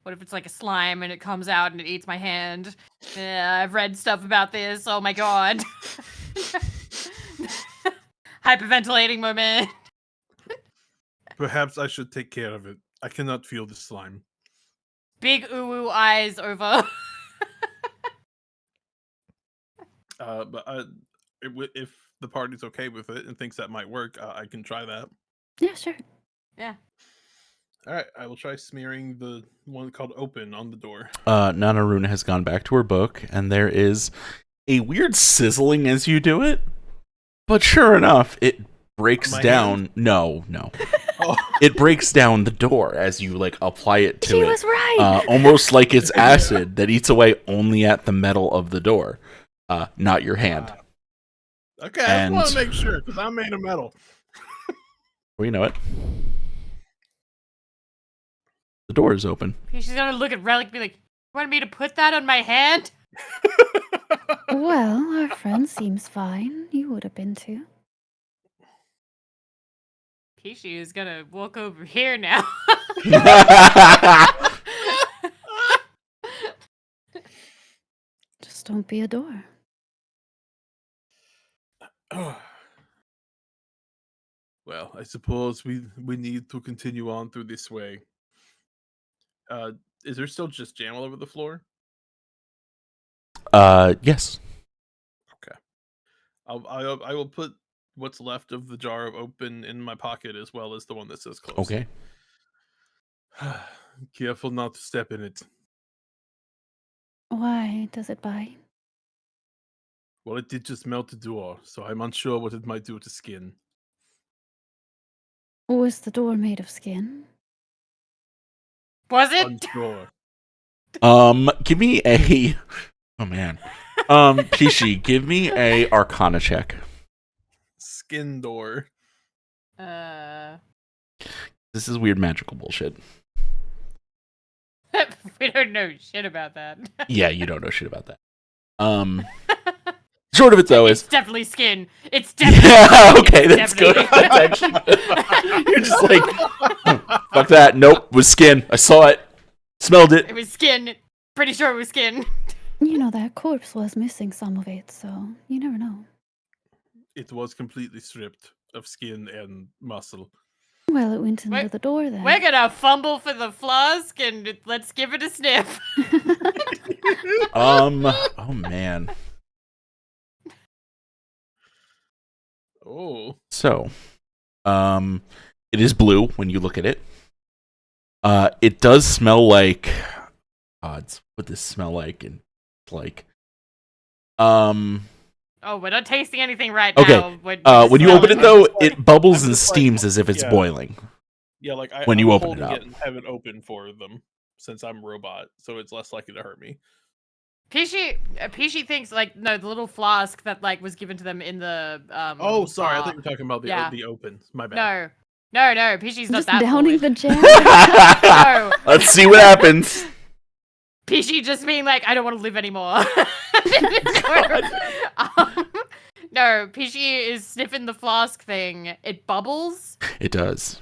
what if it's like a slime and it comes out and it eats my hand? I've read stuff about this. Oh my god. Hyperventilating moment. Perhaps I should take care of it. I cannot feel the slime. Big ooh eyes over. But if the party's okay with it and thinks that might work, I can try that. Yeah, sure. Yeah. All right, I will try smearing the one called open on the door. Nanaruna has gone back to her book, and there is a weird sizzling as you do it. But sure enough, it breaks down. Hand? No. Oh. It breaks down the door as you like apply it to She it. was right. Almost like it's acid that eats away only at the metal of the door, not your hand. Okay, I just want to make sure because I'm made of metal. Well, you know it. The door is open. She's gonna look at Relic and be like, "You want me to put that on my hand?" Well, our friend seems fine. You would have been too. Pishi is gonna walk over here now. Just don't be a door. Well, I suppose we need to continue on through this way. Is there still just jam all over the floor? Yes. Okay. I will put what's left of the jar of open in my pocket as well as the one that says closed. Okay. Careful not to step in it. Why does it bite? Well, it did just melt the door, so I'm unsure what it might do to skin. Was the door made of skin? Was it? Unsure. Give me a. Oh man. Pishi, give me a Arcana check. Skin door. This is weird magical bullshit. We don't know shit about that. Yeah, you don't know shit about that. Short of it though is It's definitely skin. It's definitely. yeah, okay, that's definitely. good. That's actually good. You're just like, fuck that. Nope, was skin. I saw it, smelled it. It was skin. Pretty sure it was skin. You know, that corpse was missing some of it, so you never know. It was completely stripped of skin and muscle. Well, it went into Wait, the door then. We're gonna fumble for the flask and let's give it a sniff. Oh man. Oh. So, it is blue when you look at it. It does smell like. Odds. What does this smell like? And like. Oh, we're not tasting anything right Okay. now. We're When you smelling open it it. though, just like- it bubbles I'm and just like- steams as if it's yeah. boiling. Yeah, like When I'm you open it holding up. and have it open for them since I'm a robot, so it's less likely to hurt me. Pishi thinks like no, the little flask that like was given to them in the Oh, sorry, I bar. thought you were talking about the open. My bad. No, Pishi's not Just that downing foolish. the jam. No, Let's see what happens. Pishi just being like, I don't want to live anymore. No, Pishi is sniffing the flask thing. It bubbles. It does.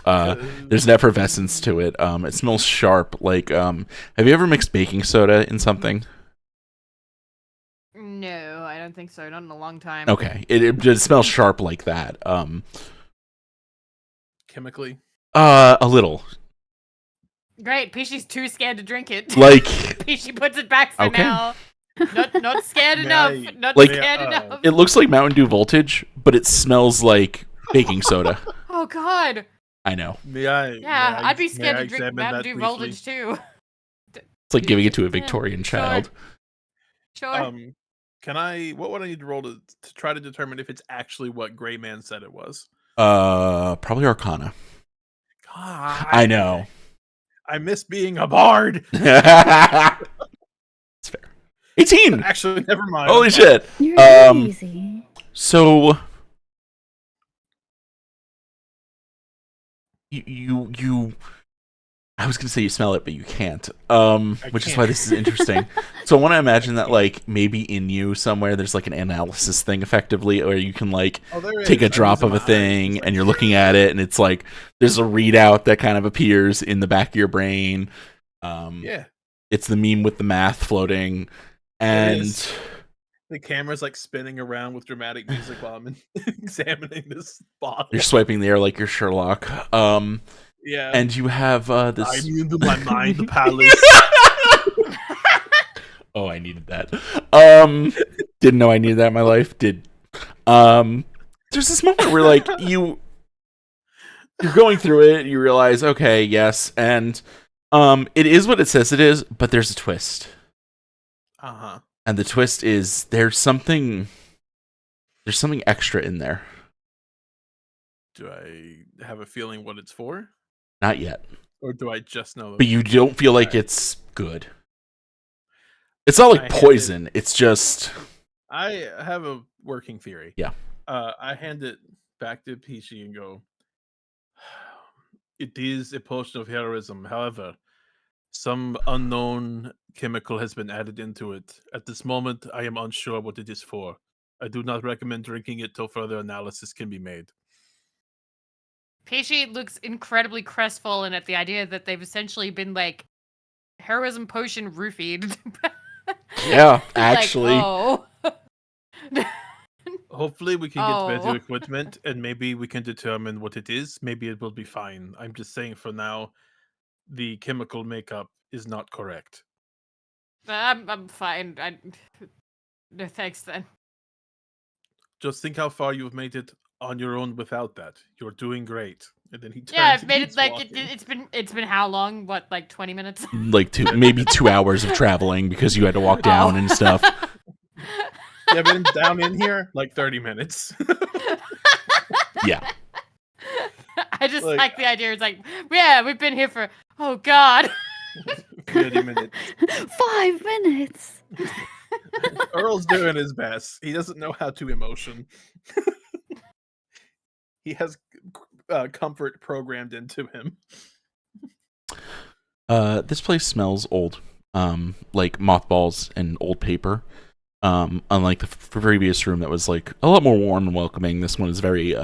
There's an effervescence to it. It smells sharp. Like, have you ever mixed baking soda in something? No, I don't think so. Not in a long time. Okay, it smells sharp like that. Chemically. A little. Great. Pishi's too scared to drink it. Like, Pishi puts it back for Okay. now. Not scared May enough. I- Not Like, scared enough. it looks like Mountain Dew Voltage, but it smells like baking soda. Oh God. I know. Yeah, I'd be may scared I to drink examine Mountain that Dew briefly? Voltage too. It's like giving it to a Yeah, Victorian sure. child. Sure. What would I need to roll to try to determine if it's actually what Gray Man said it was? Probably Arcana. God, I know. I miss being a bard. It's fair. 18. Actually, never mind. Holy shit. You're easy. So you I was gonna say you smell it, but you can't. Which is why this is interesting. So I want to imagine that like maybe in you somewhere there's like an analysis thing effectively, or you can like take a drop of a thing and you're looking at it and it's like there's a readout that kind of appears in the back of your brain. Yeah. It's the meme with the math floating, It and is. The camera's like spinning around with dramatic music while I'm examining this bottle. You're swiping the air like you're Sherlock. Yeah. And you have this. I'm into my mind palace. Oh, I needed that. Didn't know I needed that in my life. Did. There's this moment where like you're going through it, you realize, okay, yes, and it is what it says it is, but there's a twist. Uh-huh. And the twist is there's something extra in there. Do I have a feeling what it's for? Not yet. Or do I just know? But you don't feel like it's good. It's not like poison. It's just... I have a working theory. Yeah. I hand it back to Peachy and go, it is a potion of heroism. However, some unknown chemical has been added into it. At this moment, I am unsure what it is for. I do not recommend drinking it till further analysis can be made. Peachy looks incredibly crestfallen at the idea that they've essentially been like heroism potion roofied. Yeah, actually. Like, oh. Hopefully we can get better equipment and maybe we can determine what it is. Maybe it will be fine. I'm just saying for now, the chemical makeup is not correct. I'm fine. No thanks then. Just think how far you've made it on your own without that. You're doing great. And then he turns. Yeah, I've made it like it's been how long? What, like 20 minutes? Like maybe 2 hours of traveling because you had to walk down and stuff. Yeah, been down in here like 30 minutes. Yeah. I just like the idea. It's like, yeah, we've been here for, oh God. 30 minutes. 5 minutes. Earl's doing his best. He doesn't know how to emotion. He has comfort programmed into him. This place smells old, like mothballs and old paper. Unlike the previous room that was like a lot more warm and welcoming, this one is very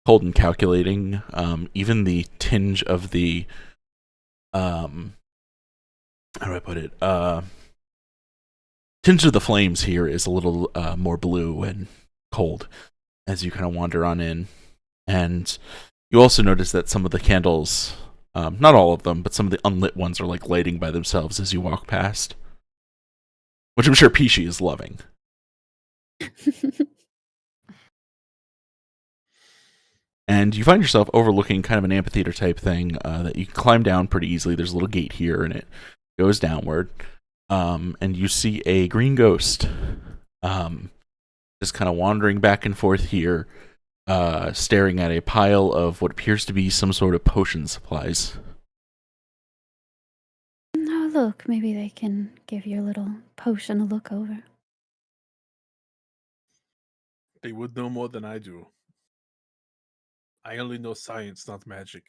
cold and calculating. Even the tinge of the how do I put it? Tinge of the flames here is a little more blue and cold as you kind of wander on in. And you also notice that some of the candles, not all of them, but some of the unlit ones are like lighting by themselves as you walk past. Which I'm sure Peachy is loving. And you find yourself overlooking kind of an amphitheater type thing that you can climb down pretty easily. There's a little gate here and it goes downward. And you see a green ghost just kind of wandering back and forth here, staring at a pile of what appears to be some sort of potion supplies. Oh, look, maybe they can give your little potion a look over. They would know more than I do. I only know science, not magic.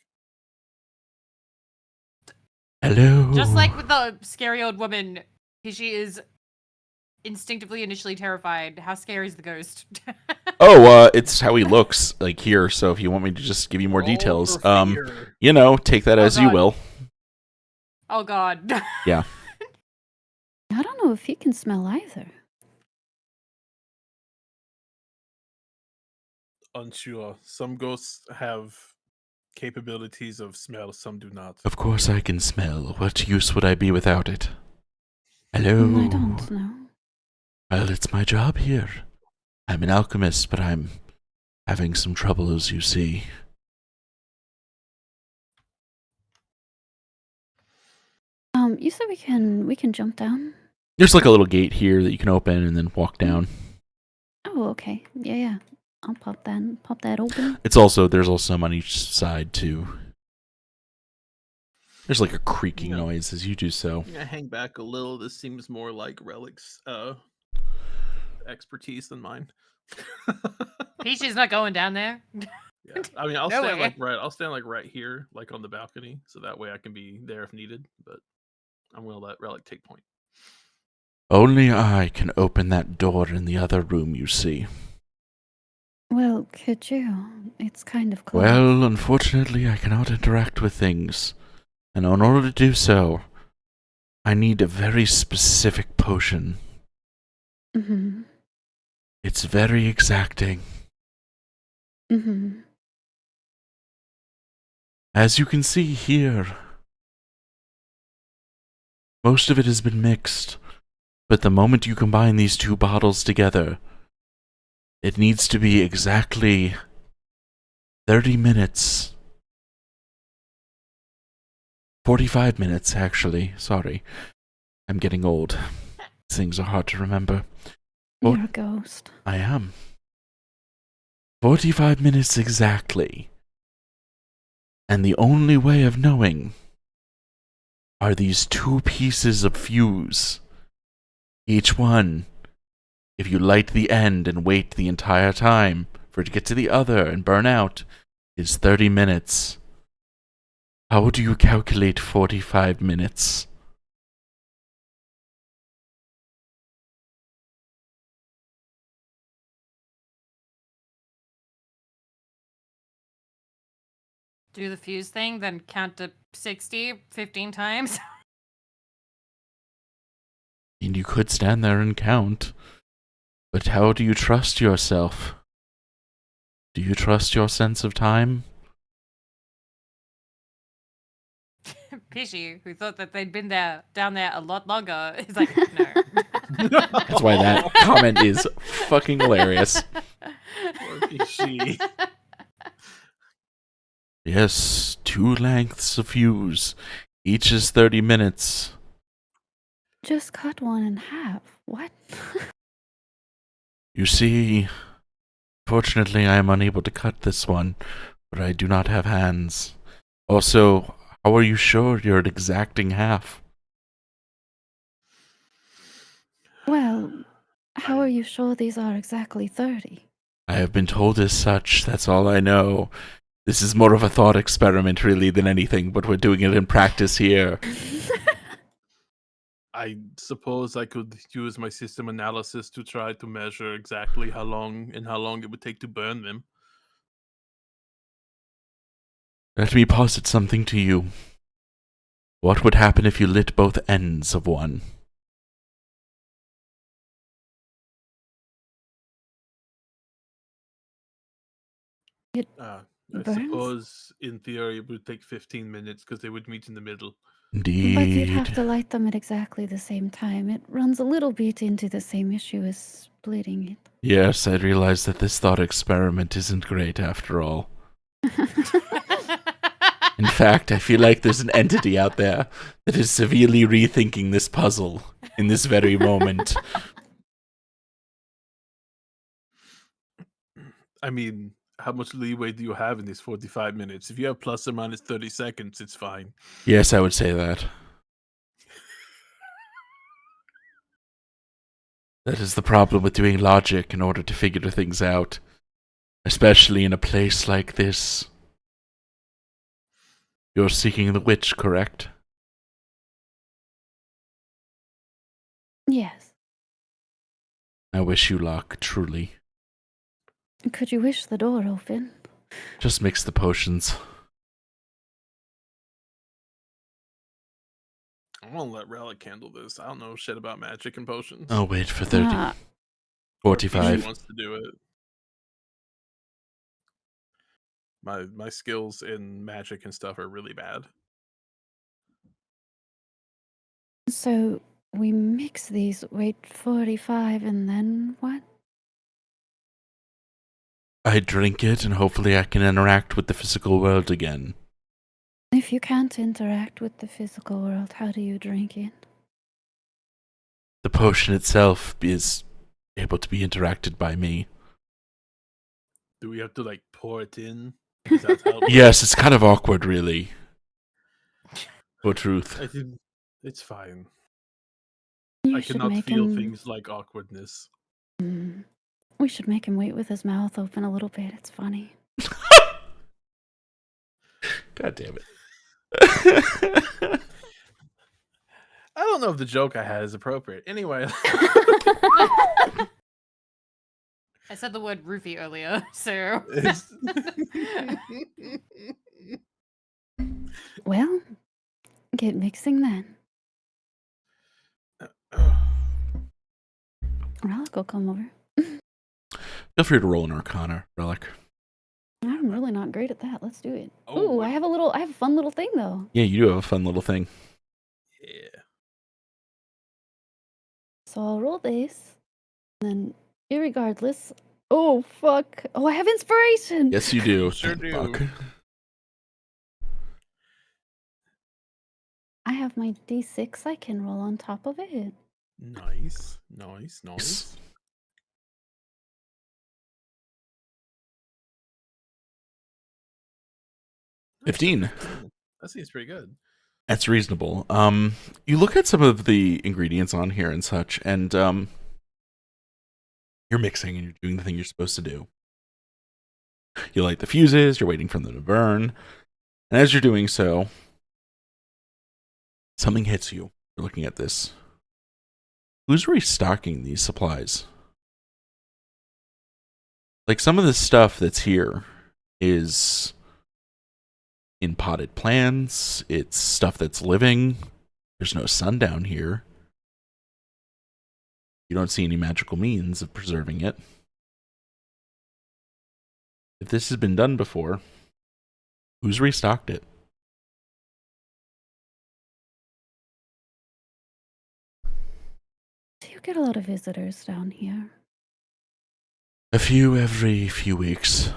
Hello. Just like with the scary old woman, she is instinctively initially terrified. How scary is the ghost? It's how he looks like here. So if you want me to just give you more details, take that as you will. Oh God. Yeah. I don't know if he can smell either. Unsure. Some ghosts have capabilities of smell, some do not. Of course I can smell. What use would I be without it? Hello? I don't know. Well, it's my job here. I'm an alchemist, but I'm having some trouble, as you see. You said we can jump down? There's like a little gate here that you can open and then walk down. Oh, okay. Yeah. I'll pop that open. There's also some on each side too. There's like a creaking noise as you do so. I hang back a little. This seems more like Relic's expertise than mine. Peachy's not going down there. Yeah. I mean, I'll No stand right here, like on the balcony, so that way I can be there if needed. But I'm gonna let Relic take point. Only I can open that door in the other room, you see. Well, could you? It's kind of close. Well, unfortunately, I cannot interact with things. And in order to do so, I need a very specific potion. Mm-hmm. It's very exacting. Mm-hmm. As you can see here, most of it has been mixed, but the moment you combine these two bottles together, it needs to be exactly 30 minutes. 45 minutes, actually. Sorry. I'm getting old. Things are hard to remember. You're a ghost. I am. 45 minutes exactly. And the only way of knowing are these two pieces of fuse. Each one, if you light the end and wait the entire time for it to get to the other and burn out, is 30 minutes. How do you calculate 45 minutes? Do the fuse thing, then count to 60 15 times. And you could stand there and count. But how do you trust yourself? Do you trust your sense of time? Pishy, who thought that they'd been down there a lot longer, is like, no. That's why that comment is fucking hilarious. Poor Pishy. Yes, 2 lengths of fuse. Each is 30 minutes. Just cut one in half. What? You see, fortunately I am unable to cut this one, but I do not have hands. Also, how are you sure you're an exacting half? Well, how are you sure these are exactly 30? I have been told as such, that's all I know. This is more of a thought experiment, really, than anything, but we're doing it in practice here. I suppose I could use my system analysis to try to measure exactly how long it would take to burn them. Let me posit something to you. What would happen if you lit both ends of one? I burns? suppose, in theory, it would take 15 minutes because they would meet in the middle. But you'd have Indeed. to light them at exactly the same time. It runs a little bit into the same issue as splitting it. Yes, I realize that this thought experiment isn't great after all. In fact, I feel like there's an entity out there that is severely rethinking this puzzle in this very moment. I mean, how much leeway do you have in these 45 minutes? If you have plus or minus 30 seconds, it's fine. Yes, I would say that. That is the problem with doing logic in order to figure things out. Especially in a place like this. You're seeking the witch, correct? Yes. I wish you luck, truly. Could you wish the door open? Just mix the potions. I'm gonna let Relic handle this. I don't know shit about magic and potions. Oh, wait for 30. Ah. 45. She wants to do it. My skills in magic and stuff are really bad. So we mix these, wait 45, and then what? I drink it and hopefully I can interact with the physical world again. If you can't interact with the physical world, how do you drink it? The potion itself is able to be interacted by me. Do we have to like pour it in? Is that how Yes, it's kind of awkward, really. For truth. it's fine. You I should cannot make feel him... things like awkwardness. We should make him wait with his mouth open a little bit. It's funny. God damn it. I don't know if the joke I had is appropriate. Anyway. I said the word roofie earlier, so. Well, get mixing then. Relic will come over. Feel free to roll an Arcana, Relic. I'm really not great at that. Let's do it. Oh, Ooh, I have a fun little thing though. Yeah, you do have a fun little thing. Yeah. So I'll roll this, and then irregardless. Oh fuck! Oh, I have inspiration. Yes, you do. Sure Thank do. fuck. I have my D6 I can roll on top of it. Nice, nice, nice. 15. That seems pretty good. That's reasonable. You look at some of the ingredients on here and such, and you're mixing and you're doing the thing you're supposed to do. You light the fuses, you're waiting for them to burn, and as you're doing so, something hits you. You're looking at this. Who's restocking these supplies? Like, some of the stuff that's here is in potted plants. It's stuff that's living. There's no sun down here. You don't see any magical means of preserving it. If this has been done before, who's restocked it? Do you get a lot of visitors down here? A few every few weeks.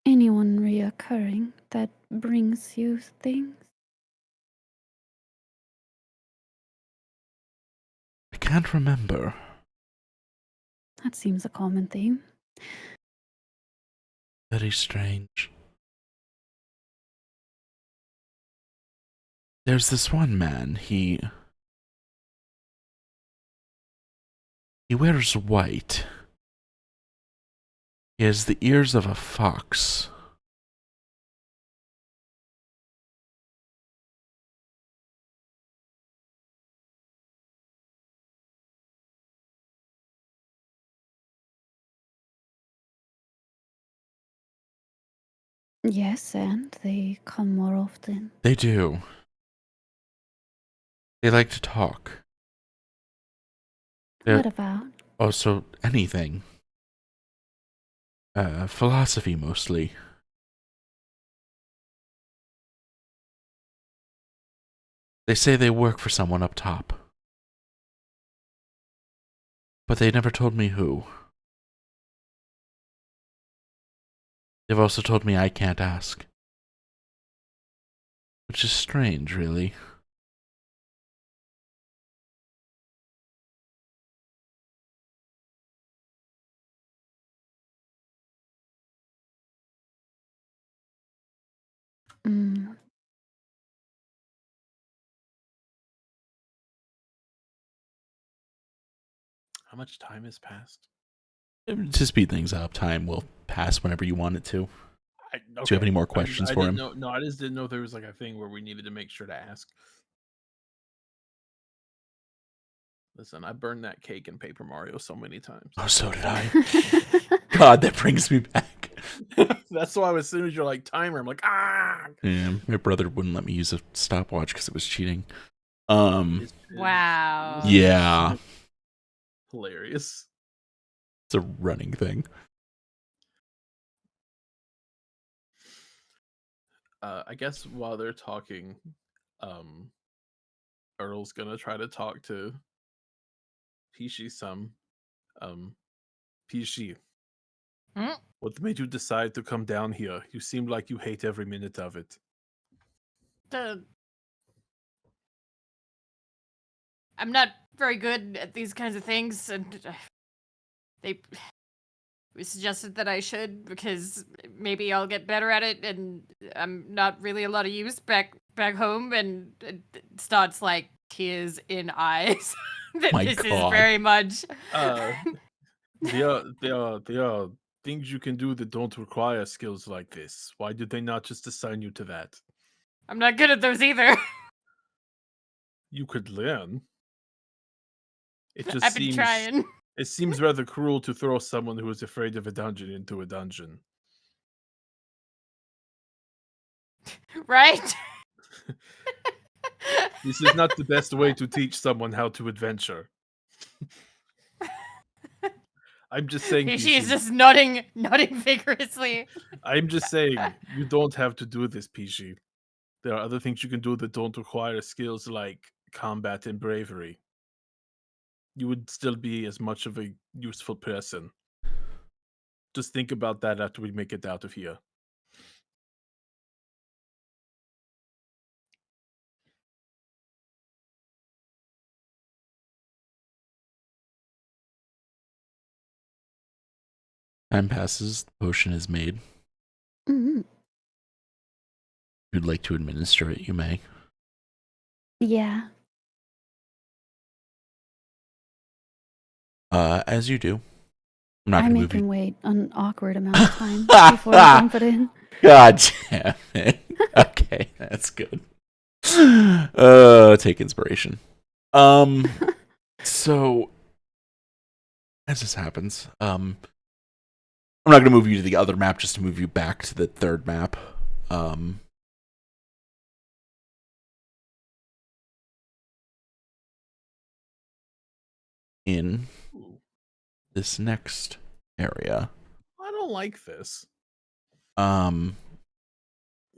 Anyone reoccurring that brings you things? I can't remember. That seems a common theme. Very strange. There's this one man, he wears white. He has the ears of a fox. Yes, and they come more often. They do. They like to talk. What about? Also, anything. Philosophy mostly. They say they work for someone up top. But they never told me who. They've also told me I can't ask. Which is strange, really. Mm. How much time has passed? To speed things up, time will pass whenever you want it to. Okay. Do you have any more questions for him? No, I just didn't know if there was like a thing where we needed to make sure to ask. Listen, I burned that cake in Paper Mario so many times. Oh, so did I. God, that brings me back. That's why as soon as you're like timer, I'm like, ah. Yeah, my brother wouldn't let me use a stopwatch because it was cheating. Wow. Yeah. Hilarious. It's a running thing. I guess while they're talking, Earl's gonna try to talk to Pishi some. Pishi. Hmm? What made you decide to come down here? You seem like you hate every minute of it. I'm not very good at these kinds of things, and they suggested that I should because maybe I'll get better at it, and I'm not really a lot of use back home. And it starts like tears in eyes. That My this God. is very much. There are things you can do that don't require skills like this. Why did they not just assign you to that? I'm not good at those either. You could learn. It just I've been trying. It seems rather cruel to throw someone who is afraid of a dungeon into a dungeon. Right? This is not the best way to teach someone how to adventure. I'm just saying. She's just nodding vigorously. I'm just saying, you don't have to do this, Pishi. There are other things you can do that don't require skills like combat and bravery. You would still be as much of a useful person. Just think about that after we make it out of here. Time passes. The potion is made. Mm-hmm. If you'd like to administer it, you may. Yeah. As you do. I'm not I going to make move you. him wait an awkward amount of time before I dump it in. God damn it. Okay, that's good. Take inspiration. So as this happens, I'm not gonna move you to the other map just to move you back to the third map. In this next area. I don't like this.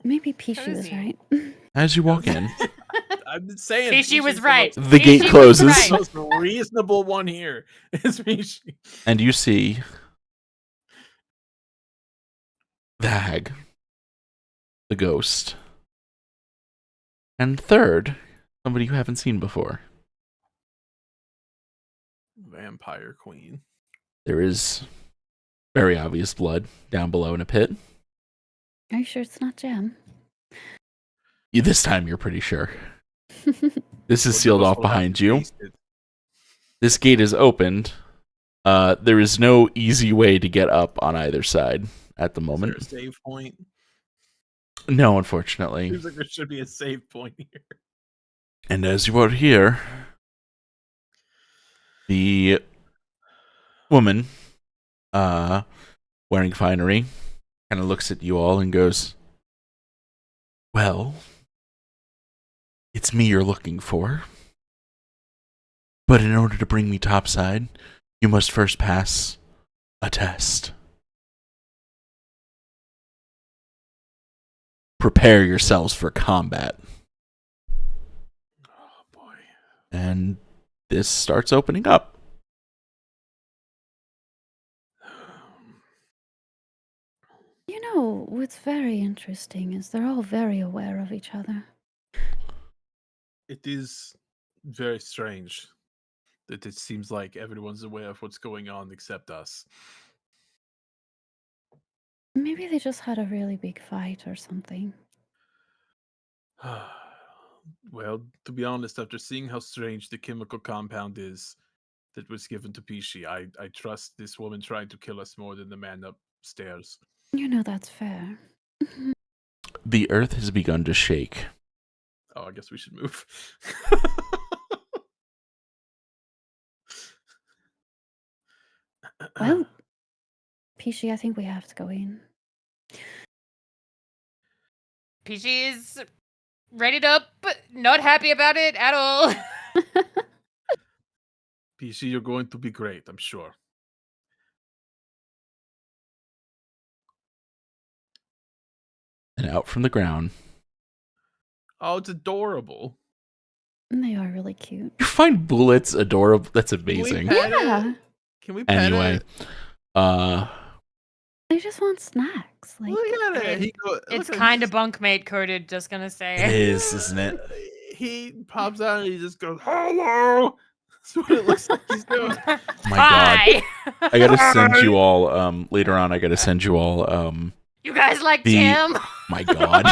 Maybe Pishi was right. As you walk in, I'm saying Pishi was right. the gate closes, The most reasonable one here is Pishi. and you see the hag, the ghost, and third, somebody you haven't seen before. Vampire Queen. There is very obvious blood down below in a pit. Are you sure it's not Jam? This time you're pretty sure. This is sealed off behind you. This gate is opened. There is no easy way to get up on either side at the moment. Is there a save point? No, unfortunately. Seems like there should be a save point here. And as you are here, the woman, wearing finery, kind of looks at you all and goes, "Well, it's me you're looking for. But in order to bring me topside, you must first pass a test. Prepare yourselves for combat." Oh boy. And this starts opening up. You know, what's very interesting is they're all very aware of each other. It is very strange that it seems like everyone's aware of what's going on except us. Maybe they just had a really big fight or something. Well, to be honest, after seeing how strange the chemical compound is that was given to Pishi, I trust this woman trying to kill us more than the man upstairs. You know, that's fair. The earth has begun to shake. Oh, I guess we should move. Well, Pishi, I think we have to go in. Pishi is ready up, not happy about it at all. Pishi, you're going to be great, I'm sure. And out from the ground. Oh, it's adorable. They are really cute. You find bullets adorable. That's Can we amazing. pet Yeah. it? Can we pet Anyway, it? They just want snacks. Like, Look at it. It's kind of bunkmate coded, just gonna say. it is, isn't it? He pops out and he just goes, "Hello." That's what it looks like he's doing. My Hi. God. I gotta send you all, later on, I gotta send you all, You guys like the- Jam? my God.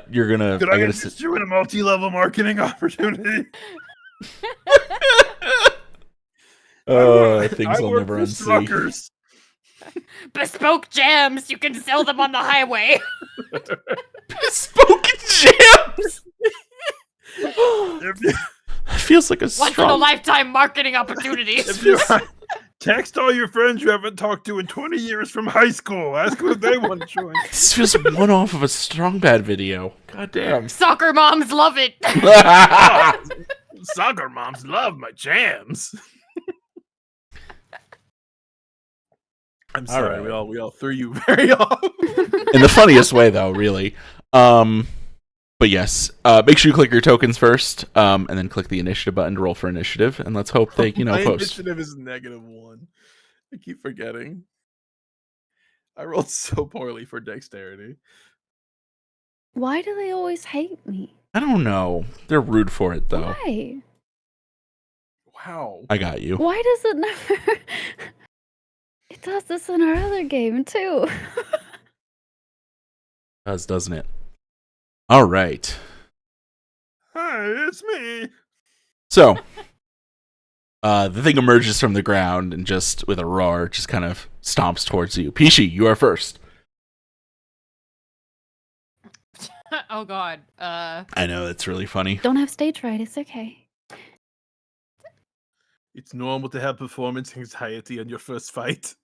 You're gonna, Could I assist you in a multi-level marketing opportunity? things will never unsee. Struckers. Bespoke jams. You can sell them on the highway. Bespoke jams! Feels like a Once in a strong... lifetime marketing opportunity. If you text all your friends you haven't talked to in 20 years from high school. Ask what they want to join. This feels like one off of a Strong Bad video. God damn. Soccer moms love it. Soccer moms love my jams. I'm sorry, right. we all threw you very off. In the funniest way, though, really. But yes, make sure you click your tokens first, and then click the initiative button to roll for initiative, and let's hope they, My post. initiative is -1. I keep forgetting. I rolled so poorly for dexterity. Why do they always hate me? I don't know. They're rude for it, though. Why? Wow. I got you. Why does it never? It does this in our other game too. Doesn't it? All right. Hi, it's me. So, the thing emerges from the ground and just with a roar, just kind of stomps towards you. Pishi, you are first. Oh God. I know, that's really funny. Don't have stage fright. It's okay. It's normal to have performance anxiety on your first fight.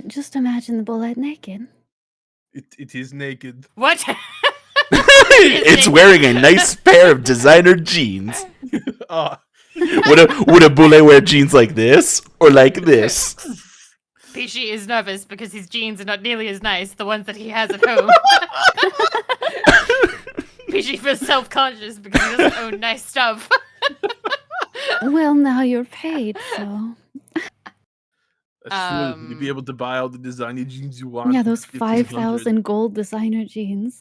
Just imagine the bullet naked. It is naked. What? It's wearing a nice pair of designer jeans. Oh. Would a boulet wear jeans like this or like this? Pishi is nervous because his jeans are not nearly as nice, the ones that he has at home. Pishi feels self-conscious because he doesn't own nice stuff. Well, now you're paid, so. That's true. You'd be able to buy all the designer jeans you want. Yeah, those for 1500. 5,000 gold designer jeans.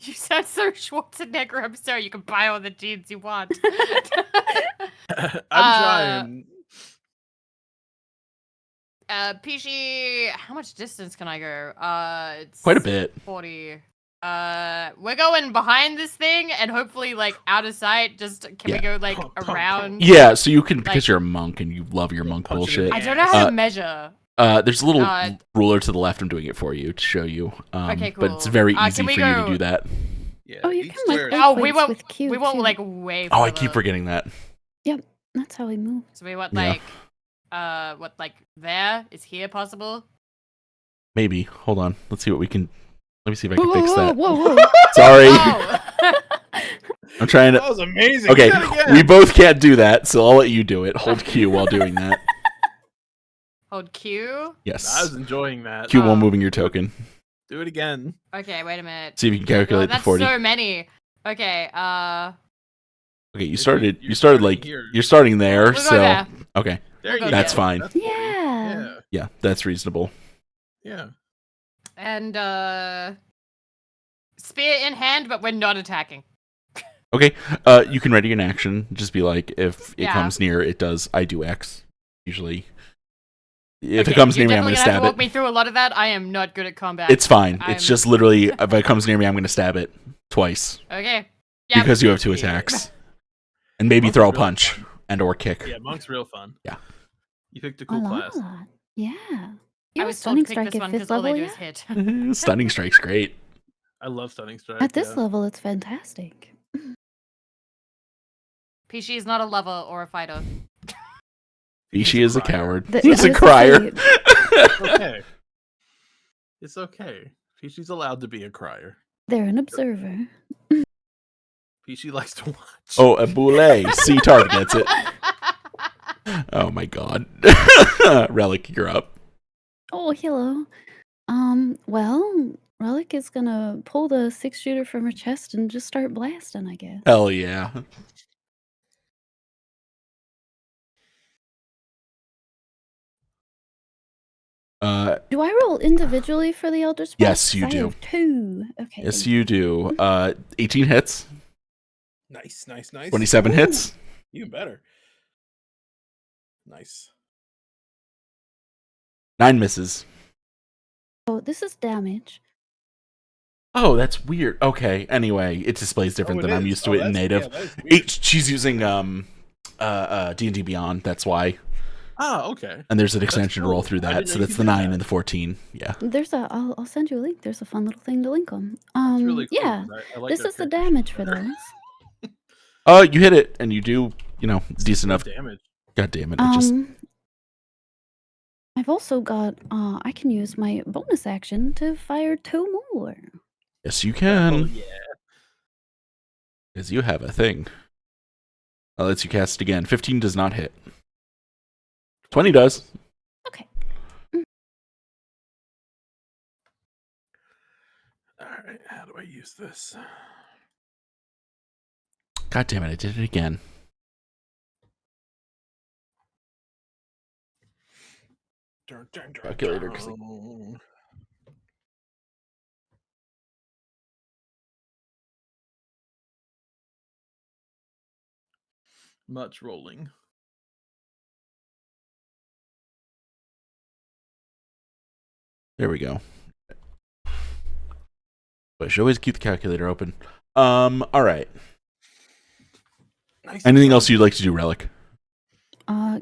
You sound so Schwarzenegger. I'm sorry. You can buy all the jeans you want. I'm trying. Pishi, how much distance can I go? It's Quite a bit. 40. We're going behind this thing and hopefully like out of sight. Just can we go like around? Yeah, so you can, because you're a monk and you love your monk bullshit. I don't know how to measure. There's a little ruler to the left. I'm doing it for you to show you. Okay, cool. But it's very easy for you to do that. Yeah, Oh, you can like Oh, we won't. with Q We won't too. like way. Oh, I further. keep forgetting that. Yep, that's how we move. So we want Yeah. like, what like there is here possible? Maybe. Hold on. Let's see what we can. Let me see if I can fix that. Whoa. Sorry. Oh. I'm trying That to. was amazing. Okay, Do it again. we both can't do that, so I'll let you do it. Hold Q while doing that. Hold Q. Yes. I was enjoying that. Q while moving your token. Do it again. Okay, wait a minute. See if you can calculate that's the 40. so many. Okay. Okay, you started like here. you're starting there, We'll go so there. okay, There you go. that's go. fine. That's Yeah. Yeah, that's reasonable. Yeah. And spear in hand, but we're not attacking. Okay, you can ready an action. Just be like, if it Yeah. comes near, it does. I do X usually. If Okay, it comes you're near me, I'm definitely gonna have to stab walk it. me through a lot of that. I am not good at combat. It's fine. I'm- It's just literally if it comes near me, I'm gonna stab it twice Okay. Yeah. because you have 2 attacks, and maybe Monk's throw a really punch fun. and or kick. Yeah, monk's real fun. Yeah. You picked a A cool lot. class. Yeah. I You have was told stunning to pick strike this at one 5th because all they level, do yeah? is hit. Stunning strike's great. I love stunning strike. At this yeah. level, it's fantastic. Pishi is not a lover or a fighter. She is a crier. coward. Th- He's a this is crier. It's okay. It's okay. Peachy's allowed to be a crier. They're an observer. Peachy likes to watch. Oh, a boulet. C Tarv gets it. Oh my god. Relic, you're up. Oh, hello. Well, Relic is gonna pull the 6-shooter from her chest and just start blasting, I guess. Hell yeah. Do I roll individually for the Elder Spell? Yes, you 'Cause I do. have 2. Okay. Yes, you do. 18 hits. Nice, nice, nice. 27 hits. Even better. Nice. 9 misses. Oh, this is damage. Oh, that's weird. Okay. Anyway, it displays different Oh, it than I'm is. used to Oh, it in that's- native. yeah, that is weird. She's using D&D Beyond. That's why. Ah, okay. And there's an That's extension to cool. roll through I that. didn't So know you that's could the do 9 that. and the 14. Yeah. I'll send you a link. There's a fun little thing to link them. That's really cool. Yeah. 'Cause I like This their is the character damage sheet for better. those. You hit it, and you do, decent enough. Damage. God damn it. I just. I've also got I can use my bonus action to fire 2 more. Yes, you Oh, can. yeah. Because you have a thing. Lets you cast it again. 15 does not hit. 20 does. Okay. All right, how do I use this? God damn it, I did it again. Calculator, 'cause much rolling. There we go. But I should always keep the calculator open. All right. Nice. Anything else you'd like to do, Relic?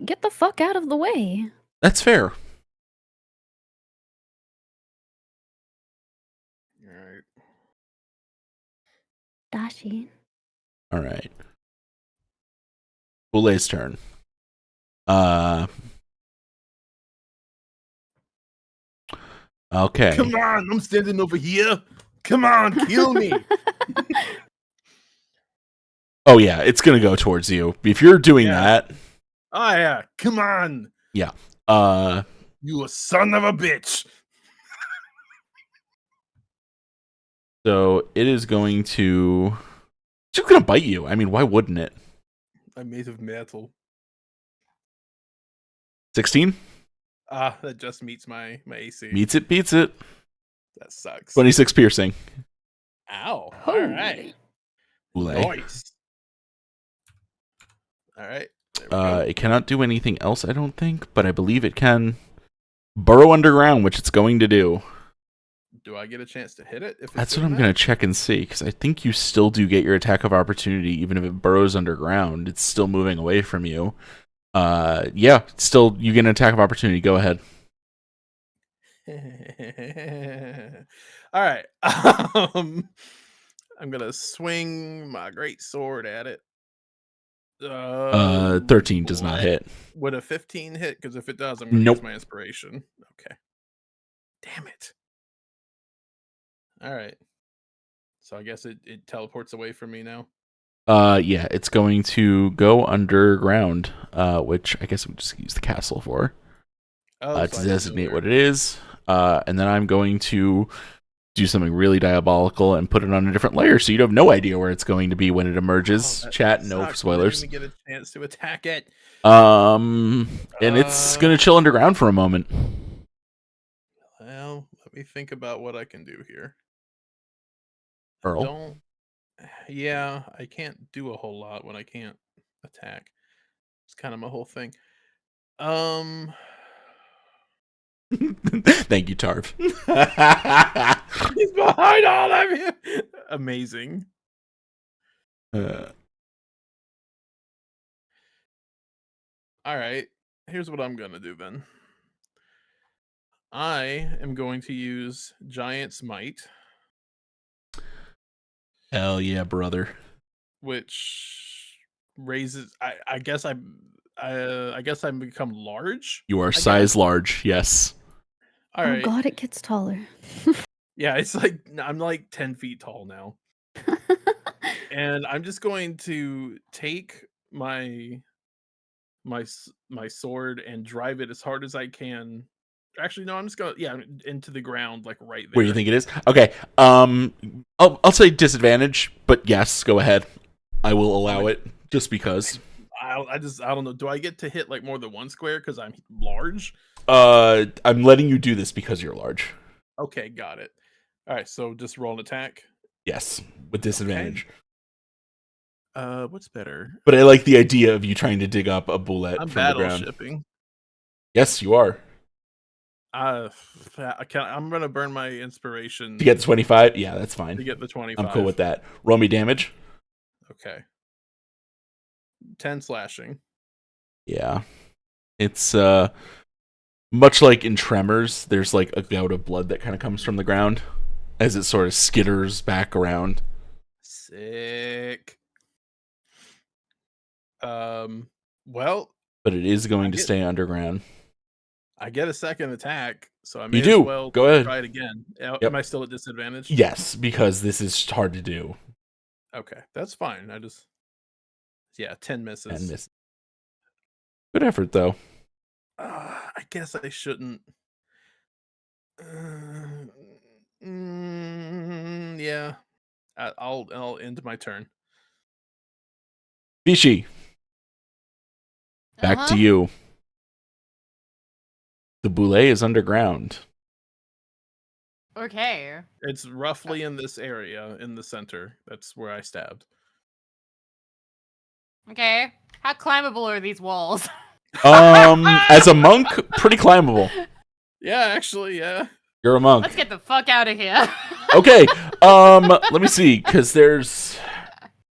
Get the fuck out of the way. That's fair. All right. Dashi. All right. Boulet's turn. Okay. Come on, I'm standing over here. Come on, kill me. Oh yeah, it's gonna go towards you. If you're doing that. Oh yeah, come on. Yeah. You a son of a bitch. So it is going to. It's just gonna bite you. I mean, why wouldn't it? I'm made of metal. 16? That just meets my AC. Meets it, beats it. That sucks. 26 piercing. Ow. Holy. All right. Boulet. Nice. All right. There we go. It cannot do anything else, I don't think, but I believe it can burrow underground, which it's going to do. Do I get a chance to hit it? If it's That's what I'm going to check and see, because I think you still do get your attack of opportunity, even if it burrows underground. It's still moving away from you. Yeah, still, you get an attack of opportunity. Go ahead. All right. I'm going to swing my great sword at it. 13 does not hit. Would a 15 hit? Because if it does, I'm going to Nope. use my inspiration. Okay. Damn it. All right. So I guess it teleports away from me now. Yeah, it's going to go underground, which I guess we just use the castle for. Oh, To designate what it is. And then I'm going to do something really diabolical and put it on a different layer, so you'd have no idea where it's going to be when it emerges. Chat, no spoilers. Didn't get a chance to attack it. And it's gonna chill underground for a moment. Well, let me think about what I can do here. Earl. Yeah, I can't do a whole lot when I can't attack. It's kind of my whole thing. Thank you, Tarv. He's behind all of you. Amazing. All right. Here's what I'm gonna do then. I am going to use Giant's Might. Hell yeah, brother. Which raises. I guess I become large. You are size large. Yes. All right. Oh god, it gets taller. Yeah, it's like I'm like 10 feet tall now. And I'm just going to take my sword and drive it as hard as I can. Actually, no, I'm just gonna into the ground, like right there. Where you think it is? Okay. I'll say disadvantage, but yes, go ahead. I will allow it just because. I don't know. Do I get to hit like more than one square because I'm large? I'm letting you do this because you're large. Okay, got it. All right, so just roll an attack. Yes, with disadvantage. Okay. What's better? But I like the idea of you trying to dig up a bullet I'm from the ground. battleshipping. Yes, you are. I'm gonna burn my inspiration To get the 25? Yeah, that's fine. To get the 25. I'm cool with that. Roll me damage. Okay. 10 slashing. Yeah. It's much like in Tremors, there's like a gout of blood that kind of comes from the ground as it sort of skitters back around. Sick. Well, but it is going to stay underground. I get a second attack, so I may You do. as well Go ahead. try it again. Yep. Am I still at disadvantage? Yes, because this is hard to do. Okay, that's fine. Yeah, 10 misses. 10 misses. Good effort, though. I guess I shouldn't. Yeah. I'll end my turn. Vichy, back to you. The boule is underground. Okay. It's roughly in this area, in the center. That's where I stabbed. Okay. How climbable are these walls? As a monk, pretty climbable. Yeah, actually, yeah. You're a monk. Let's get the fuck out of here. Okay. Let me see, because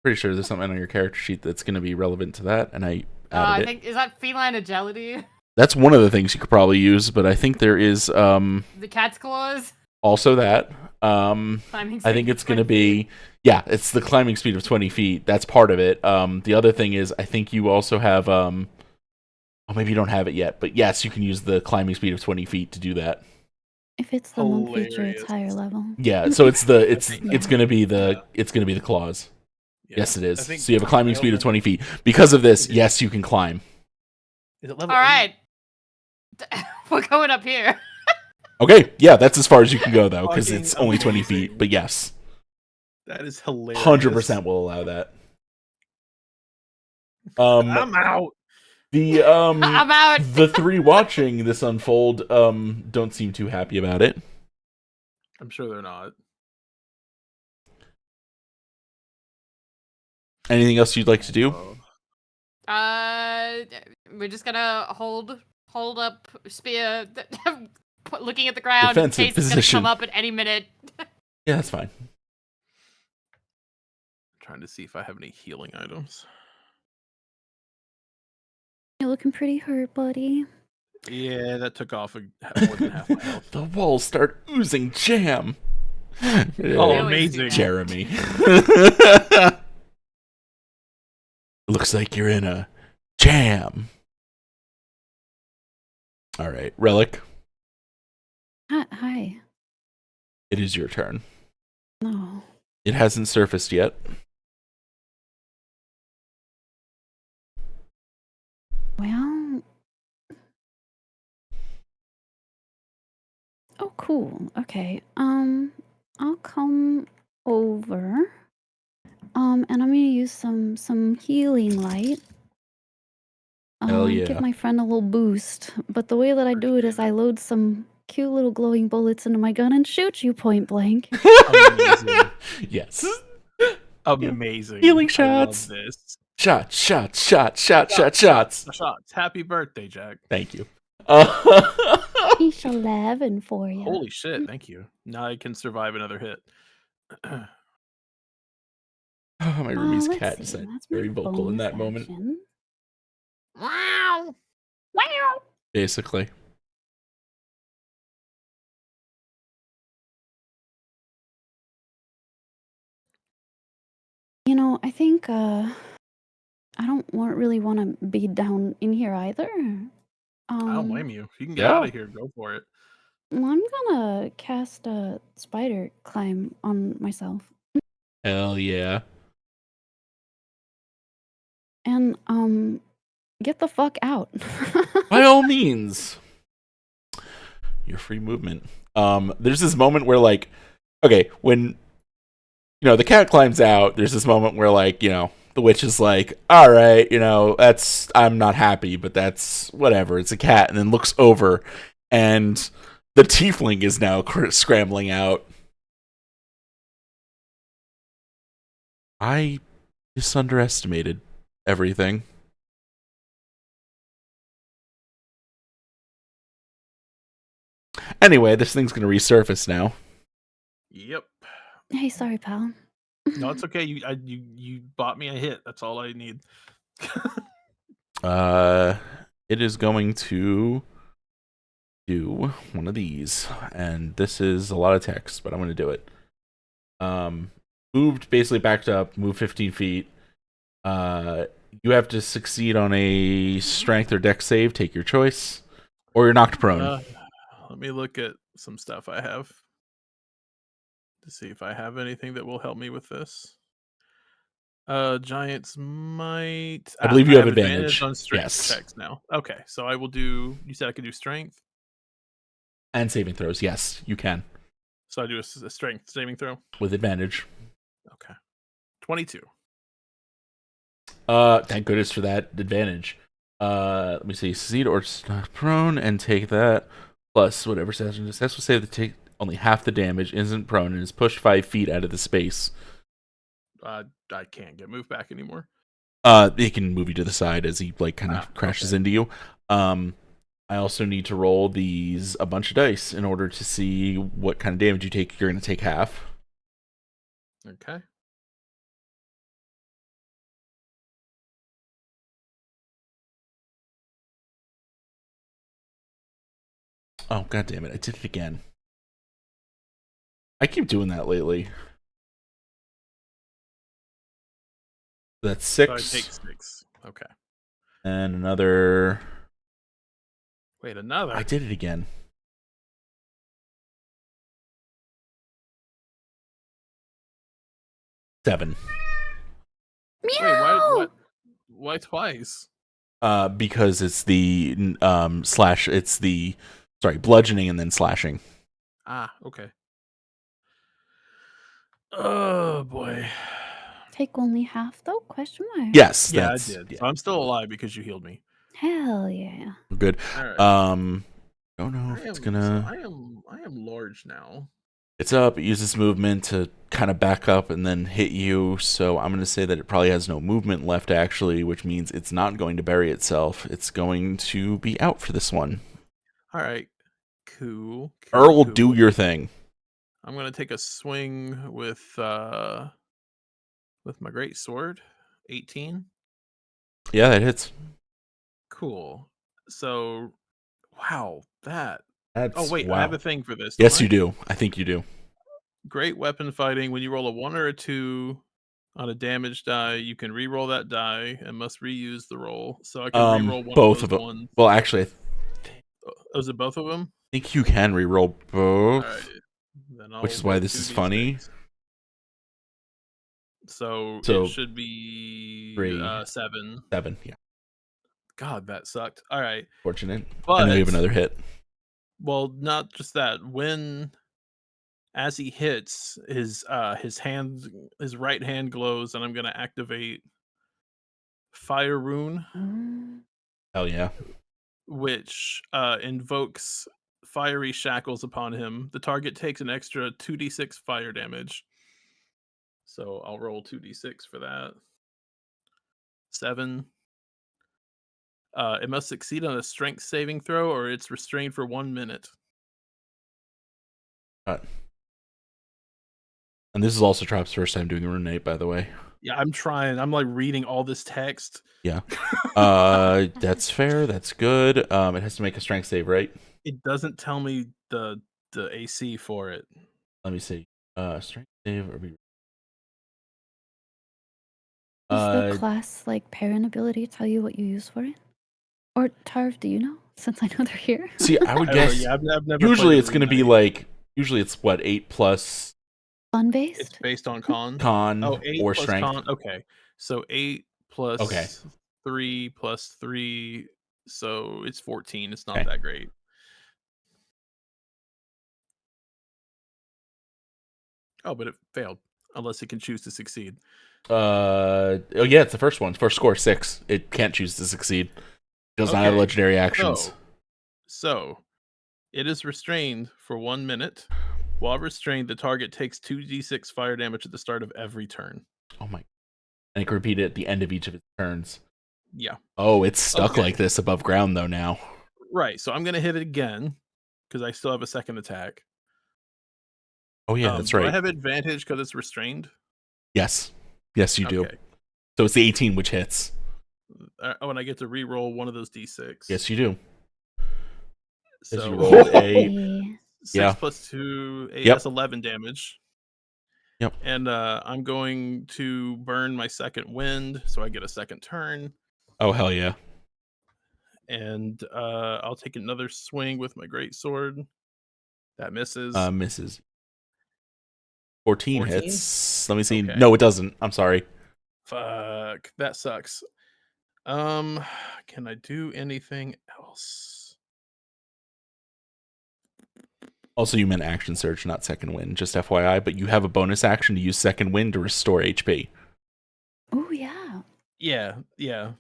pretty sure there's something on your character sheet that's going to be relevant to that, and I added I think is that feline agility? That's one of the things you could probably use, but I think there is The cat's claws. also that. Climbing I think speed it's going to be it's the climbing speed of 20 feet. That's part of it. The other thing is I think you also have maybe you don't have it yet, but yes, you can use the climbing speed of 20 feet to do that. If it's the monk feature, it's higher level. Yeah, so it's going to be the claws. Yeah. Yes, it is. I think So you have a climbing speed of 20 feet. Because of this, yes, you can climb. Is it level All right. We're going up here. Okay, yeah, that's as far as you can go, though, because Fucking it's only 20 amazing. feet. But yes, That is hilarious. 100% will allow that. I'm out. I'm out. The three watching this unfold don't seem too happy about it. I'm sure they're not. Anything else you'd like to do? We're just gonna hold up spear, looking at the ground. Defensive in case it's position. gonna come up at any minute. Yeah, that's fine. Trying to see if I have any healing items. You're looking pretty hurt, buddy. Yeah, that took off more than half my health. The walls start oozing jam. Oh, amazing. Jeremy. Looks like you're in a jam. All right, Relic. Hi. It is your turn. No. It hasn't surfaced yet. Well. Oh, cool. Okay. I'll come over. And I'm gonna use some healing light. Hell yeah. Give my friend a little boost. But the way that I do it is I load some cute little glowing bullets into my gun and shoot you point blank. Amazing. Yes. Amazing. Healing I love shots. this. Shots. Shots. Happy birthday, Jack. Thank you. Each 11 for you. Holy shit, thank you. Now I can survive another hit. My roomie's let's cat see, is that's very my vocal in bonus that moment. action. Wow. Wow. Basically. You know, I think I don't really want to be down in here either. I don't blame you. If you can get Yeah. out of here, go for it. Well, I'm gonna cast a spider climb on myself. Hell yeah. And get the fuck out. By all means. Your free movement. There's this moment where like, okay, when the cat climbs out, there's this moment where like, the witch is like, all right, I'm not happy, but that's whatever. It's a cat. And then looks over and the tiefling is now scrambling out. I just underestimated everything. Anyway, this thing's going to resurface now. Yep. Hey, sorry, pal. No, it's okay. You bought me a hit. That's all I need. It is going to do one of these, and this is a lot of text, but I'm going to do it. Moved, basically backed up, moved 15 feet. You have to succeed on a strength or dex save. Take your choice, or you're knocked prone. Let me look at some stuff I have to see if I have anything that will help me with this. Giants might. I believe you have advantage advantage. on strength Yes. checks now. Okay, so I will do. You said I could do strength, And saving throws. Yes, you can so I do a strength saving throw. with advantage. Okay, 22. Thank goodness for that advantage. Let me see. Succeed or not prone and take that plus whatever successful save to take only half the damage. Isn't prone and is pushed 5 feet out of the space. I can't get moved back anymore. He can move you to the side as he like kind of crashes into you. I also need to roll a bunch of dice in order to see what kind of damage you take. You're going to take half. Okay. Oh, god damn it. I did it again. I keep doing that lately. That's 6. So I take 6. Okay. And another... Wait, another? I did it again. Seven. Wait, why twice? Because it's the slash. It's the bludgeoning and then slashing. Ah, okay. Oh boy. Take only half though? Question mark. Yes. Yeah, I did. Yeah. So I'm still alive because you healed me. Hell yeah. Good. All right. Don't know if it's So gonna. I am large now. It's up. It uses movement to kind of back up and then hit you. So I'm gonna say that it probably has no movement left, actually, which means it's not going to bury itself. It's going to be out for this one. All right. Cool. Earl, do your thing. I'm gonna take a swing with my great sword. 18. Yeah, that hits. Cool. So, wow, that. That's, oh wait, wow. I have a thing for this. Yes, you do. I think you do. Great weapon fighting. When you roll a 1 or a 2 on a damage die, you can re-roll that die and must reuse the roll. So I can re-roll one both of those them. ones. Well, actually, is it both of them? I think you can re-roll both. All right. Then Which is why this is funny. So it should be 7. 7, yeah. God, that sucked. All right. Fortunate. But, I know you have another hit. Well, not just that. As he hits, his right hand glows, and I'm gonna activate Fire Rune. Hell yeah. Which invokes fiery shackles upon him. The target takes an extra 2d6 fire damage. So I'll roll 2d6 for that. 7. It must succeed on a strength saving throw, or it's restrained for 1 minute. And this is also Trop's first time doing a Runate, by the way. Yeah, I'm trying. I'm like reading all this text. Yeah. That's fair. That's good. It has to make a strength save, right? It doesn't tell me the AC for it. Let me see. Strength save or be. Does the class like parent ability tell you what you use for it? Or Tarv, do you know? Since I know they're here. See, I would guess. Yeah, I've never usually it's going to be like. Usually it's what 8 plus. Fun based. It's based on con. Con 8 or plus strength. Con. Okay, so 8 plus 3 plus 3, so it's 14. It's not that great. Oh, but it failed. Unless it can choose to succeed. Oh yeah, it's the first one. First score 6. It can't choose to succeed. It does not have legendary actions. So it is restrained for 1 minute. While restrained, the target takes 2d6 fire damage at the start of every turn. Oh my! And it can repeat it at the end of each of its turns. Yeah. Oh, it's stuck like this above ground though now. Right. So I'm gonna hit it again because I still have a second attack. Oh yeah, that's right. Do I have advantage because it's restrained? Yes. Yes, you do. So it's the 18 which hits. Oh, and I get to re-roll one of those d6. Yes, you do. So you rolled a 6 plus 2, 8, that's 11 damage. Yep. And I'm going to burn my second wind, so I get a second turn. Oh, hell yeah. And I'll take another swing with my greatsword. That misses. Misses. 14 hits. Let me see. Okay. No, it doesn't. I'm sorry. Fuck, that sucks. Can I do anything else? Also, you meant action surge, not second wind, just FYI, but you have a bonus action to use second wind to restore HP. Oh yeah. Yeah.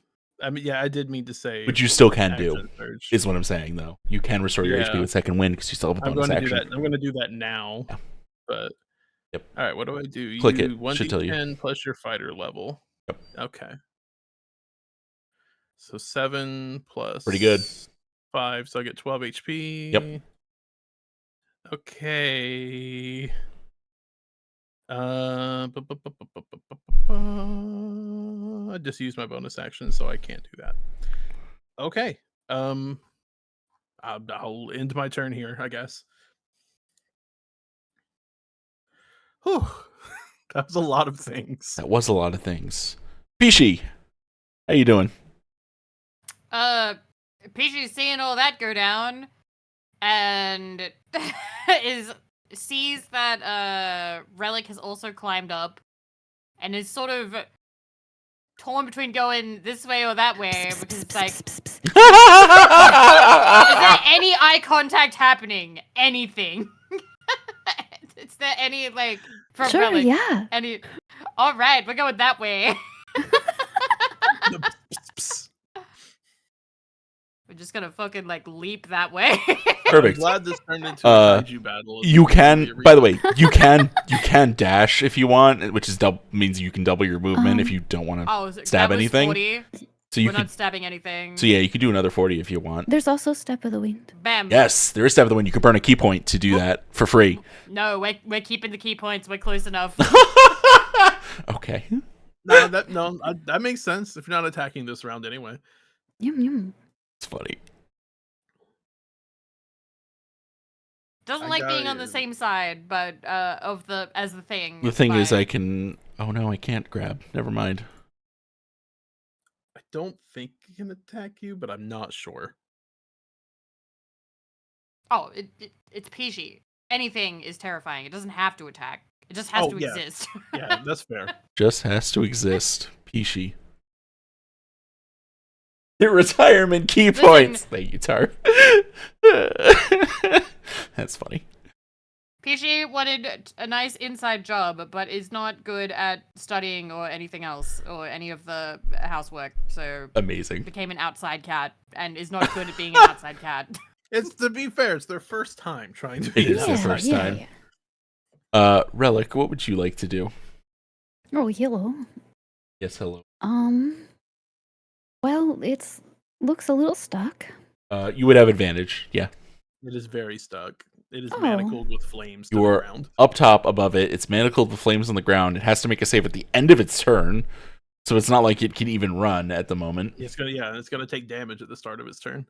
I mean, yeah, I did mean to say. Which you still can do, action surge. is what I'm saying, though. You can restore your HP with second wind because you still have a bonus action. I'm going to do that now. Yeah. But, yep. All right, what do I do? Click you it. 1d10 Should tell you. plus your fighter level. Yep. Okay. So 7 plus pretty good. 5, so I get 12 HP. Yep. Okay. I just used my bonus action, so I can't do that. Okay. I'll end my turn here, I guess. Whew. That was a lot of things. That was a lot of things. Pishi, how you doing? Pichi's seeing all that go down, and sees that Relic has also climbed up, and is sort of torn between going this way or that way, because it's like, is there any eye contact happening? Anything? Is there any, like, from Sure, Relic? yeah. Any? All right, we're going that way. We're just gonna fucking, like, leap that way. Perfect. I'm glad this turned into a kaiju battle. You can, by the way, you can dash if you want, which is means you can double your movement if you don't want to stab anything. 40. So you We're not stabbing anything. So yeah, you could do another 40 if you want. There's also Step of the Wind. Bam. Yes, there is Step of the Wind. You can burn a key point to do that for free. No, we're keeping the key points. We're close enough. Okay. No, that makes sense if you're not attacking this round anyway. Yum yum. It's funny. Doesn't like being on the same side, but as the thing. The thing is, I can. Oh no, I can't grab. Never mind. I don't think he can attack you, but I'm not sure. Oh, it's PG. Anything is terrifying. It doesn't have to attack. It just has to exist. Yeah, that's fair. Just has to exist. Pishi. Your retirement key points. Thank you, Tar. That's funny. PG wanted a nice inside job, but is not good at studying or anything else, or any of the housework. So amazing. Became an outside cat and is not good at being an outside cat. It's, to be fair, it's their first time trying to be. It is their first time. Relic, what would you like to do? Oh, hello. Yes, hello. Well, looks a little stuck. You would have advantage, yeah. It is very stuck. It is manacled with flames. You are up top above it. It's manacled with flames on the ground. It has to make a save at the end of its turn, so it's not like it can even run at the moment. It's gonna take damage at the start of its turn.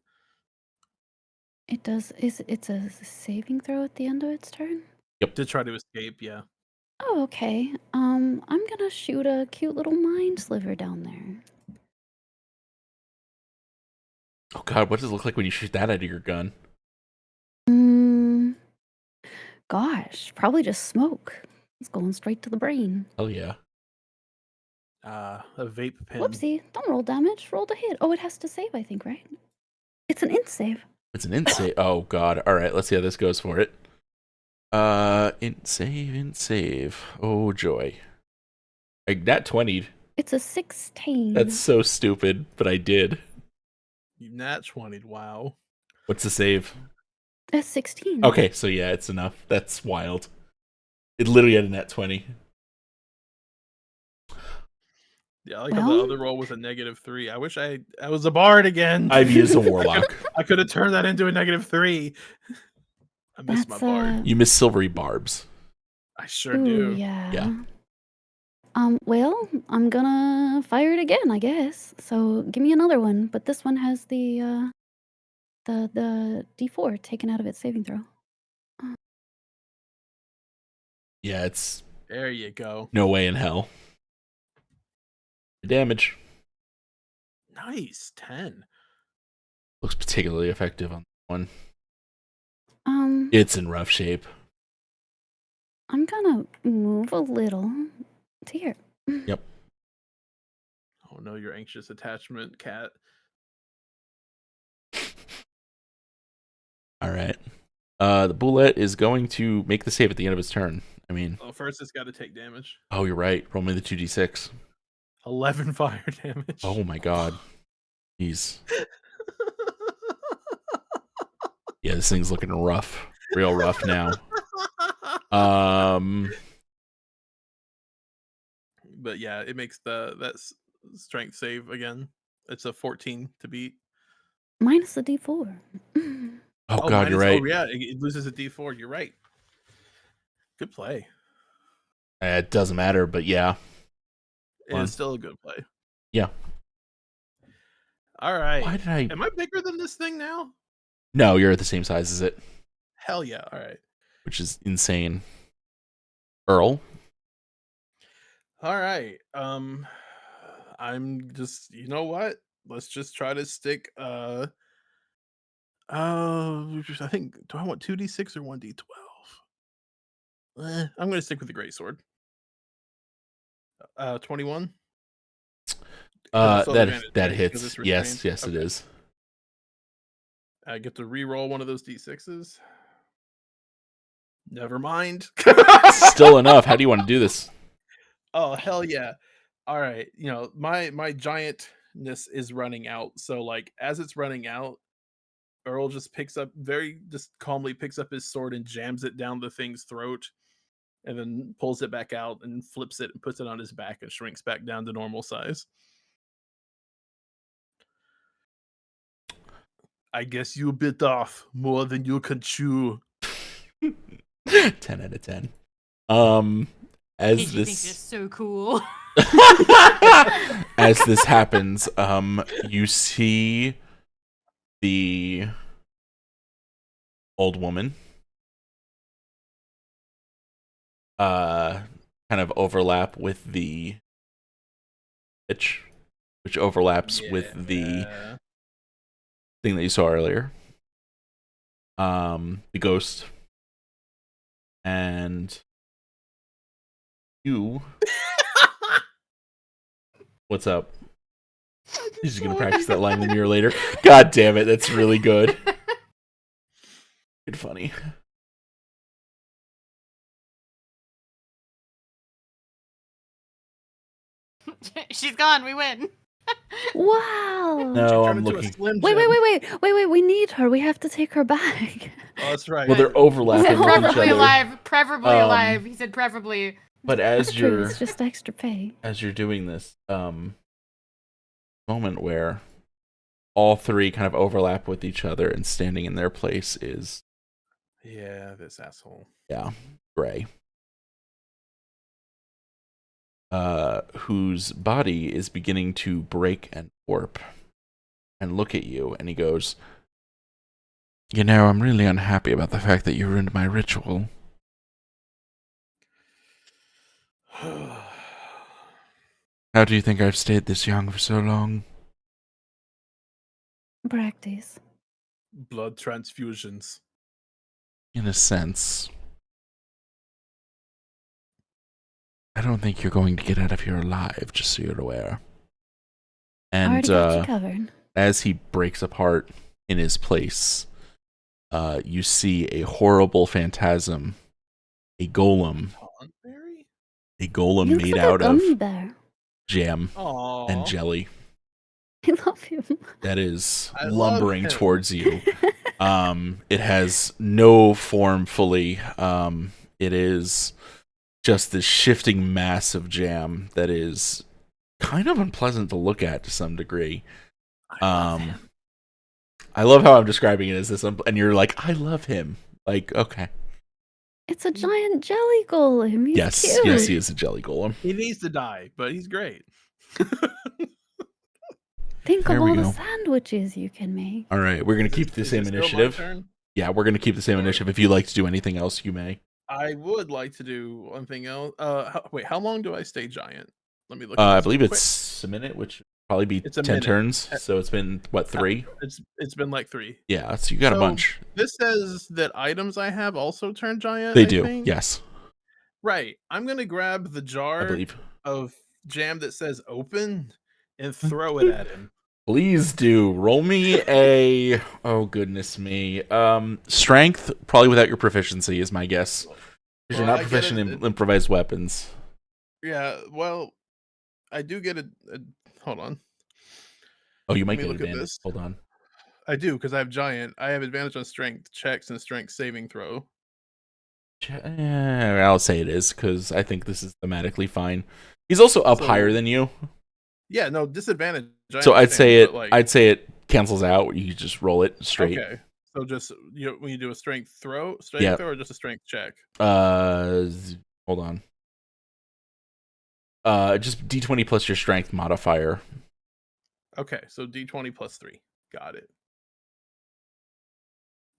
It does. It's a saving throw at the end of its turn? Yep. To try to escape, yeah. Oh, okay. I'm gonna shoot a cute little mind sliver down there. Oh god, what does it look like when you shoot that out of your gun? Gosh, probably just smoke. It's going straight to the brain. Oh yeah. A vape pen. Whoopsie, don't roll damage. Roll to hit. Oh, it has to save, I think, right? It's an int save. It's an int save. Oh god. Alright, let's see how this goes for it. Int save. Oh joy. I nat 20'd. It's a 16. That's so stupid, but I did. You nat 20'd, wow. What's the save? A 16. Okay, so yeah, it's enough. That's wild. It literally had a nat 20. Yeah, I like how the other roll was a -3. I wish I was a bard again. I've used a warlock. I could have turned that into a -3. I missed my bard. You miss silvery barbs. I sure do. Yeah. Well, I'm gonna fire it again, I guess. So give me another one, but this one has the D4 taken out of its saving throw. Yeah, it's there you go. No way in hell. Damage. Nice, 10. Looks particularly effective on that one. It's in rough shape. I'm gonna move a little to here. Yep. Oh no, your anxious attachment cat. All right. The bullet is going to make the save at the end of its turn. I mean, Oh, first it's got to take damage. oh, you're right. Roll me the 2d6. 11 fire damage. Oh my god. He's yeah, this thing's looking rough, real rough now. But yeah, it makes that strength save again. It's a 14 to beat. Minus the D4. Oh god, you're right. Oh yeah, it loses a D4. You're right. Good play. It doesn't matter, but yeah. It's still a good play. Yeah. All right. Why did I? Am I bigger than this thing now? No, you're at the same size as it. Hell yeah! All right. Which is insane. Earl. All right. I'm just. You know what? Let's just try to stick. I think. Do I want 2d6 or 1d12? I'm gonna stick with the greatsword. 21. That hits. Yes, okay. It is. I get to re-roll one of those d6s. Never mind. Still enough. How do you want to do this? Oh hell yeah! All right, you know my giantness is running out. So like as it's running out, Earl just calmly picks up his sword and jams it down the thing's throat, and then pulls it back out and flips it and puts it on his back and shrinks back down to normal size. I guess you bit off more than you can chew. 10 out of 10. As this is so cool. As this happens, you see the old woman kind of overlap with the bitch, which overlaps with the thing that you saw earlier. The ghost. And you. What's up? He's just gonna practice that line in the mirror later. God damn it, that's really good. Good funny. She's gone. We win. Wow. No, I'm looking. Wait. We need her. We have to take her back. Oh, that's right. Well, they're overlapping with each Preferably other. alive. Preferably alive. He said preferably. But as you're, it's just extra pay. As you're doing this, moment where all three kind of overlap with each other and standing in their place is, yeah, this asshole. Yeah, Gray. Whose body is beginning to break and warp and look at you, and he goes, "You know, I'm really unhappy about the fact that you ruined my ritual." How do you think I've stayed this young for so long? Practice. Blood transfusions. In a sense. I don't think you're going to get out of here alive, just so you're aware. And as he breaks apart in his place, you see a horrible phantasm, a golem made out of jam and jelly. I love him. That is lumbering towards you. It has no form fully. It is just this shifting mass of jam that is kind of unpleasant to look at to some degree. I love how I'm describing it as this, and you're like, I love him. Like, okay. It's a giant jelly golem. He's cute. Yes, he is a jelly golem. He needs to die, but he's great. Think of all the sandwiches you can make. All right, we're going to keep the same initiative. Yeah, we're going to keep the same initiative. If you'd like to do anything else, you may. I would like to do one thing else. Wait, how long do I stay giant? Let me look. I believe it's a minute, which would probably be 10 turns. So it's been, what, 3? It's been like 3. Yeah, so you got a bunch. This says that items I have also turn giant. They do, yes. Right. I'm going to grab the jar of jam that says open and throw it at him. Please do. Roll me a... Oh, goodness me. Strength, probably without your proficiency, is my guess. Because you're not proficient in improvised weapons. Yeah, well, I do get a hold on. Oh, you might get advantage. Hold on. I do, because I have giant. I have advantage on strength checks and strength saving throw. I'll say it is, because I think this is thematically fine. He's also up higher than you. Yeah, no, disadvantage. So I'd say it cancels out. You just roll it straight. Okay. So just when you do a strength throw, throw, or just a strength check? Hold on. Just D20 plus your strength modifier. Okay, so D20 plus 3. Got it.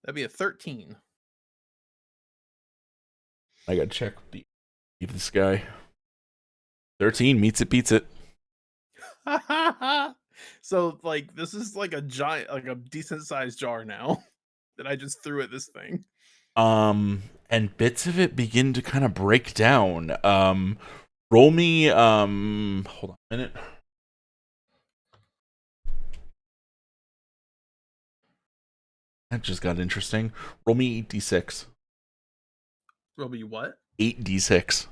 That'd be a 13. I gotta check this guy. 13 meets it, beats it. So like this is like a giant, like a decent sized jar now that I just threw at this thing. And bits of it begin to kind of break down. Roll me hold on a minute. That just got interesting. Roll me 8d6. Roll me what? 8d6.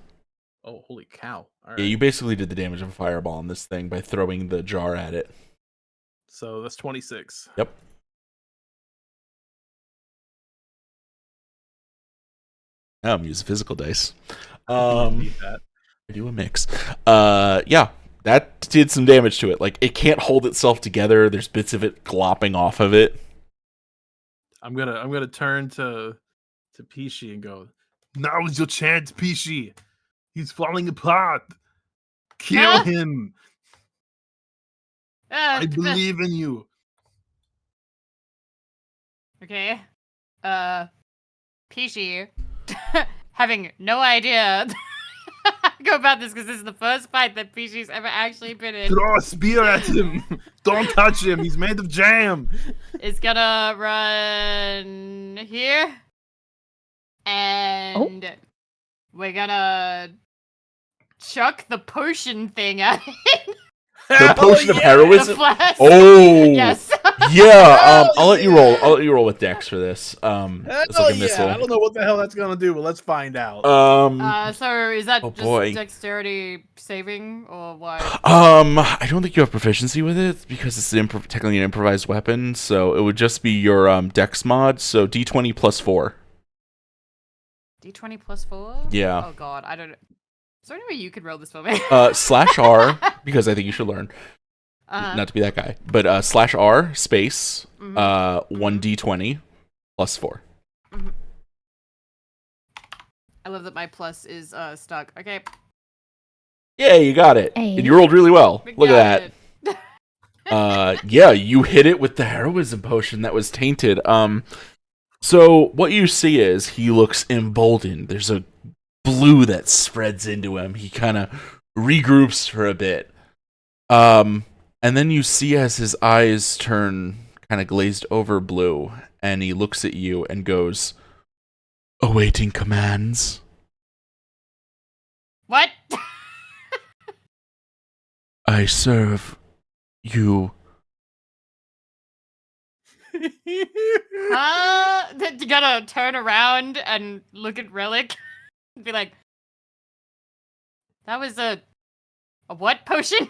Oh, holy cow. All right. Yeah, you basically did the damage of a fireball on this thing by throwing the jar at it. So that's 26. Yep. I'm using physical dice. I do a mix. Yeah, that did some damage to it. Like, it can't hold itself together. There's bits of it glopping off of it. I'm gonna turn to Pishi and go, "Now is your chance, Pishi. He's falling apart. Kill him. I believe in you." Okay. Pishi, having no idea go about this because this is the first fight that Pishi's ever actually been in. Throw a spear at him. Don't touch him. He's made of jam. It's gonna run here. And we're gonna chuck the potion thing at him. The potion of heroism. Yes. Yeah. I'll let you roll. I'll let you roll with Dex for this. It's like a missile. I don't know what the hell that's gonna do, but let's find out. So is that just dexterity saving or what? I don't think you have proficiency with it because it's technically an improvised weapon. So it would just be your Dex mod. So D20 plus 4. D20 plus 4? Yeah. Oh god, I don't know. Is there any way you could roll this for me? /R, because I think you should learn. Not to be that guy. But /R space 1d20 plus 4. Mm-hmm. I love that my plus is stuck. Okay. Yeah, you got it. Hey. And you rolled really well. Look at that. Yeah, you hit it with the heroism potion that was tainted. So what you see is he looks emboldened. There's a blue that spreads into him. He kind of regroups for a bit. And then you see as his eyes turn kind of glazed over blue, and he looks at you and goes, "Awaiting commands." What? I serve you. You gotta turn around and look at Relic and be like, that was a what potion?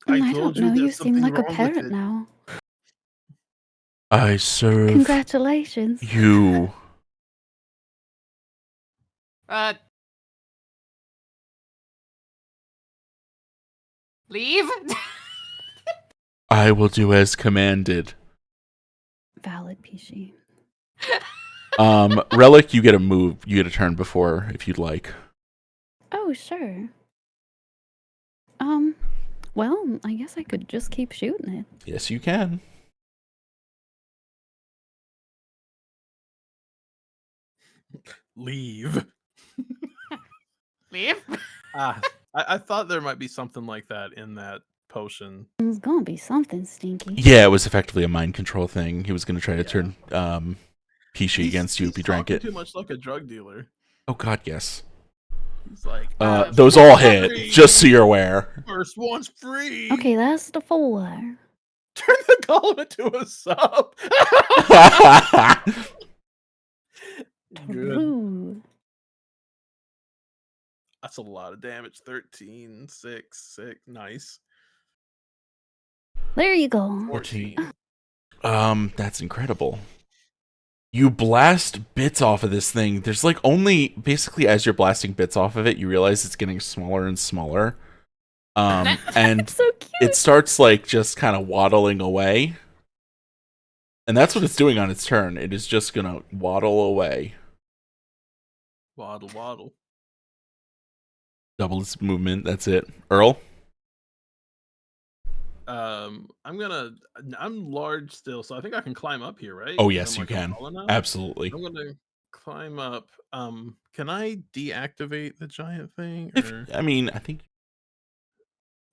I don't know, you seem like a parent now. I serve Congratulations. you. Leave? I will do as commanded. Valid, Pishi. Relic, you get a move. You get a turn before if you'd like. Oh, sure. Well, I guess I could just keep shooting it. Yes, you can. Leave. Leave? I thought there might be something like that in that potion. It's gonna be something stinky. Yeah, it was effectively a mind control thing. He was going to try to turn Pishi against you if you drank it. Too much like a drug dealer. Oh God, yes. He's like, those all hit, just so you're aware. First one's free. Okay, that's the 4. Turn the golem into a sub. Good. True. That's a lot of damage. 13, 6, 6. Nice. There you go. 14. That's incredible. You blast bits off of this thing. There's like only basically as you're blasting bits off of it, you realize it's getting smaller and smaller. And So cute. it starts like just kind of waddling away. And that's what it's doing on its turn. It is just gonna waddle away. Waddle, waddle. Double its movement. That's it. Earl? I'm large still, so I think I can climb up here, right? Oh 'Cause yes, I'm, you like, can. taller now? Absolutely. I'm gonna climb up. Can I deactivate the giant thing? Or... I mean, I think.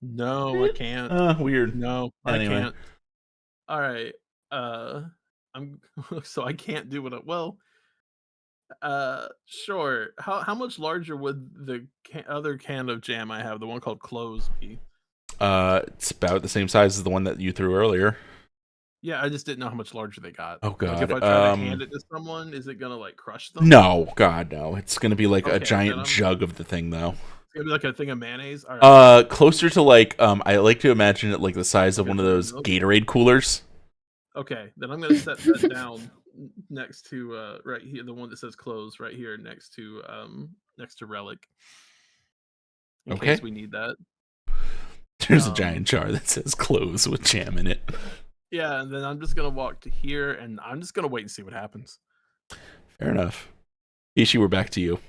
No, I can't. Weird. No, Anyway. I can't. All right. I'm so I can't do what I well. Sure. How much larger would the other can of jam I have, the one called Close, be? It's about the same size as the one that you threw earlier. Yeah, I just didn't know how much larger they got. Oh god. Like if I try to hand it to someone, is it gonna like crush them? No, god no. It's gonna be like a Okay, giant then jug of the thing though. It's gonna be like a thing of mayonnaise. All right. Closer to like I like to imagine it like the size of one of those Gatorade coolers. Okay, then I'm gonna set that down next to right here, the one that says close right here next to Relic. In Okay. case we need that. There's a giant jar that says close with jam in it. Yeah, and then I'm just gonna walk to here and I'm just gonna wait and see what happens. Fair enough. Ishi, we're back to you.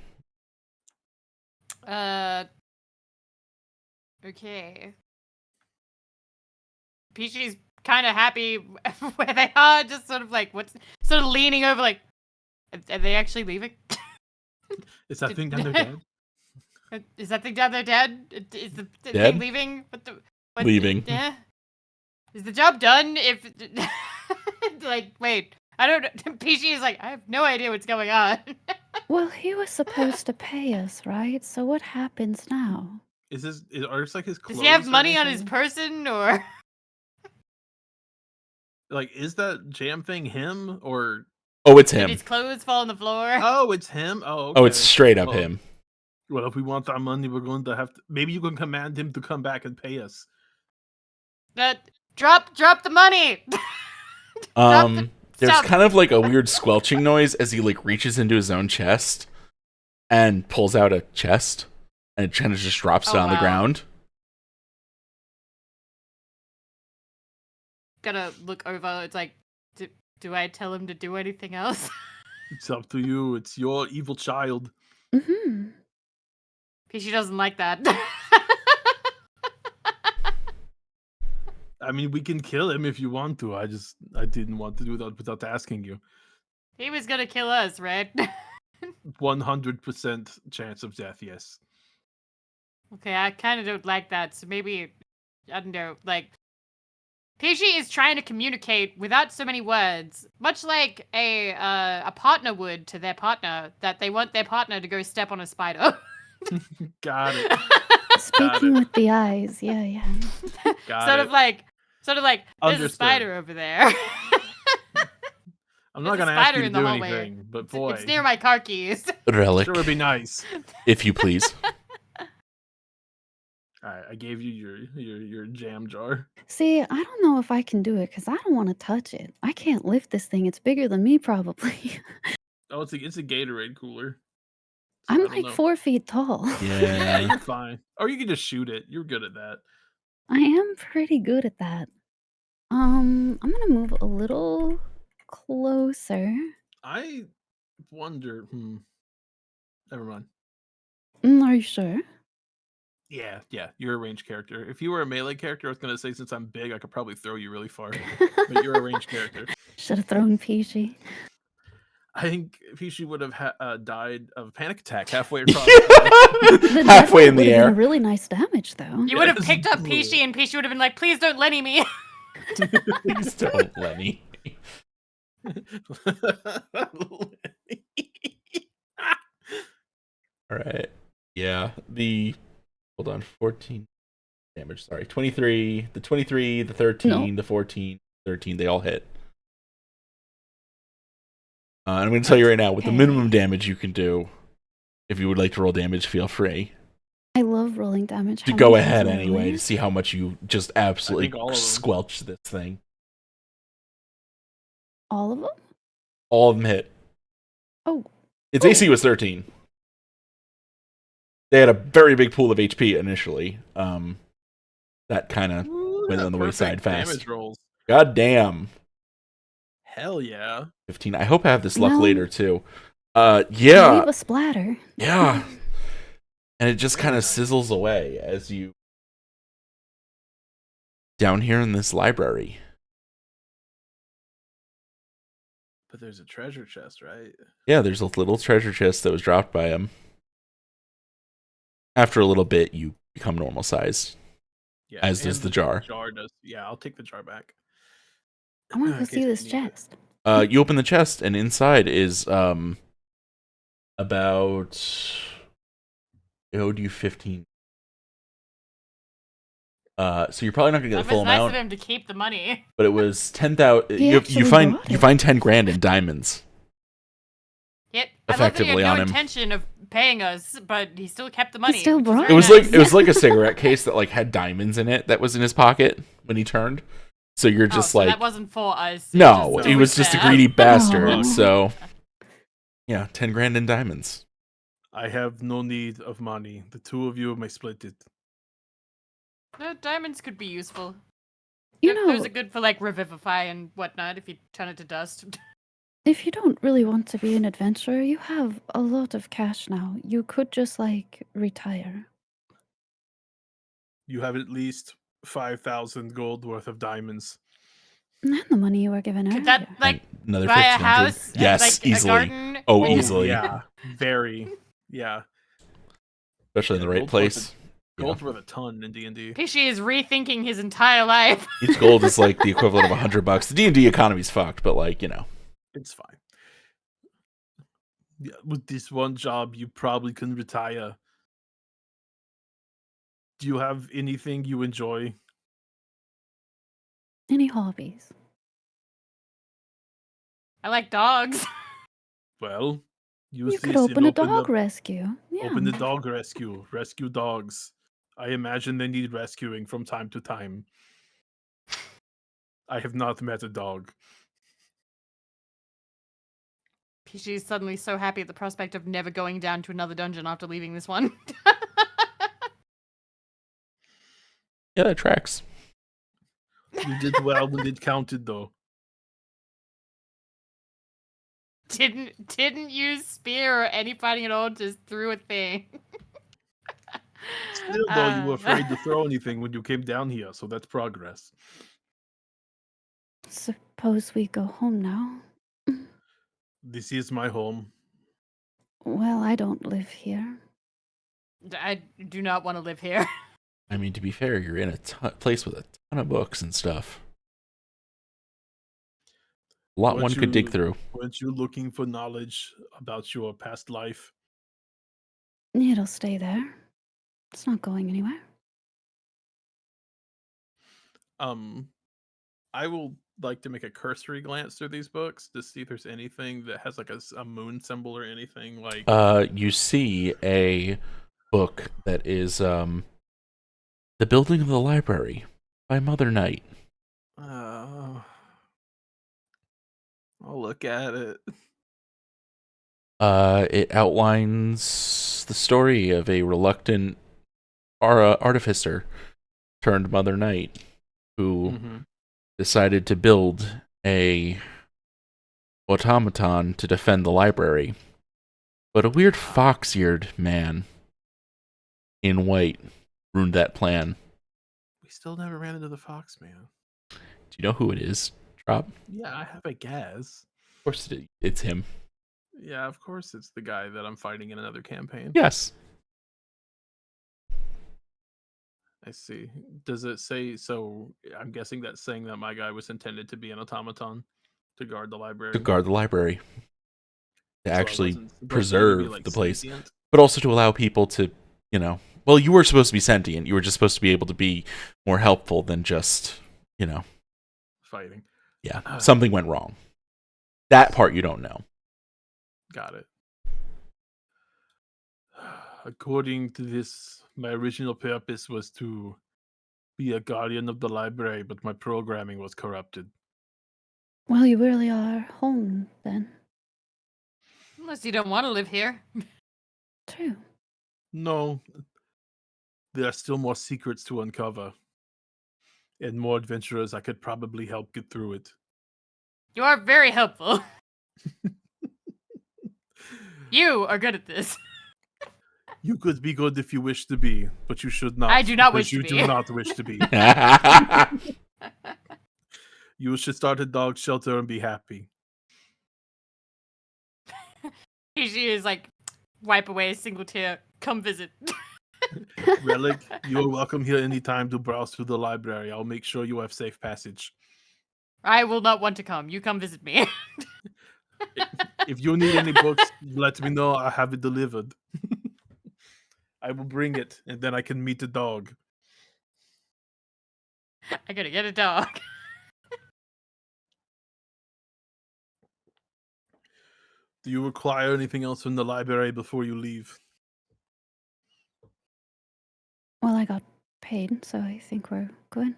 Okay. Peachy's kind of happy where they are, just sort of like sort of leaning over, like, are they actually leaving? Is that thing down there dead? Is that thing down there dead? Is the Dead? thing leaving? Leaving. Yeah. Is the job done? If like, wait, I don't. Peachy is like, I have no idea what's going on. Well, he was supposed to pay us, right? So what happens now? Are this like his clothes? Does he have or money on his anything? person, or Like, is that jam thing him or? Oh, it's did him. his clothes fall on the floor? Oh, it's him. Oh, okay. Oh, it's straight up Well, him. Well, if we want that money, we're going to have to. Maybe you can command him to come back and pay us. Drop the money. There's Stop. kind of like a weird squelching noise as he like reaches into his own chest and pulls out a chest, and it kind of just drops Oh, down the wow. ground. Gotta look over. It's like, do I tell him to do anything else? It's up to you. It's your evil child. Mm-hmm. Peachy doesn't like that. I mean, we can kill him if you want to. I didn't want to do that without asking you. He was gonna kill us, right? 100% chance of death. Yes. Okay, I kind of don't like that. So maybe, I don't know, like, Peachy is trying to communicate without so many words, much like a partner would to their partner, that they want their partner to go step on a spider. Got it. Speaking with the eyes, yeah. Got sort it. of like, there's a Understood. spider over there. I'm not There's a gonna ask spider you to in the do hallway. anything, but boy, It's near my car keys. Relic, sure would be nice. if you please. All right, I gave you your jam jar. See, I don't know if I can do it because I don't want to touch it. I can't lift this thing. It's bigger than me, probably. Oh, it's a Gatorade cooler. So I I'm don't like know. 4 feet tall. Yeah, Yeah. you're fine. Or you can just shoot it. You're good at that. I am pretty good at that. I'm gonna move a little closer. I wonder. Never mind. Are you sure? Yeah, you're a ranged character. If you were a melee character, I was gonna say since I'm big, I could probably throw you really far. But you're a ranged character. Should have thrown Peachy. I think Peachy would have died of a panic attack halfway across. The Halfway in would the have air. been really nice damage, though. You would have Yes, picked up brutal. Peachy, and Peachy would have been like, please don't Lenny me. Please don't, Lenny. All right. Yeah, hold on, 14 damage. Sorry, 23, the 23, the 13, the 14, 13. They all hit. And I'm going to tell you right now, with the minimum damage you can do, if you would like to roll damage, feel free. I love rolling damage. To go ahead anyway to see how much you just absolutely squelch this thing. All of them? All of them hit. Oh. Its AC was 13. They had a very big pool of HP initially. That kind of went on the wayside fast. God damn. Hell yeah. 15. I hope I have this luck No. later too. Yeah. Leave a splatter. Yeah. And it just kind of sizzles away as you down here in this library. But there's a treasure chest, right? Yeah, there's a little treasure chest that was dropped by him. After a little bit, you become normal sized. Yeah, as does the jar. Jar does. Yeah, I'll take the jar back. I want to go see this chest. You open the chest, and inside is about. It owed you 15. So you're probably not gonna get the full nice amount. of him to keep the money. But it was 10,000. He You actually find bought you it. find 10 grand in diamonds. Yet, Effectively I love on that he had him. no intention of paying us, but he still kept the money. still which is brought very It was nice. like it was like a cigarette case that like had diamonds in it that was in his pocket when he turned. So you're Oh, just so like that wasn't for us. no, just he was just a there. greedy bastard. Oh. So yeah, 10 grand in diamonds. I have no need of money. The two of you may split it. Diamonds could be useful. You Those know, are good for like revivify and whatnot if you turn it to dust. if you don't really want to be an adventurer, you have a lot of cash now. You could just like retire. You have at least 5,000 gold worth of diamonds. And the money you were given Could earlier. that like Another buy a 1,500. house? Yes, like, easily. A garden? Oh, with- easily. Yeah, very. Yeah. Especially in the right Gold's place. Gold's worth a ton in D&D. Pishy is rethinking his entire life. Each gold is like the equivalent of $100. The D&D economy's fucked, but like, you know. It's fine. Yeah, with this one job, you probably can retire. Do you have anything you enjoy? Any hobbies? I like dogs. Well, You use could this and open a open dog up- rescue. Yeah. Open the dog rescue. Rescue dogs. I imagine they need rescuing from time to time. I have not met a dog. Pishy is suddenly so happy at the prospect of never going down to another dungeon after leaving this one. Yeah, that tracks. You did well when it counted, though. Didn't use spear or any fighting at all, just threw a thing. Still, though, you were afraid to throw anything when you came down here, so that's progress. Suppose we go home now. This is my home. Well, I don't live here. I do not want to live here. I mean, to be fair, you're in a place with a ton of books and stuff. A lot Weren't one could dig through. Weren't you looking for knowledge about your past life? It'll stay there. It's not going anywhere. I will like to make a cursory glance through these books to see if there's anything that has like a moon symbol or anything like. You see a book that is The Building of the Library by Mother Night. I'll look at it. It outlines the story of a reluctant artificer turned Mother Night who decided to build a automaton to defend the library. But a weird fox-eared man in white ruined that plan. We still never ran into the fox man. Do you know who it is, Trop? Yeah, I have a guess. Of course it's him. Yeah, of course it's the guy that I'm fighting in another campaign. Yes. I see. Does it say so? I'm guessing that's saying that my guy was intended to be an automaton to guard the library. To guard the library. To So I actually wasn't supposed to be, preserve like, the place. sentient? But also to allow people to you know, well, you were supposed to be sentient. You were just supposed to be able to be more helpful than just, you know, fighting. Yeah, something went wrong. That part you don't know. Got it. According to this, my original purpose was to be a guardian of the library, but my programming was corrupted. Well, you really are home then. Unless you don't want to live here. True. No, there are still more secrets to uncover. And more adventurers I could probably help get through it. You are very helpful. You are good at this. You could be good if you wish to be, but you should not. I do not wish to you be. do not wish to be. You should start a dog shelter and be happy. She is like, wipe away a single tear. Come visit. Relic, you are welcome here anytime to browse through the library. I'll make sure you have safe passage. I will not want to come. You come visit me. If you need any books, let me know. I'll have it delivered. I will bring it, and then I can meet the dog. I gotta get a dog. Do you require anything else from the library before you leave? Well, I got paid, so I think we're good.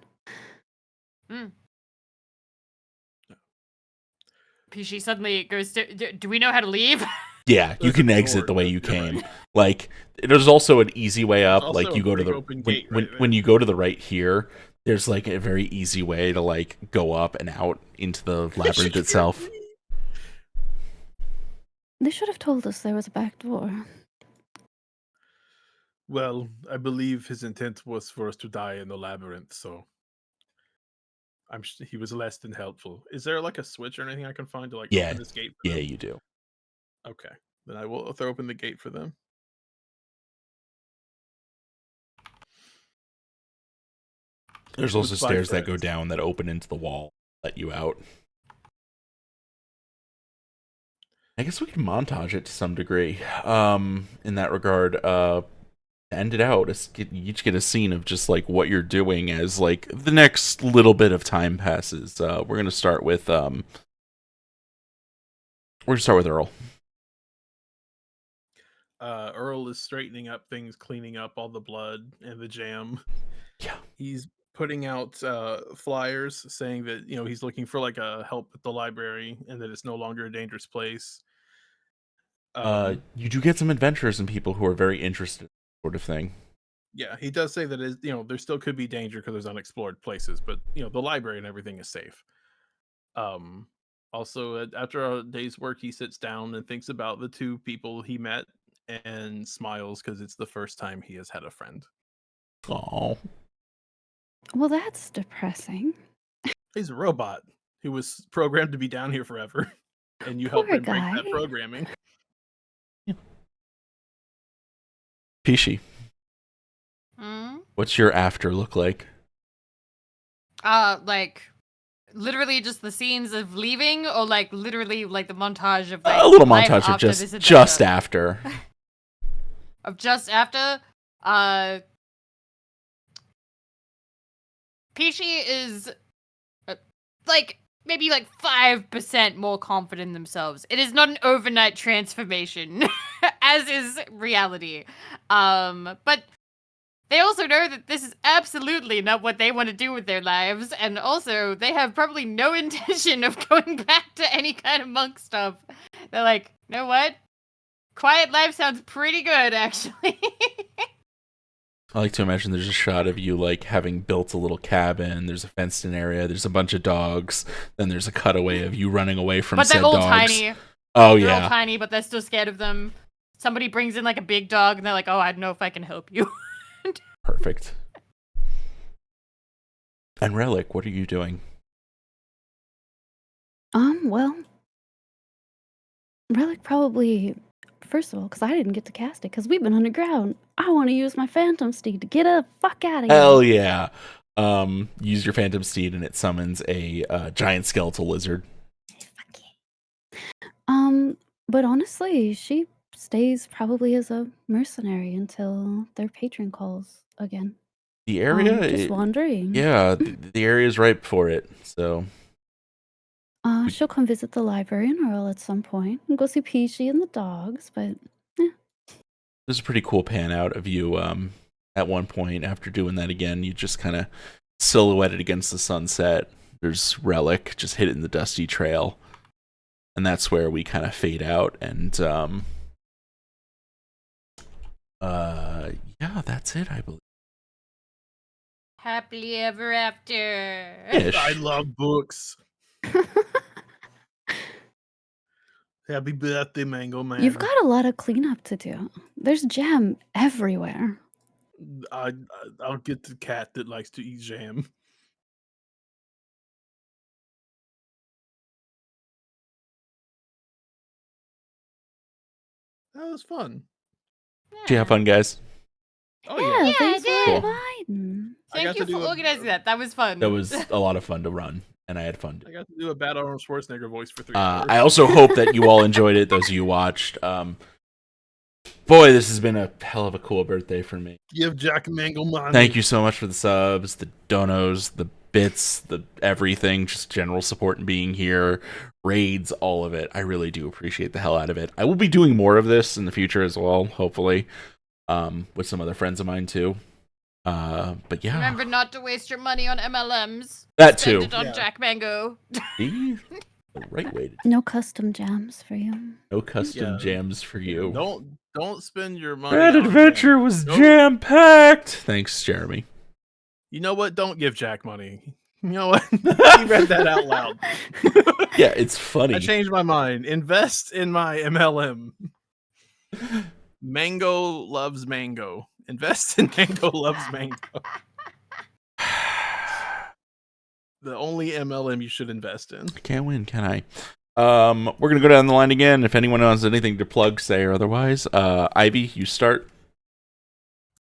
She suddenly goes, do we know how to leave? Yeah, you can exit the way you came. Like, there's also an easy way up. Like, you go to the when you go to the right here, there's like a very easy way to like go up and out into the labyrinth itself. They should have told us there was a back door. Well, I believe his intent was for us to die in the labyrinth, so he was less than helpful. Is there like a switch or anything I can find to like open this gate? Yeah, you do. Okay, then I will throw open the gate for them. There's also stairs that go down that open into the wall, let you out. I guess we can montage it to some degree. In that regard, end it out. You each get a scene of just like what you're doing as like the next little bit of time passes. We're gonna start with Earl. Earl is straightening up things, cleaning up all the blood and the jam. Yeah, he's putting out flyers saying that he's looking for like a help at the library and that it's no longer a dangerous place. You do get some adventurers and people who are very interested in that sort of thing. Yeah, he does say that there still could be danger because there's unexplored places, but the library and everything is safe. Also, after a day's work, he sits down and thinks about the two people he met and smiles because it's the first time he has had a friend. Oh. Well, that's depressing. He's a robot who was programmed to be down here forever, and you helped him break that programming. Yeah. Pishi, what's your after look like? Like literally just the scenes of leaving, or like literally like the montage of like a little montage of just after. Of just after. Pishi is like maybe like 5% more confident in themselves. It is not an overnight transformation, as is reality. But they also know that this is absolutely not what they want to do with their lives, and also they have probably no intention of going back to any kind of monk stuff. They're like, you know what? Quiet life sounds pretty good, actually. I like to imagine there's a shot of you like having built a little cabin. There's a fenced-in area. There's a bunch of dogs. Then there's a cutaway of you running away from said dogs. But they're all tiny. Oh, they're all tiny, but they're still scared of them. Somebody brings in like a big dog, and they're like, "Oh, I don't know if I can help you." Perfect. And Relic, what are you doing? Well, Relic probably. First of all, because I didn't get to cast it, because we've been underground. I want to use my Phantom Steed to get the fuck out of here. Hell yeah. Use your Phantom Steed and it summons a giant skeletal lizard. Fuck yeah. But honestly, she stays probably as a mercenary until their patron calls again. The area, Just wandering. yeah, the area is ripe for it. So she'll come visit the library and Earl at some point and go see Peachy and the dogs, but there's a pretty cool pan out of you at one point. After doing that again, you just kind of silhouetted against the sunset. There's Relic just hitting the dusty trail, and that's where we kind of fade out. And yeah, that's it, I believe. Happily ever after. Ish. I love books. Happy birthday, Mango Man. you've got a lot of cleanup to do. There's jam everywhere. I'll get the cat that likes to eat jam. That was fun. Did you have fun, guys? Oh Yeah, yeah. thanks I for did. inviting. I got Thank you to do for a- organizing that. That was fun. That was a lot of fun to run, and I had fun. I got to do a bad Arnold Schwarzenegger voice for 3 hours. I also hope that you all enjoyed it, those of you watched. Boy, this has been a hell of a cool birthday for me. Give Jack Mango money. Thank you so much for the subs, the donos, the bits, the everything, just general support and being here, raids, all of it. I really do appreciate the hell out of it. I will be doing more of this in the future as well, hopefully, with some other friends of mine too. But yeah, Remember not to waste your money on MLMs. that Spend too. it on Yeah. Jack Mango. See? The right way to No custom jams for you. no custom Yeah. jams for you. Don't spend your money. That on adventure jam. was Don't- jam packed. Thanks, Jeremy. You know what? Don't give Jack money. You know what? He read that out loud. Yeah, it's funny. I changed my mind. Invest in my MLM. Mango loves mango. Invest in Mango loves mango. The only MLM you should invest in. I can't win, can I? We're gonna go down the line again. If anyone has anything to plug, say or otherwise. Ivy, you start.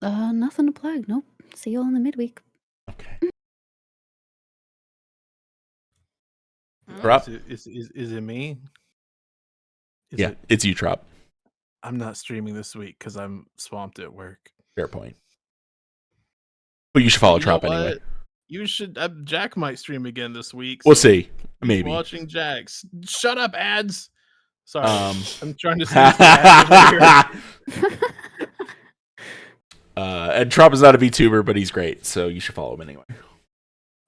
Nothing to plug. Nope. See you all in the midweek. Okay. Trop? Is it me? Is Yeah, it- it's you, Trop. I'm not streaming this week because I'm swamped at work. Fair point. But you should follow You know Trop anyway. what? You should. Jack might stream again this week. We'll so see. Maybe. Watching Jack's. Shut up, ads. Sorry, Um, I'm trying to. sneak the ads over here. And Trop is not a VTuber, but he's great, so you should follow him anyway.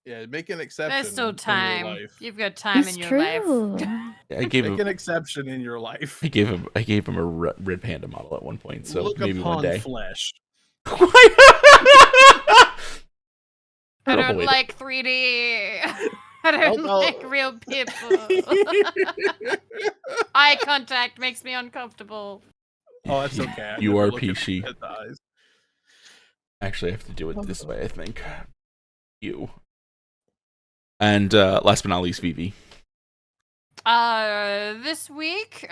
Yeah, make an exception. There's still in your time. life. You've got time It's in your true. life. I gave Make him. an exception in your life. I gave him a red panda model at one point, so Look maybe upon one day. flesh. I Terrible don't way to- like 3D. I don't Oh, like real people. Eye contact makes me uncomfortable. Oh, that's okay. I You never are look at peachy. the eyes. Actually, I have to do it this way, I think. You. And last but not least, Vivi. This week,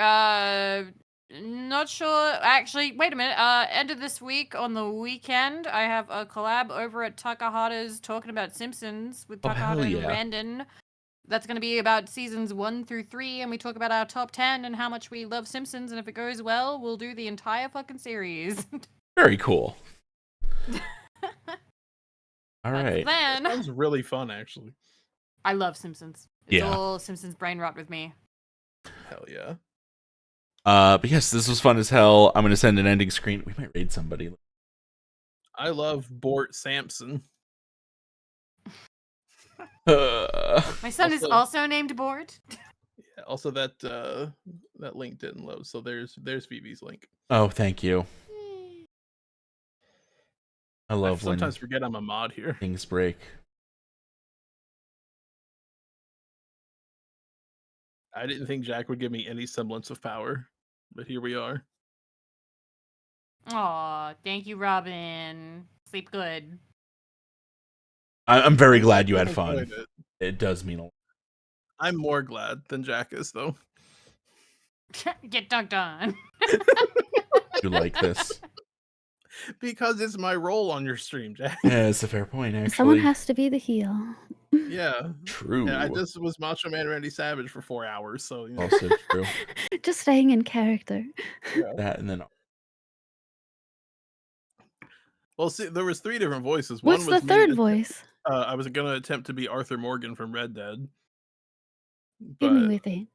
not sure. Actually, wait a minute. End of this week on the weekend, I have a collab over at Takahata's talking about Simpsons with Oh, hell Takahata and yeah. Brandon. That's going to be about seasons 1 through 3, and we talk about our top 10 and how much we love Simpsons. And if it goes well, we'll do the entire fucking series. Very cool. All That's right. Then That was really fun, actually. I love Simpsons. It's Yeah. all Simpsons brain rot with me. Hell yeah. But yes, this was fun as hell. I'm gonna send an ending screen. We might raid somebody. I love Bort Sampson. My son is Also- also named Board. Yeah, also, that link didn't load, so there's Vivi's link. Oh, thank you. I I love when sometimes forget I'm a mod here. things break. I didn't think Jack would give me any semblance of power, but here we are. Aw, thank you, Robin. Sleep good. I'm very glad you had Enjoyed fun. it. It does mean a lot. I'm more glad than Jack is, though. Get dunked on. You like this? Because it's my role on your stream, Jack. Yeah, it's a fair point, actually. Someone has to be the heel. Yeah. True. And I just was Macho Man Randy Savage for 4 hours, so you know. Also true. Just staying in character. That and then Well, see, there was 3 different voices. What's One was the third me. voice? I was gonna attempt to be Arthur Morgan from Red Dead, Hit me but with it.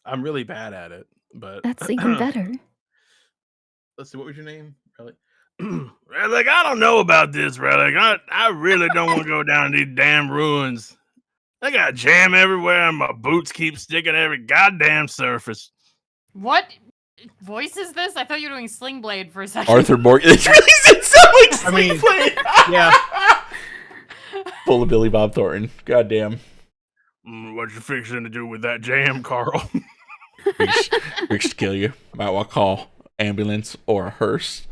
I'm really bad at it. But That's even better. let's see, what was your name? Relic? Relic, I don't know about this, Relic. I really don't want to go down these damn ruins. I got jam everywhere, and my boots keep sticking to every goddamn surface. What voice is this? I thought you were doing Sling Blade for a second. Arthur Morgan. It really did sound like Sling Blade. Yeah. Full of Billy Bob Thornton. Goddamn. What you fixing to do with that jam, Carl? Reach to kill you. Might want to call ambulance or a hearse.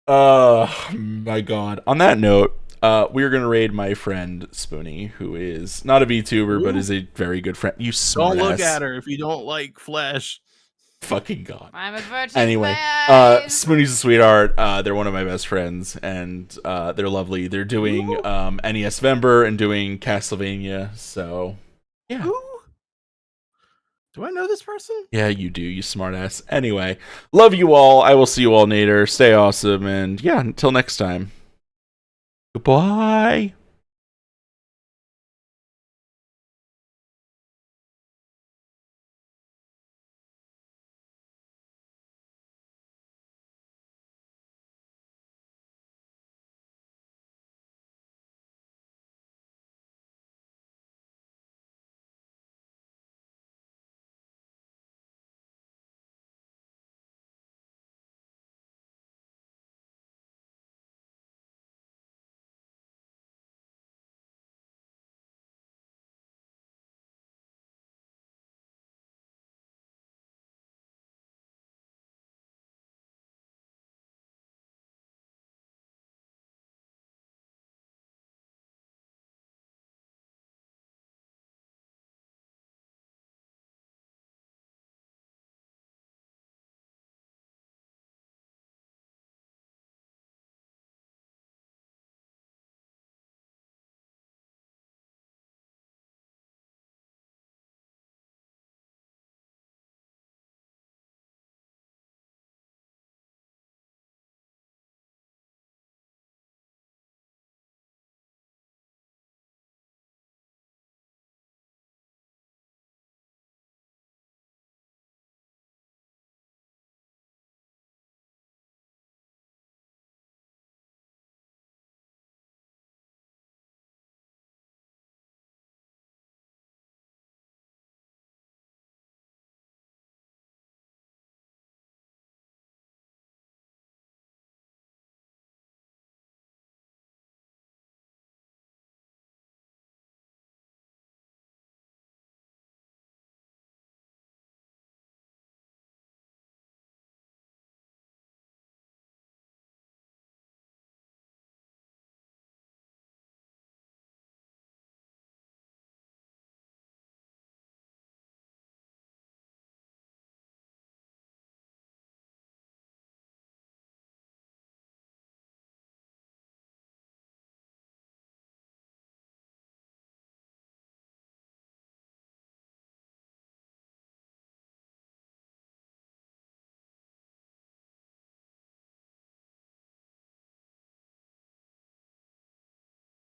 My God. On that note, we are going to raid my friend Spoonie, who is not a VTuber, but is a very good friend. You smart Don't look at her if you don't like flesh. Fucking God. I'm advertising Anyway, my eyes. Spoonie's a sweetheart. They're one of my best friends, and they're lovely. They're doing NES Vember and doing Castlevania, so yeah. Who? Do I know this person? Yeah, you do, you smartass. Anyway, love you all. I will see you all later. Stay awesome, and yeah, until next time. Goodbye.